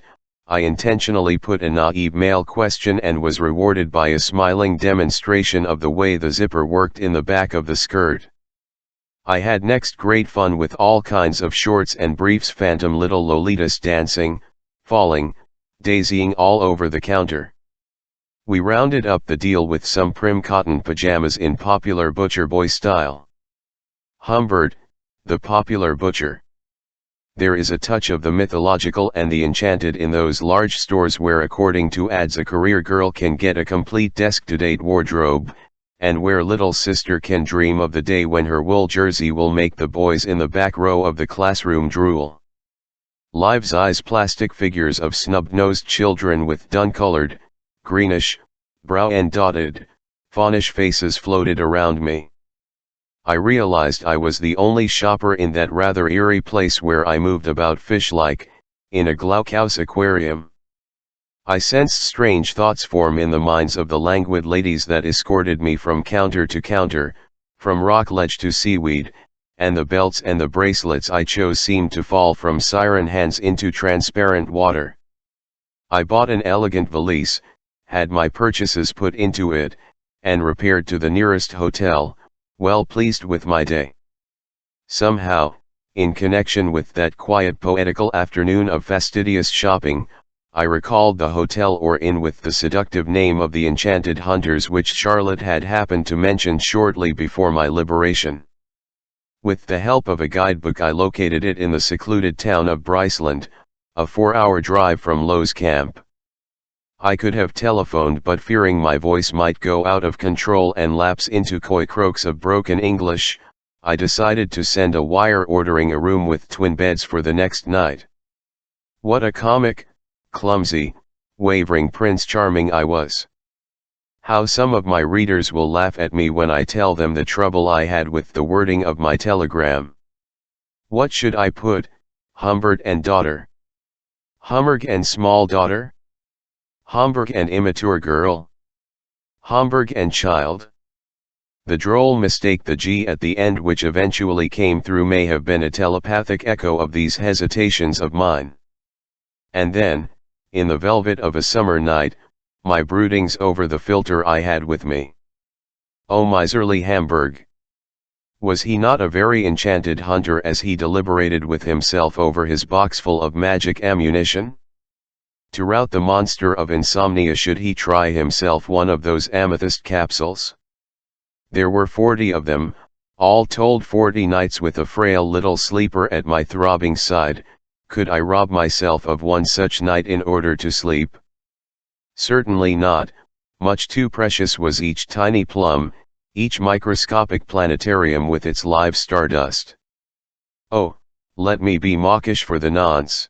I intentionally put a naive male question and was rewarded by a smiling demonstration of the way the zipper worked in the back of the skirt. I had next great fun with all kinds of shorts and briefs, phantom little Lolitas dancing, falling, daisying all over the counter. We rounded up the deal with some prim cotton pajamas in popular butcher boy style. Humbert, the popular butcher. There is a touch of the mythological and the enchanted in those large stores where, according to ads, a career girl can get a complete desk-to-date wardrobe, and where little sister can dream of the day when her wool jersey will make the boys in the back row of the classroom drool. Life-size plastic figures of snub-nosed children with dun-colored, greenish, brow and dotted, faunish faces floated around me. I realized I was the only shopper in that rather eerie place where I moved about fish-like, in a Glaucous aquarium. I sensed strange thoughts form in the minds of the languid ladies that escorted me from counter to counter, from rock ledge to seaweed, and the belts and the bracelets I chose seemed to fall from siren hands into transparent water. I bought an elegant valise, had my purchases put into it, and repaired to the nearest hotel, well pleased with my day. Somehow, in connection with that quiet poetical afternoon of fastidious shopping, I recalled the hotel or inn with the seductive name of the Enchanted Hunters, which Charlotte had happened to mention shortly before my liberation. With the help of a guidebook I located it in the secluded town of Bryceland, a 4-hour drive from Lo's camp. I could have telephoned, but fearing my voice might go out of control and lapse into coy croaks of broken English, I decided to send a wire ordering a room with twin beds for the next night. What a comic, clumsy, wavering Prince Charming I was. How some of my readers will laugh at me when I tell them the trouble I had with the wording of my telegram. What should I put, Humbert and daughter? Humberg and small daughter? Homburg and immature girl? Homburg and child? The droll mistake, the G at the end which eventually came through, may have been a telepathic echo of these hesitations of mine. And then, in the velvet of a summer night, my broodings over the filter I had with me. O miserly Hamburg! Was he not a very enchanted hunter as he deliberated with himself over his boxful of magic ammunition? To rout the monster of insomnia, should he try himself one of those amethyst capsules? There were 40 of them, all told 40 nights with a frail little sleeper at my throbbing side. Could I rob myself of one such night in order to sleep? Certainly not. Much too precious was each tiny plum, each microscopic planetarium with its live stardust. Oh, let me be mawkish for the nonce.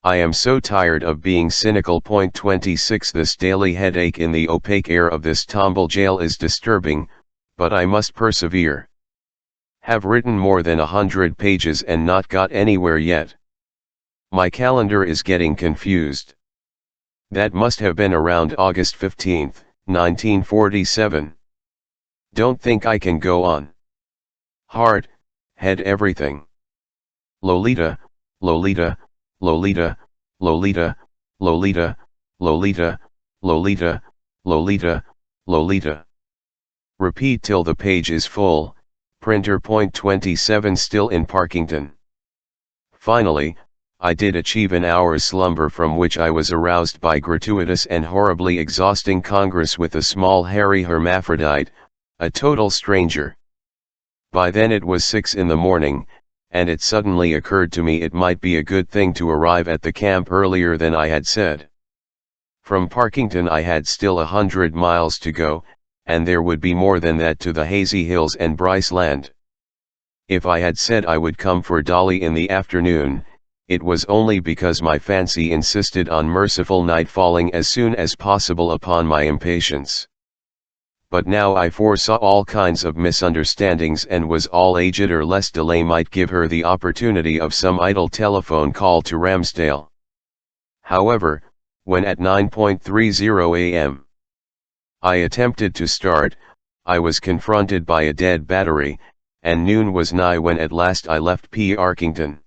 I am so tired of being cynical. 26 This daily headache in the opaque air of this tumble jail is disturbing, but I must persevere. Have written more than 100 pages and not got anywhere yet. My calendar is getting confused. That must have been around August 15, 1947. Don't think I can go on. Heart, head, everything. Lolita, Lolita, Lolita, Lolita, Lolita, Lolita, Lolita, Lolita, Lolita. Repeat till the page is full. Printer. 27 Still in Parkington. Finally, I did achieve an hour's slumber, from which I was aroused by gratuitous and horribly exhausting congress with a small hairy hermaphrodite, a total stranger. By then it was 6 in the morning, and it suddenly occurred to me it might be a good thing to arrive at the camp earlier than I had said. From Parkington I had still 100 miles to go, and there would be more than that to the hazy hills and Bryceland. If I had said I would come for Dolly in the afternoon, it was only because my fancy insisted on merciful night falling as soon as possible upon my impatience. But now I foresaw all kinds of misunderstandings, and was all aged or less delay might give her the opportunity of some idle telephone call to Ramsdale. However, when at 9:30 a.m. I attempted to start, I was confronted by a dead battery, and noon was nigh when at last I left Parkington.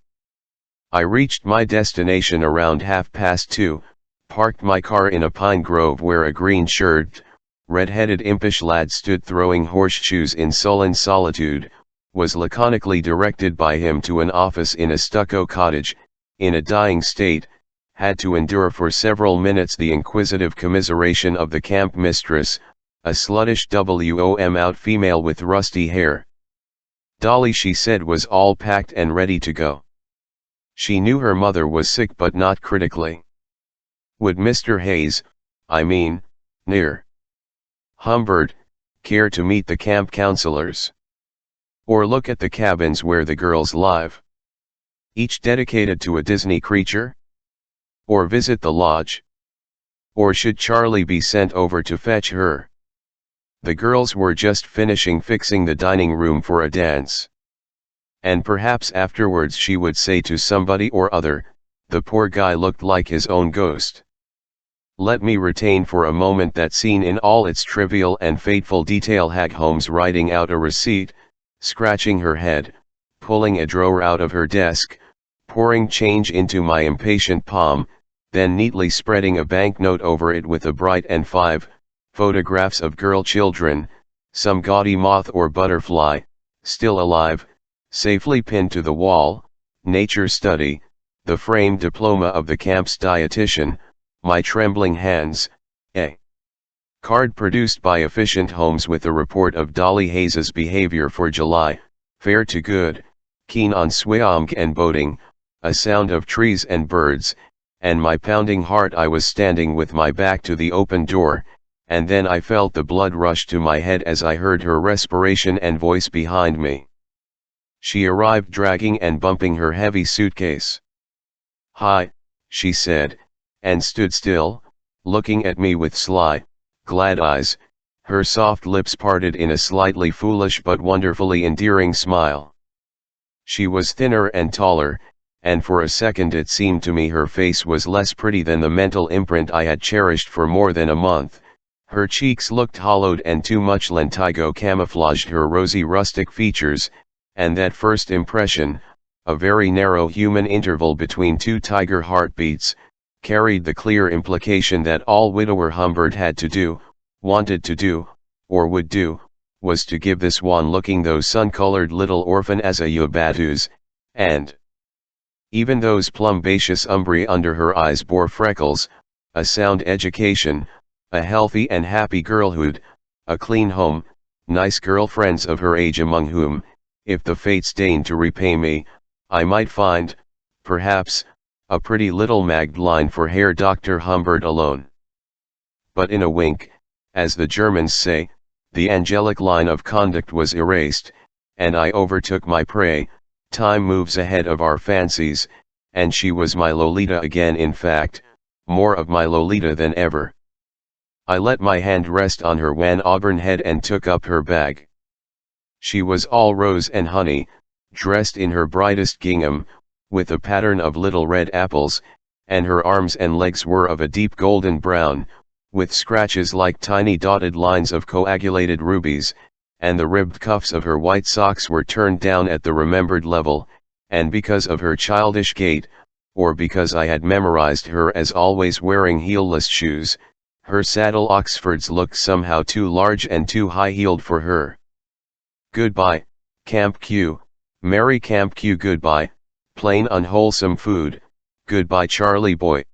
I reached my destination around 2:30, parked my car in a pine grove where a green-shirted, red-headed impish lad stood throwing horseshoes in sullen solitude, was laconically directed by him to an office in a stucco cottage, in a dying state, had to endure for several minutes the inquisitive commiseration of the camp mistress, a sluttish WOM-out female with rusty hair. Dolly, she said, was all packed and ready to go. She knew her mother was sick, but not critically. Would Mr. Hayes, I mean, near Humbert, care to meet the camp counselors? Or look at the cabins where the girls live? Each dedicated to a Disney creature? Or visit the lodge? Or should Charlie be sent over to fetch her? The girls were just finishing fixing the dining room for a dance. And perhaps afterwards she would say to somebody or other, the poor guy looked like his own ghost. Let me retain for a moment that scene in all its trivial and fateful detail. Hag Holmes writing out a receipt, scratching her head, pulling a drawer out of her desk, pouring change into my impatient palm, then neatly spreading a banknote over it with a bright and 5 photographs of girl children, some gaudy moth or butterfly, still alive, safely pinned to the wall, nature study, the framed diploma of the camp's dietitian, my trembling hands, a card produced by Efficient Homes with a report of Dolly Hayes's behavior for July, fair to good, keen on swimming and boating, a sound of trees and birds, and my pounding heart. I was standing with my back to the open door, and then I felt the blood rush to my head as I heard her respiration and voice behind me. She arrived dragging and bumping her heavy suitcase. "Hi," she said, and stood still, looking at me with sly, glad eyes, her soft lips parted in a slightly foolish but wonderfully endearing smile. She was thinner and taller, and for a second it seemed to me her face was less pretty than the mental imprint I had cherished for more than a month. Her cheeks looked hollowed and too much lentigo camouflaged her rosy rustic features, and that first impression, a very narrow human interval between two tiger heartbeats, carried the clear implication that all widower Humbert had to do, wanted to do, or would do, was to give this wan-looking though sun-colored little orphan as a Yubatus, and even those plumbaceous umbri under her eyes bore freckles, a sound education, a healthy and happy girlhood, a clean home, nice girlfriends of her age among whom, if the fates deigned to repay me, I might find, perhaps, a pretty little Magdalene for Herr Dr. Humbert alone. But in a wink, as the Germans say, the angelic line of conduct was erased, and I overtook my prey. Time moves ahead of our fancies, and she was my Lolita again, in fact, more of my Lolita than ever. I let my hand rest on her wan auburn head and took up her bag. She was all rose and honey, dressed in her brightest gingham, with a pattern of little red apples, and her arms and legs were of a deep golden brown, with scratches like tiny dotted lines of coagulated rubies, and the ribbed cuffs of her white socks were turned down at the remembered level, and because of her childish gait, or because I had memorized her as always wearing heelless shoes, her saddle Oxfords looked somehow too large and too high-heeled for her. Goodbye, Camp Q, merry Camp Q, goodbye, plain unwholesome food, goodbye Charlie boy.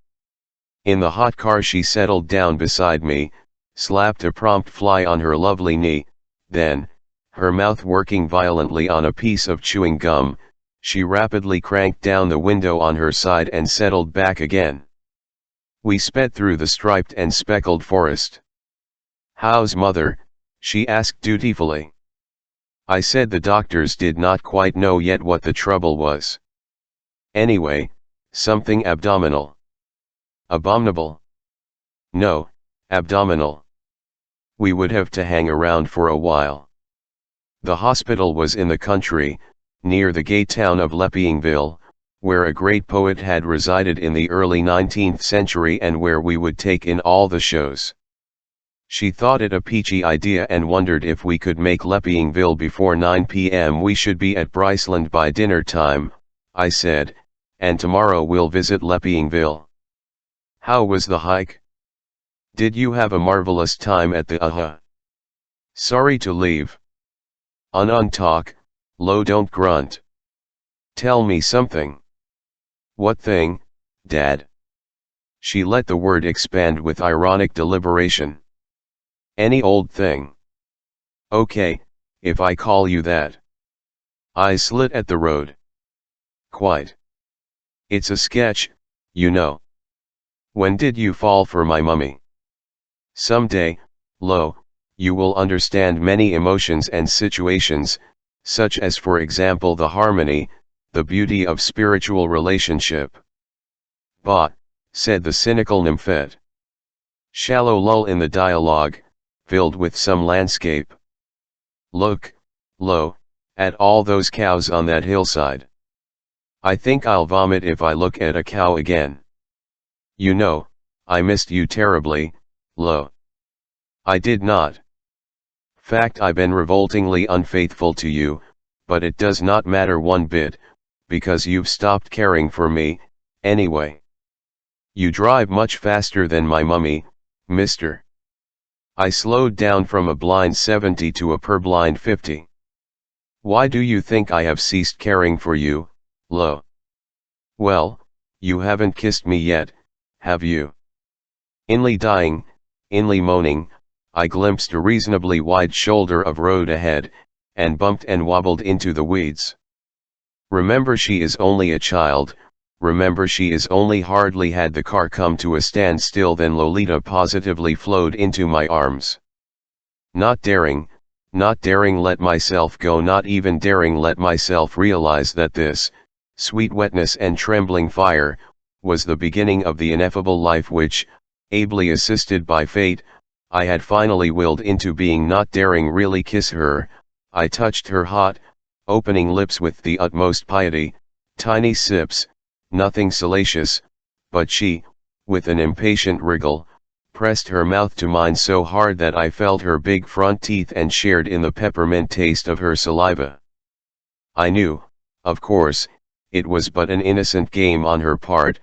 In the hot car she settled down beside me, slapped a prompt fly on her lovely knee, then, her mouth working violently on a piece of chewing gum, she rapidly cranked down the window on her side and settled back again. We sped through the striped and speckled forest. "How's mother?" she asked dutifully. I said the doctors did not quite know yet what the trouble was. Anyway, something abdominal. Abominable? No, abdominal. We would have to hang around for a while. The hospital was in the country, near the gay town of Leppingville, where a great poet had resided in the early 19th century and where we would take in all the shows. She thought it a peachy idea and wondered if we could make Leppingville before 9 p.m. We should be at Bryceland by dinner time, I said, and tomorrow we'll visit Leppingville. How was the hike? Did you have a marvelous time at the Sorry to leave. Talk, low, don't grunt. Tell me something. What thing, Dad? She let the word expand with ironic deliberation. Any old thing. Okay, if I call you that. Eyes slit at the road. Quite. It's a sketch, you know. When did you fall for my mummy? Someday, Lo, you will understand many emotions and situations, such as for example the harmony, the beauty of spiritual relationship. Bah, said the cynical nymphette. Shallow lull in the dialogue, filled with some landscape. Look, Lo, at all those cows on that hillside. I think I'll vomit if I look at a cow again. You know, I missed you terribly, Lo. I did not. Fact, I've been revoltingly unfaithful to you, but it does not matter one bit, because you've stopped caring for me, anyway. You drive much faster than my mummy, mister. I slowed down from a blind 70 to a purblind 50. Why do you think I have ceased caring for you, Lo? Well, you haven't kissed me yet, have you? Inly dying, inly moaning, I glimpsed a reasonably wide shoulder of road ahead, and bumped and wobbled into the weeds. Remember, she is only a child, remember she is only. Hardly had the car come to a standstill than Lolita positively flowed into my arms. Not daring let myself go, not even daring let myself realize that this, sweet wetness and trembling fire, was the beginning of the ineffable life which, ably assisted by fate, I had finally willed into being not daring really kiss her. I touched her hot, opening lips with the utmost piety, tiny sips, nothing salacious, but she, with an impatient wriggle, pressed her mouth to mine so hard that I felt her big front teeth and shared in the peppermint taste of her saliva. I knew, of course, it was but an innocent game on her part,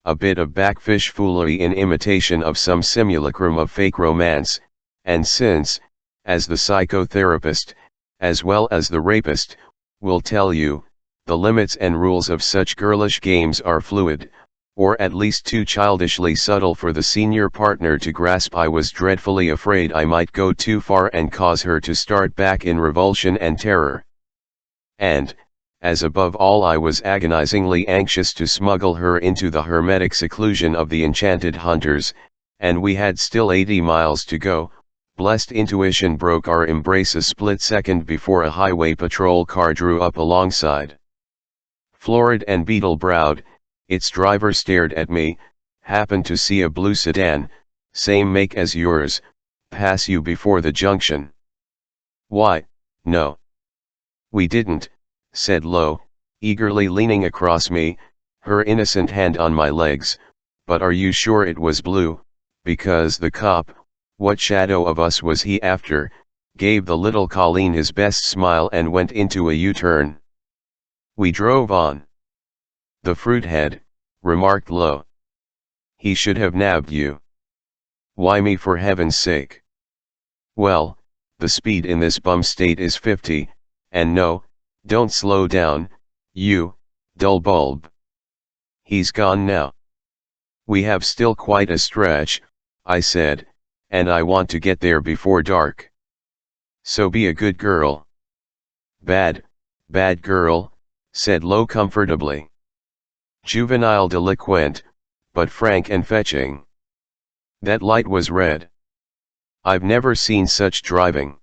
a bit of backfish foolery in imitation of some simulacrum of fake romance, and since, as the psychotherapist, as well as the rapist, will tell you, the limits and rules of such girlish games are fluid, or at least too childishly subtle for the senior partner to grasp, I was dreadfully afraid I might go too far and cause her to start back in revulsion and terror. And, as above all I was agonizingly anxious to smuggle her into the hermetic seclusion of the enchanted hunters, and we had still 80 miles to go, blessed intuition broke our embrace a split second before a highway patrol car drew up alongside. Florid and beetle-browed, its driver stared at me, happened to see a blue sedan, same make as yours, pass you before the junction. Why, no. We didn't, said Lo, eagerly leaning across me, her innocent hand on my legs, but are you sure it was blue, because the cop, what shadow of us was he after, gave the little Colleen his best smile and went into a U-turn. We drove on. The fruithead, remarked Lo. He should have nabbed you. Why me, for heaven's sake? Well, the speed in this bum state is 50, and no, don't slow down, you dull bulb. He's gone now. We have still quite a stretch, I said, and I want to get there before dark. So be a good girl. Bad girl, said Lo comfortably. Juvenile delinquent, but frank and fetching. That light was red. I've never seen such driving.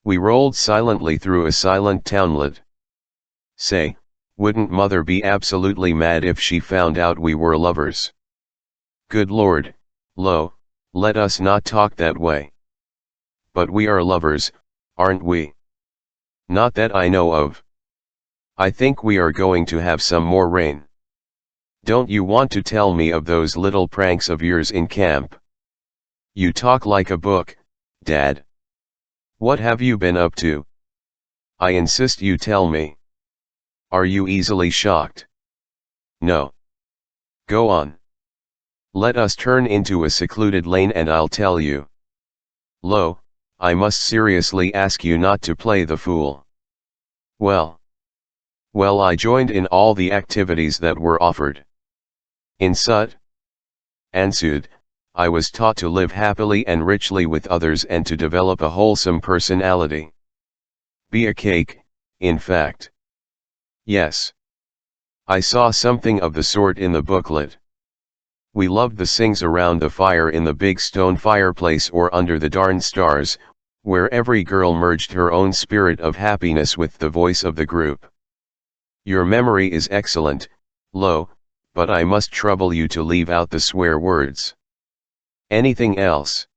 We rolled silently through a silent townlet. Say, wouldn't Mother be absolutely mad if she found out we were lovers? Good Lord, Lo, let us not talk that way. But we are lovers, aren't we? Not that I know of. I think we are going to have some more rain. Don't you want to tell me of those little pranks of yours in camp? You talk like a book, Dad. What have you been up to? I insist you tell me. Are you easily shocked? No. Go on. Let us turn into a secluded lane and I'll tell you. Lo, I must seriously ask you not to play the fool. Well, I joined in all the activities that were offered. In Sut Ansud, I was taught to live happily and richly with others and to develop a wholesome personality. Be a cake, in fact. Yes. I saw something of the sort in the booklet. We loved the sings around the fire in the big stone fireplace or under the darned stars, where every girl merged her own spirit of happiness with the voice of the group. Your memory is excellent, Lo, but I must trouble you to leave out the swear words. Anything else?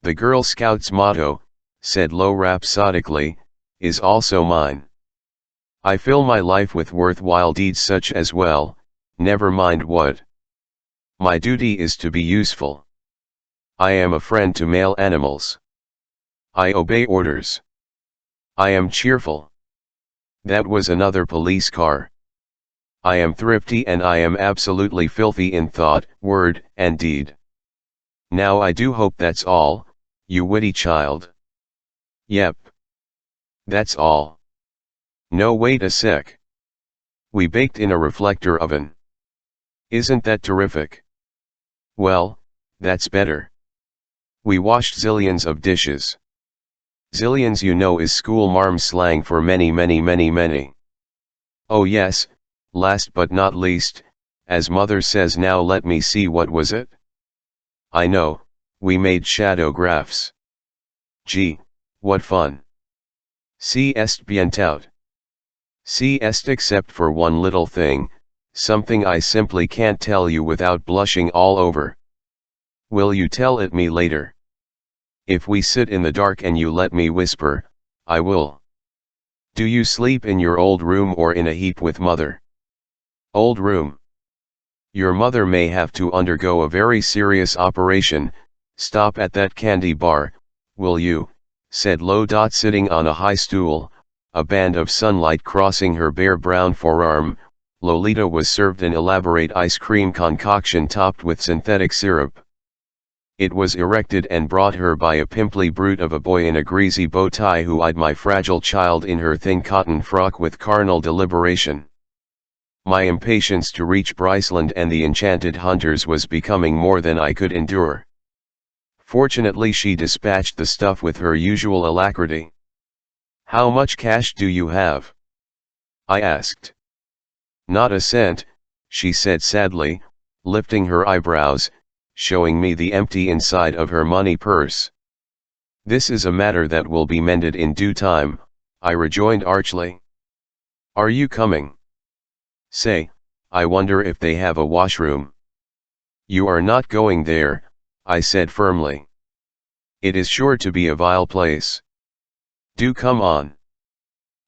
The Girl Scouts motto, said Lo rhapsodically, is also mine. I fill my life with worthwhile deeds such as well, never mind what. My duty is to be useful. I am a friend to male animals. I obey orders. I am cheerful. That was another police car. I am thrifty and I am absolutely filthy in thought, word, and deed. Now I do hope that's all, you witty child. Yep. That's all. No, wait a sec. We baked in a reflector oven. Isn't that terrific? Well, that's better. We washed zillions of dishes. Zillions, you know, is school marm slang for many. Oh yes, last but not least, as Mother says, now let me see, what was it? I know, we made shadow graphs. Gee, what fun. Si est bien tout. Si est, except for one little thing, something I simply can't tell you without blushing all over. Will you tell it me later? If we sit in the dark and you let me whisper, I will. Do you sleep in your old room or in a heap with mother? Old room. Your mother may have to undergo a very serious operation. Stop at that candy bar, will you? Said LOLITA sitting on a high stool, a band of sunlight crossing her bare brown forearm. Lolita was served an elaborate ice cream concoction topped with synthetic syrup. It was erected and brought her by a pimply brute of a boy in a greasy bow tie who eyed my fragile child in her thin cotton frock with carnal deliberation. My impatience to reach Bryceland and the enchanted hunters was becoming more than I could endure. Fortunately she dispatched the stuff with her usual alacrity. How much cash do you have? I asked. Not a cent, she said sadly, lifting her eyebrows, showing me the empty inside of her money purse. This is a matter that will be mended in due time, I rejoined archly. Are you coming? Say, I wonder if they have a washroom. You are not going there, I said firmly. It is sure to be a vile place. Do come on.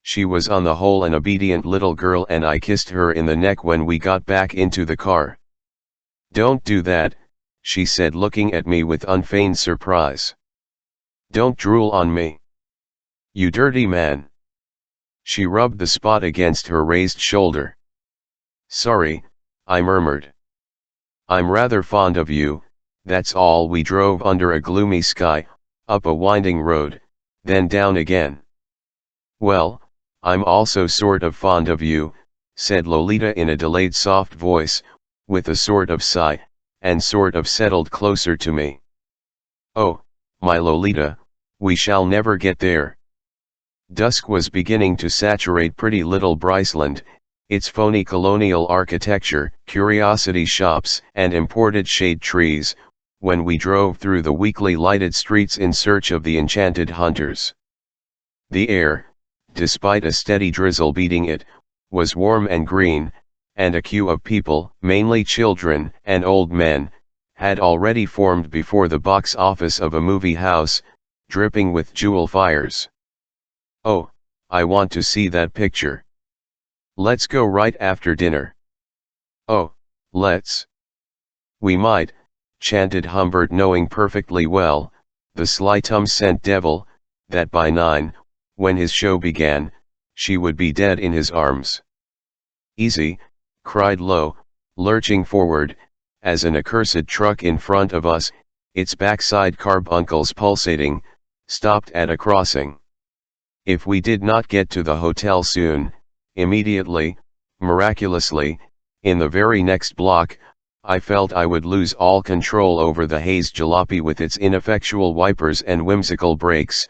She was on the whole an obedient little girl and I kissed her in the neck when we got back into the car. Don't do that, she said looking at me with unfeigned surprise. Don't drool on me. You dirty man. She rubbed the spot against her raised shoulder. Sorry, I murmured. I'm rather fond of you, that's all. We drove under a gloomy sky, up a winding road, then down again. Well, I'm also sort of fond of you, said Lolita in a delayed soft voice, with a sort of sigh, and sort of settled closer to me. Oh, my Lolita, we shall never get there. Dusk was beginning to saturate pretty little Bryceland, its phony colonial architecture, curiosity shops, and imported shade trees, when we drove through the weakly lighted streets in search of the enchanted hunters. The air, despite a steady drizzle beating it, was warm and green, and a queue of people, mainly children and old men, had already formed before the box office of a movie house, dripping with jewel fires. Oh, I want to see that picture. Let's go right after dinner. Oh, let's. We might, chanted Humbert, knowing perfectly well, the sly tum-scent devil, that by 9, when his show began, she would be dead in his arms. Easy, cried Lo, lurching forward, as an accursed truck in front of us, its backside carbuncles pulsating, stopped at a crossing. If we did not get to the hotel soon, immediately, miraculously, in the very next block, I felt I would lose all control over the haze jalopy with its ineffectual wipers and whimsical brakes,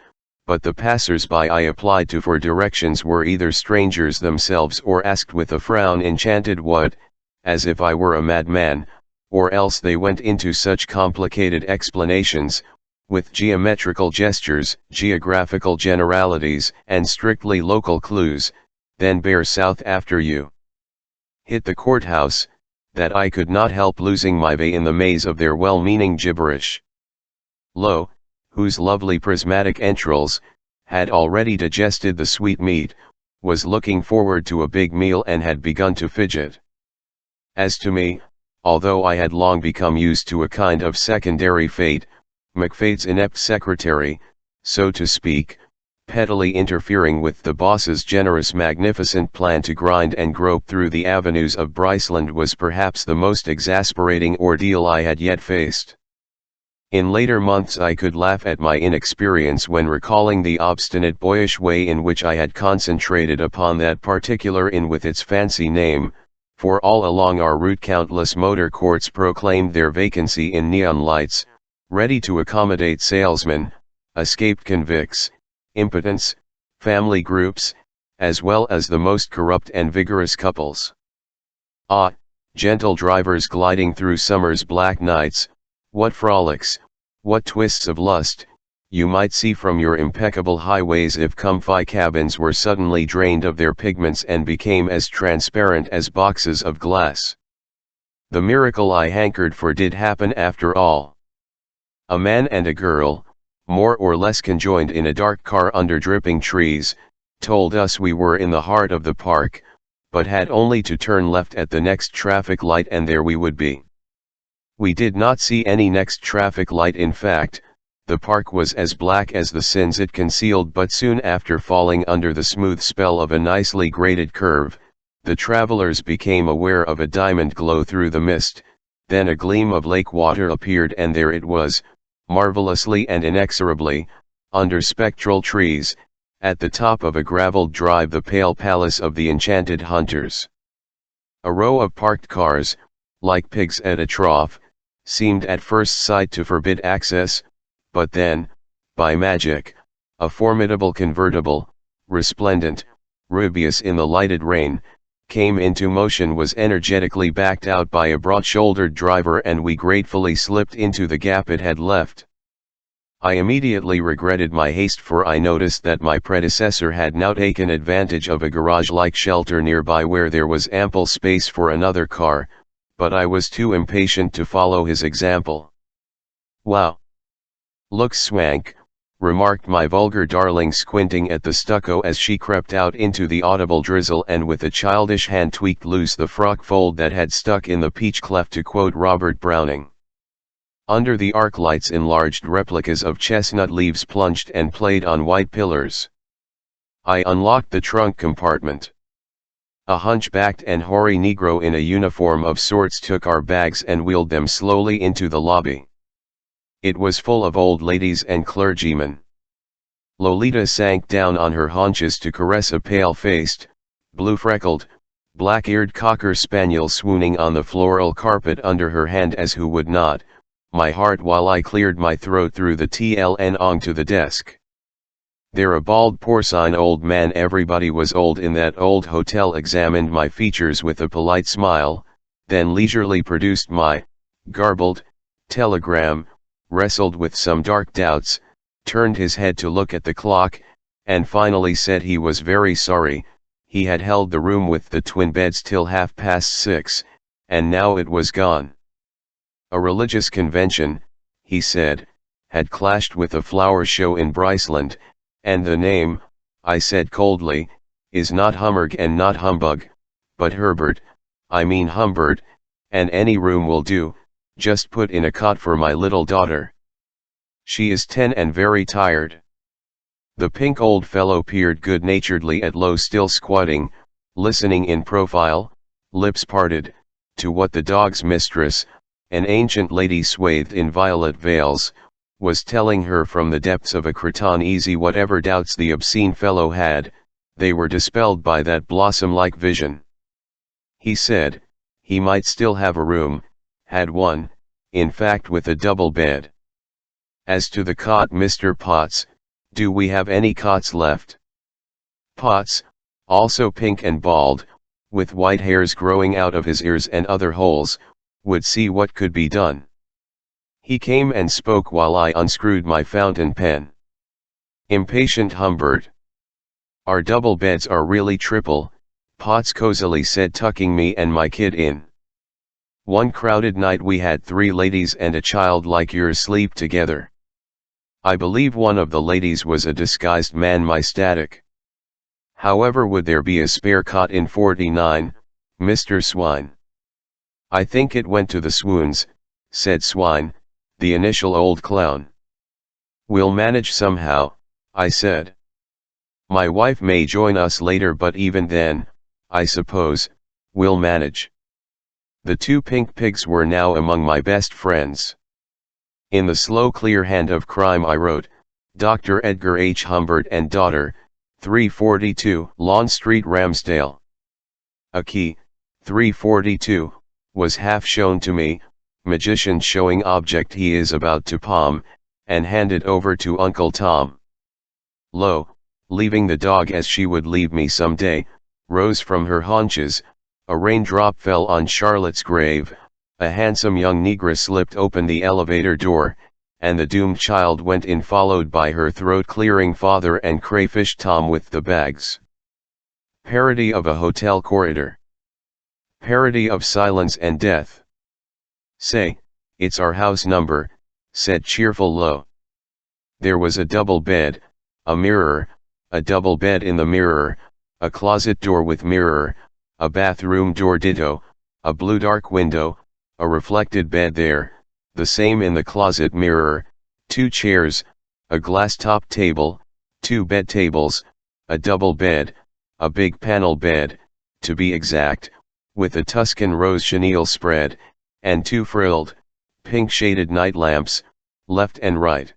but the passers-by I applied to for directions were either strangers themselves or asked with a frown enchanted what, as if I were a madman, or else they went into such complicated explanations, with geometrical gestures, geographical generalities, and strictly local clues, then bear south after you. Hit the courthouse, that I could not help losing my way in the maze of their well-meaning gibberish. Lo, whose lovely prismatic entrails had already digested the sweet meat, was looking forward to a big meal and had begun to fidget. As to me, although I had long become used to a kind of secondary fate, McFade's inept secretary, so to speak, pettily interfering with the boss's generous magnificent plan to grind and grope through the avenues of Bryceland was perhaps the most exasperating ordeal I had yet faced. In later months I could laugh at my inexperience when recalling the obstinate boyish way in which I had concentrated upon that particular inn with its fancy name, for all along our route countless motor courts proclaimed their vacancy in neon lights, ready to accommodate salesmen, escaped convicts, impotents, family groups, as well as the most corrupt and vigorous couples. Ah, gentle drivers gliding through summer's black nights, what frolics, what twists of lust, you might see from your impeccable highways if comfy cabins were suddenly drained of their pigments and became as transparent as boxes of glass. The miracle I hankered for did happen after all. A man and a girl, more or less conjoined in a dark car under dripping trees, told us we were in the heart of the park, but had only to turn left at the next traffic light and there we would be. We did not see any next traffic light. In fact, the park was as black as the sins it concealed, but soon after falling under the smooth spell of a nicely graded curve, the travelers became aware of a diamond glow through the mist, then a gleam of lake water appeared, and there it was, marvelously and inexorably, under spectral trees, at the top of a gravelled drive, the pale palace of the enchanted hunters. A row of parked cars, like pigs at a trough, seemed at first sight to forbid access, but then, by magic, a formidable convertible, resplendent, rubious in the lighted rain, came into motion, was energetically backed out by a broad-shouldered driver, and we gratefully slipped into the gap it had left. I immediately regretted my haste, for I noticed that my predecessor had now taken advantage of a garage-like shelter nearby where there was ample space for another car, but I was too impatient to follow his example. "Wow! Looks swank," remarked my vulgar darling, squinting at the stucco as she crept out into the audible drizzle and with a childish hand tweaked loose the frock fold that had stuck in the peach cleft, to quote Robert Browning. Under the arc lights, enlarged replicas of chestnut leaves plunged and played on white pillars. I unlocked the trunk compartment. A hunchbacked and hoary Negro in a uniform of sorts took our bags and wheeled them slowly into the lobby. It was full of old ladies and clergymen. Lolita sank down on her haunches to caress a pale-faced, blue-freckled, black-eared cocker spaniel swooning on the floral carpet under her hand, as who would not, my heart, while I cleared my throat through the TLN onto the desk. There a bald porcine old man, everybody was old in that old hotel, examined my features with a polite smile, then leisurely produced my garbled telegram, wrestled with some dark doubts, turned his head to look at the clock, and finally said he was very sorry, he had held the room with the twin beds till 6:30, and now it was gone. A religious convention, he said, had clashed with a flower show in Bryceland, and the name, I said coldly, is not Hummerg and not Humbug, but Herbert, I mean Humbert, and any room will do, just put in a cot for my little daughter. She is 10 and very tired. The pink old fellow peered good-naturedly at Lo, still squatting, listening in profile, lips parted, to what the dog's mistress, an ancient lady swathed in violet veils, was telling her from the depths of a cretonne. Easy, whatever doubts the obscene fellow had, they were dispelled by that blossom-like vision. He said, he might still have a room, had one, in fact, with a double bed. As to the cot, Mr. Potts, do we have any cots left? Potts, also pink and bald, with white hairs growing out of his ears and other holes, would see what could be done. He came and spoke while I unscrewed my fountain pen. Impatient Humbert. Our double beds are really triple, Potts cozily said, tucking me and my kid in. One crowded night we had 3 ladies and a child like yours sleep together. I believe one of the ladies was a disguised man, my static. However, would there be a spare cot in 49, Mr. Swine? I think it went to the swoons, said Swine, the initial old clown. We'll manage somehow, I said. My wife may join us later, but even then, I suppose, we'll manage. The 2 pink pigs were now among my best friends. In the slow clear hand of crime I wrote, Dr. Edgar H. Humbert and daughter, 342 Lawn Street, Ramsdale. A key, 342, was half shown to me, magician showing object he is about to palm, and handed over to Uncle Tom. Lo, leaving the dog as she would leave me some day, rose from her haunches, a raindrop fell on Charlotte's grave, a handsome young negress slipped open the elevator door, and the doomed child went in, followed by her throat-clearing father and crayfish Tom with the bags. Parody of a hotel corridor. Parody of silence and death. Say, it's our house number, said cheerful Lo. There was a double bed, a mirror, a double bed in the mirror, a closet door with mirror, a bathroom door ditto, a blue dark window, a reflected bed there, the same in the closet mirror, 2 chairs, a glass top table, 2 bed tables, a double bed, a big panel bed, to be exact, with a Tuscan rose chenille spread, and 2 frilled, pink-shaded night lamps, left and right.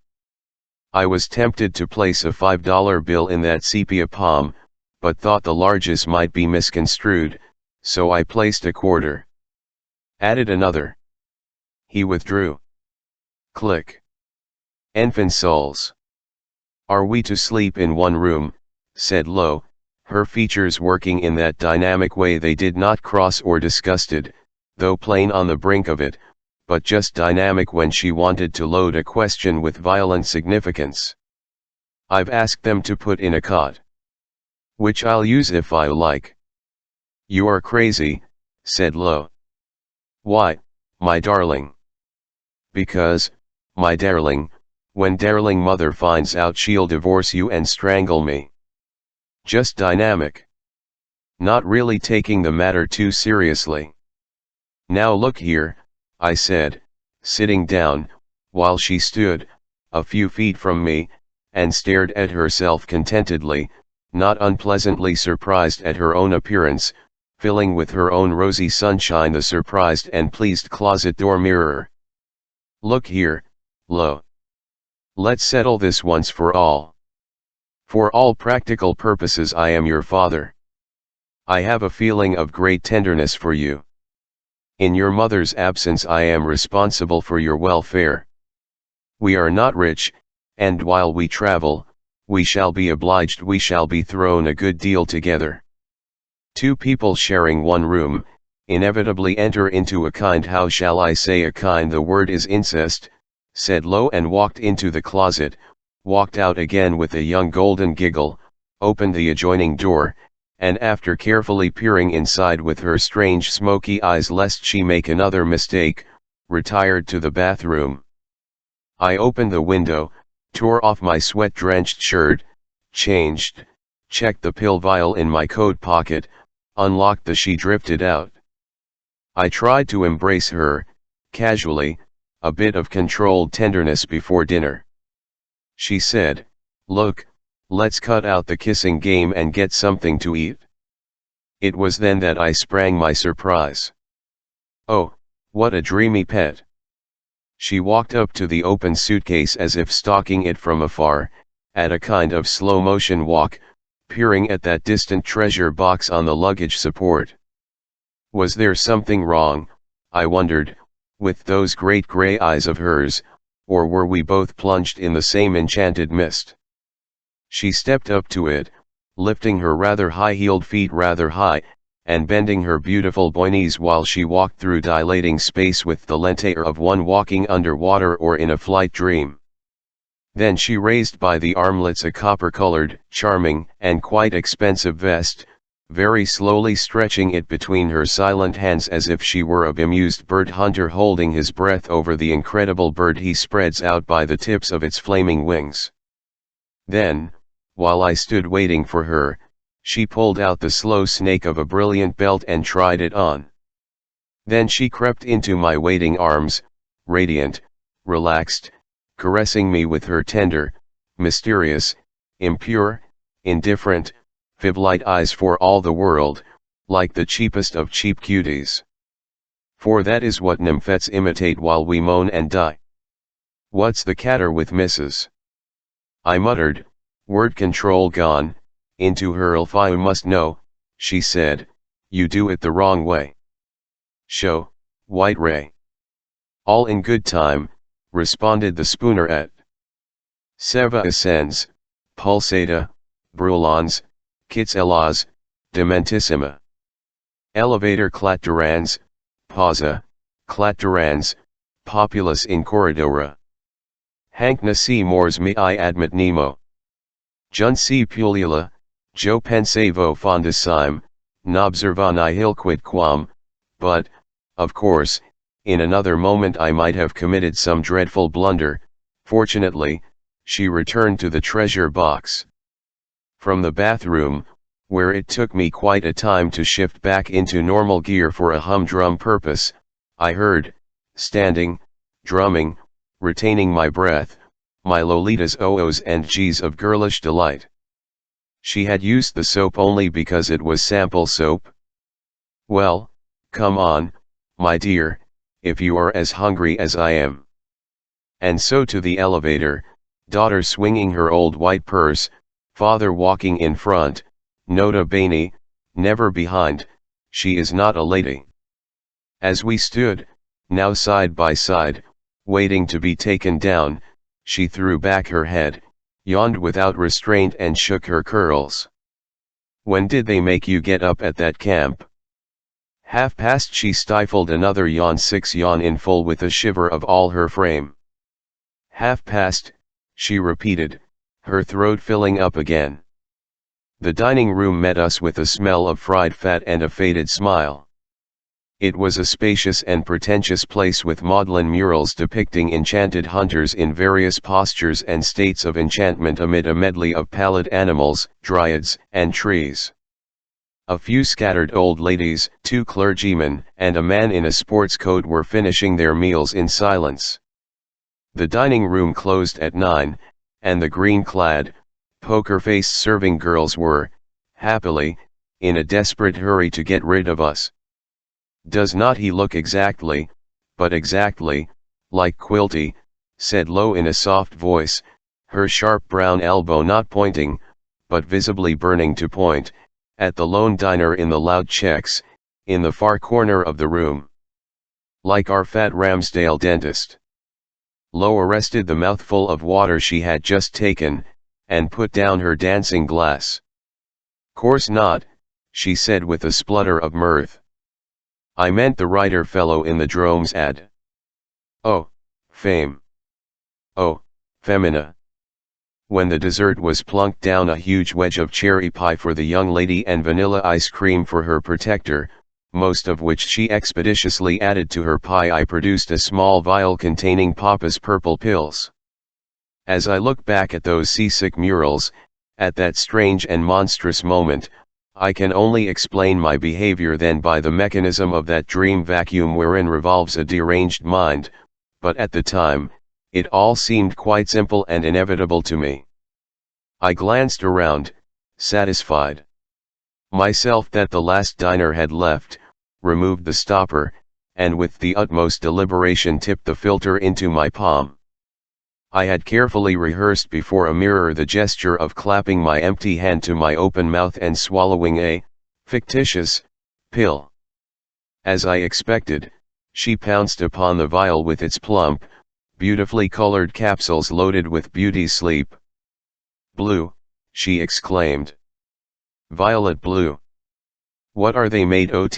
I was tempted to place a $5 bill in that sepia palm, but thought the largesse might be misconstrued, so I placed a quarter. Added another. He withdrew. Click. Enfant souls. Are we to sleep in one room? Said Lo, her features working in that dynamic way they did not cross or disgusted, though plain on the brink of it, but just dynamic when she wanted to load a question with violent significance. I've asked them to put in a cot. Which I'll use if I like. You are crazy, said Lo. Why, my darling? Because, my darling, when darling mother finds out she'll divorce you and strangle me. Just dynamic. Not really taking the matter too seriously. Now look here, I said, sitting down, while she stood, a few feet from me, and stared at herself contentedly, not unpleasantly surprised at her own appearance, filling with her own rosy sunshine the surprised and pleased closet door mirror. Look here, Lo. Let's settle this once for all. For all practical purposes I am your father. I have a feeling of great tenderness for you. In your mother's absence I am responsible for your welfare. We are not rich, and while we travel, we shall be thrown a good deal together. 2 people sharing one room, inevitably enter into a kind, how shall I say a kind, the word is incest, said Lo, and walked into the closet, walked out again with a young golden giggle, opened the adjoining door, and after carefully peering inside with her strange smoky eyes lest she make another mistake, retired to the bathroom. I opened the window, tore off my sweat-drenched shirt, changed, checked the pill vial in my coat pocket, unlocked the she drifted out. I tried to embrace her, casually, a bit of controlled tenderness before dinner. She said, "Look, let's cut out the kissing game and get something to eat." It was then that I sprang my surprise. Oh, what a dreamy pet. She walked up to the open suitcase as if stalking it from afar, at a kind of slow-motion walk, peering at that distant treasure box on the luggage support. Was there something wrong, I wondered, with those great grey eyes of hers, or were we both plunged in the same enchanted mist? She stepped up to it, lifting her rather high-heeled feet rather high, and bending her beautiful boy knees while she walked through dilating space with the lenteur of one walking under water or in a flight dream. Then she raised by the armlets a copper-colored, charming, and quite expensive vest, very slowly stretching it between her silent hands as if she were a bemused bird hunter holding his breath over the incredible bird he spreads out by the tips of its flaming wings. Then, while I stood waiting for her, she pulled out the slow snake of a brilliant belt and tried it on. Then she crept into my waiting arms, radiant, relaxed, caressing me with her tender, mysterious, impure, indifferent, fib-light eyes for all the world, like the cheapest of cheap cuties. For that is what nymphets imitate while we moan and die. What's the catter with Mrs.? I muttered, word control gone, into her. If I must know, she said, you do it the wrong way. Show, White Ray. All in good time, responded the spoonerette. Seva ascends, pulsata, brulons, kits elas, dementissima. Elevator clatterans, pausa, clatterans, populus in corridora. Hanc nasi mors mi I admit nemo. Jun si pulula, jo pensevo fondissime, n'observa nihil quid quam, but, of course, in another moment I might have committed some dreadful blunder. Fortunately, she returned to the treasure box. From the bathroom, where it took me quite a time to shift back into normal gear for a humdrum purpose, I heard, standing, drumming, retaining my breath, my Lolita's ohs and g's of girlish delight. She had used the soap only because it was sample soap. Well, come on, my dear, if you are as hungry as I am. And so to the elevator, daughter swinging her old white purse, father walking in front, nota bene, never behind, she is not a lady. As we stood, now side by side, waiting to be taken down, she threw back her head, yawned without restraint and shook her curls. When did they make you get up at that camp? 1:30. She stifled another yawn, 6 yawn in full with a shiver of all her frame. 1:30, she repeated, her throat filling up again. The dining room met us with a smell of fried fat and a faded smile. It was a spacious and pretentious place with maudlin murals depicting enchanted hunters in various postures and states of enchantment amid a medley of pallid animals, dryads, and trees. A few scattered old ladies, 2 clergymen, and a man in a sports coat were finishing their meals in silence. The dining room closed at 9, and the green-clad, poker-faced serving girls were, happily, in a desperate hurry to get rid of us. Does not he look exactly, but exactly, like Quilty, said Lo in a soft voice, her sharp brown elbow not pointing, but visibly burning to point, at the lone diner in the loud checks, in the far corner of the room. Like our fat Ramsdale dentist. Lo arrested the mouthful of water she had just taken, and put down her dancing glass. Course not, she said with a splutter of mirth. I meant the writer fellow in the Drome's ad. Oh, fame. Oh, femina. When the dessert was plunked down, a huge wedge of cherry pie for the young lady and vanilla ice cream for her protector, most of which she expeditiously added to her pie, I produced a small vial containing Papa's purple pills. As I look back at those seasick murals, at that strange and monstrous moment, I can only explain my behavior then by the mechanism of that dream vacuum wherein revolves a deranged mind, but at the time, it all seemed quite simple and inevitable to me. I glanced around, satisfied myself that the last diner had left, removed the stopper, and with the utmost deliberation tipped the filter into my palm. I had carefully rehearsed before a mirror the gesture of clapping my empty hand to my open mouth and swallowing a fictitious pill. As I expected, she pounced upon the vial with its plump, beautifully colored capsules loaded with beauty sleep. Blue, she exclaimed. Violet blue. What are they made ot?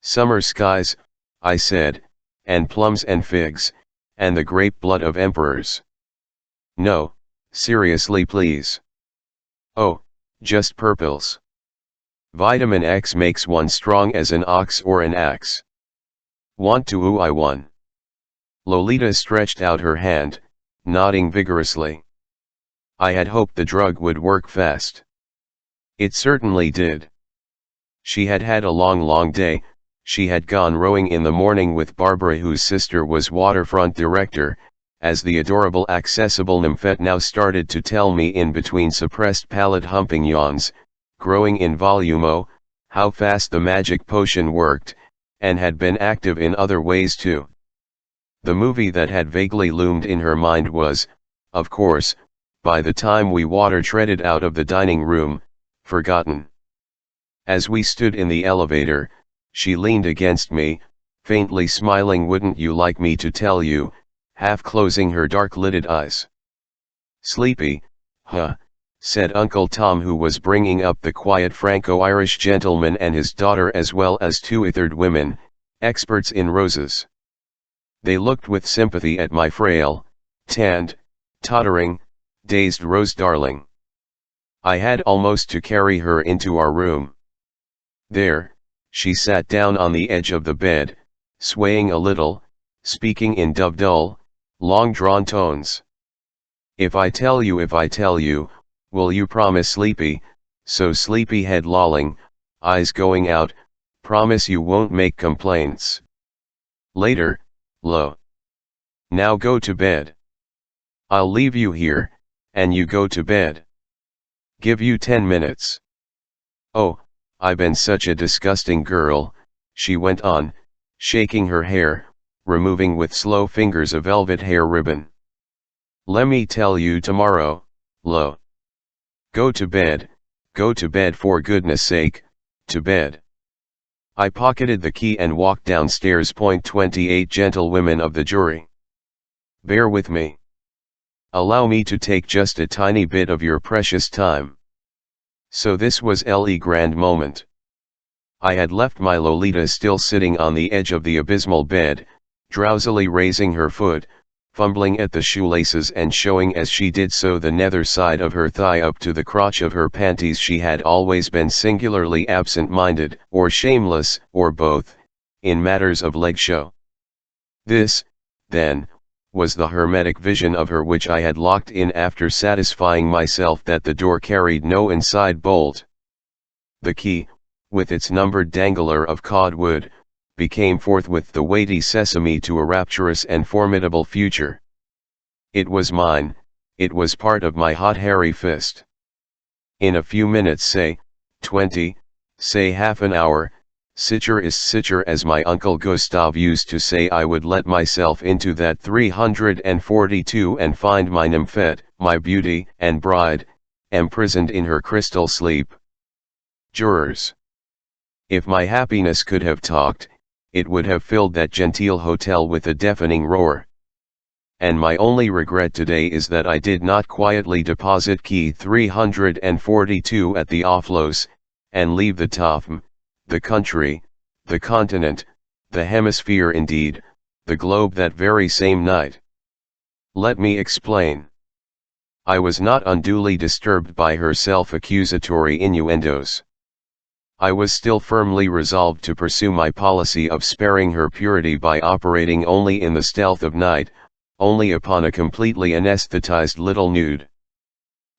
Summer skies, I said, and plums and figs, and the grape blood of emperors. No, seriously please. Oh, just purples. Vitamin X makes one strong as an ox or an axe. Want to ooh I one. Lolita stretched out her hand, nodding vigorously. I had hoped the drug would work fast. It certainly did. She had had a long day. She had gone rowing in the morning with Barbara, whose sister was waterfront director, as the adorable accessible nymphette now started to tell me in between suppressed palate humping yawns, growing in volume, oh, how fast the magic potion worked, and had been active in other ways too. The movie that had vaguely loomed in her mind was, of course, by the time we water-treaded out of the dining room, forgotten. As we stood in the elevator, she leaned against me, faintly smiling. Wouldn't you like me to tell you, half closing her dark-lidded eyes. Sleepy, huh, said Uncle Tom, who was bringing up the quiet Franco-Irish gentleman and his daughter as well as 2 withered women, experts in roses. They looked with sympathy at my frail, tanned, tottering, dazed Rose darling. I had almost to carry her into our room. There, she sat down on the edge of the bed, swaying a little, speaking in dull, long-drawn tones. If I tell you, will you promise sleepy, so sleepy head lolling, eyes going out, promise you won't make complaints. Later, lo. Now go to bed. I'll leave you here, and you go to bed. Give you 10 minutes. Oh, I've been such a disgusting girl, she went on, shaking her hair, removing with slow fingers a velvet hair ribbon. Lemme tell you tomorrow, lo. Go to bed for goodness sake, to bed. I pocketed the key and walked downstairs. 28 Gentlewomen of the jury. Bear with me. Allow me to take just a tiny bit of your precious time. So this was Le grand moment. I had left my Lolita still sitting on the edge of the abysmal bed, drowsily raising her foot, fumbling at the shoelaces and showing as she did so the nether side of her thigh up to the crotch of her panties. She had always been singularly absent-minded, or shameless, or both, in matters of leg show. This, then, was the hermetic vision of her which I had locked in after satisfying myself that the door carried no inside bolt. The key, with its numbered dangler of cordwood, became forthwith the weighty sesame to a rapturous and formidable future. It was mine, it was part of my hot hairy fist. In a few minutes, say, 20, say half an hour, sicher is sicher, as my Uncle Gustav used to say, I would let myself into that 342 and find my nymphette, my beauty and bride, imprisoned in her crystal sleep. Jurors. If my happiness could have talked, it would have filled that genteel hotel with a deafening roar. And my only regret today is that I did not quietly deposit key 342 at the Offlos, and leave the Topm, the country, the continent, the hemisphere, indeed, the globe, that very same night. Let me explain. I was not unduly disturbed by her self-accusatory innuendos. I was still firmly resolved to pursue my policy of sparing her purity by operating only in the stealth of night, only upon a completely anesthetized little nude.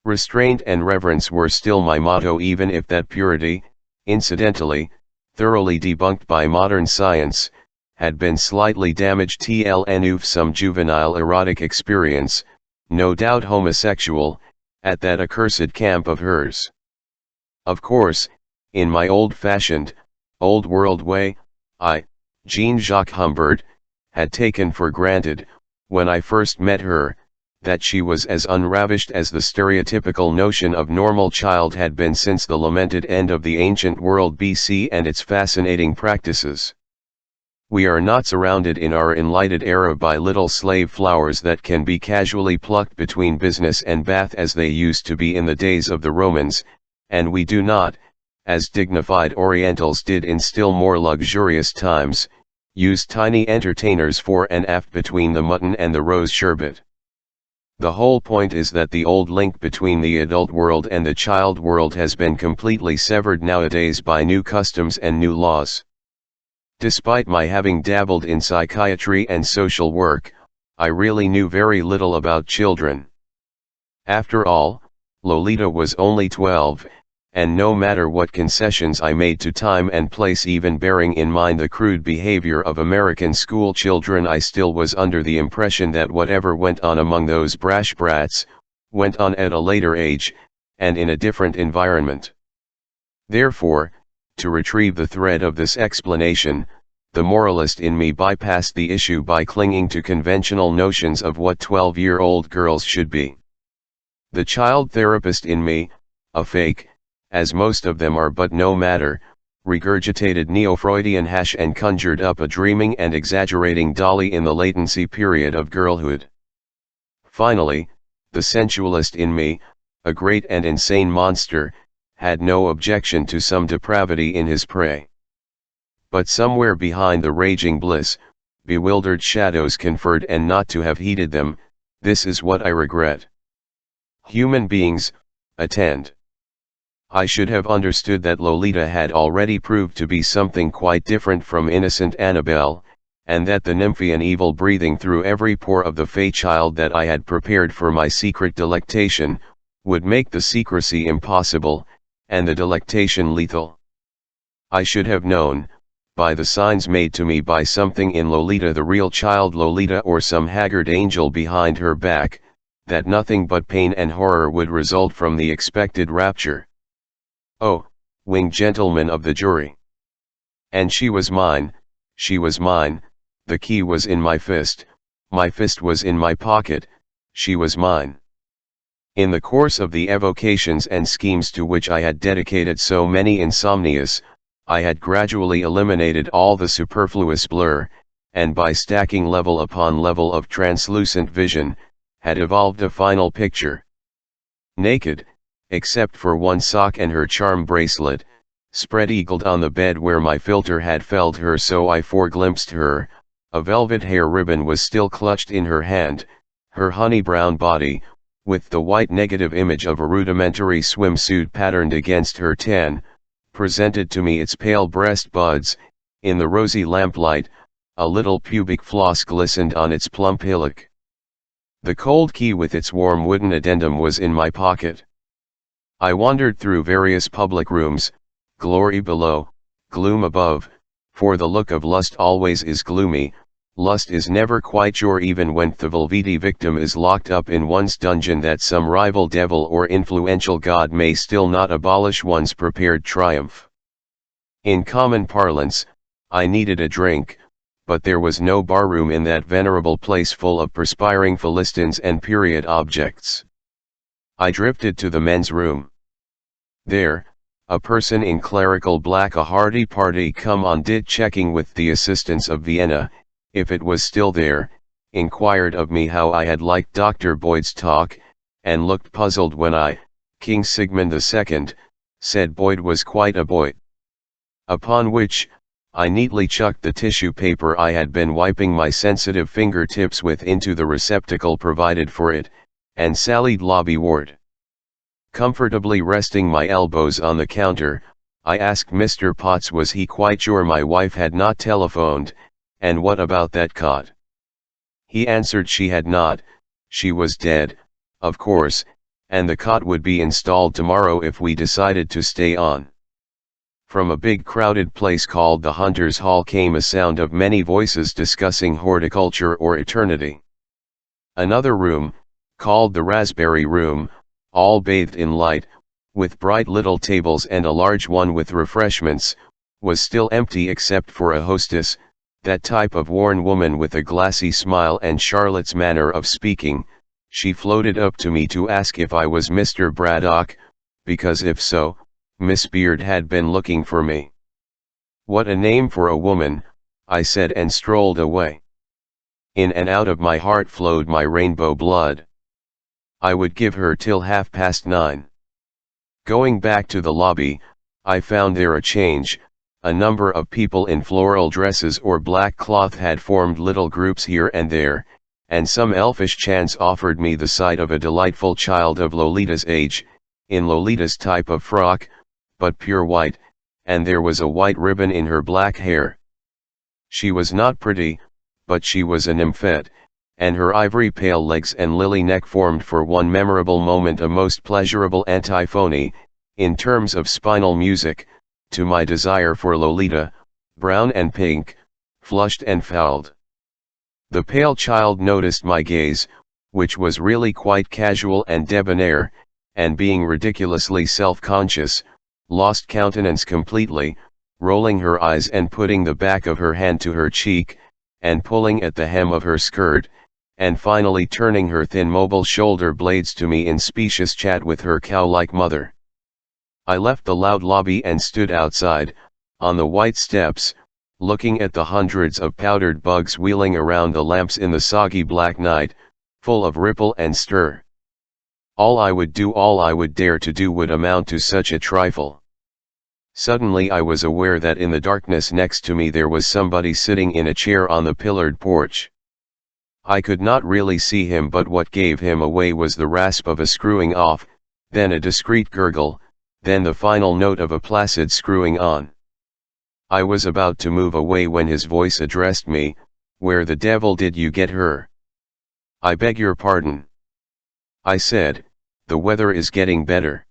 Restraint and reverence were still my motto, even if that purity, incidentally, thoroughly debunked by modern science, had been slightly damaged tlnuf some juvenile erotic experience, no doubt homosexual, at that accursed camp of hers. Of course, in my old-fashioned, old-world way, I, Jean-Jacques Humbert, had taken for granted, when I first met her, that she was as unravished as the stereotypical notion of normal child had been since the lamented end of the ancient world BC and its fascinating practices. We are not surrounded in our enlightened era by little slave flowers that can be casually plucked between business and bath as they used to be in the days of the Romans, and we do not, as dignified Orientals did in still more luxurious times, use tiny entertainers fore and aft between the mutton and the rose sherbet. The whole point is that the old link between the adult world and the child world has been completely severed nowadays by new customs and new laws. Despite my having dabbled in psychiatry and social work, I really knew very little about children. After all, Lolita was only 12, and no matter what concessions I made to time and place, even bearing in mind the crude behavior of American school children, I still was under the impression that whatever went on among those brash brats, went on at a later age, and in a different environment. Therefore, to retrieve the thread of this explanation, the moralist in me bypassed the issue by clinging to conventional notions of what 12-year-old girls should be. The child therapist in me, a fake, as most of them are, but no matter, regurgitated neo-Freudian hash and conjured up a dreaming and exaggerating dolly in the latency period of girlhood. Finally, the sensualist in me, a great and insane monster, had no objection to some depravity in his prey. But somewhere behind the raging bliss, bewildered shadows conferred, and not to have heeded them, this is what I regret. Human beings, attend. I should have understood that Lolita had already proved to be something quite different from innocent Annabelle, and that the nymphian evil breathing through every pore of the fey child that I had prepared for my secret delectation, would make the secrecy impossible, and the delectation lethal. I should have known, by the signs made to me by something in Lolita, the real child Lolita, or some haggard angel behind her back, that nothing but pain and horror would result from the expected rapture. Oh, winged gentlemen of the jury! And she was mine, the key was in my fist was in my pocket, she was mine. In the course of the evocations and schemes to which I had dedicated so many insomnias, I had gradually eliminated all the superfluous blur, and by stacking level upon level of translucent vision, had evolved a final picture. Naked, except for one sock and her charm bracelet, spread-eagled on the bed where my philter had felled her so I foreglimpsed her, a velvet hair ribbon was still clutched in her hand, her honey-brown body, with the white negative image of a rudimentary swimsuit patterned against her tan, presented to me its pale breast buds. In the rosy lamplight, a little pubic floss glistened on its plump hillock. The cold key with its warm wooden addendum was in my pocket. I wandered through various public rooms, glory below, gloom above, for the look of lust always is gloomy. Lust is never quite sure even when the Velvety victim is locked up in one's dungeon that some rival devil or influential god may still not abolish one's prepared triumph. In common parlance, I needed a drink, but there was no barroom in that venerable place full of perspiring Philistines and period objects. I drifted to the men's room. There, a person in clerical black, a hearty party come on did checking with the assistance of Vienna, if it was still there, inquired of me how I had liked Dr. Boyd's talk, and looked puzzled when I, King Sigmund II, said Boyd was quite a boy. Upon which, I neatly chucked the tissue paper I had been wiping my sensitive fingertips with into the receptacle provided for it, and sallied lobbyward. Comfortably resting my elbows on the counter, I asked Mr. Potts was he quite sure my wife had not telephoned, and what about that cot? He answered she had not, she was dead, of course, and the cot would be installed tomorrow if we decided to stay on. From a big crowded place called the Hunters' Hall came a sound of many voices discussing horticulture or eternity. Another room, called the Raspberry Room, all bathed in light, with bright little tables and a large one with refreshments, was still empty except for a hostess, that type of worn woman with a glassy smile and Charlotte's manner of speaking. She floated up to me to ask if I was Mr. Braddock, because if so, Miss Beard had been looking for me. What a name for a woman, I said, and strolled away. In and out of my heart flowed my rainbow blood. I would give her till 9:30. Going back to the lobby, I found there a change. A number of people in floral dresses or black cloth had formed little groups here and there, and some elfish chance offered me the sight of a delightful child of Lolita's age, in Lolita's type of frock, but pure white, and there was a white ribbon in her black hair. She was not pretty, but she was a nymphette, and her ivory pale legs and lily neck formed for one memorable moment a most pleasurable antiphony, in terms of spinal music, to my desire for Lolita, brown and pink, flushed and fouled. The pale child noticed my gaze, which was really quite casual and debonair, and being ridiculously self-conscious, lost countenance completely, rolling her eyes and putting the back of her hand to her cheek, and pulling at the hem of her skirt, and finally turning her thin mobile shoulder blades to me in specious chat with her cow-like mother. I left the loud lobby and stood outside, on the white steps, looking at the hundreds of powdered bugs wheeling around the lamps in the soggy black night, full of ripple and stir. All I would dare to do would amount to such a trifle. Suddenly I was aware that in the darkness next to me there was somebody sitting in a chair on the pillared porch. I could not really see him, but what gave him away was the rasp of a screwing off, then a discreet gurgle, then the final note of a placid screwing on. I was about to move away when his voice addressed me, Where the devil did you get her? I beg your pardon. I said, the weather is getting better.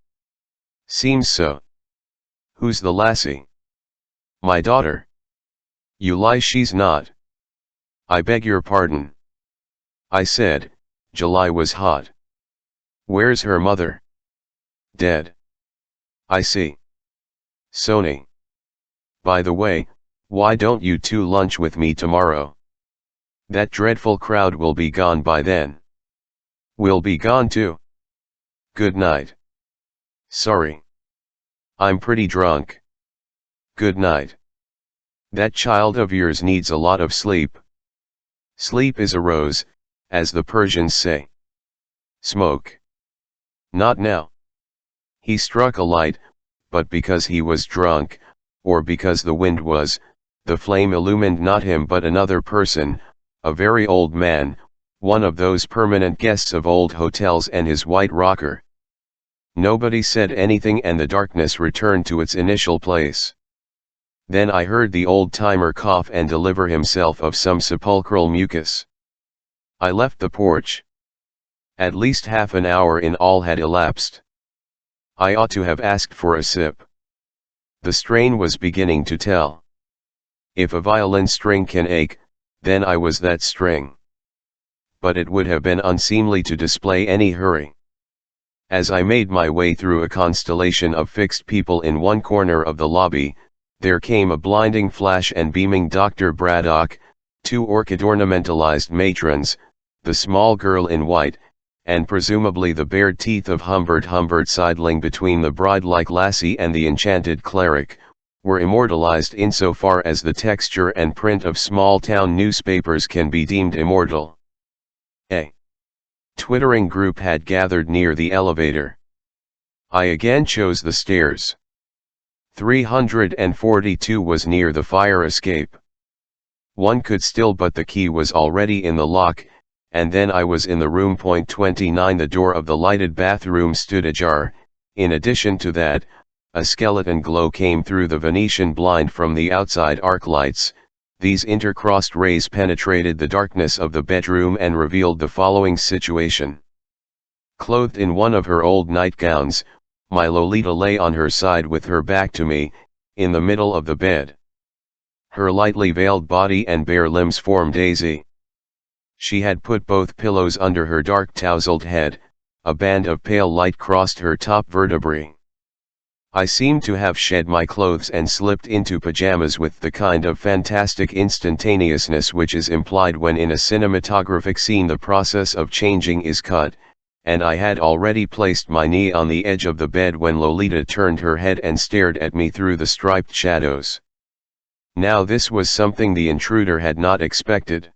Seems so. Who's the lassie? My daughter. You lie, she's not. I beg your pardon. I said, July was hot. Where's her mother? Dead. I see. Sony. By the way, why don't you two lunch with me tomorrow? That dreadful crowd will be gone by then. We'll be gone too. Good night. Sorry. I'm pretty drunk. Good night. That child of yours needs a lot of sleep. Sleep is a rose, as the Persians say. Smoke. Not now. He struck a light, but because he was drunk, or because the wind was, the flame illumined not him but another person, a very old man, one of those permanent guests of old hotels, and his white rocker. Nobody said anything and the darkness returned to its initial place. Then I heard the old-timer cough and deliver himself of some sepulchral mucus. I left the porch. At least half an hour in all had elapsed. I ought to have asked for a sip. The strain was beginning to tell. If a violin string can ache, then I was that string. But it would have been unseemly to display any hurry. As I made my way through a constellation of fixed people in one corner of the lobby, there came a blinding flash and beaming Dr. Braddock, two orchid-ornamentalized matrons, the small girl in white, and presumably the bared teeth of Humbert sidling between the bride-like lassie and the enchanted cleric, were immortalized insofar as the texture and print of small-town newspapers can be deemed immortal. A twittering group had gathered near the elevator. I again chose the stairs. 342 was near the fire escape. One could still, but the key was already in the lock, and then I was in the room. 29 The door of the lighted bathroom stood ajar. In addition to that, a skeleton glow came through the Venetian blind from the outside arc lights. These intercrossed rays penetrated the darkness of the bedroom and revealed the following situation. Clothed in one of her old nightgowns, my Lolita lay on her side with her back to me, in the middle of the bed. Her lightly veiled body and bare limbs formed a Z. She had put both pillows under her dark tousled head, a band of pale light crossed her top vertebrae. I seemed to have shed my clothes and slipped into pajamas with the kind of fantastic instantaneousness which is implied when in a cinematographic scene the process of changing is cut, and I had already placed my knee on the edge of the bed when Lolita turned her head and stared at me through the striped shadows. Now this was something the intruder had not expected.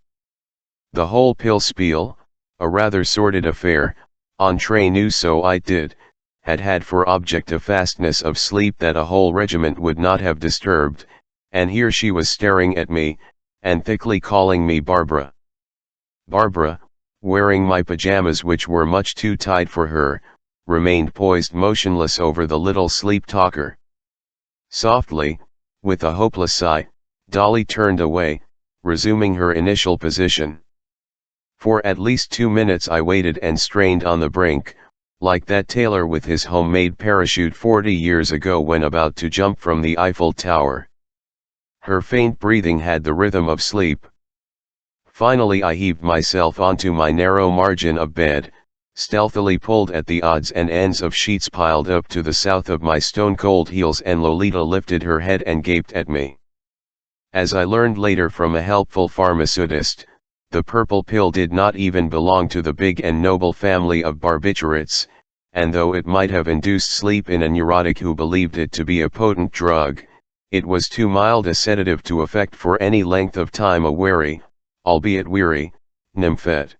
The whole pill spiel, a rather sordid affair, entre nous so it did, had for object a fastness of sleep that a whole regiment would not have disturbed, and here she was staring at me, and thickly calling me Barbara. Barbara, wearing my pajamas which were much too tight for her, remained poised motionless over the little sleep talker. Softly, with a hopeless sigh, Dolly turned away, resuming her initial position. For at least 2 minutes I waited and strained on the brink, like that tailor with his homemade parachute 40 years ago when about to jump from the Eiffel Tower. Her faint breathing had the rhythm of sleep. Finally I heaved myself onto my narrow margin of bed, stealthily pulled at the odds and ends of sheets piled up to the south of my stone-cold heels, and Lolita lifted her head and gaped at me. As I learned later from a helpful pharmaceutist, the purple pill did not even belong to the big and noble family of barbiturates, and though it might have induced sleep in a neurotic who believed it to be a potent drug, it was too mild a sedative to affect for any length of time a wary, albeit weary, nymphette.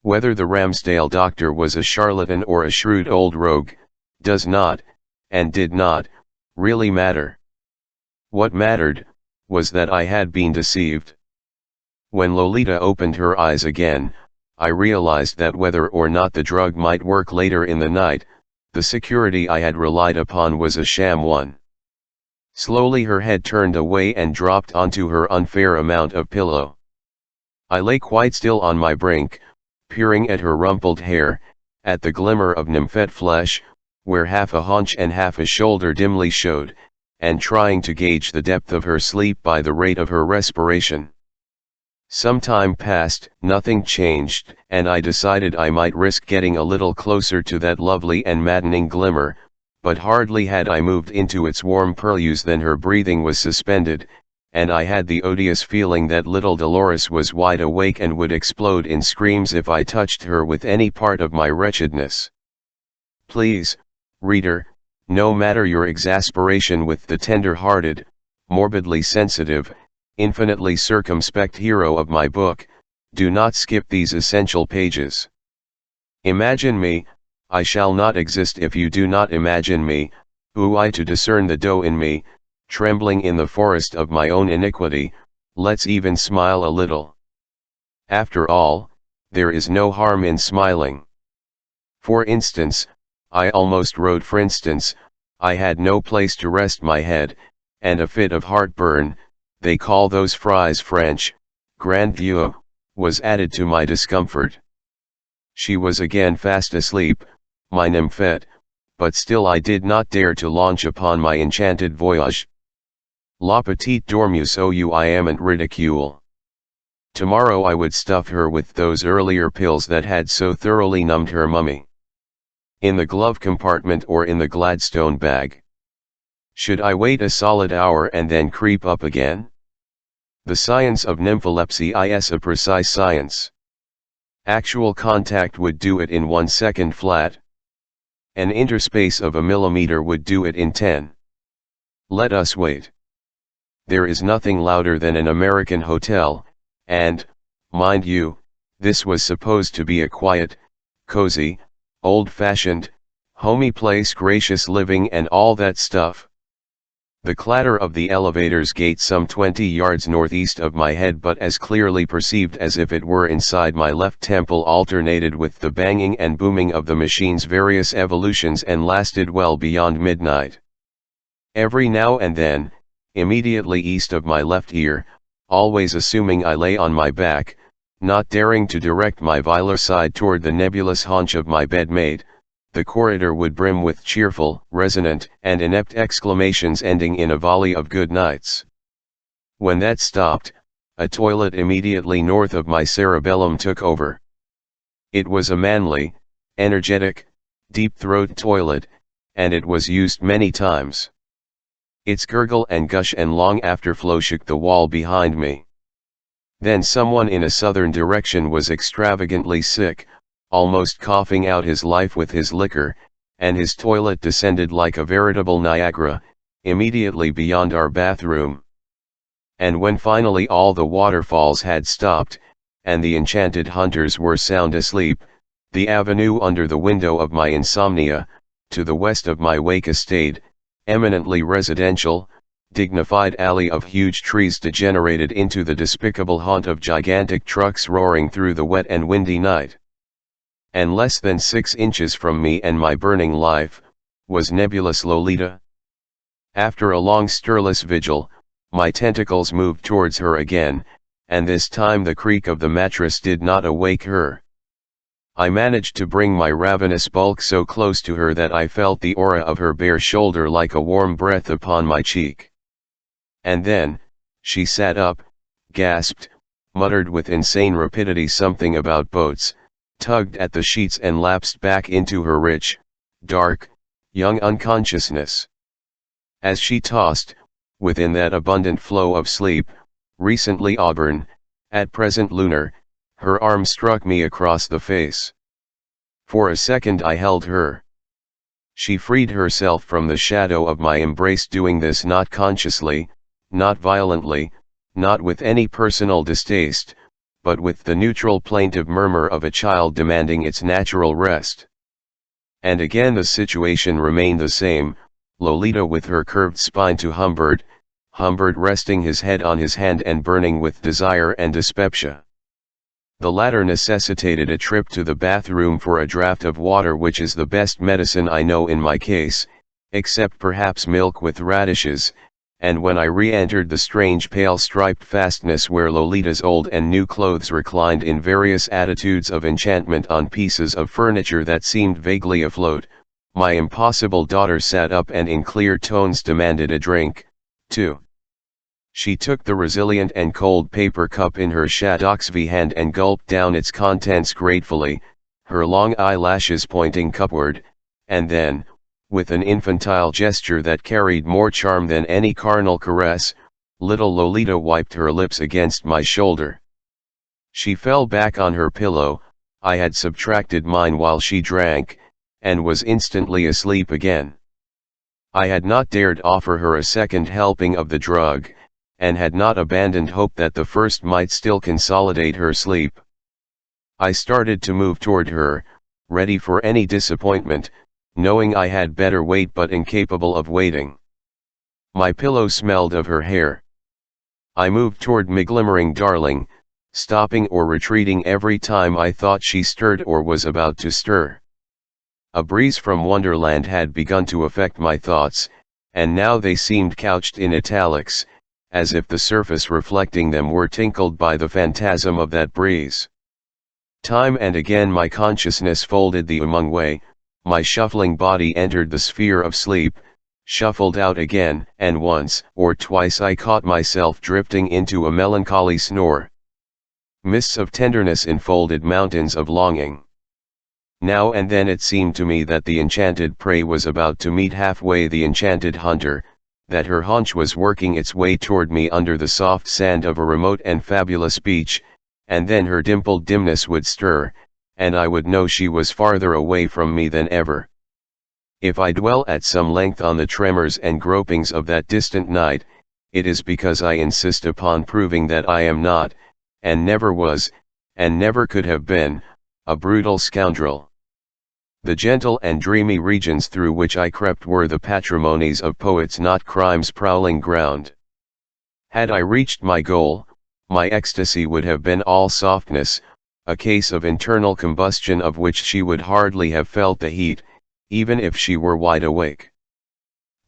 Whether the Ramsdale doctor was a charlatan or a shrewd old rogue, does not, and did not, really matter. What mattered, was that I had been deceived. When Lolita opened her eyes again, I realized that whether or not the drug might work later in the night, the security I had relied upon was a sham one. Slowly her head turned away and dropped onto her unfair amount of pillow. I lay quite still on my brink, peering at her rumpled hair, at the glimmer of nymphette flesh, where half a haunch and half a shoulder dimly showed, and trying to gauge the depth of her sleep by the rate of her respiration. Some time passed, nothing changed, and I decided I might risk getting a little closer to that lovely and maddening glimmer, but hardly had I moved into its warm purlieus than her breathing was suspended, and I had the odious feeling that little Dolores was wide awake and would explode in screams if I touched her with any part of my wretchedness. Please, reader, no matter your exasperation with the tender-hearted, morbidly sensitive, infinitely circumspect hero of my book, do not skip these essential pages. Imagine me, I shall not exist if you do not imagine me, who I to discern the doe in me, trembling in the forest of my own iniquity. Let's even smile a little. After all, there is no harm in smiling. For instance, I almost wrote for instance, I had no place to rest my head, and a fit of heartburn, they call those fries French, grand vieux, was added to my discomfort. She was again fast asleep, my nymphette, but still I did not dare to launch upon my enchanted voyage. La petite dormeuse I amant ridicule. Tomorrow I would stuff her with those earlier pills that had so thoroughly numbed her mummy. In the glove compartment or in the Gladstone bag. Should I wait a solid hour and then creep up again? The science of nympholepsy is a precise science. Actual contact would do it in 1 second flat. An interspace of a millimeter would do it in 10. Let us wait. There is nothing louder than an American hotel, and, mind you, this was supposed to be a quiet, cozy, old-fashioned, homey place, gracious living and all that stuff. The clatter of the elevator's gate some 20 yards northeast of my head, but as clearly perceived as if it were inside my left temple, alternated with the banging and booming of the machine's various evolutions and lasted well beyond midnight. Every now and then, immediately east of my left ear, always assuming I lay on my back, not daring to direct my viler side toward the nebulous haunch of my bedmate, the corridor would brim with cheerful, resonant, and inept exclamations ending in a volley of good nights. When that stopped, a toilet immediately north of my cerebellum took over. It was a manly, energetic, deep-throat toilet, and it was used many times. Its gurgle and gush and long afterflow shook the wall behind me. Then someone in a southern direction was extravagantly sick, almost coughing out his life with his liquor, and his toilet descended like a veritable Niagara, immediately beyond our bathroom. And when finally all the waterfalls had stopped, and the enchanted hunters were sound asleep, the avenue under the window of my insomnia, to the west of my wake estate, eminently residential, dignified alley of huge trees degenerated into the despicable haunt of gigantic trucks roaring through the wet and windy night. And less than 6 inches from me and my burning life, was nebulous Lolita. After a long stirless vigil, my tentacles moved towards her again, and this time the creak of the mattress did not awake her. I managed to bring my ravenous bulk so close to her that I felt the aura of her bare shoulder like a warm breath upon my cheek. And then, she sat up, gasped, muttered with insane rapidity something about boats, tugged at the sheets and lapsed back into her rich, dark, young unconsciousness. As she tossed, within that abundant flow of sleep, recently auburn, at present lunar, her arm struck me across the face. For a second I held her. She freed herself from the shadow of my embrace, doing this not consciously, not violently, not with any personal distaste, but with the neutral plaintive murmur of a child demanding its natural rest. And again the situation remained the same, Lolita with her curved spine to Humbert resting his head on his hand and burning with desire and dyspepsia. The latter necessitated a trip to the bathroom for a draught of water, which is the best medicine I know in my case, except perhaps milk with radishes, and when I re-entered the strange pale striped fastness where Lolita's old and new clothes reclined in various attitudes of enchantment on pieces of furniture that seemed vaguely afloat, my impossible daughter sat up and in clear tones demanded a drink, too. She took the resilient and cold paper cup in her Shadoxvi hand and gulped down its contents gratefully, her long eyelashes pointing cupward, and then, with an infantile gesture that carried more charm than any carnal caress, little Lolita wiped her lips against my shoulder. She fell back on her pillow, I had subtracted mine while she drank, and was instantly asleep again. I had not dared offer her a second helping of the drug, and had not abandoned hope that the first might still consolidate her sleep. I started to move toward her, ready for any disappointment, knowing I had better wait but incapable of waiting. My pillow smelled of her hair. I moved toward my glimmering darling, stopping or retreating every time I thought she stirred or was about to stir. A breeze from Wonderland had begun to affect my thoughts, and now they seemed couched in italics, as if the surface reflecting them were tinkled by the phantasm of that breeze. Time and again my consciousness folded the among way, my shuffling body entered the sphere of sleep, shuffled out again, and once or twice I caught myself drifting into a melancholy snore. Mists of tenderness enfolded mountains of longing. Now and then it seemed to me that the enchanted prey was about to meet halfway the enchanted hunter, that her haunch was working its way toward me under the soft sand of a remote and fabulous beach, and then her dimpled dimness would stir, and I would know she was farther away from me than ever. If I dwell at some length on the tremors and gropings of that distant night, it is because I insist upon proving that I am not, and never was, and never could have been, a brutal scoundrel. The gentle and dreamy regions through which I crept were the patrimonies of poets, not crime's prowling ground. Had I reached my goal, my ecstasy would have been all softness, a case of internal combustion of which she would hardly have felt the heat, even if she were wide awake.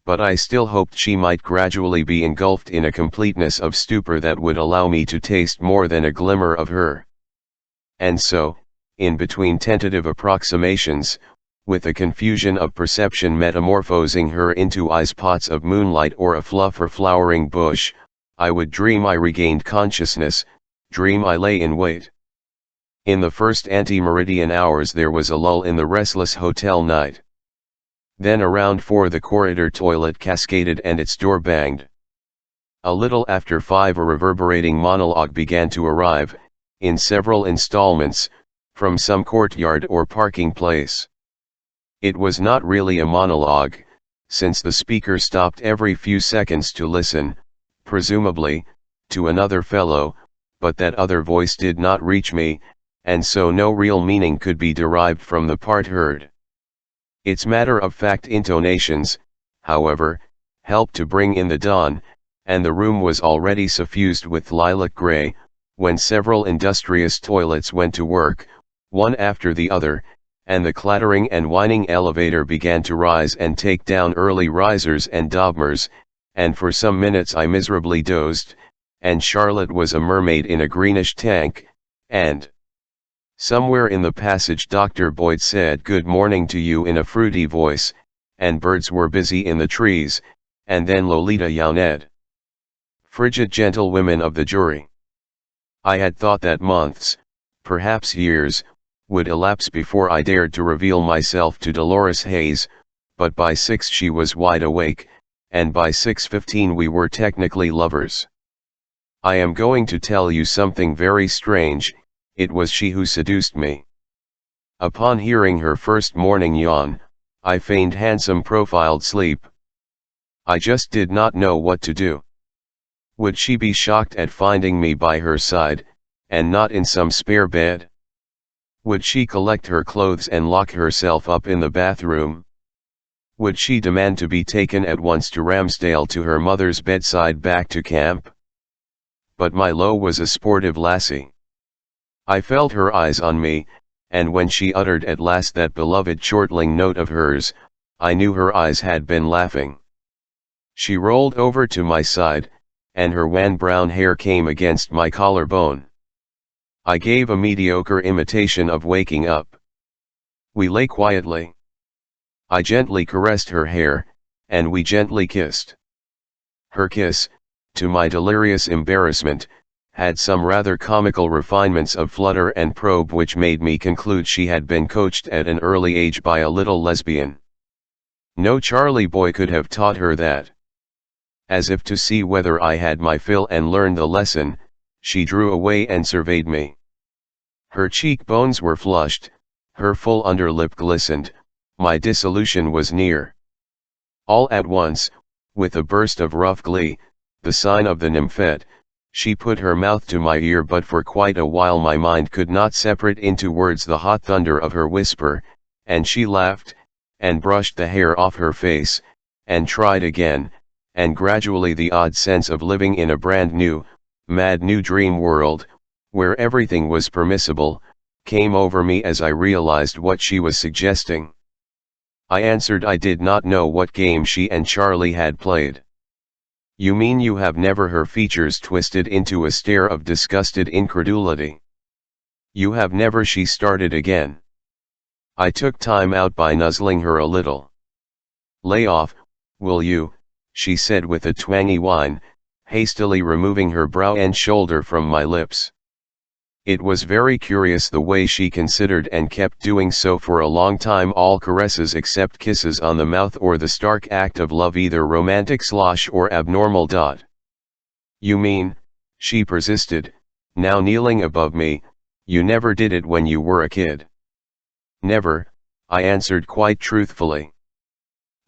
But I still hoped she might gradually be engulfed in a completeness of stupor that would allow me to taste more than a glimmer of her. And so, in between tentative approximations, with a confusion of perception metamorphosing her into eye-spots of moonlight or a fluff or flowering bush, I would dream I regained consciousness, dream I lay in wait. In the first ante-meridian hours there was a lull in the restless hotel night. Then around 4 the corridor toilet cascaded and its door banged. A little after 5 a reverberating monologue began to arrive, in several installments, from some courtyard or parking place. It was not really a monologue, since the speaker stopped every few seconds to listen, presumably, to another fellow, but that other voice did not reach me, and so no real meaning could be derived from the part heard. Its matter-of-fact intonations, however, helped to bring in the dawn, and the room was already suffused with lilac gray, when several industrious toilets went to work, one after the other, and the clattering and whining elevator began to rise and take down early risers and dobmers, and for some minutes I miserably dozed, and Charlotte was a mermaid in a greenish tank, and somewhere in the passage Dr. Boyd said good morning to you in a fruity voice, and birds were busy in the trees, and then Lolita yawned. Frigid gentlewomen of the jury. I had thought that months, perhaps years, would elapse before I dared to reveal myself to Dolores Hayes, but by 6 she was wide awake, and by 6:15 we were technically lovers. I am going to tell you something very strange. It was she who seduced me. Upon hearing her first morning yawn, I feigned handsome profiled sleep. I just did not know what to do. Would she be shocked at finding me by her side, and not in some spare bed? Would she collect her clothes and lock herself up in the bathroom? Would she demand to be taken at once to Ramsdale to her mother's bedside back to camp? But my Lo was a sportive lassie. I felt her eyes on me, and when she uttered at last that beloved chortling note of hers, I knew her eyes had been laughing. She rolled over to my side, and her wan brown hair came against my collarbone. I gave a mediocre imitation of waking up. We lay quietly. I gently caressed her hair, and we gently kissed. Her kiss, to my delirious embarrassment, had some rather comical refinements of flutter and probe which made me conclude she had been coached at an early age by a little lesbian. No Charlie boy could have taught her that. As if to see whether I had my fill and learned the lesson, she drew away and surveyed me. Her cheekbones were flushed, her full underlip glistened, my dissolution was near. All at once, with a burst of rough glee, the sign of the nymphette, she put her mouth to my ear, but for quite a while my mind could not separate into words the hot thunder of her whisper, and she laughed, and brushed the hair off her face, and tried again, and gradually the odd sense of living in a brand new, mad new dream world, where everything was permissible, came over me as I realized what she was suggesting. I answered I did not know what game she and Charlie had played. You mean you have never? Her features twisted into a stare of disgusted incredulity. You have never? She started again. I took time out by nuzzling her a little. Lay off, will you? She said with a twangy whine, hastily removing her brow and shoulder from my lips. It was very curious the way she considered and kept doing so for a long time, all caresses except kisses on the mouth or the stark act of love, either romantic slosh or abnormal. You mean, she persisted, now kneeling above me, you never did it when you were a kid? Never, I answered quite truthfully.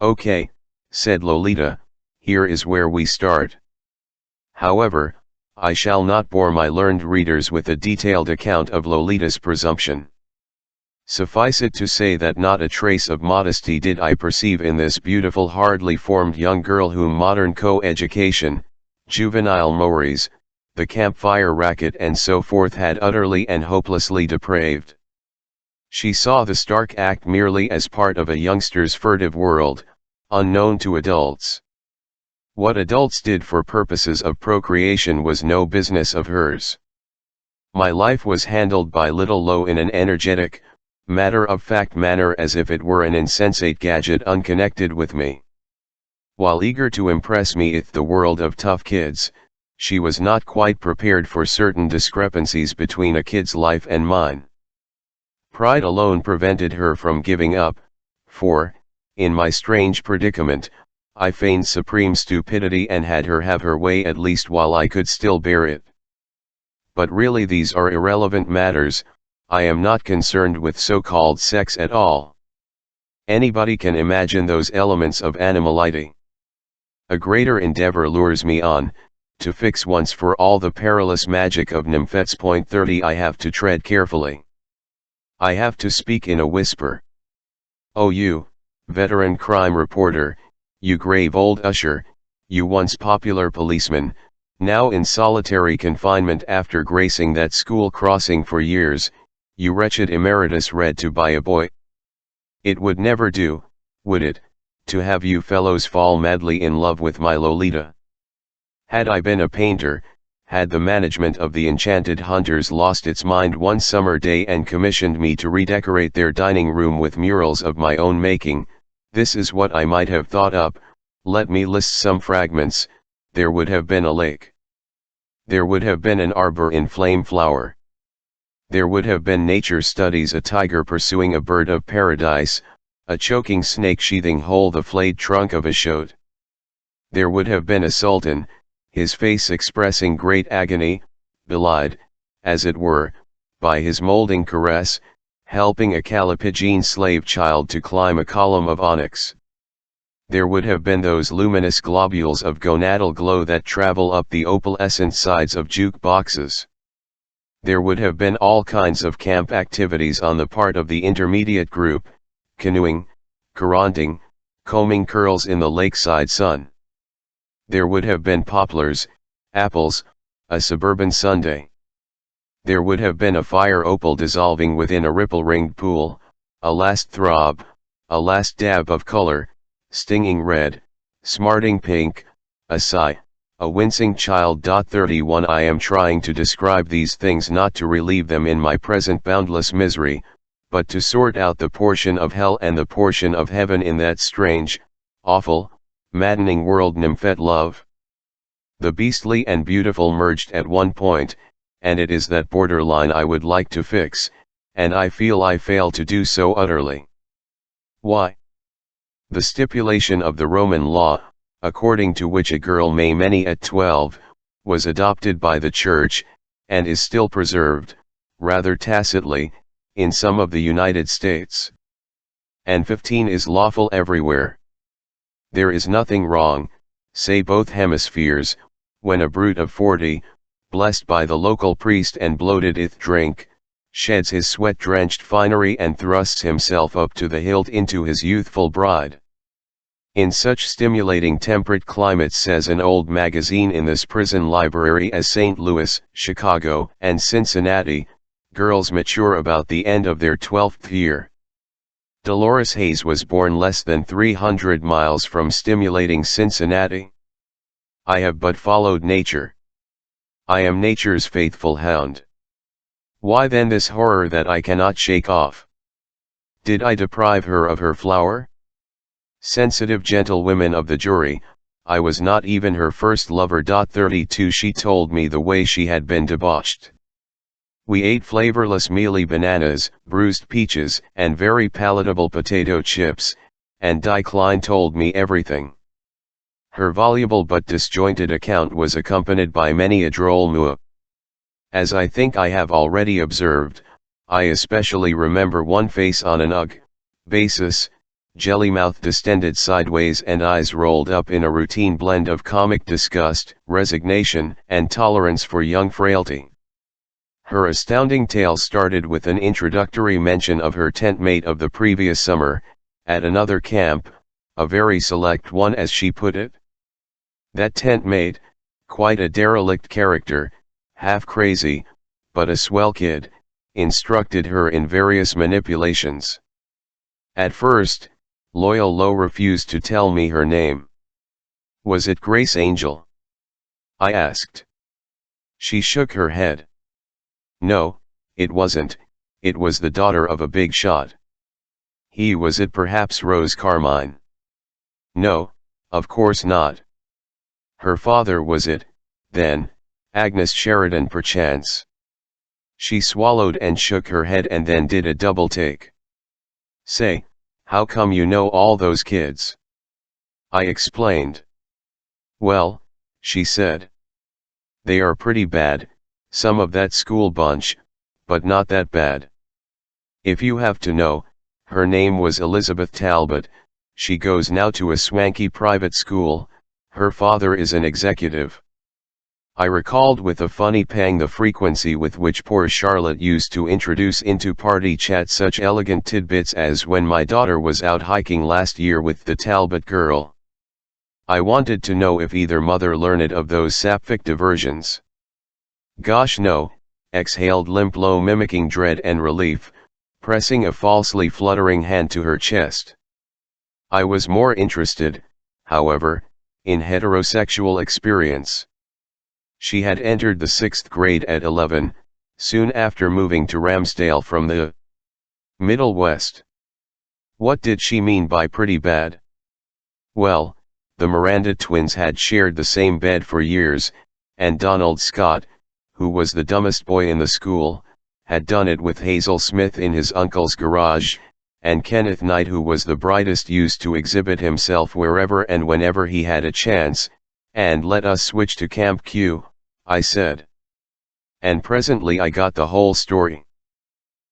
Okay, said Lolita, here is where we start. However, I shall not bore my learned readers with a detailed account of Lolita's presumption. Suffice it to say that not a trace of modesty did I perceive in this beautiful, hardly formed young girl whom modern co-education, juvenile mores, the campfire racket and so forth had utterly and hopelessly depraved. She saw the stark act merely as part of a youngster's furtive world, unknown to adults. What adults did for purposes of procreation was no business of hers. My life was handled by little Lo in an energetic, matter-of-fact manner, as if it were an insensate gadget unconnected with me. While eager to impress me with the world of tough kids, she was not quite prepared for certain discrepancies between a kid's life and mine. Pride alone prevented her from giving up, for, in my strange predicament, I feigned supreme stupidity and had her have her way at least while I could still bear it. But really these are irrelevant matters, I am not concerned with so-called sex at all. Anybody can imagine those elements of animality. A greater endeavor lures me on, to fix once for all the perilous magic of nymphets. Point 30. I have to tread carefully. I have to speak in a whisper. Oh, you, veteran crime reporter, you grave old usher, you once popular policeman, now in solitary confinement after gracing that school crossing for years, you wretched emeritus read to by a boy. It would never do, would it, to have you fellows fall madly in love with my Lolita? Had I been a painter, had the management of the Enchanted Hunters lost its mind one summer day and commissioned me to redecorate their dining room with murals of my own making, this is what I might have thought up. Let me list some fragments. There would have been a lake. There would have been an arbor in flame flower. There would have been nature studies, a tiger pursuing a bird of paradise, a choking snake sheathing whole the flayed trunk of a shote. There would have been a sultan, his face expressing great agony, belied, as it were, by his molding caress, helping a Calipygian slave child to climb a column of onyx. There would have been those luminous globules of gonadal glow that travel up the opalescent sides of juke-boxes. There would have been all kinds of camp activities on the part of the intermediate group, canoeing, carousing, combing curls in the lakeside sun. There would have been poplars, apples, a suburban Sunday. There would have been a fire opal dissolving within a ripple-ringed pool, a last throb, a last dab of color, stinging red, Smarting pink, a sigh, a wincing child. 31 I am trying to describe these things not to relieve them in my present boundless misery, but to sort out the portion of hell and the portion of heaven in that strange, awful, maddening world nymphet love. The beastly and beautiful merged at one point, and it is that borderline I would like to fix, and I feel I fail to do so utterly. Why? The stipulation of the Roman law, according to which a girl may marry at 12, was adopted by the Church, and is still preserved, rather tacitly, in some of the United States. And 15 is lawful everywhere. There is nothing wrong, say both hemispheres, when a brute of 40, blessed by the local priest and bloated with drink, sheds his sweat-drenched finery and thrusts himself up to the hilt into his youthful bride. In such stimulating temperate climates, says an old magazine in this prison library, as St. Louis, Chicago, and Cincinnati, girls mature about the end of their 12th year. Dolores Hayes was born less than 300 miles from stimulating Cincinnati. I have but followed nature. I am nature's faithful hound. Why then this horror that I cannot shake off? Did I deprive her of her flower? Sensitive gentlewomen of the jury, I was not even her first lover. 32 She told me the way she had been debauched. We ate flavorless mealy bananas, bruised peaches, and very palatable potato chips, and Di Klein told me everything. Her voluble but disjointed account was accompanied by many a droll moo. As I think I have already observed, I especially remember one face on an ugh basis, jelly mouth distended sideways and eyes rolled up in a routine blend of comic disgust, resignation, and tolerance for young frailty. Her astounding tale started with an introductory mention of her tent mate of the previous summer, at another camp, a very select one as she put it. That tent mate, quite a derelict character, half crazy, but a swell kid, instructed her in various manipulations. At first, Loyal Lo refused to tell me her name. Was it Grace Angel? I asked. She shook her head. No, it wasn't, it was the daughter of a big shot. Was it perhaps Rose Carmine? No, of course not. Her father was it, then, Agnes Sheridan perchance. She swallowed and shook her head and then did a double take. Say, how come you know all those kids? I explained. Well, she said. They are pretty bad, some of that school bunch, but not that bad. If you have to know, her name was Elizabeth Talbot, she goes now to a swanky private school, her father is an executive. I recalled with a funny pang the frequency with which poor Charlotte used to introduce into party chat such elegant tidbits as when my daughter was out hiking last year with the Talbot girl. I wanted to know if either mother learned of those sapphic diversions. Gosh no, exhaled Limp Lo, mimicking dread and relief, pressing a falsely fluttering hand to her chest. I was more interested, however, in heterosexual experience. She had entered the 6th grade at 11, soon after moving to Ramsdale from the Middle West. What did she mean by pretty bad? Well, the Miranda twins had shared the same bed for years, and Donald Scott, who was the dumbest boy in the school, had done it with Hazel Smith in his uncle's garage, and Kenneth Knight, who was the brightest, used to exhibit himself wherever and whenever he had a chance. And let us switch to Camp Q, I said. And presently I got the whole story.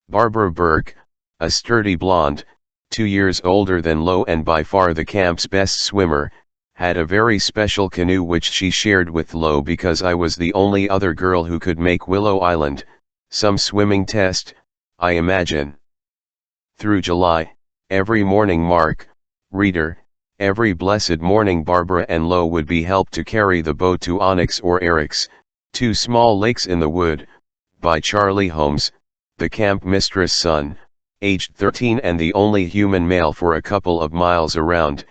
Barbara Burke, a sturdy blonde, 2 years older than Lo and by far the camp's best swimmer, had a very special canoe which she shared with Lo because I was the only other girl who could make Willow Island, some swimming test, I imagine. Through July, every morning, mark, reader, every blessed morning Barbara and Lo would be helped to carry the boat to Onyx or Eryx, 2 small lakes in the wood, by Charlie Holmes, the camp mistress' son, aged 13 and the only human male for a couple of miles around,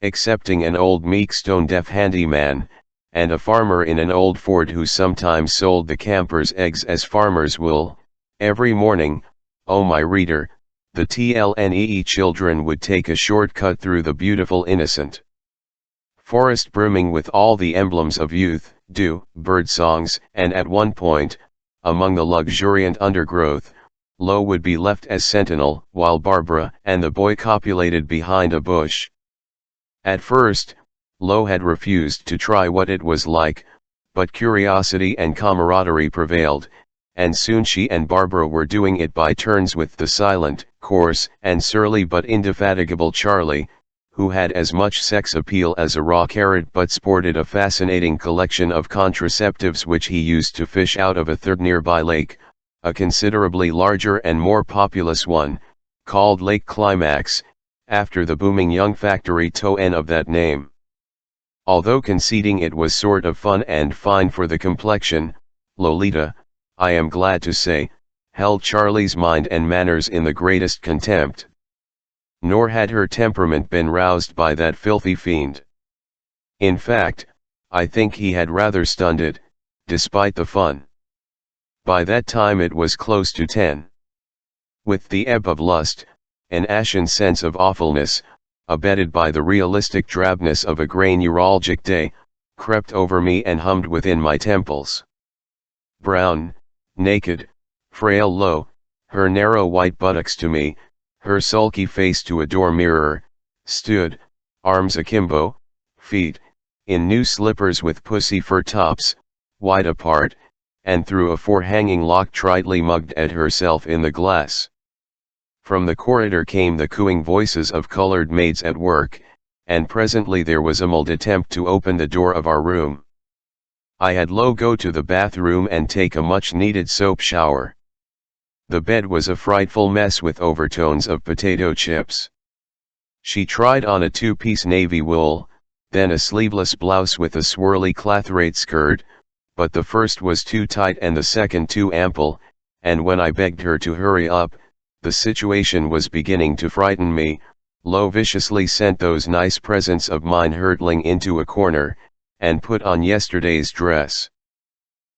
excepting an old meek stone-deaf handyman, and a farmer in an old fort who sometimes sold the campers eggs as farmers will. Every morning, oh my reader, the TLNEE children would take a short-cut through the beautiful innocent forest brimming with all the emblems of youth, dew, bird songs, and at one point, among the luxuriant undergrowth, Lo would be left as sentinel, while Barbara and the boy copulated behind a bush. At first, Lo had refused to try what it was like, but curiosity and camaraderie prevailed, and soon she and Barbara were doing it by turns with the silent, coarse, and surly but indefatigable Charlie, who had as much sex appeal as a raw carrot but sported a fascinating collection of contraceptives which he used to fish out of a third nearby lake, a considerably larger and more populous one, called Lake Climax, after the booming young factory town of that name. Although conceding it was sort of fun and fine for the complexion, Lolita, I am glad to say, held Charlie's mind and manners in the greatest contempt. Nor had her temperament been roused by that filthy fiend. In fact, I think he had rather stunned it, despite the fun. By that time it was close to 10. With the ebb of lust, an ashen sense of awfulness, abetted by the realistic drabness of a grey neuralgic day, crept over me and hummed within my temples. Brown, naked, frail Lo, her narrow white buttocks to me, her sulky face to a door mirror, stood, arms akimbo, feet, in new slippers with pussy fur tops, wide apart, and through a forehanging lock tritely mugged at herself in the glass. From the corridor came the cooing voices of colored maids at work, and presently there was a muddled attempt to open the door of our room. I had Lo go to the bathroom and take a much-needed soap shower. The bed was a frightful mess with overtones of potato chips. She tried on a two-piece navy wool, then a sleeveless blouse with a swirly clathrate skirt, but the first was too tight and the second too ample, and when I begged her to hurry up, the situation was beginning to frighten me. Lo viciously sent those nice presents of mine hurtling into a corner, and put on yesterday's dress.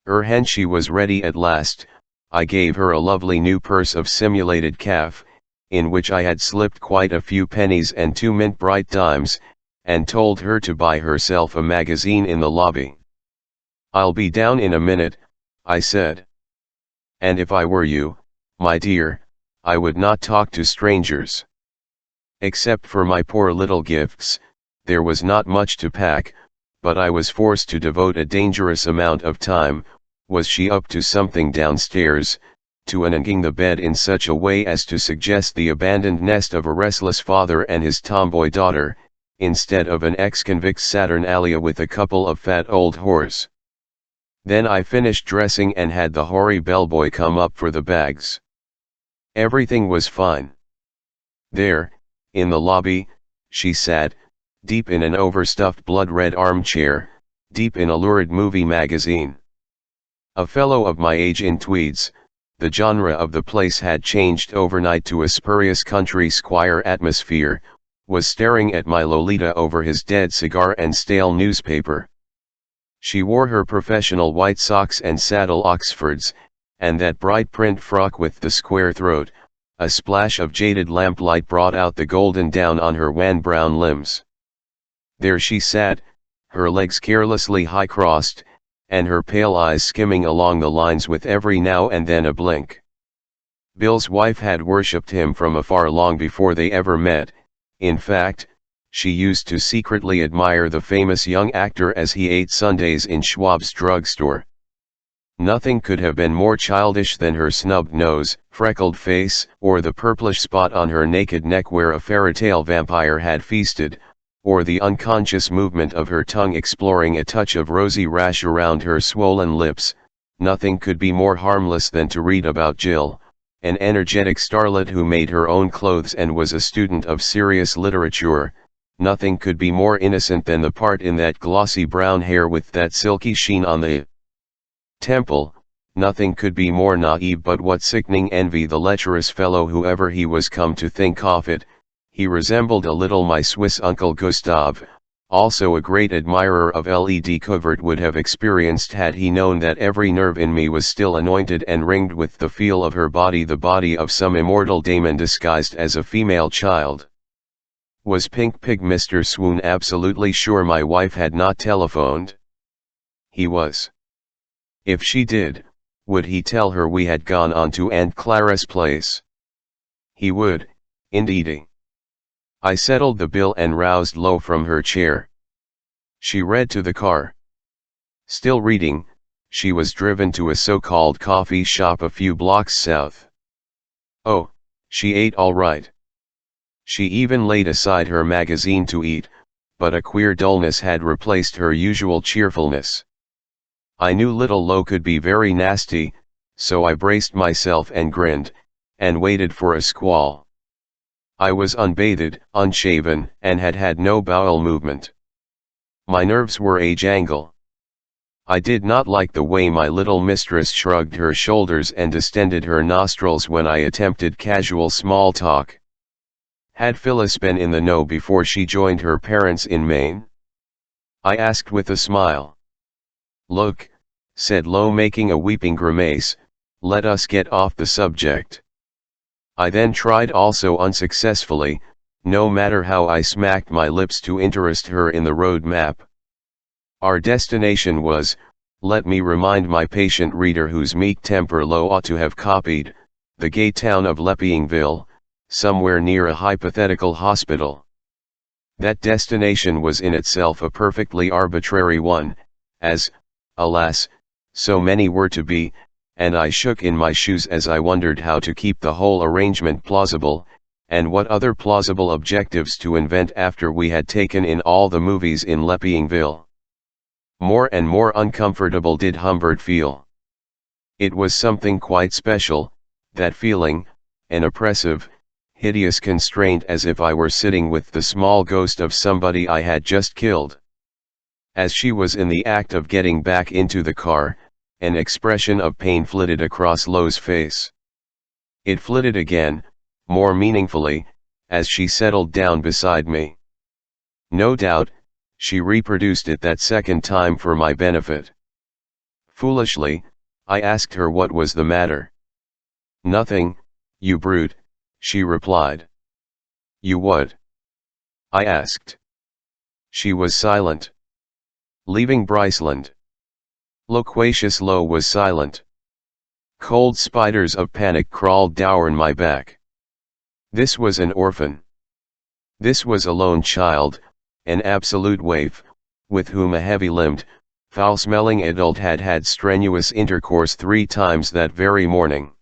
When she was ready at last, I gave her a lovely new purse of simulated calf, in which I had slipped quite a few pennies and 2 mint bright dimes, and told her to buy herself a magazine in the lobby. "I'll be down in a minute," I said. And if I were you, my dear, I would not talk to strangers. Except for my poor little gifts, there was not much to pack, but I was forced to devote a dangerous amount of time. Was she up to something downstairs, to unhinging the bed in such a way as to suggest the abandoned nest of a restless father and his tomboy daughter, instead of an ex-convict's Saturnalia with a couple of fat old whores? Then I finished dressing and had the hoary bellboy come up for the bags. Everything was fine. There, in the lobby, she sat, deep in an overstuffed blood-red armchair, deep in a lurid movie magazine. A fellow of my age in tweeds, the genre of the place had changed overnight to a spurious country squire atmosphere, was staring at my Lolita over his dead cigar and stale newspaper. She wore her professional white socks and saddle Oxfords, and that bright print frock with the square throat. A splash of jaded lamplight brought out the golden down on her wan brown limbs. There she sat, her legs carelessly high-crossed, and her pale eyes skimming along the lines with every now and then a blink. Bill's wife had worshipped him from afar long before they ever met. In fact, she used to secretly admire the famous young actor as he ate sundaes in Schwab's drugstore. Nothing could have been more childish than her snubbed nose, freckled face, or the purplish spot on her naked neck where a fairy-tale vampire had feasted, or the unconscious movement of her tongue exploring a touch of rosy rash around her swollen lips. Nothing could be more harmless than to read about Jill, an energetic starlet who made her own clothes and was a student of serious literature. Nothing could be more innocent than the part in that glossy brown hair with that silky sheen on the temple. Nothing could be more naive, but what sickening envy the lecherous fellow, whoever he was, come to think of it, He resembled a little my Swiss uncle Gustav, also a great admirer of LED covert would have experienced had he known that every nerve in me was still anointed and ringed with the feel of her body, the body of some immortal daemon disguised as a female child. Was Pink Pig Mr. Swoon absolutely sure my wife had not telephoned? He was. If she did, would he tell her we had gone on to Aunt Clara's place? He would, indeedy. I settled the bill and roused Lo from her chair. She read to the car. Still reading, she was driven to a so-called coffee shop a few blocks south. Oh, she ate all right. She even laid aside her magazine to eat, but a queer dullness had replaced her usual cheerfulness. I knew little Lo could be very nasty, so I braced myself and grinned, and waited for a squall. I was unbathed, unshaven, and had had no bowel movement. My nerves were a jangle. I did not like the way my little mistress shrugged her shoulders and distended her nostrils when I attempted casual small talk. Had Phyllis been in the know before she joined her parents in Maine? I asked with a smile. Look, said Lo, making a weeping grimace, let us get off the subject. I then tried, also unsuccessfully, no matter how I smacked my lips, to interest her in the road map. Our destination was, let me remind my patient reader whose meek temper Lo ought to have copied, the gay town of Leppingville, somewhere near a hypothetical hospital. That destination was in itself a perfectly arbitrary one, as, alas, so many were to be, and I shook in my shoes as I wondered how to keep the whole arrangement plausible, and what other plausible objectives to invent after we had taken in all the movies in Leppingville. More and more uncomfortable did Humbert feel. It was something quite special, that feeling, an oppressive, hideous constraint, as if I were sitting with the small ghost of somebody I had just killed. As she was in the act of getting back into the car, an expression of pain flitted across Lo's face. It flitted again, more meaningfully, as she settled down beside me. No doubt, she reproduced it that second time for my benefit. Foolishly, I asked her what was the matter. Nothing, you brute, she replied. You what? I asked. She was silent. Leaving Bryceland. Loquacious Lo was silent. Cold spiders of panic crawled down my back. This was an orphan. This was a lone child, an absolute waif, with whom a heavy-limbed, foul-smelling adult had had strenuous intercourse 3 times that very morning.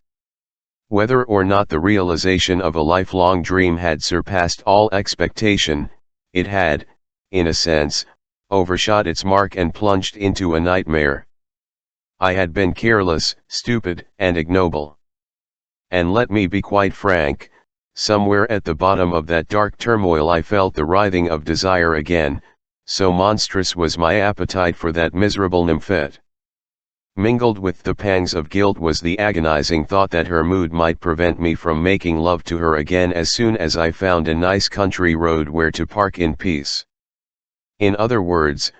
Whether or not the realization of a lifelong dream had surpassed all expectation, it had, in a sense, overshot its mark and plunged into a nightmare. I had been careless, stupid, and ignoble. And let me be quite frank, somewhere at the bottom of that dark turmoil I felt the writhing of desire again, so monstrous was my appetite for that miserable nymphette. Mingled with the pangs of guilt was the agonizing thought that her mood might prevent me from making love to her again as soon as I found a nice country road where to park in peace. In other words,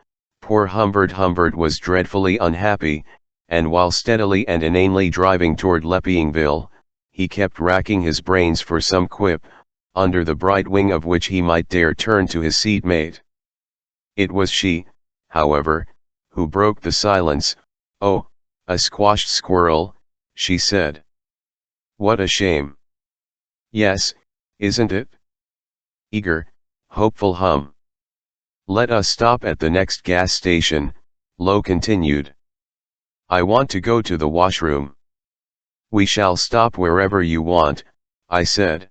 poor Humbert was dreadfully unhappy, and while steadily and inanely driving toward Leppingville, he kept racking his brains for some quip, under the bright wing of which he might dare turn to his seatmate. It was she, however, who broke the silence. Oh, a squashed squirrel, she said. What a shame. Yes, isn't it? Eager, hopeful hum. Let us stop at the next gas station, Lo continued. I want to go to the washroom. We shall stop wherever you want, I said.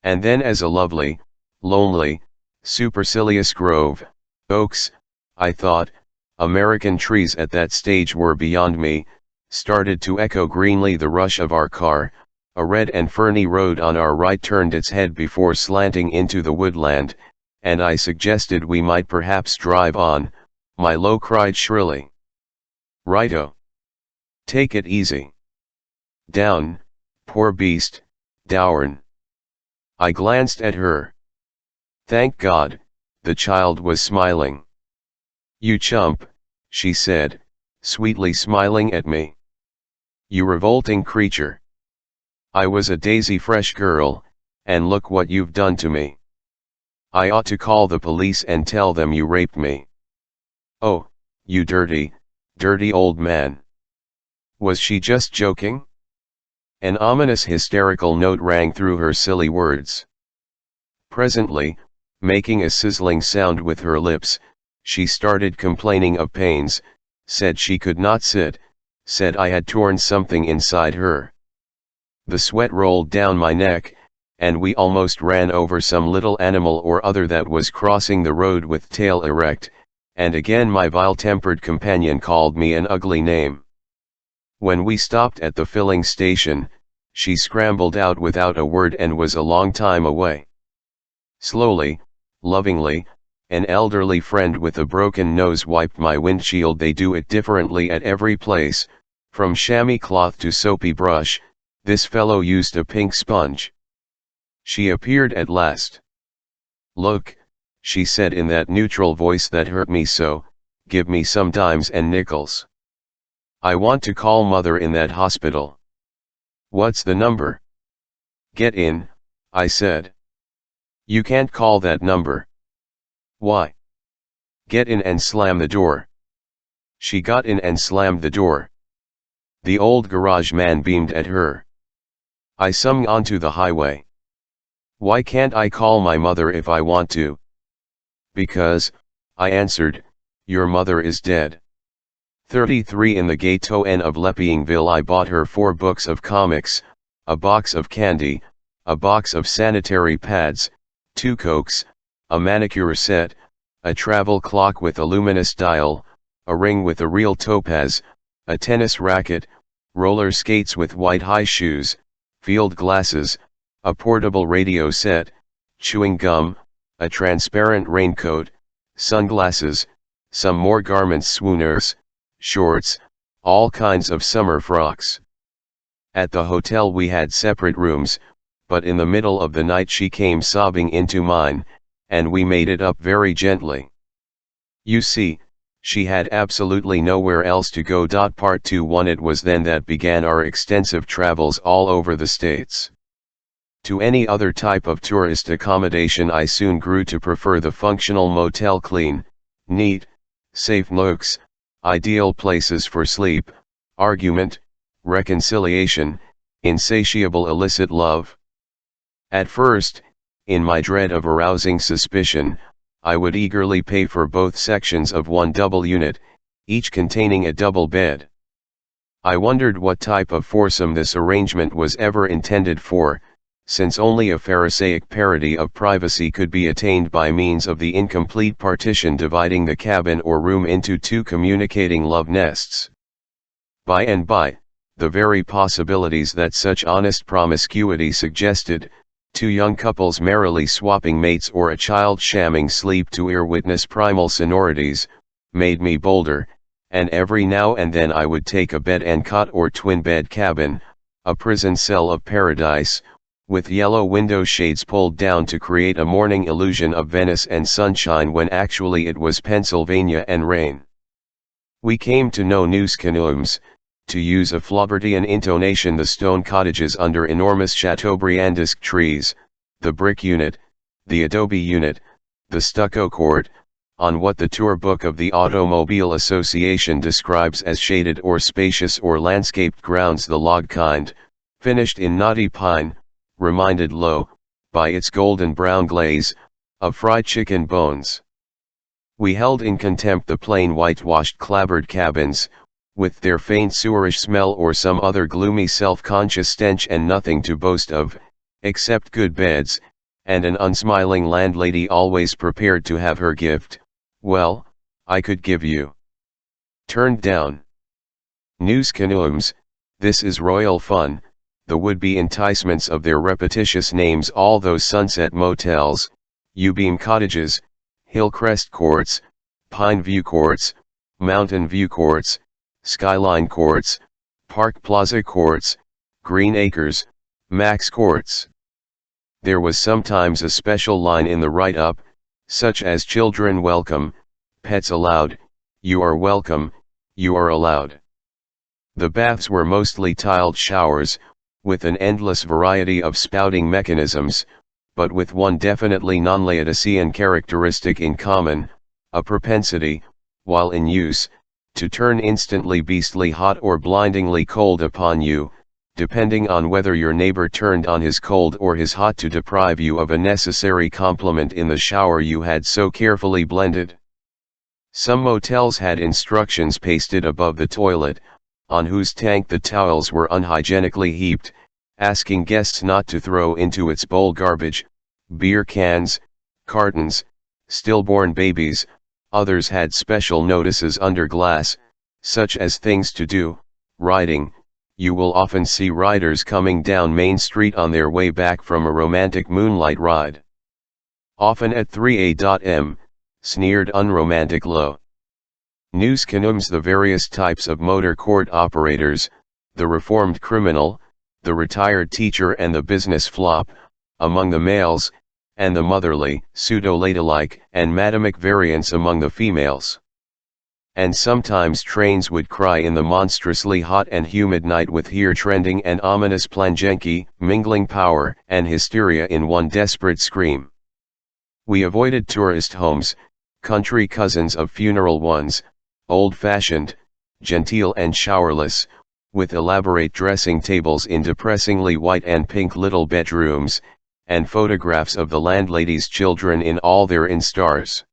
And then, as a lovely, lonely, supercilious grove, oaks, I thought, American trees at that stage were beyond me, started to echo greenly the rush of our car, a red and ferny road on our right turned its head before slanting into the woodland, and I suggested we might perhaps drive on. My Lo cried shrilly. Righto. Take it easy. Down, poor beast, down. I glanced at her. Thank God, the child was smiling. You chump, she said, sweetly smiling at me. You revolting creature. I was a daisy fresh girl, and look what you've done to me. I ought to call the police and tell them you raped me. Oh, you dirty, dirty old man. Was she just joking? An ominous hysterical note rang through her silly words. Presently, making a sizzling sound with her lips, she started complaining of pains, said she could not sit, said I had torn something inside her. The sweat rolled down my neck, and we almost ran over some little animal or other that was crossing the road with tail erect, and again my vile-tempered companion called me an ugly name. When we stopped at the filling station, she scrambled out without a word and was a long time away. Slowly, lovingly, an elderly friend with a broken nose wiped my windshield. They do it differently at every place, from chamois cloth to soapy brush. This fellow used a pink sponge. She appeared at last. Look, she said in that neutral voice that hurt me so, give me some dimes and nickels. I want to call mother in that hospital. What's the number? Get in, I said. You can't call that number. Why? Get in and slam the door. She got in and slammed the door. The old garage man beamed at her. I swung onto the highway. Why can't I call my mother if I want to? Because, I answered, your mother is dead. 33 in the ghetto N of Leppingville. I bought her 4 books of comics, a box of candy, a box of sanitary pads, 2 Cokes, a manicure set, a travel clock with a luminous dial, a ring with a real topaz, a tennis racket, roller skates with white high shoes, field glasses, a portable radio set, chewing gum, a transparent raincoat, sunglasses, some more garments, swooners, shorts, all kinds of summer frocks. At the hotel we had separate rooms, but in the middle of the night she came sobbing into mine, and we made it up very gently. You see, she had absolutely nowhere else to go. Part 2. It was then that began our extensive travels all over the States. To any other type of tourist accommodation I soon grew to prefer the functional motel. Clean, neat, safe nooks, ideal places for sleep, argument, reconciliation, insatiable illicit love. At first, in my dread of arousing suspicion, I would eagerly pay for both sections of one double unit, each containing a double bed. I wondered what type of foursome this arrangement was ever intended for, since only a Pharisaic parody of privacy could be attained by means of the incomplete partition dividing the cabin or room into 2 communicating love nests. By and by, the very possibilities that such honest promiscuity suggested, 2 young couples merrily swapping mates or a child shamming sleep to ear witness primal sonorities, made me bolder, and every now and then I would take a bed and cot or twin bed cabin, a prison cell of paradise, with yellow window shades pulled down to create a morning illusion of Venice and sunshine when actually it was Pennsylvania and rain. We came to know newscanoes, to use a Flaubertian intonation, the stone cottages under enormous Chateaubriandesque trees, the brick unit, the adobe unit, the stucco court, on what the tour book of the Automobile Association describes as shaded or spacious or landscaped grounds, the log kind, finished in knotty pine, reminded low, by its golden brown glaze, of fried chicken bones. We held in contempt the plain whitewashed clapboard cabins, with their faint sewerish smell or some other gloomy self-conscious stench and nothing to boast of, except good beds, and an unsmiling landlady always prepared to have her gift. Well, I could give you. Turned down. Newscanoes, this is royal fun, the would-be enticements of their repetitious names, all those sunset motels, U-beam cottages, Hillcrest courts, Pine View courts, Mountain View courts, Skyline courts, Park Plaza courts, Green Acres, Max courts. There was sometimes a special line in the write-up, such as "Children welcome, pets allowed, you are welcome, you are allowed." The baths were mostly tiled showers, with an endless variety of spouting mechanisms, but with one definitely non-Laodicean characteristic in common: a propensity, while in use, to turn instantly beastly hot or blindingly cold upon you, depending on whether your neighbor turned on his cold or his hot to deprive you of a necessary complement in the shower you had so carefully blended. Some motels had instructions pasted above the toilet, on whose tank the towels were unhygienically heaped, asking guests not to throw into its bowl garbage, beer cans, cartons, stillborn babies. Others had special notices under glass, such as "Things to do, riding." You will often see riders coming down Main Street on their way back from a romantic moonlight ride. Often at 3 a.m, sneered unromantic low. News consumes the various types of motor court operators: the reformed criminal, the retired teacher and the business flop, among the males, and the motherly, pseudo-ladylike, and madamic variants among the females. And sometimes trains would cry in the monstrously hot and humid night with here trending and ominous planjenki, mingling power and hysteria in one desperate scream. We avoided tourist homes, country cousins of funeral ones, old-fashioned, genteel and showerless, with elaborate dressing tables in depressingly white and pink little bedrooms, and photographs of the landlady's children in all their instars.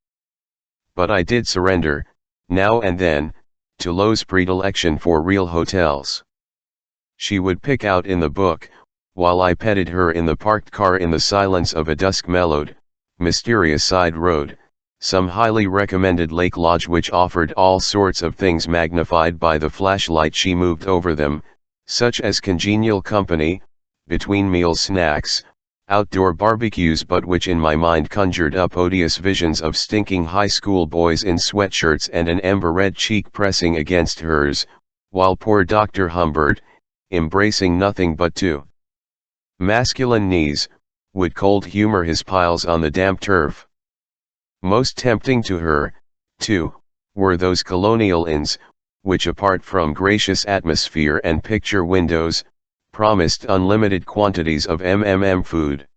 But I did surrender, now and then, to Lo's predilection for real hotels. She would pick out in the book, while I petted her in the parked car in the silence of a dusk-mellowed, mysterious side road, some highly recommended lake lodge which offered all sorts of things magnified by the flashlight she moved over them, such as congenial company, between-meal snacks, outdoor barbecues, but which in my mind conjured up odious visions of stinking high school boys in sweatshirts and an ember-red cheek pressing against hers, while poor Dr. Humbert, embracing nothing but two masculine knees, would cold humor his piles on the damp turf. Most tempting to her, too, were those colonial inns, which apart from gracious atmosphere and picture windows, promised unlimited quantities of food.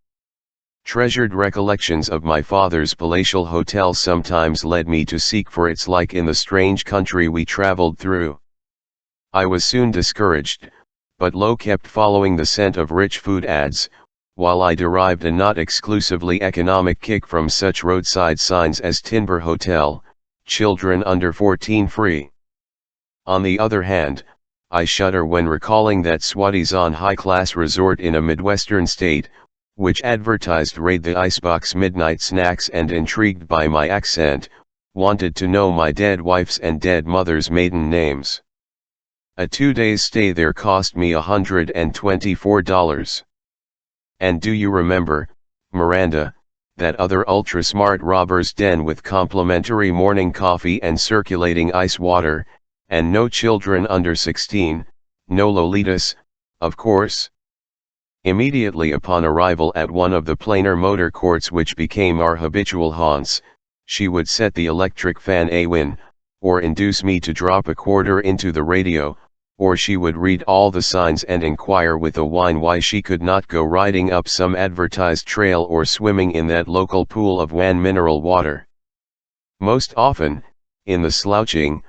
Treasured recollections of my father's palatial hotel sometimes led me to seek for its like in the strange country we traveled through. I was soon discouraged, but Lo kept following the scent of rich food ads, while I derived a not exclusively economic kick from such roadside signs as "Timber Hotel, children under 14 free." On the other hand, I shudder when recalling that soi-disant high-class resort in a Midwestern state, which advertised "Raid the Icebox midnight snacks" and, intrigued by my accent, wanted to know my dead wife's and dead mother's maiden names. A 2 days stay there cost me $124. And do you remember, Miranda, that other ultra-smart robber's den with complimentary morning coffee and circulating ice water, and no children under 16, no Lolitas, of course? Immediately upon arrival at one of the plainer motor courts which became our habitual haunts, she would set the electric fan a win, or induce me to drop a quarter into the radio, or she would read all the signs and inquire with a whine why she could not go riding up some advertised trail or swimming in that local pool of wan mineral water. Most often, in the slouching,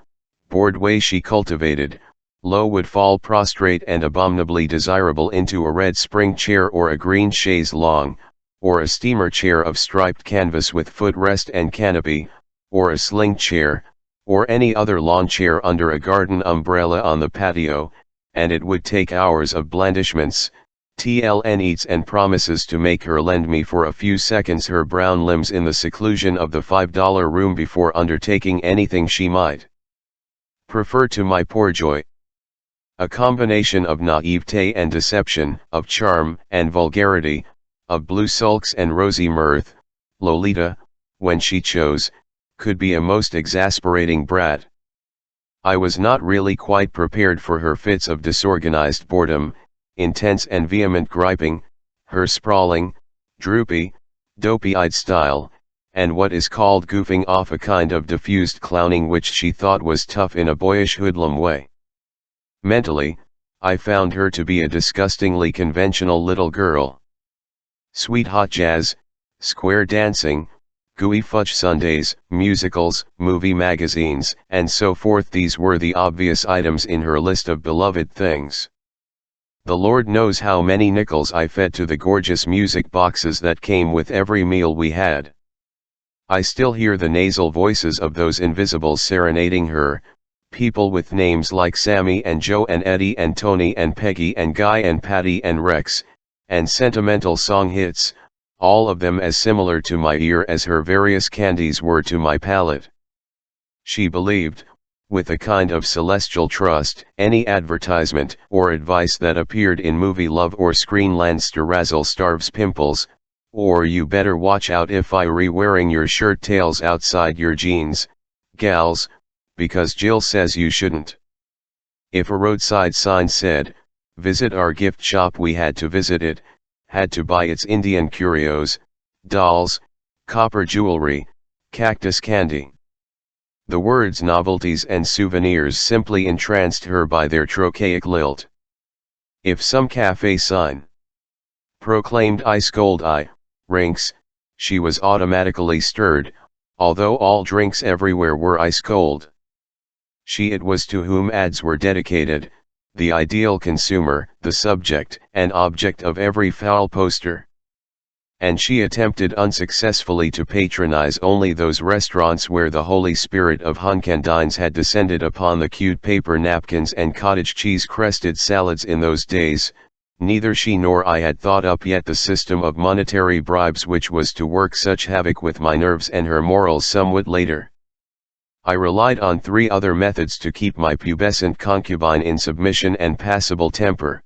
bored way she cultivated, Lo would fall prostrate and abominably desirable into a red spring chair or a green chaise longue, or a steamer chair of striped canvas with footrest and canopy, or a sling chair, or any other lawn chair under a garden umbrella on the patio, and it would take hours of blandishments, tlns and promises to make her lend me for a few seconds her brown limbs in the seclusion of the $5 room before undertaking anything she might prefer to my poor joy. A combination of naivete and deception, of charm and vulgarity, of blue sulks and rosy mirth, Lolita, when she chose, could be a most exasperating brat. I was not really quite prepared for her fits of disorganized boredom, intense and vehement griping, her sprawling, droopy, dopey-eyed style, and what is called goofing off, a kind of diffused clowning which she thought was tough in a boyish hoodlum way. Mentally, I found her to be a disgustingly conventional little girl. Sweet hot jazz, square dancing, gooey fudge sundaes, musicals, movie magazines, and so forth, these were the obvious items in her list of beloved things. The Lord knows how many nickels I fed to the gorgeous music boxes that came with every meal we had. I still hear the nasal voices of those invisibles serenading her, people with names like Sammy and Joe and Eddie and Tony and Peggy and Guy and Patty and Rex, and sentimental song hits, all of them as similar to my ear as her various candies were to my palate. She believed, with a kind of celestial trust, any advertisement or advice that appeared in Movie Love or Screenlandster Razzle Starves Pimples, or you better watch out if I re-wearing your shirt tails outside your jeans, gals, because Jill says you shouldn't. If a roadside sign said, visit our gift shop, we had to visit it, had to buy its Indian curios, dolls, copper jewelry, cactus candy. The words novelties and souvenirs simply entranced her by their trochaic lilt. If some cafe sign proclaimed ice cold rinks, she was automatically stirred, although all drinks everywhere were ice cold. She it was to whom ads were dedicated, the ideal consumer, the subject and object of every foul poster. And she attempted unsuccessfully to patronize only those restaurants where the Holy Spirit of Hunkandines had descended upon the cute paper napkins and cottage cheese crested salads in those days. Neither she nor I had thought up yet the system of monetary bribes which was to work such havoc with my nerves and her morals somewhat later. I relied on 3 other methods to keep my pubescent concubine in submission and passable temper.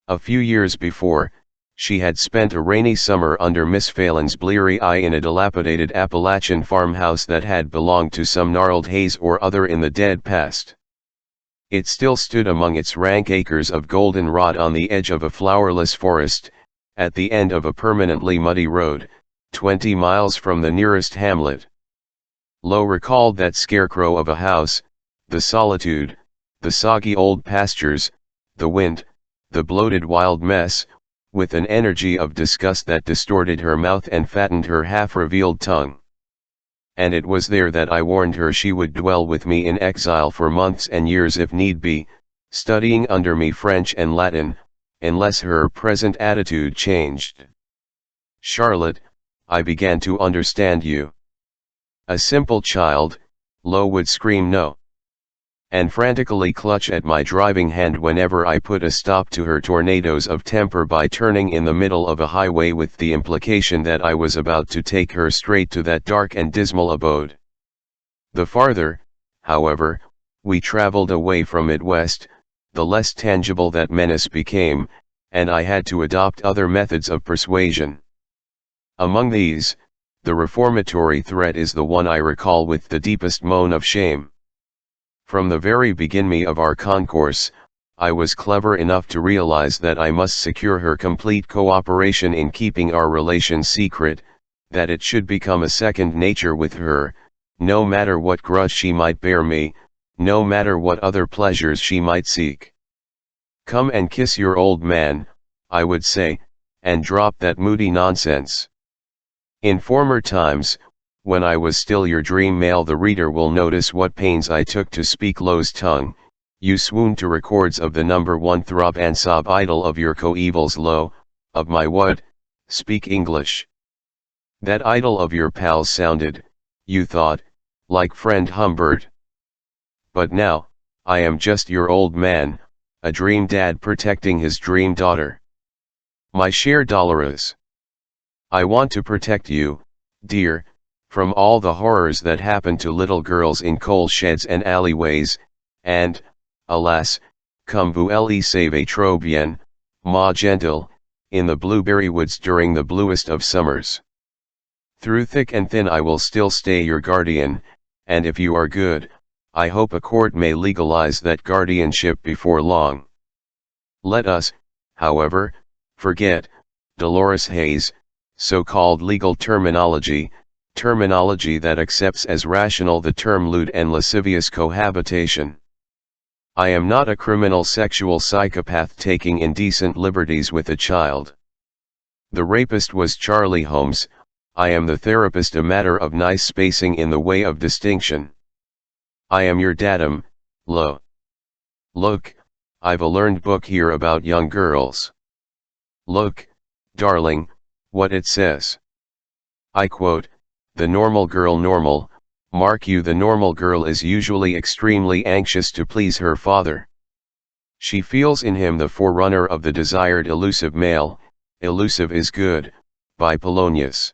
A few years before, she had spent a rainy summer under Miss Phelan's bleary eye in a dilapidated Appalachian farmhouse that had belonged to some gnarled Hayes or other in the dead past. It still stood among its rank acres of goldenrod on the edge of a flowerless forest, at the end of a permanently muddy road, 20 miles from the nearest hamlet. Lowe recalled that scarecrow of a house, the solitude, the soggy old pastures, the wind, the bloated wild mess, with an energy of disgust that distorted her mouth and fattened her half-revealed tongue. And it was there that I warned her she would dwell with me in exile for months and years if need be, studying under me French and Latin, unless her present attitude changed. Charlotte, I began to understand you. A simple child, Lowe would scream no, and frantically clutch at my driving hand whenever I put a stop to her tornadoes of temper by turning in the middle of a highway with the implication that I was about to take her straight to that dark and dismal abode. The farther, however, we traveled away from it west, the less tangible that menace became, and I had to adopt other methods of persuasion. Among these, the reformatory threat is the one I recall with the deepest moan of shame. From the very beginning of our concourse, I was clever enough to realize that I must secure her complete cooperation in keeping our relation secret, that it should become a second nature with her, no matter what grudge she might bear me, no matter what other pleasures she might seek. Come and kiss your old man, I would say, and drop that moody nonsense. In former times, when I was still your dream male, the reader will notice what pains I took to speak Lowe's tongue. You swooned to records of the number 1 throb and sob idol of your coevals, Lowe, of my what? Speak English. That idol of your pals sounded, you thought, like friend Humbert. But now, I am just your old man, a dream dad protecting his dream daughter. My cher Dolores. I want to protect you, dear, from all the horrors that happen to little girls in coal sheds and alleyways, and, alas, comme vous le savez trop bien, ma gentille, in the blueberry woods during the bluest of summers. Through thick and thin I will still stay your guardian, and if you are good, I hope a court may legalize that guardianship before long. Let us, however, forget, Dolores Hayes, so-called legal terminology, terminology that accepts as rational the term lewd and lascivious cohabitation. I am not a criminal sexual psychopath taking indecent liberties with a child. The rapist was Charlie Holmes. I am the therapist, a matter of nice spacing in the way of distinction. I am your daddum, Lo. Look, I've a learned book here about young girls. Look, darling, what it says. I quote, "The normal girl normal, mark you, the normal girl is usually extremely anxious to please her father. She feels in him the forerunner of the desired elusive male, elusive is good," by Polonius.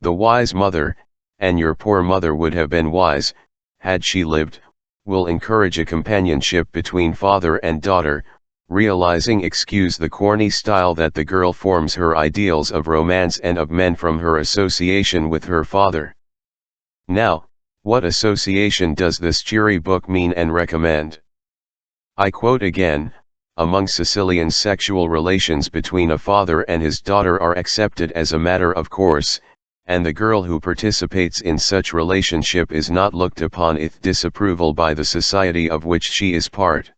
The wise mother, and your poor mother would have been wise, had she lived, will encourage a companionship between father and daughter, realizing excuse the corny style that the girl forms her ideals of romance and of men from her association with her father. Now, what association does this cheery book mean and recommend? I quote again, "Among Sicilians sexual relations between a father and his daughter are accepted as a matter of course, and the girl who participates in such relationship is not looked upon with disapproval by the society of which she is part.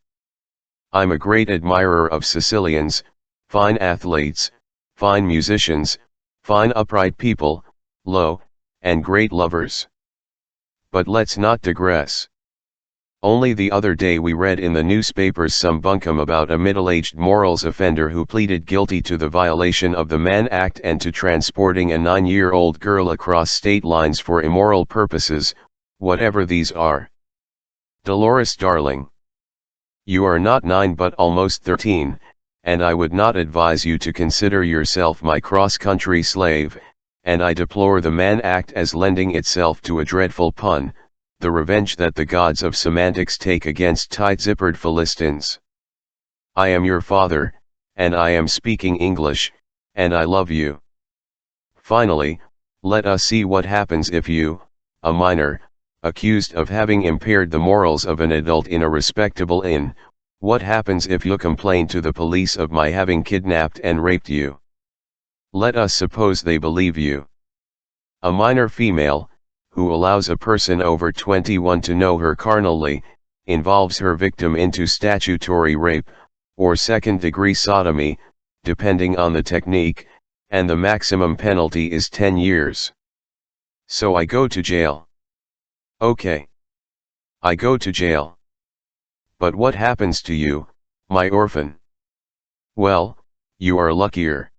I'm a great admirer of Sicilians, fine athletes, fine musicians, fine upright people, Lo, and great lovers. But let's not digress. Only the other day we read in the newspapers some bunkum about a middle-aged morals offender who pleaded guilty to the violation of the Mann Act and to transporting a 9-year-old girl across state lines for immoral purposes, whatever these are. Dolores darling, you are not 9 but almost 13, and I would not advise you to consider yourself my cross-country slave, and I deplore the Mann Act as lending itself to a dreadful pun, the revenge that the gods of semantics take against tight-zippered Philistines. I am your father, and I am speaking English, and I love you. Finally, let us see what happens if you, a minor, accused of having impaired the morals of an adult in a respectable inn, what happens if you complain to the police of my having kidnapped and raped you? Let us suppose they believe you. A minor female, who allows a person over 21 to know her carnally, involves her victim into statutory rape, or second-degree sodomy, depending on the technique, and the maximum penalty is 10 years. So I go to jail. Okay. I go to jail. But what happens to you, my orphan? Well, you are luckier.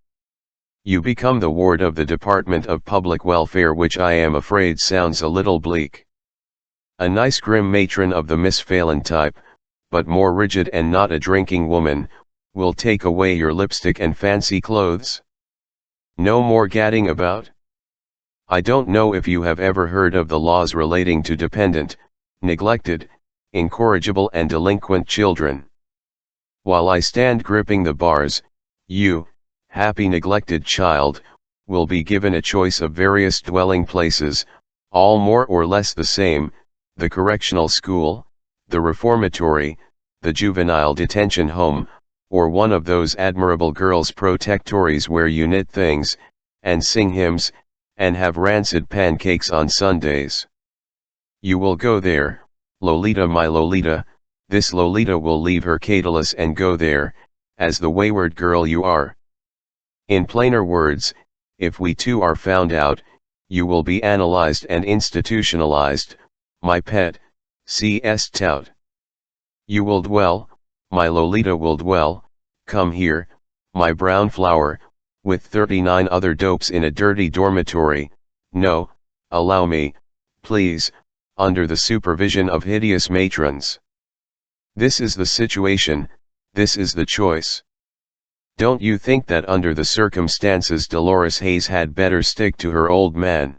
You become the ward of the Department of Public Welfare, which I am afraid sounds a little bleak. A nice grim matron of the Miss Phelan type, but more rigid and not a drinking woman, will take away your lipstick and fancy clothes. No more gadding about? I don't know if you have ever heard of the laws relating to dependent, neglected, incorrigible and delinquent children. While I stand gripping the bars, you, happy neglected child, will be given a choice of various dwelling places, all more or less the same, the correctional school, the reformatory, the juvenile detention home, or one of those admirable girls' protectories where you knit things, and sing hymns, and have rancid pancakes on Sundays. You will go there, Lolita my Lolita, this Lolita will leave her Catullus and go there, as the wayward girl you are. In plainer words, if we two are found out, you will be analyzed and institutionalized, my pet, C.S. tout. You will dwell, my Lolita will dwell, come here, my brown flower, with 39 other dopes in a dirty dormitory, no, allow me, please, under the supervision of hideous matrons. This is the situation, this is the choice. Don't you think that under the circumstances Dolores Hayes had better stick to her old man?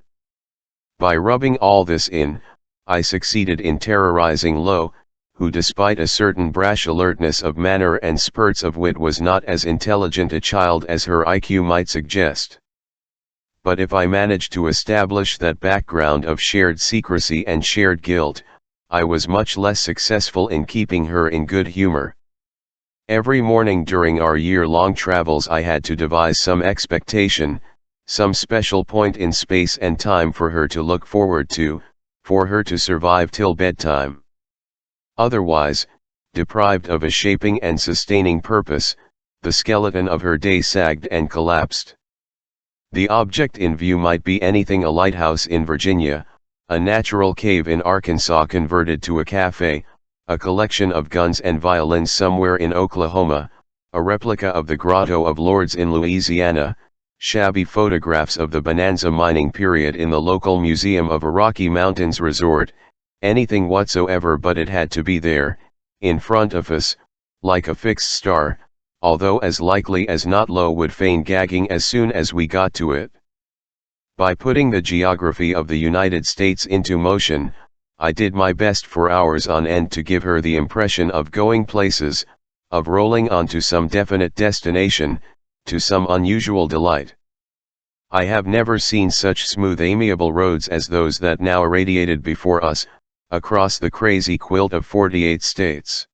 By rubbing all this in, I succeeded in terrorizing Lo, who despite a certain brash alertness of manner and spurts of wit was not as intelligent a child as her IQ might suggest. But if I managed to establish that background of shared secrecy and shared guilt, I was much less successful in keeping her in good humor. Every morning during our year-long travels I had to devise some expectation, some special point in space and time for her to look forward to, for her to survive till bedtime. Otherwise, deprived of a shaping and sustaining purpose, the skeleton of her day sagged and collapsed. The object in view might be anything: a lighthouse in Virginia, a natural cave in Arkansas converted to a cafe, a collection of guns and violins somewhere in Oklahoma, a replica of the Grotto of Lourdes in Louisiana, shabby photographs of the Bonanza mining period in the local museum of a Rocky Mountains resort, anything whatsoever, but it had to be there, in front of us, like a fixed star, although as likely as not Lo would feign gagging as soon as we got to it. By putting the geography of the United States into motion, I did my best for hours on end to give her the impression of going places, of rolling on to some definite destination, to some unusual delight. I have never seen such smooth amiable roads as those that now irradiated before us, across the crazy quilt of 48 states.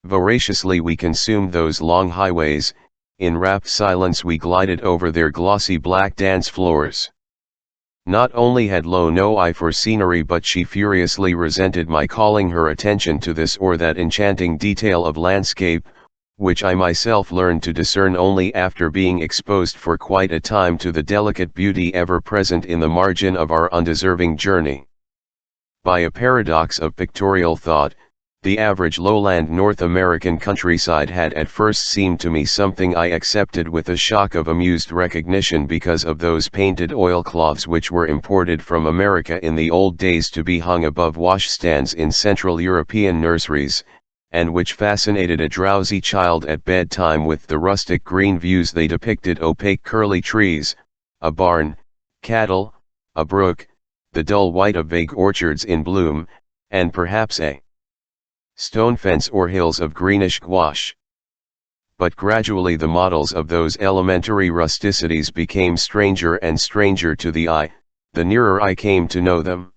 Voraciously we consumed those long highways, in rapt silence we glided over their glossy black dance floors. Not only had Lo no eye for scenery, but she furiously resented my calling her attention to this or that enchanting detail of landscape, which I myself learned to discern only after being exposed for quite a time to the delicate beauty ever present in the margin of our undeserving journey. By a paradox of pictorial thought, the average lowland North American countryside had at first seemed to me something I accepted with a shock of amused recognition because of those painted oilcloths which were imported from America in the old days to be hung above washstands in Central European nurseries, and which fascinated a drowsy child at bedtime with the rustic green views they depicted: opaque curly trees, a barn, cattle, a brook, the dull white of vague orchards in bloom, and perhaps a stone fence or hills of greenish gouache. But gradually the models of those elementary rusticities became stranger and stranger to the eye, the nearer I came to know them.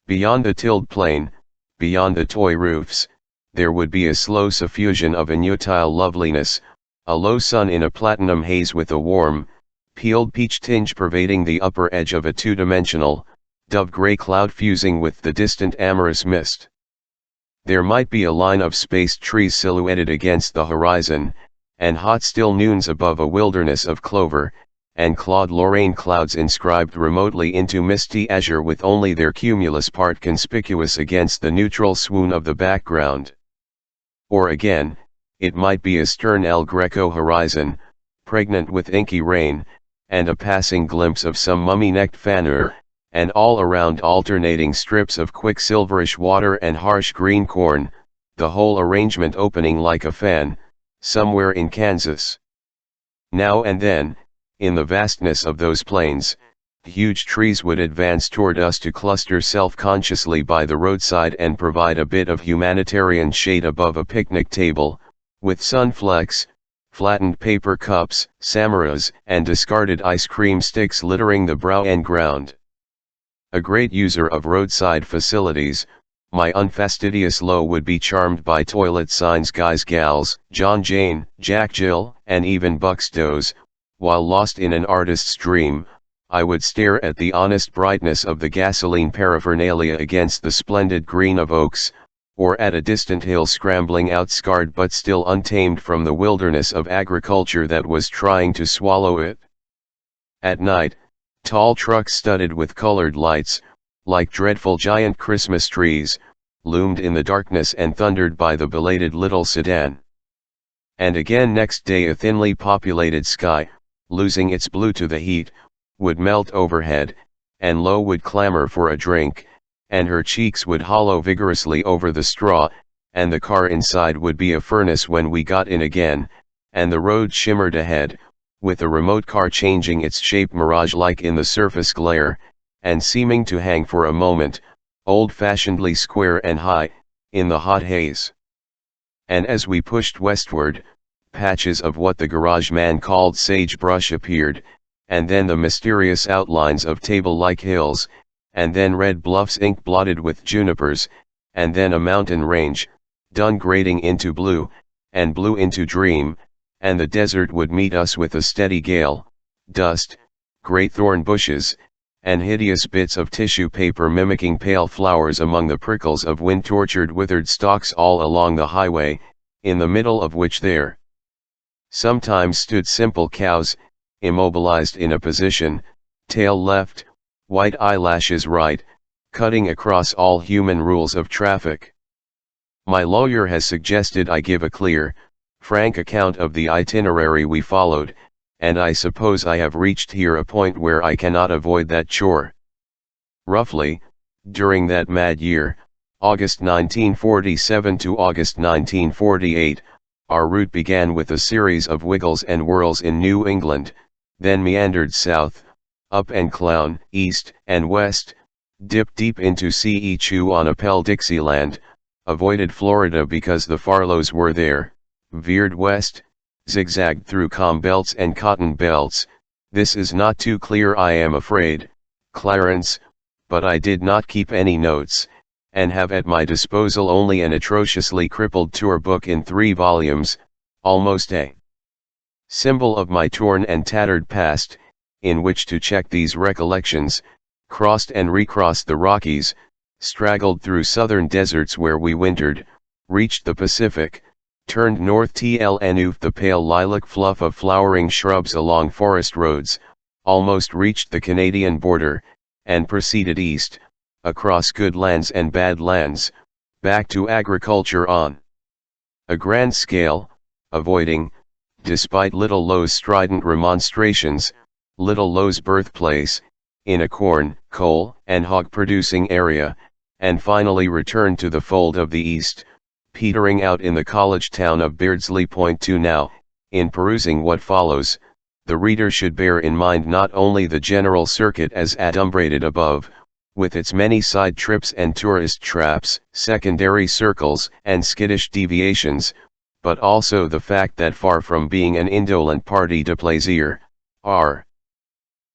Beyond the tilled plain, beyond the toy roofs, there would be a slow suffusion of inutile loveliness, a low sun in a platinum haze with a warm, peeled peach tinge pervading the upper edge of a two-dimensional, dove-gray cloud fusing with the distant amorous mist. There might be a line of spaced trees silhouetted against the horizon, and hot still noons above a wilderness of clover, and Claude Lorraine clouds inscribed remotely into misty azure with only their cumulus part conspicuous against the neutral swoon of the background. Or again, it might be a stern El Greco horizon, pregnant with inky rain, and a passing glimpse of some mummy-necked fanner, and all around alternating strips of quicksilverish water and harsh green corn, the whole arrangement opening like a fan, somewhere in Kansas. Now and then, in the vastness of those plains, huge trees would advance toward us to cluster self-consciously by the roadside and provide a bit of humanitarian shade above a picnic table, with sunflecks, flattened paper cups, samaras, and discarded ice cream sticks littering the brow and ground. A great user of roadside facilities, my unfastidious Lo would be charmed by toilet signs, guys gals, John Jane, Jack Jill, and even Bucks Does. While lost in an artist's dream, I would stare at the honest brightness of the gasoline paraphernalia against the splendid green of oaks, or at a distant hill scrambling out scarred but still untamed from the wilderness of agriculture that was trying to swallow it. At night, tall trucks studded with colored lights, like dreadful giant Christmas trees, loomed in the darkness and thundered by the belated little sedan. And again next day a thinly populated sky, losing its blue to the heat, would melt overhead, and Lo would clamor for a drink, and her cheeks would hollow vigorously over the straw, and the car inside would be a furnace when we got in again, and the road shimmered ahead, with a remote car changing its shape mirage-like in the surface glare, and seeming to hang for a moment, old-fashionedly square and high, in the hot haze. And as we pushed westward, patches of what the garage man called sagebrush appeared, and then the mysterious outlines of table-like hills, and then red bluffs ink-blotted with junipers, and then a mountain range, dun grading into blue, and blue into dream, and the desert would meet us with a steady gale, dust, great thorn bushes, and hideous bits of tissue paper mimicking pale flowers among the prickles of wind-tortured withered stalks all along the highway, in the middle of which there sometimes stood simple cows, immobilized in a position, tail left, white eyelashes right, cutting across all human rules of traffic. My lawyer has suggested I give a clear, frank account of the itinerary we followed, and I suppose I have reached here a point where I cannot avoid that chore. Roughly, during that mad year, August 1947 to August 1948, our route began with a series of wiggles and whirls in New England, then meandered south, up and clown, east and west, dipped deep into Chew-on-Appel Dixieland, avoided Florida because the Farlows were there, veered west, zigzagged through calm belts and cotton belts. This is not too clear, I am afraid, Clarence, but I did not keep any notes, and have at my disposal only an atrociously crippled tour book in 3 volumes, almost a symbol of my torn and tattered past, in which to check these recollections, crossed and recrossed the Rockies, straggled through southern deserts where we wintered, reached the Pacific, turned north till oofed the pale lilac fluff of flowering shrubs along forest roads, almost reached the Canadian border, and proceeded east, across good lands and bad lands, back to agriculture on a grand scale, avoiding, despite Little Low's strident remonstrations, Little Low's birthplace, in a corn, coal, and hog-producing area, and finally returned to the fold of the East, petering out in the college town of Beardsley Point. To now, in perusing what follows, the reader should bear in mind not only the general circuit as adumbrated above, with its many side trips and tourist traps, secondary circles, and skittish deviations, but also the fact that far from being an indolent party de plaisir, our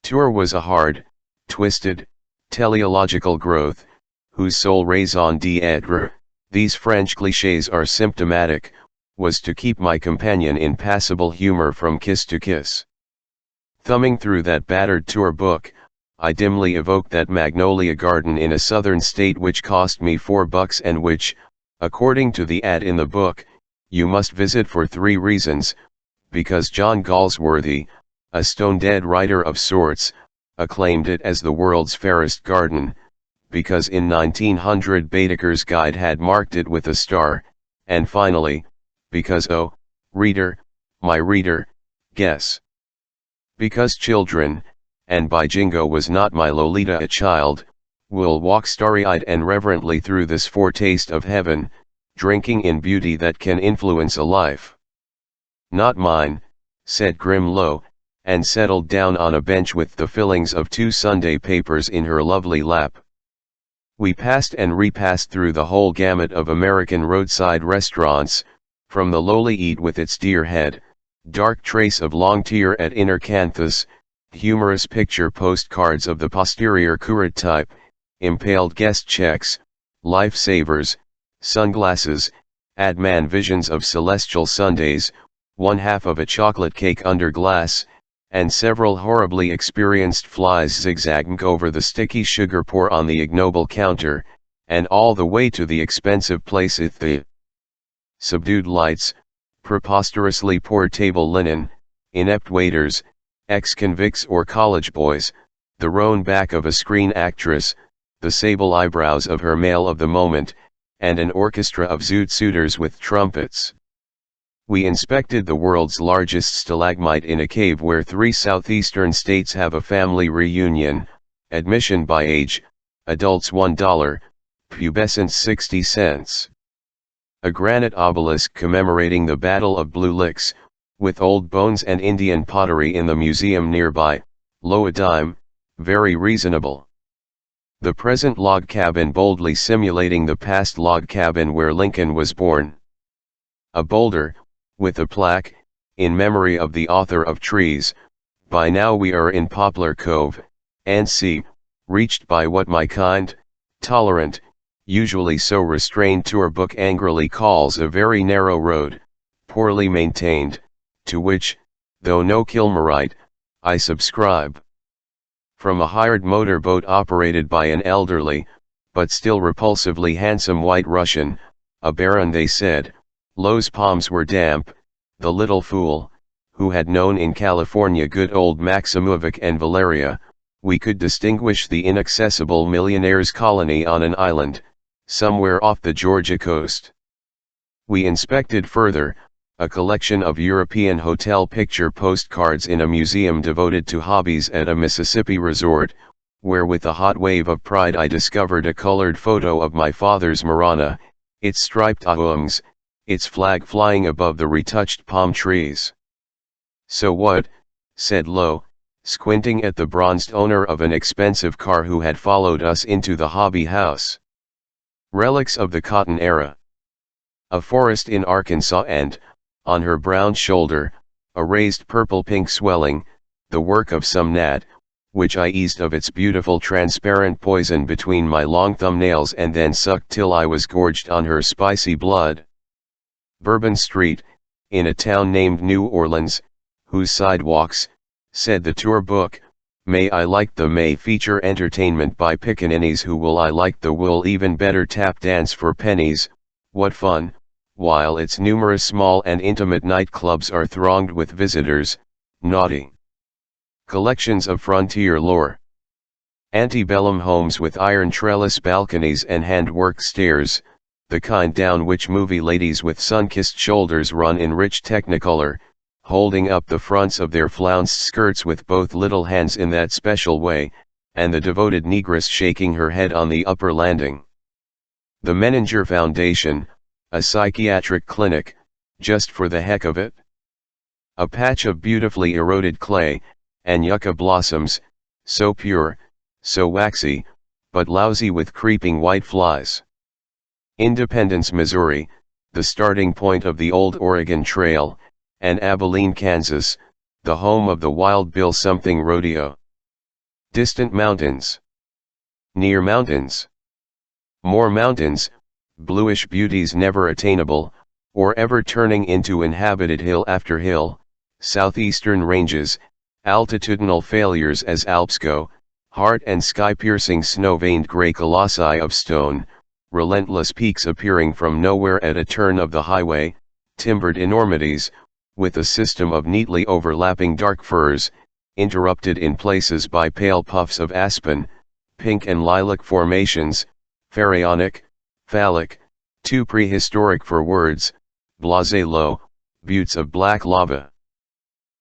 tour was a hard, twisted, teleological growth, whose sole raison d'être, these French clichés are symptomatic, was to keep my companion in passable humor from kiss to kiss. Thumbing through that battered tour book, I dimly evoked that magnolia garden in a southern state which cost me $4 and which, according to the ad in the book, you must visit for 3 reasons, because John Galsworthy, a stone-dead writer of sorts, acclaimed it as the world's fairest garden, because in 1900 Baedeker's guide had marked it with a star, and finally, because oh, reader, my reader, guess. Because children, and by jingo was not my Lolita a child, will walk starry-eyed and reverently through this foretaste of heaven, drinking in beauty that can influence a life. Not mine, said Grimlow, and settled down on a bench with the fillings of 2 Sunday papers in her lovely lap. We passed and repassed through the whole gamut of American roadside restaurants, from the lowly Eat with its deer head, dark trace of long tier at inner canthus, humorous picture postcards of the posterior curate type, impaled guest checks, lifesavers, sunglasses, ad-man visions of celestial Sundays, 1/2 of a chocolate cake under glass, and several horribly experienced flies zigzagging over the sticky sugar pour on the ignoble counter, and all the way to the expensive place with the subdued lights, preposterously poor table linen, inept waiters, ex-convicts or college boys, the roan back of a screen actress, the sable eyebrows of her male of the moment, and an orchestra of zoot suitors with trumpets. We inspected the world's largest stalagmite in a cave where 3 southeastern states have a family reunion, admission by age, adults $1, pubescents 60 cents. A granite obelisk commemorating the Battle of Blue Licks, with old bones and Indian pottery in the museum nearby, low a dime, very reasonable. The present log cabin boldly simulating the past log cabin where Lincoln was born. A boulder, with a plaque, in memory of the author of Trees, by now we are in Poplar Cove, and see, reached by what my kind, tolerant, usually so restrained tour book angrily calls a very narrow road, poorly maintained, to which, though no Kilmerite, I subscribe. from a hired motorboat operated by an elderly, but still repulsively handsome white Russian, a baron they said. Lo's palms were damp, the little fool, who had known in California good old Maximovic and Valeria. We could distinguish the inaccessible millionaire's colony on an island, somewhere off the Georgia coast. We inspected further, a collection of European hotel picture postcards in a museum devoted to hobbies at a Mississippi resort, where with a hot wave of pride I discovered a colored photo of my father's Marana, its striped ahuams, its flag flying above the retouched palm trees. "So what?" said Lo, squinting at the bronzed owner of an expensive car who had followed us into the hobby house. "Relics of the cotton era. A forest in Arkansas and, on her brown shoulder, a raised purple-pink swelling, the work of some gnat, which I eased of its beautiful transparent poison between my long thumbnails and then sucked till I was gorged on her spicy blood. Bourbon Street, in a town named New Orleans, whose sidewalks, said the tour book, may feature entertainment by pickaninnies who will even better tap dance for pennies. What fun, while its numerous small and intimate nightclubs are thronged with visitors, naughty. Collections of frontier lore. Antebellum homes with iron trellis balconies and handwork stairs, the kind down which movie ladies with sun-kissed shoulders run in rich technicolor, holding up the fronts of their flounced skirts with both little hands in that special way, and the devoted negress shaking her head on the upper landing. The Menninger Foundation, a psychiatric clinic, just for the heck of it. A patch of beautifully eroded clay, and yucca blossoms, so pure, so waxy, but lousy with creeping white flies. Independence, Missouri, the starting point of the old Oregon Trail, and Abilene, Kansas, the home of the Wild Bill Something Rodeo. Distant mountains. Near mountains. More mountains, bluish beauties never attainable, or ever turning into inhabited hill after hill, southeastern ranges, altitudinal failures as Alps go, heart and sky-piercing snow-veined gray colossi of stone, relentless peaks appearing from nowhere at a turn of the highway, timbered enormities, with a system of neatly overlapping dark firs, interrupted in places by pale puffs of aspen, pink and lilac formations, pharaonic, phallic, too prehistoric for words, blasé low, buttes of black lava.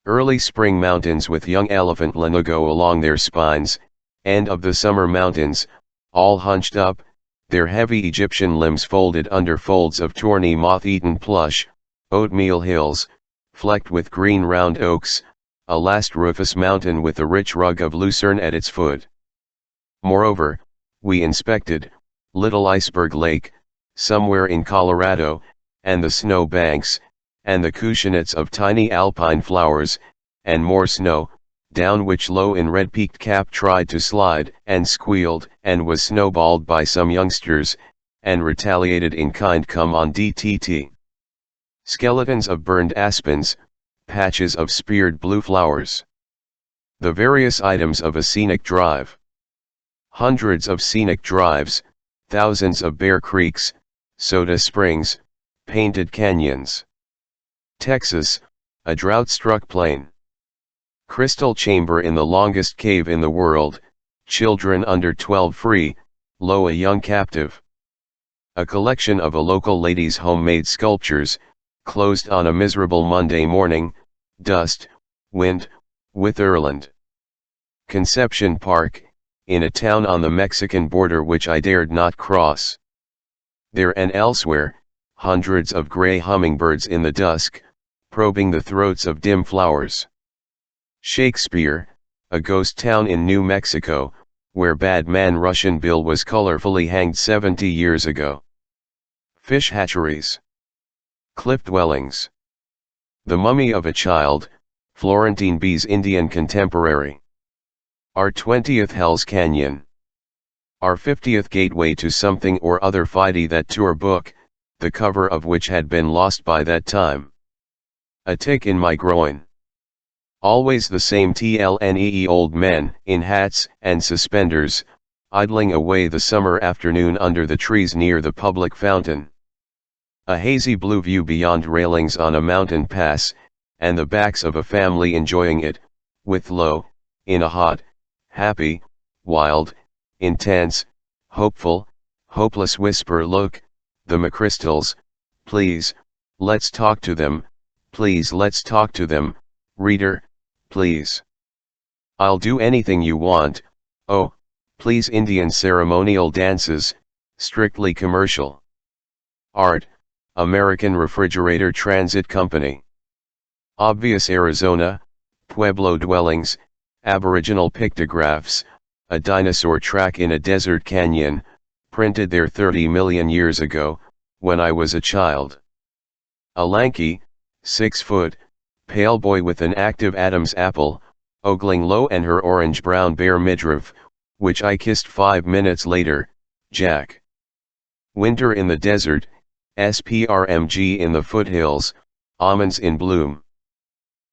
Early spring mountains with young elephant lanugo along their spines, end of the summer mountains, all hunched up, their heavy Egyptian limbs folded under folds of tawny moth-eaten plush, oatmeal hills, flecked with green round oaks, a last Rufus mountain with a rich rug of lucerne at its foot. Moreover, we inspected Little Iceberg Lake, somewhere in Colorado, and the snow banks, and the cushionnets of tiny alpine flowers, and more snow, down which Lo in red-peaked cap tried to slide and squealed and was snowballed by some youngsters, and retaliated in kind. Come on DTT. Skeletons of burned aspens, patches of speared blue flowers. The various items of a scenic drive. Hundreds of scenic drives, thousands of bare creeks, soda springs, painted canyons. Texas, a drought-struck plain. Crystal chamber in the longest cave in the world, children under 12 free, Lo a young captive. A collection of a local lady's homemade sculptures, closed on a miserable Monday morning, dust, wind, Witherland. Conception Park, in a town on the Mexican border which I dared not cross. There and elsewhere, hundreds of gray hummingbirds in the dusk, probing the throats of dim flowers. Shakespeare, a ghost town in New Mexico, where bad man Russian Bill was colorfully hanged 70 years ago. Fish hatcheries. Cliff dwellings. The Mummy of a Child, Florentine B's Indian contemporary. Our 20th Hell's Canyon. Our 50th Gateway to Something or Other Fidey, that tour book, the cover of which had been lost by that time. A tick in my groin. Always the same TLNEE old men, in hats and suspenders, idling away the summer afternoon under the trees near the public fountain. A hazy blue view beyond railings on a mountain pass, and the backs of a family enjoying it, with low, in a hot, happy, wild, intense, hopeful, hopeless whisper, "Look, the McChrystals, please, let's talk to them, please let's talk to them, reader, please. I'll do anything you want, oh, please." Indian ceremonial dances, strictly commercial. Art, American Refrigerator Transit Company. Obvious Arizona, Pueblo dwellings, Aboriginal pictographs, a dinosaur track in a desert canyon, printed there 30 million years ago, when I was a child. A lanky, 6-foot, pale boy with an active Adam's apple, ogling low and her orange-brown bare midriff, which I kissed 5 minutes later, Jack. Winter in the desert, SPRMG in the foothills, almonds in bloom.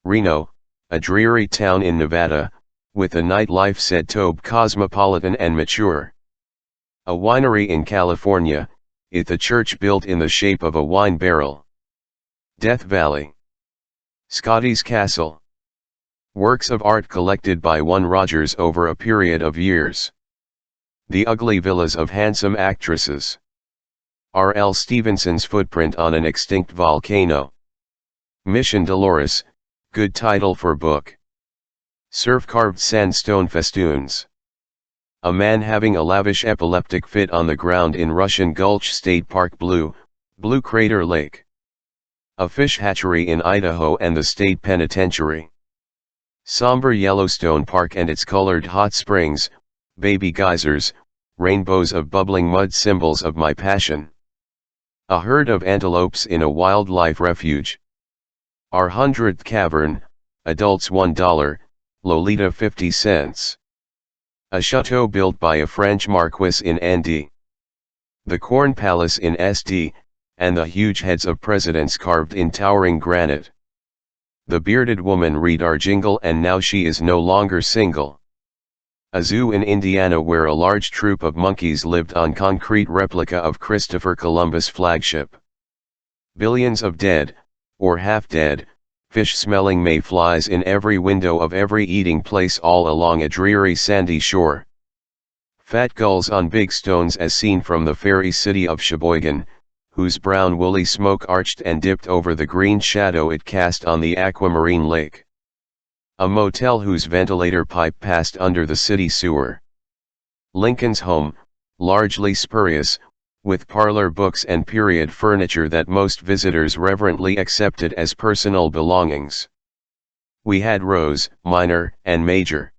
Reno, a dreary town in Nevada, with a nightlife said to be cosmopolitan and mature. A winery in California, with a church built in the shape of a wine barrel. Death Valley. Scotty's Castle. Works of art collected by one Rogers over a period of years. The ugly villas of handsome actresses. R.L. Stevenson's footprint on an extinct volcano. Mission Dolores, good title for book. Surf-carved sandstone festoons. A man having a lavish epileptic fit on the ground in Russian Gulch State Park. Blue Crater Lake. A fish hatchery in Idaho and the state penitentiary. Somber Yellowstone Park and its colored hot springs, baby geysers, rainbows of bubbling mud, symbols of my passion. A herd of antelopes in a wildlife refuge. Our 100th Cavern, adults $1, Lolita 50 cents. A chateau built by a French marquis in ND. The Corn Palace in SD, and the huge heads of presidents carved in towering granite. The bearded woman read our jingle and now she is no longer single. A zoo in Indiana where a large troop of monkeys lived on concrete replica of Christopher Columbus flagship. Billions of dead, or half-dead, fish-smelling mayflies in every window of every eating place all along a dreary sandy shore. Fat gulls on big stones as seen from the fairy city of Sheboygan, whose brown woolly smoke arched and dipped over the green shadow it cast on the aquamarine lake. A motel whose ventilator pipe passed under the city sewer. Lincoln's home, largely spurious, with parlor books and period furniture that most visitors reverently accepted as personal belongings. We had rows, minor and major.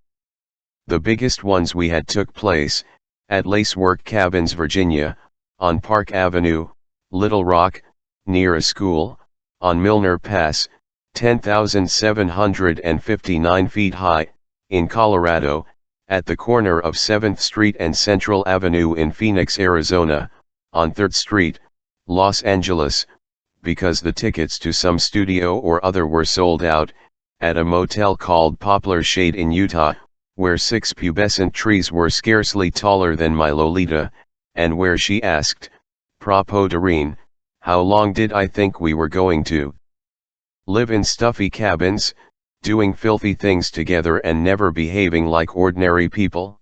The biggest ones we had took place, at Lacework Cabins, Virginia, on Park Avenue, Little Rock, near a school, on Milner Pass, 10,759 feet high, in Colorado, at the corner of 7th Street and Central Avenue in Phoenix, Arizona, on 3rd Street, Los Angeles, because the tickets to some studio or other were sold out, at a motel called Poplar Shade in Utah, where 6 pubescent trees were scarcely taller than my Lolita, and where she asked, propos Doreen, how long did I think we were going to live in stuffy cabins, doing filthy things together and never behaving like ordinary people?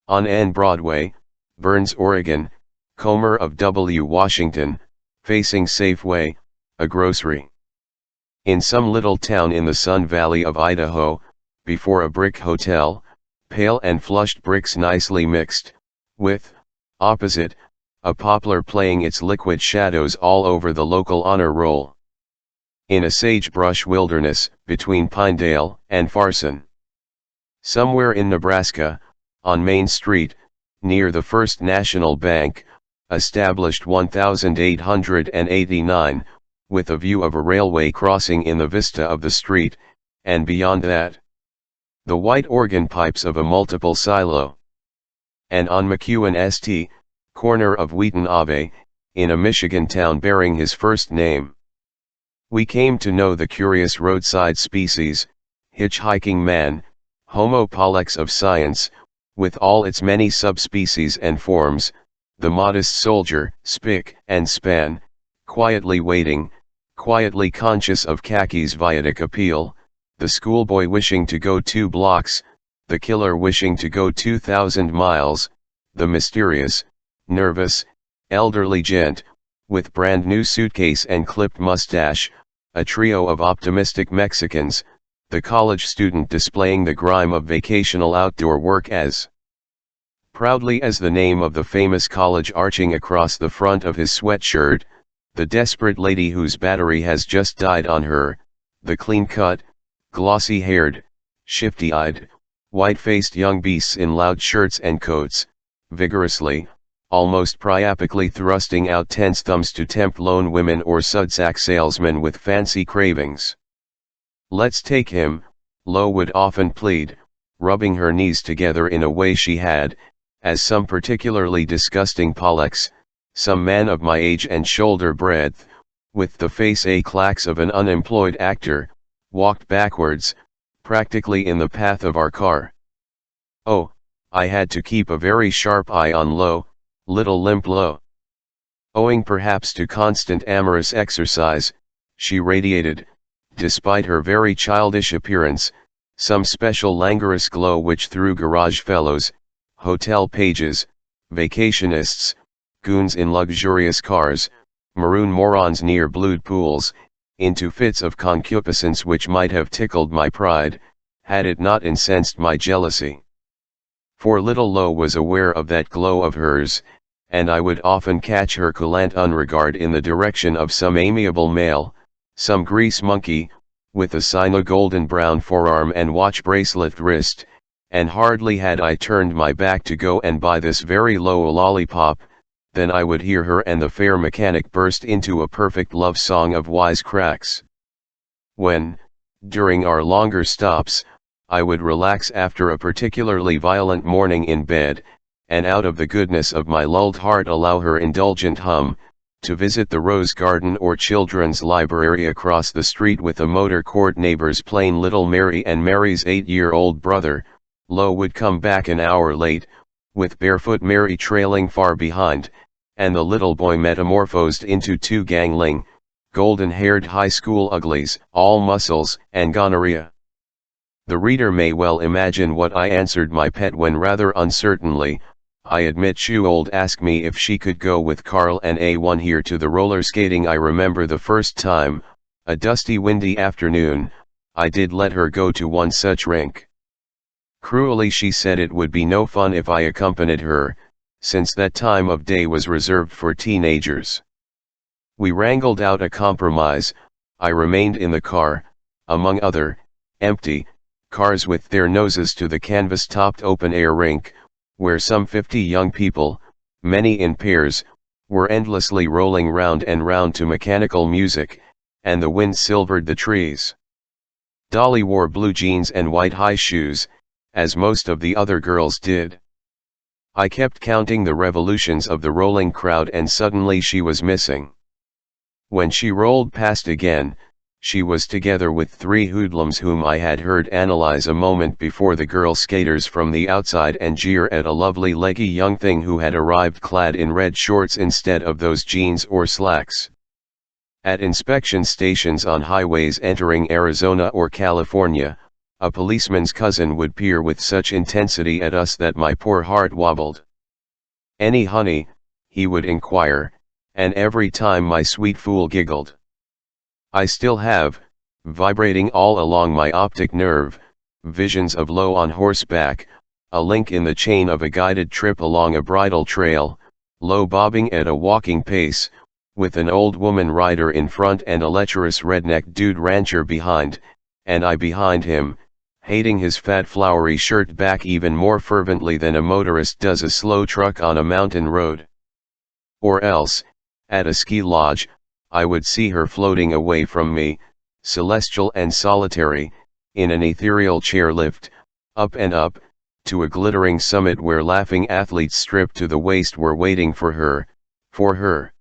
On N Broadway, Burns, Oregon, Comer of W. Washington, facing Safeway, a grocery. In some little town in the Sun Valley of Idaho, before a brick hotel, pale and flushed bricks nicely mixed, with, opposite, a poplar playing its liquid shadows all over the local honor roll. In a sagebrush wilderness, between Pinedale and Farson. Somewhere in Nebraska, on Main Street, near the First National Bank, established 1889, with a view of a railway crossing in the vista of the street, and beyond that, the white organ pipes of a multiple silo. And on McEwen St., corner of Wheaton Ave, in a Michigan town bearing his first name. We came to know the curious roadside species, hitchhiking man, Homo pollex of science, with all its many subspecies and forms, the modest soldier, spick and span, quietly waiting, quietly conscious of khakis' Viatic appeal, the schoolboy wishing to go 2 blocks, the killer wishing to go 2,000 miles, the mysterious, nervous, elderly gent, with brand new suitcase and clipped mustache, a trio of optimistic Mexicans, the college student displaying the grime of vacational outdoor work as proudly as the name of the famous college arching across the front of his sweatshirt, the desperate lady whose battery has just died on her, the clean-cut, glossy-haired, shifty-eyed, white-faced young beasts in loud shirts and coats, vigorously, almost priapically thrusting out tense thumbs to tempt lone women or sudsack salesmen with fancy cravings. "Let's take him," Lo would often plead, rubbing her knees together in a way she had, as some particularly disgusting pollex, some man of my age and shoulder breadth, with the face clacks of an unemployed actor, walked backwards, practically in the path of our car. Oh, I had to keep a very sharp eye on Lo, little limp Lo. Owing perhaps to constant amorous exercise, she radiated, despite her very childish appearance, some special languorous glow which threw garage fellows, hotel pages, vacationists, goons in luxurious cars, maroon morons near blued pools, into fits of concupiscence which might have tickled my pride, had it not incensed my jealousy. For little Lo was aware of that glow of hers, and I would often catch her coulant unregard in the direction of some amiable male, some grease monkey, with a sino golden brown forearm and watch bracelet wrist, and hardly had I turned my back to go and buy this very Lo a lollipop, then I would hear her and the fair mechanic burst into a perfect love song of wisecracks. When, during our longer stops, I would relax after a particularly violent morning in bed, and out of the goodness of my lulled heart allow her indulgent hum, to visit the Rose Garden or Children's Library across the street with the motor court neighbors playing Little Mary and Mary's 8-year-old brother, Lo would come back an hour late, with barefoot Mary trailing far behind, and the little boy metamorphosed into 2 gangling, golden-haired high school uglies, all muscles and gonorrhea. The reader may well imagine what I answered my pet when rather uncertainly, I admit she would ask me if she could go with Carl and A1 here to the roller skating. I remember the first time, a dusty windy afternoon, I did let her go to one such rink. Cruelly she said it would be no fun if I accompanied her, since that time of day was reserved for teenagers. We wrangled out a compromise. I remained in the car, among other, empty, cars with their noses to the canvas-topped open-air rink, where some 50 young people, many in pairs, were endlessly rolling round and round to mechanical music, and the wind silvered the trees. Dolly wore blue jeans and white high shoes, as most of the other girls did. I kept counting the revolutions of the rolling crowd and suddenly she was missing. When she rolled past again, she was together with 3 hoodlums whom I had heard analyze a moment before the girl skaters from the outside and jeer at a lovely leggy young thing who had arrived clad in red shorts instead of those jeans or slacks. At inspection stations on highways entering Arizona or California, a policeman's cousin would peer with such intensity at us that my poor heart wobbled. "Any honey?" he would inquire, and every time my sweet fool giggled. I still have, vibrating all along my optic nerve, visions of Lo on horseback, a link in the chain of a guided trip along a bridle trail, Lo bobbing at a walking pace, with an old woman rider in front and a lecherous redneck dude rancher behind, and I behind him, hating his fat flowery shirt back even more fervently than a motorist does a slow truck on a mountain road. Or else, at a ski lodge, I would see her floating away from me, celestial and solitary, in an ethereal chairlift, up and up, to a glittering summit where laughing athletes stripped to the waist were waiting for her, for her.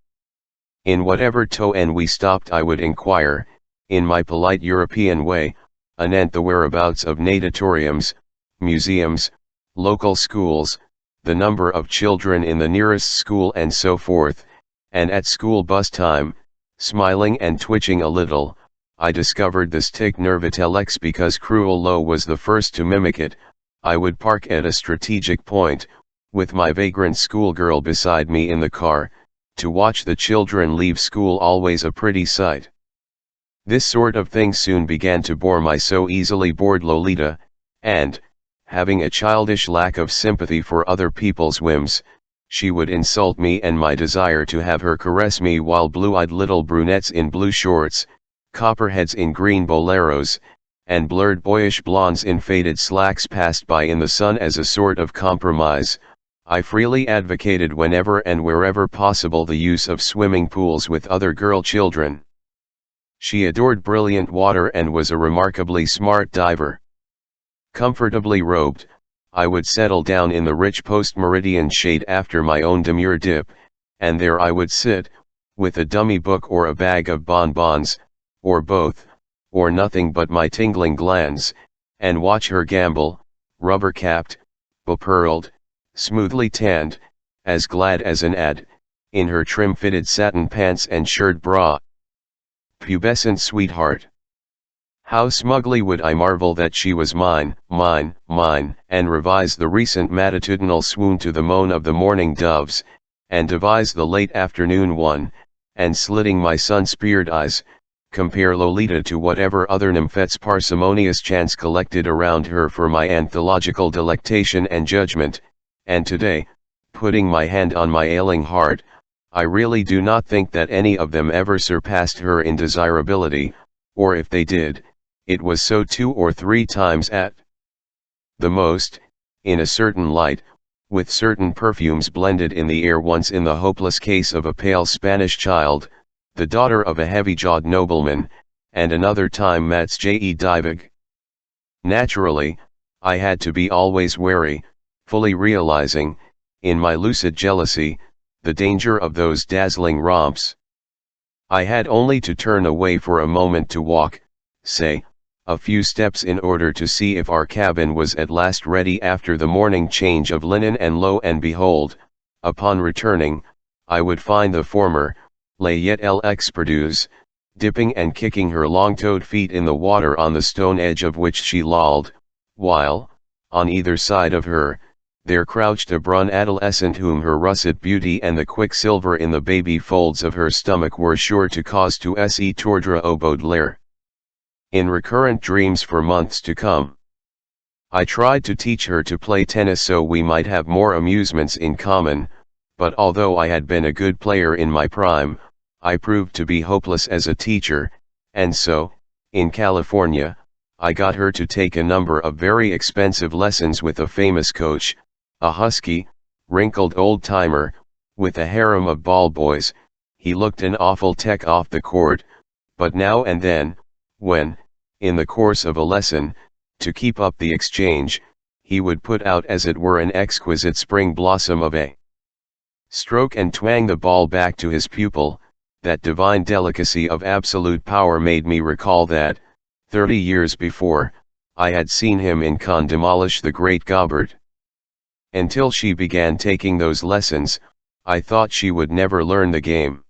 In whatever toe-end we stopped I would inquire, in my polite European way, anent the whereabouts of natatoriums, museums, local schools, the number of children in the nearest school and so forth, and at school bus time, smiling and twitching a little, I discovered this tic nervitelex because Cruel Lo was the first to mimic it. I would park at a strategic point, with my vagrant schoolgirl beside me in the car, to watch the children leave school, always a pretty sight. This sort of thing soon began to bore my so easily bored Lolita, and, having a childish lack of sympathy for other people's whims, she would insult me and my desire to have her caress me while blue-eyed little brunettes in blue shorts, copperheads in green boleros, and blurred boyish blondes in faded slacks passed by in the sun. As a sort of compromise, I freely advocated whenever and wherever possible the use of swimming pools with other girl children. She adored brilliant water and was a remarkably smart diver. Comfortably robed, I would settle down in the rich post-meridian shade after my own demure dip, and there I would sit, with a dummy book or a bag of bonbons, or both, or nothing but my tingling glands, and watch her gambol, rubber-capped, bepearled, smoothly tanned, as glad as an ad, in her trim-fitted satin pants and shirt bra. Pubescent sweetheart. How smugly would I marvel that she was mine, and revise the recent matitudinal swoon to the moan of the morning doves, and devise the late afternoon one, and slitting my sun-speared eyes, compare Lolita to whatever other nymphets parsimonious chance collected around her for my anthological delectation and judgment, and today, putting my hand on my ailing heart, I really do not think that any of them ever surpassed her in desirability, or if they did, it was so 2 or 3 times at the most, in a certain light, with certain perfumes blended in the air, once in the hopeless case of a pale Spanish child, the daughter of a heavy-jawed nobleman, and another time Mats J. Divig. Naturally, I had to be always wary, fully realizing, in my lucid jealousy, the danger of those dazzling romps. I had only to turn away for a moment to walk, say, a few steps in order to see if our cabin was at last ready after the morning change of linen, and lo and behold, upon returning, I would find the former, Layette l'expertuse, dipping and kicking her long-toed feet in the water on the stone edge of which she lolled, while, on either side of her, there crouched a brun adolescent whom her russet beauty and the quicksilver in the baby folds of her stomach were sure to cause to se tordre au Baudelaire. In recurrent dreams for months to come, I tried to teach her to play tennis so we might have more amusements in common, but although I had been a good player in my prime, I proved to be hopeless as a teacher, and so, in California, I got her to take a number of very expensive lessons with a famous coach, a husky, wrinkled old-timer, with a harem of ball boys. He looked an awful tech off the court, but now and then, when, in the course of a lesson, to keep up the exchange, he would put out as it were an exquisite spring blossom of a stroke and twang the ball back to his pupil. That divine delicacy of absolute power made me recall that, 30 years before, I had seen him in Cannes demolish the great Gobert. Until she began taking those lessons, I thought she would never learn the game.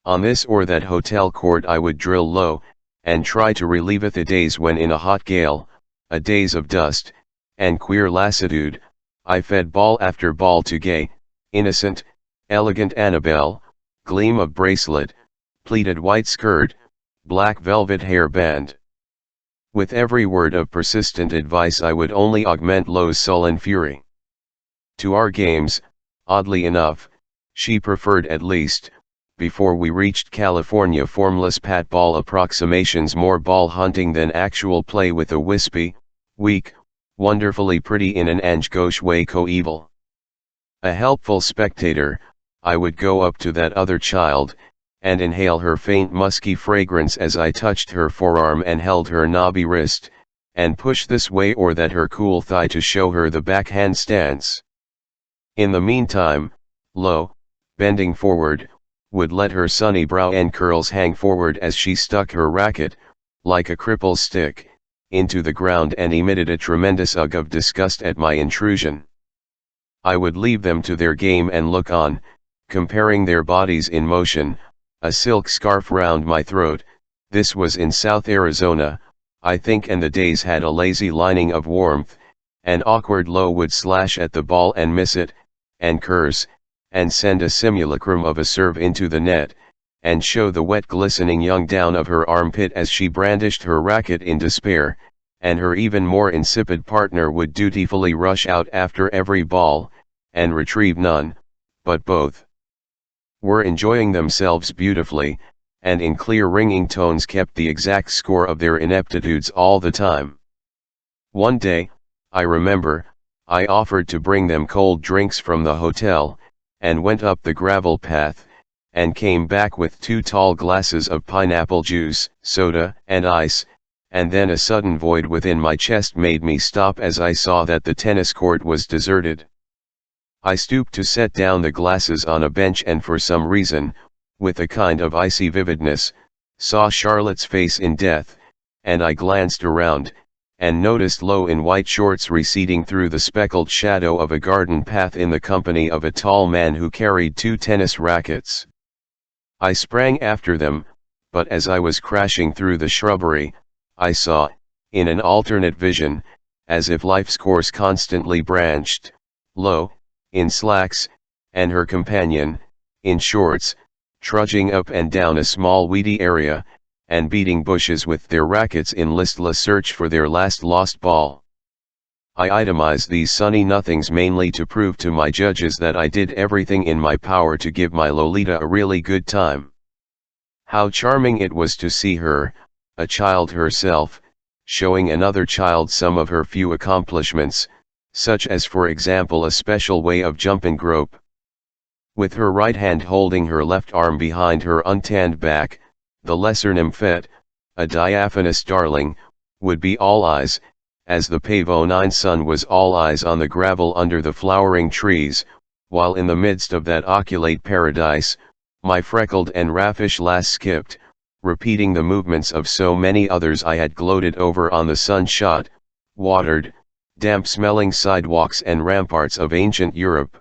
On this or that hotel court I would drill low, and try to relieve the days when in a hot gale, a days of dust, and queer lassitude, I fed ball after ball to gay, innocent, elegant Annabelle, gleam of bracelet, pleated white skirt, black velvet hair band. With every word of persistent advice I would only augment Lo's sullen fury. To our games, oddly enough, she preferred, at least, before we reached California, formless pat ball approximations, more ball hunting than actual play with a wispy, weak, wonderfully pretty in an Ange gauche way coeval. A helpful spectator, I would go up to that other child, and inhale her faint musky fragrance as I touched her forearm and held her knobby wrist, and push this way or that her cool thigh to show her the backhand stance. In the meantime, Lo, bending forward, would let her sunny brow and curls hang forward as she stuck her racket, like a cripple's stick, into the ground and emitted a tremendous ugh of disgust at my intrusion. I would leave them to their game and look on, comparing their bodies in motion, a silk scarf round my throat. This was in South Arizona, I think, and the days had a lazy lining of warmth. An awkward Lo would slash at the ball and miss it, and curse, and send a simulacrum of a serve into the net, and show the wet glistening young down of her armpit as she brandished her racket in despair, and her even more insipid partner would dutifully rush out after every ball, and retrieve none, but both were enjoying themselves beautifully, and in clear ringing tones kept the exact score of their ineptitudes all the time. One day, I remember, I offered to bring them cold drinks from the hotel, and went up the gravel path, and came back with 2 tall glasses of pineapple juice, soda, and ice, and then a sudden void within my chest made me stop as I saw that the tennis court was deserted. I stooped to set down the glasses on a bench and for some reason, with a kind of icy vividness, saw Charlotte's face in death, and I glanced around, and noticed Lo in white shorts receding through the speckled shadow of a garden path in the company of a tall man who carried 2 tennis rackets. I sprang after them, but as I was crashing through the shrubbery, I saw, in an alternate vision, as if life's course constantly branched, Lo, in slacks, and her companion, in shorts, trudging up and down a small weedy area, and beating bushes with their rackets in listless search for their last lost ball. I itemize these sunny nothings mainly to prove to my judges that I did everything in my power to give my Lolita a really good time. How charming it was to see her, a child herself, showing another child some of her few accomplishments, such as for example a special way of jump and grope. With her right hand holding her left arm behind her untanned back, the lesser nymphette, a diaphanous darling, would be all eyes, as the Pavonine sun was all eyes on the gravel under the flowering trees, while in the midst of that oculate paradise, my freckled and raffish lass skipped, repeating the movements of so many others I had gloated over on the sun-shot, watered, damp-smelling sidewalks and ramparts of ancient Europe.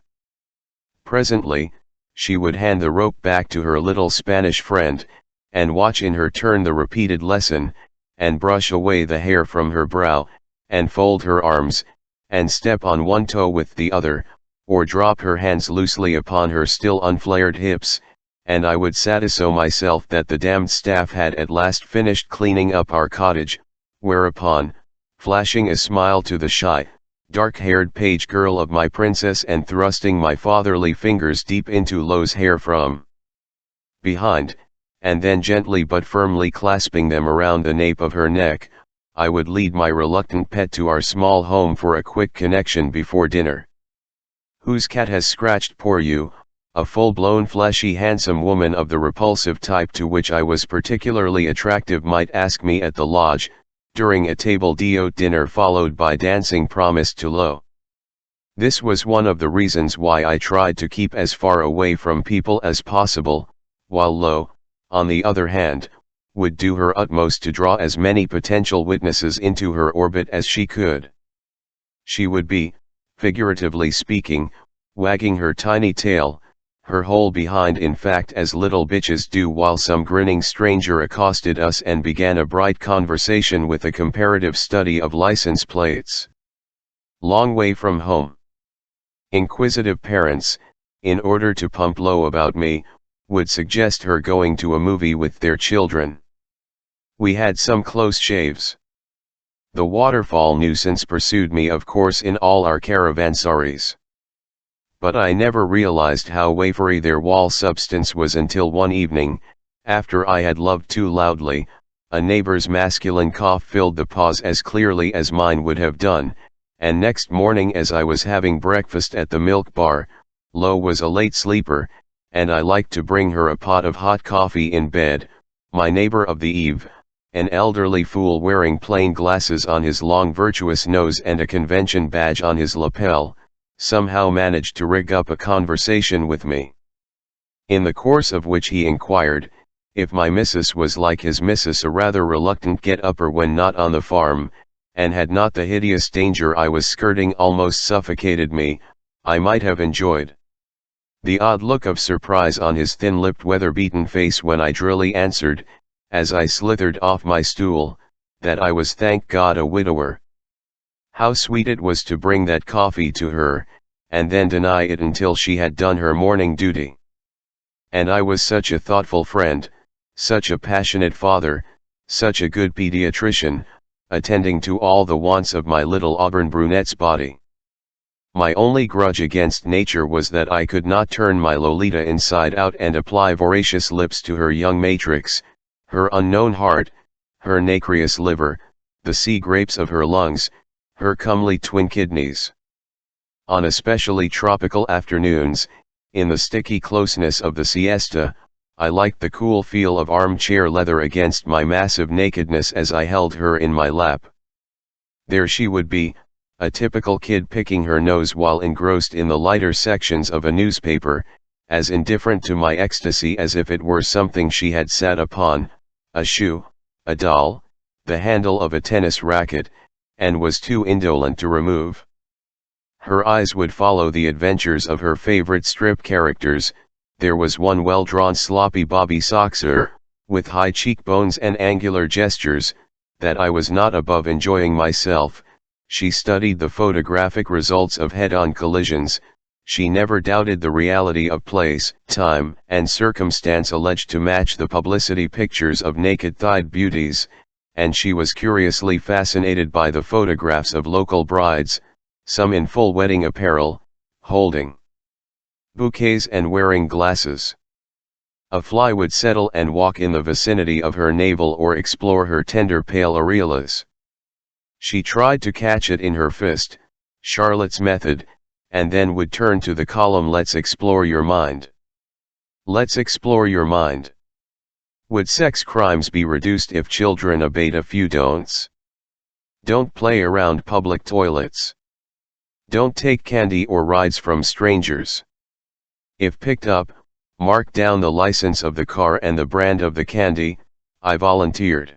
Presently, she would hand the rope back to her little Spanish friend, and watch in her turn the repeated lesson, and brush away the hair from her brow, and fold her arms, and step on one toe with the other, or drop her hands loosely upon her still unflared hips, and I would satisfy myself that the damned staff had at last finished cleaning up our cottage, whereupon, flashing a smile to the shy, dark-haired page girl of my princess and thrusting my fatherly fingers deep into Lo's hair from behind, and then gently but firmly clasping them around the nape of her neck, I would lead my reluctant pet to our small home for a quick connection before dinner. "Whose cat has scratched poor you?" a full-blown fleshy handsome woman of the repulsive type to which I was particularly attractive might ask me at the lodge, during a table d'hôte dinner followed by dancing promised to Lo. This was one of the reasons why I tried to keep as far away from people as possible, while Lo, on the other hand, would do her utmost to draw as many potential witnesses into her orbit as she could. She would be, figuratively speaking, wagging her tiny tail, her whole behind in fact, as little bitches do, while some grinning stranger accosted us and began a bright conversation with a comparative study of license plates. Long way from home. Inquisitive parents, in order to pump Lo about me, would suggest her going to a movie with their children. We had some close shaves. The waterfall nuisance pursued me of course in all our caravansaries. But I never realized how wafery their wall substance was until one evening, after I had loved too loudly, a neighbor's masculine cough filled the pause as clearly as mine would have done, and next morning as I was having breakfast at the milk bar, Lo was a late sleeper, and I liked to bring her a pot of hot coffee in bed. My neighbor of the eve, an elderly fool wearing plain glasses on his long virtuous nose and a convention badge on his lapel, somehow managed to rig up a conversation with me, in the course of which he inquired, if my missus was like his missus, a rather reluctant get-upper when not on the farm, and had not the hideous danger I was skirting almost suffocated me, I might have enjoyed the odd look of surprise on his thin-lipped weather-beaten face when I drily answered, as I slithered off my stool, that I was thank God a widower. How sweet it was to bring that coffee to her, and then deny it until she had done her morning duty. And I was such a thoughtful friend, such a passionate father, such a good pediatrician, attending to all the wants of my little auburn brunette's body. My only grudge against nature was that I could not turn my Lolita inside out and apply voracious lips to her young matrix, her unknown heart, her nacreous liver, the sea grapes of her lungs, her comely twin kidneys. On especially tropical afternoons, in the sticky closeness of the siesta, I liked the cool feel of armchair leather against my massive nakedness as I held her in my lap. There she would be, a typical kid picking her nose while engrossed in the lighter sections of a newspaper, as indifferent to my ecstasy as if it were something she had sat upon, a shoe, a doll, the handle of a tennis racket, and was too indolent to remove. Her eyes would follow the adventures of her favorite strip characters. There was one well-drawn sloppy Bobby Soxer, with high cheekbones and angular gestures, that I was not above enjoying myself. She studied the photographic results of head-on collisions. She never doubted the reality of place, time, and circumstance alleged to match the publicity pictures of naked-thighed beauties, and she was curiously fascinated by the photographs of local brides, some in full wedding apparel, holding bouquets and wearing glasses. A fly would settle and walk in the vicinity of her navel or explore her tender pale areolas. She tried to catch it in her fist, Charlotte's method, and then would turn to the column "Let's explore your mind." Let's explore your mind. Would sex crimes be reduced if children obeyed a few don'ts? Don't play around public toilets. Don't take candy or rides from strangers. If picked up, mark down the license of the car and the brand of the candy, I volunteered.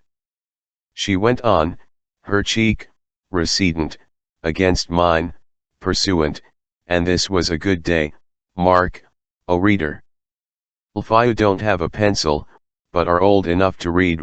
She went on, her cheek, recedent, against mine, pursuant, and this was a good day, Mark, O reader. If you don't have a pencil, but are old enough to read,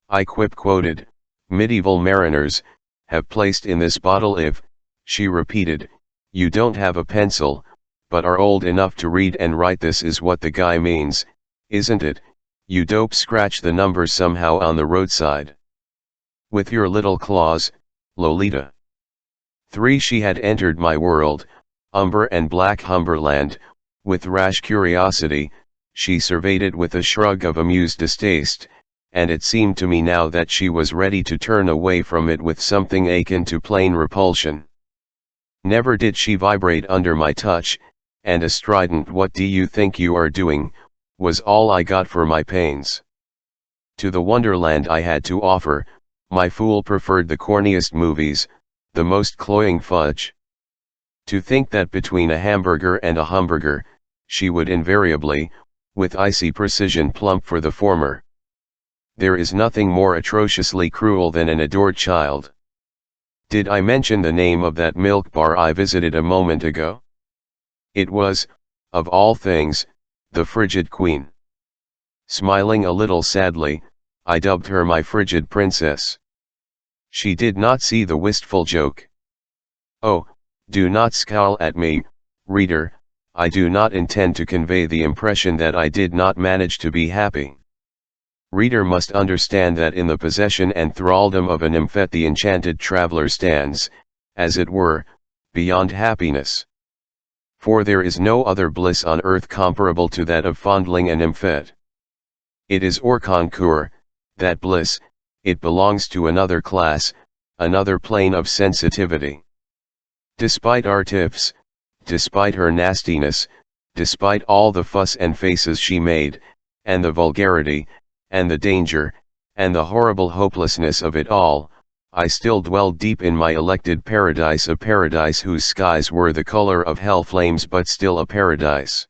I quip-quoted, medieval mariners, have placed in this bottle if, she repeated, you don't have a pencil, but are old enough to read and write. This is what the guy means, isn't it, you dope? Scratch the number somehow on the roadside. With your little claws, Lolita. 3. She had entered my world, umber and black Humberland, with rash curiosity. She surveyed it with a shrug of amused distaste, and it seemed to me now that she was ready to turn away from it with something akin to plain repulsion. Never did she vibrate under my touch, and a strident "What do you think you are doing?" was all I got for my pains. To the wonderland I had to offer, my fool preferred the corniest movies, the most cloying fudge. To think that between a hamburger and a Humburger, she would invariably, with icy precision, plump for the former. There is nothing more atrociously cruel than an adored child. Did I mention the name of that milk bar I visited a moment ago? It was, of all things, the Frigid Queen. Smiling a little sadly, I dubbed her my frigid princess. She did not see the wistful joke. Oh, do not scowl at me, reader, I do not intend to convey the impression that I did not manage to be happy. Reader must understand that in the possession and thraldom of a nymphette the enchanted traveler stands, as it were, beyond happiness. For there is no other bliss on earth comparable to that of fondling a nymphette. It is hors concours, that bliss. It belongs to another class, another plane of sensitivity. Despite our tiffs, despite her nastiness, despite all the fuss and faces she made, and the vulgarity, and the danger, and the horrible hopelessness of it all, I still dwelled deep in my elected paradise, a paradise whose skies were the color of hell flames, but still a paradise.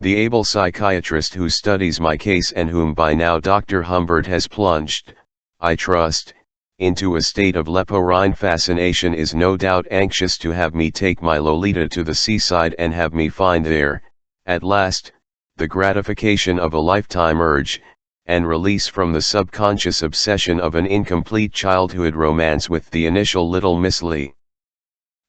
The able psychiatrist who studies my case and whom by now Dr. Humbert has plunged, I trust, into a state of leporine fascination is no doubt anxious to have me take my Lolita to the seaside and have me find there, at last, the gratification of a lifetime urge, and release from the subconscious obsession of an incomplete childhood romance with the initial little Miss Lee.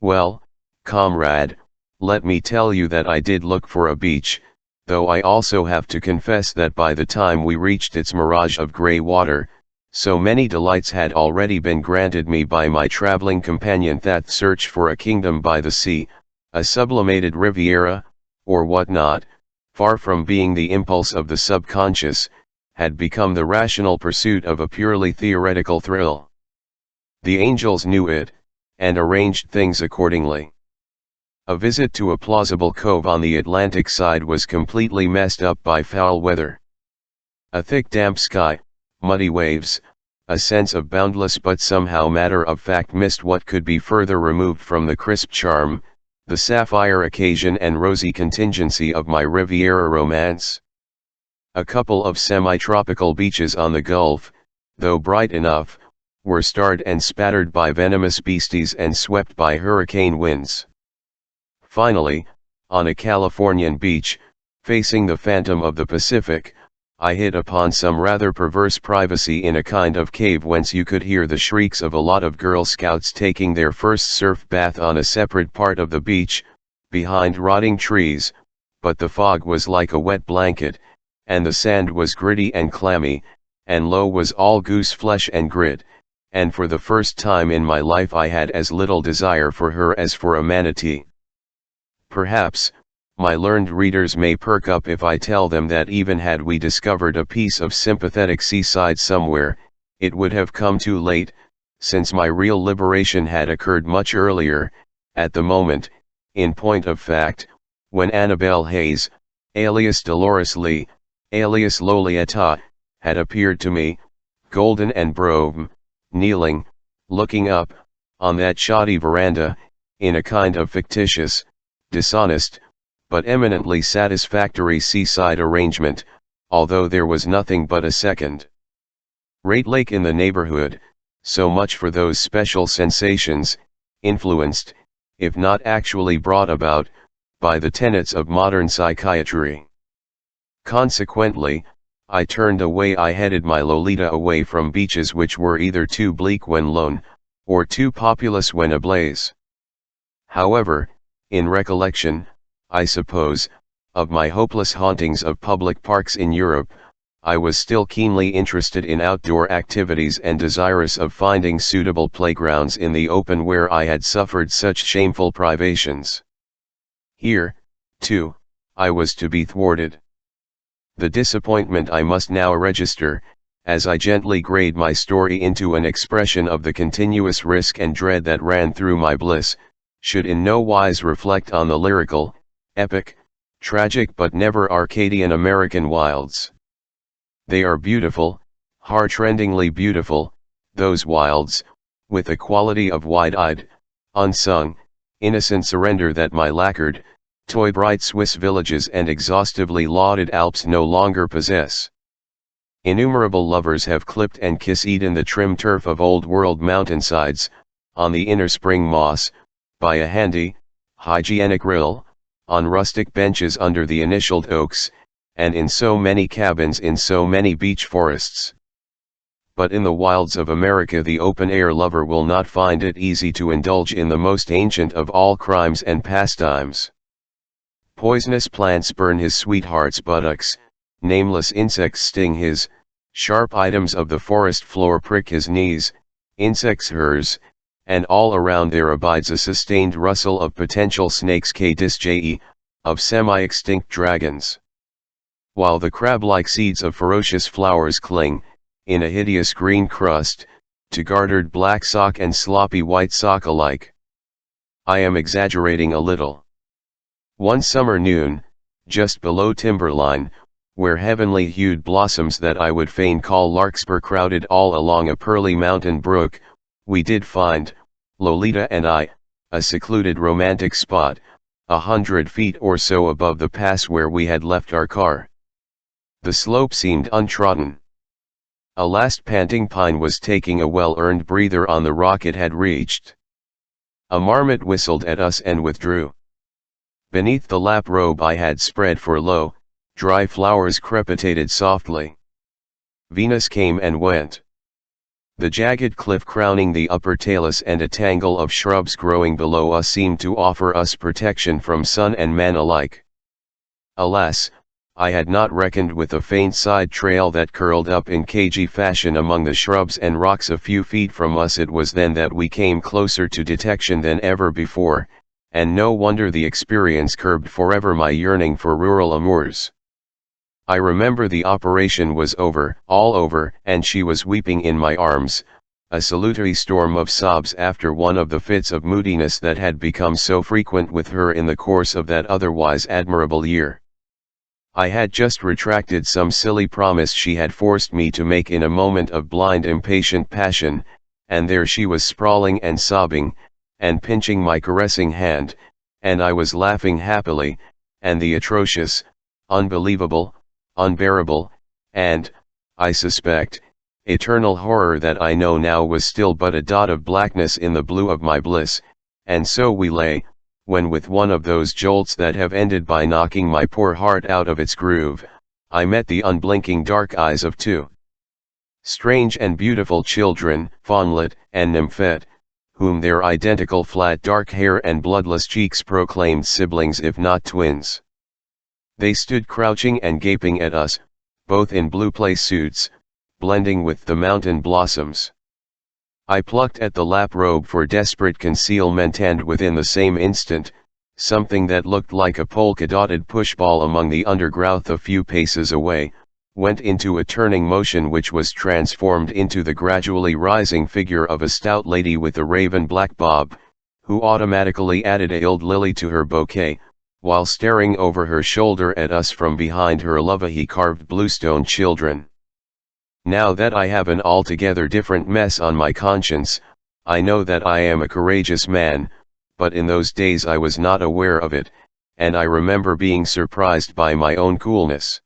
Well, comrade, let me tell you that I did look for a beach, though I also have to confess that by the time we reached its mirage of grey water, so many delights had already been granted me by my traveling companion that search for a kingdom by the sea, a sublimated Riviera, or what not, far from being the impulse of the subconscious, had become the rational pursuit of a purely theoretical thrill. The angels knew it, and arranged things accordingly. A visit to a plausible cove on the Atlantic side was completely messed up by foul weather. A thick damp sky, muddy waves, a sense of boundless but somehow matter-of-fact mist what could be further removed from the crisp charm, the sapphire occasion and rosy contingency of my Riviera romance. A couple of semi-tropical beaches on the Gulf, though bright enough, were starred and spattered by venomous beasties and swept by hurricane winds. Finally, on a Californian beach, facing the phantom of the Pacific, I hit upon some rather perverse privacy in a kind of cave whence you could hear the shrieks of a lot of Girl Scouts taking their first surf bath on a separate part of the beach, behind rotting trees, but the fog was like a wet blanket, and the sand was gritty and clammy, and lo was all goose flesh and grit, and for the first time in my life I had as little desire for her as for a manatee. Perhaps, my learned readers may perk up if I tell them that even had we discovered a piece of sympathetic seaside somewhere, it would have come too late, since my real liberation had occurred much earlier, at the moment, in point of fact, when Annabel Hayes, alias Dolores Lee, alias Lolita, had appeared to me, golden and brome, kneeling, looking up, on that shoddy veranda, in a kind of fictitious, dishonest, but eminently satisfactory seaside arrangement, although there was nothing but a second-rate lake in the neighborhood. So much for those special sensations, influenced, if not actually brought about, by the tenets of modern psychiatry. Consequently, I headed my Lolita away from beaches which were either too bleak when lone, or too populous when ablaze. However, in recollection, I suppose, of my hopeless hauntings of public parks in Europe, I was still keenly interested in outdoor activities and desirous of finding suitable playgrounds in the open where I had suffered such shameful privations. Here, too, I was to be thwarted. The disappointment I must now register, as I gently grade my story into an expression of the continuous risk and dread that ran through my bliss, should in no wise reflect on the lyrical, epic, tragic but never Arcadian American wilds. They are beautiful, heart-rendingly beautiful, those wilds, with a quality of wide-eyed, unsung, innocent surrender that my lacquered, toy-bright Swiss villages and exhaustively lauded Alps no longer possess. Innumerable lovers have clipped and kissed in the trim turf of old-world mountainsides, on the inner spring moss, by a handy, hygienic rill, on rustic benches under the initialed oaks, and in so many cabins in so many beech forests. But in the wilds of America the open-air lover will not find it easy to indulge in the most ancient of all crimes and pastimes. Poisonous plants burn his sweetheart's buttocks, nameless insects sting his, sharp items of the forest floor prick his knees, insects hers, and all around there abides a sustained rustle of potential snakes of semi-extinct dragons. While the crab-like seeds of ferocious flowers cling, in a hideous green crust, to gartered black sock and sloppy white sock alike. I am exaggerating a little. One summer noon, just below timberline, where heavenly hued blossoms that I would fain call larkspur crowded all along a pearly mountain brook, we did find, Lolita and I, a secluded romantic spot, 100 feet or so above the pass where we had left our car. The slope seemed untrodden. A last panting pine was taking a well-earned breather on the rock it had reached. A marmot whistled at us and withdrew. Beneath the lap robe I had spread for low, dry flowers crepitated softly. Venus came and went. The jagged cliff crowning the upper talus and a tangle of shrubs growing below us seemed to offer us protection from sun and man alike. Alas, I had not reckoned with a faint side trail that curled up in cagey fashion among the shrubs and rocks a few feet from us. It was then that we came closer to detection than ever before, and no wonder the experience curbed forever my yearning for rural amours. I remember the operation was over, all over, and she was weeping in my arms, a salutary storm of sobs after one of the fits of moodiness that had become so frequent with her in the course of that otherwise admirable year. I had just retracted some silly promise she had forced me to make in a moment of blind impatient passion, and there she was sprawling and sobbing, and pinching my caressing hand, and I was laughing happily, and the atrocious, unbelievable, unbearable, and, I suspect, eternal horror that I know now was still but a dot of blackness in the blue of my bliss, and so we lay, when with one of those jolts that have ended by knocking my poor heart out of its groove, I met the unblinking dark eyes of two strange and beautiful children, fawnlet and nymphette, whom their identical flat dark hair and bloodless cheeks proclaimed siblings if not twins. They stood crouching and gaping at us, both in blue play suits, blending with the mountain blossoms. I plucked at the lap robe for desperate concealment, and within the same instant, something that looked like a polka-dotted pushball among the undergrowth a few paces away, went into a turning motion which was transformed into the gradually rising figure of a stout lady with a raven black bob, who automatically added a old lily to her bouquet, while staring over her shoulder at us from behind her lovely carved bluestone children. Now that I have an altogether different mess on my conscience, I know that I am a courageous man, but in those days I was not aware of it, and I remember being surprised by my own coolness.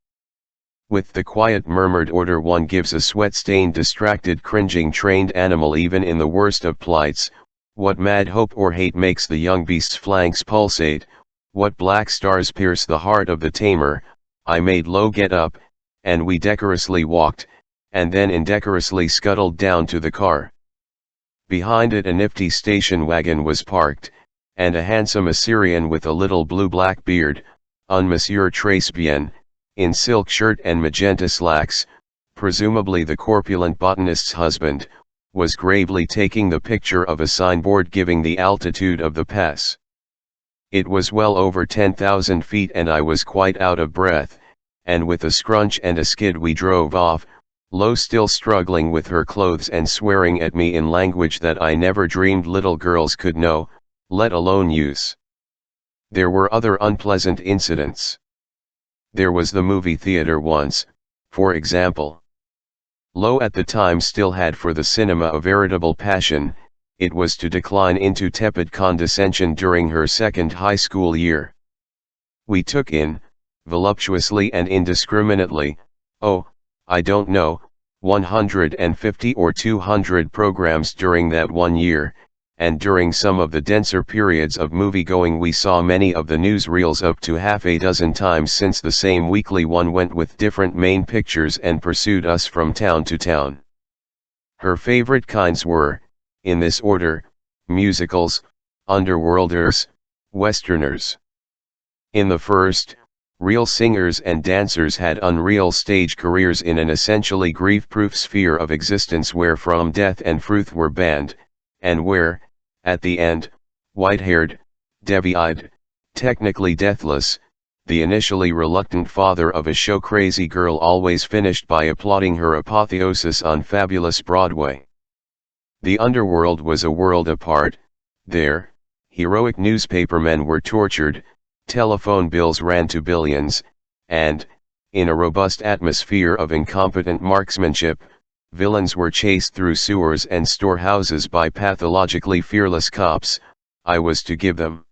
With the quiet murmured order one gives a sweat-stained, distracted, cringing trained animal even in the worst of plights, what mad hope or hate makes the young beast's flanks pulsate, what black stars pierce the heart of the tamer, I made low get up, and we decorously walked, and then indecorously scuttled down to the car. Behind it a nifty station wagon was parked, and a handsome Assyrian with a little blue-black beard, un Monsieur Très Bien, in silk shirt and magenta slacks, presumably the corpulent botanist's husband, was gravely taking the picture of a signboard giving the altitude of the pass. It was well over 10,000 feet and I was quite out of breath, and with a scrunch and a skid we drove off, Lo still struggling with her clothes and swearing at me in language that I never dreamed little girls could know, let alone use. There were other unpleasant incidents. There was the movie theater once, for example. Lo at the time still had for the cinema a veritable passion. It was to decline into tepid condescension during her second high school year. We took in, voluptuously and indiscriminately, I don't know, 150 or 200 programs during that one year, and during some of the denser periods of movie-going we saw many of the newsreels up to half a dozen times, since the same weekly one went with different main pictures and pursued us from town to town. Her favorite kinds were, in this order, musicals, underworlders, westerners. In the first, real singers and dancers had unreal stage careers in an essentially grief-proof sphere of existence wherefrom death and fruit were banned, and where, at the end, white-haired, dewy-eyed, technically deathless, the initially reluctant father of a show-crazy girl always finished by applauding her apotheosis on fabulous Broadway. The underworld was a world apart. There, heroic newspapermen were tortured, telephone bills ran to billions, and, in a robust atmosphere of incompetent marksmanship, villains were chased through sewers and storehouses by pathologically fearless cops. I was to give them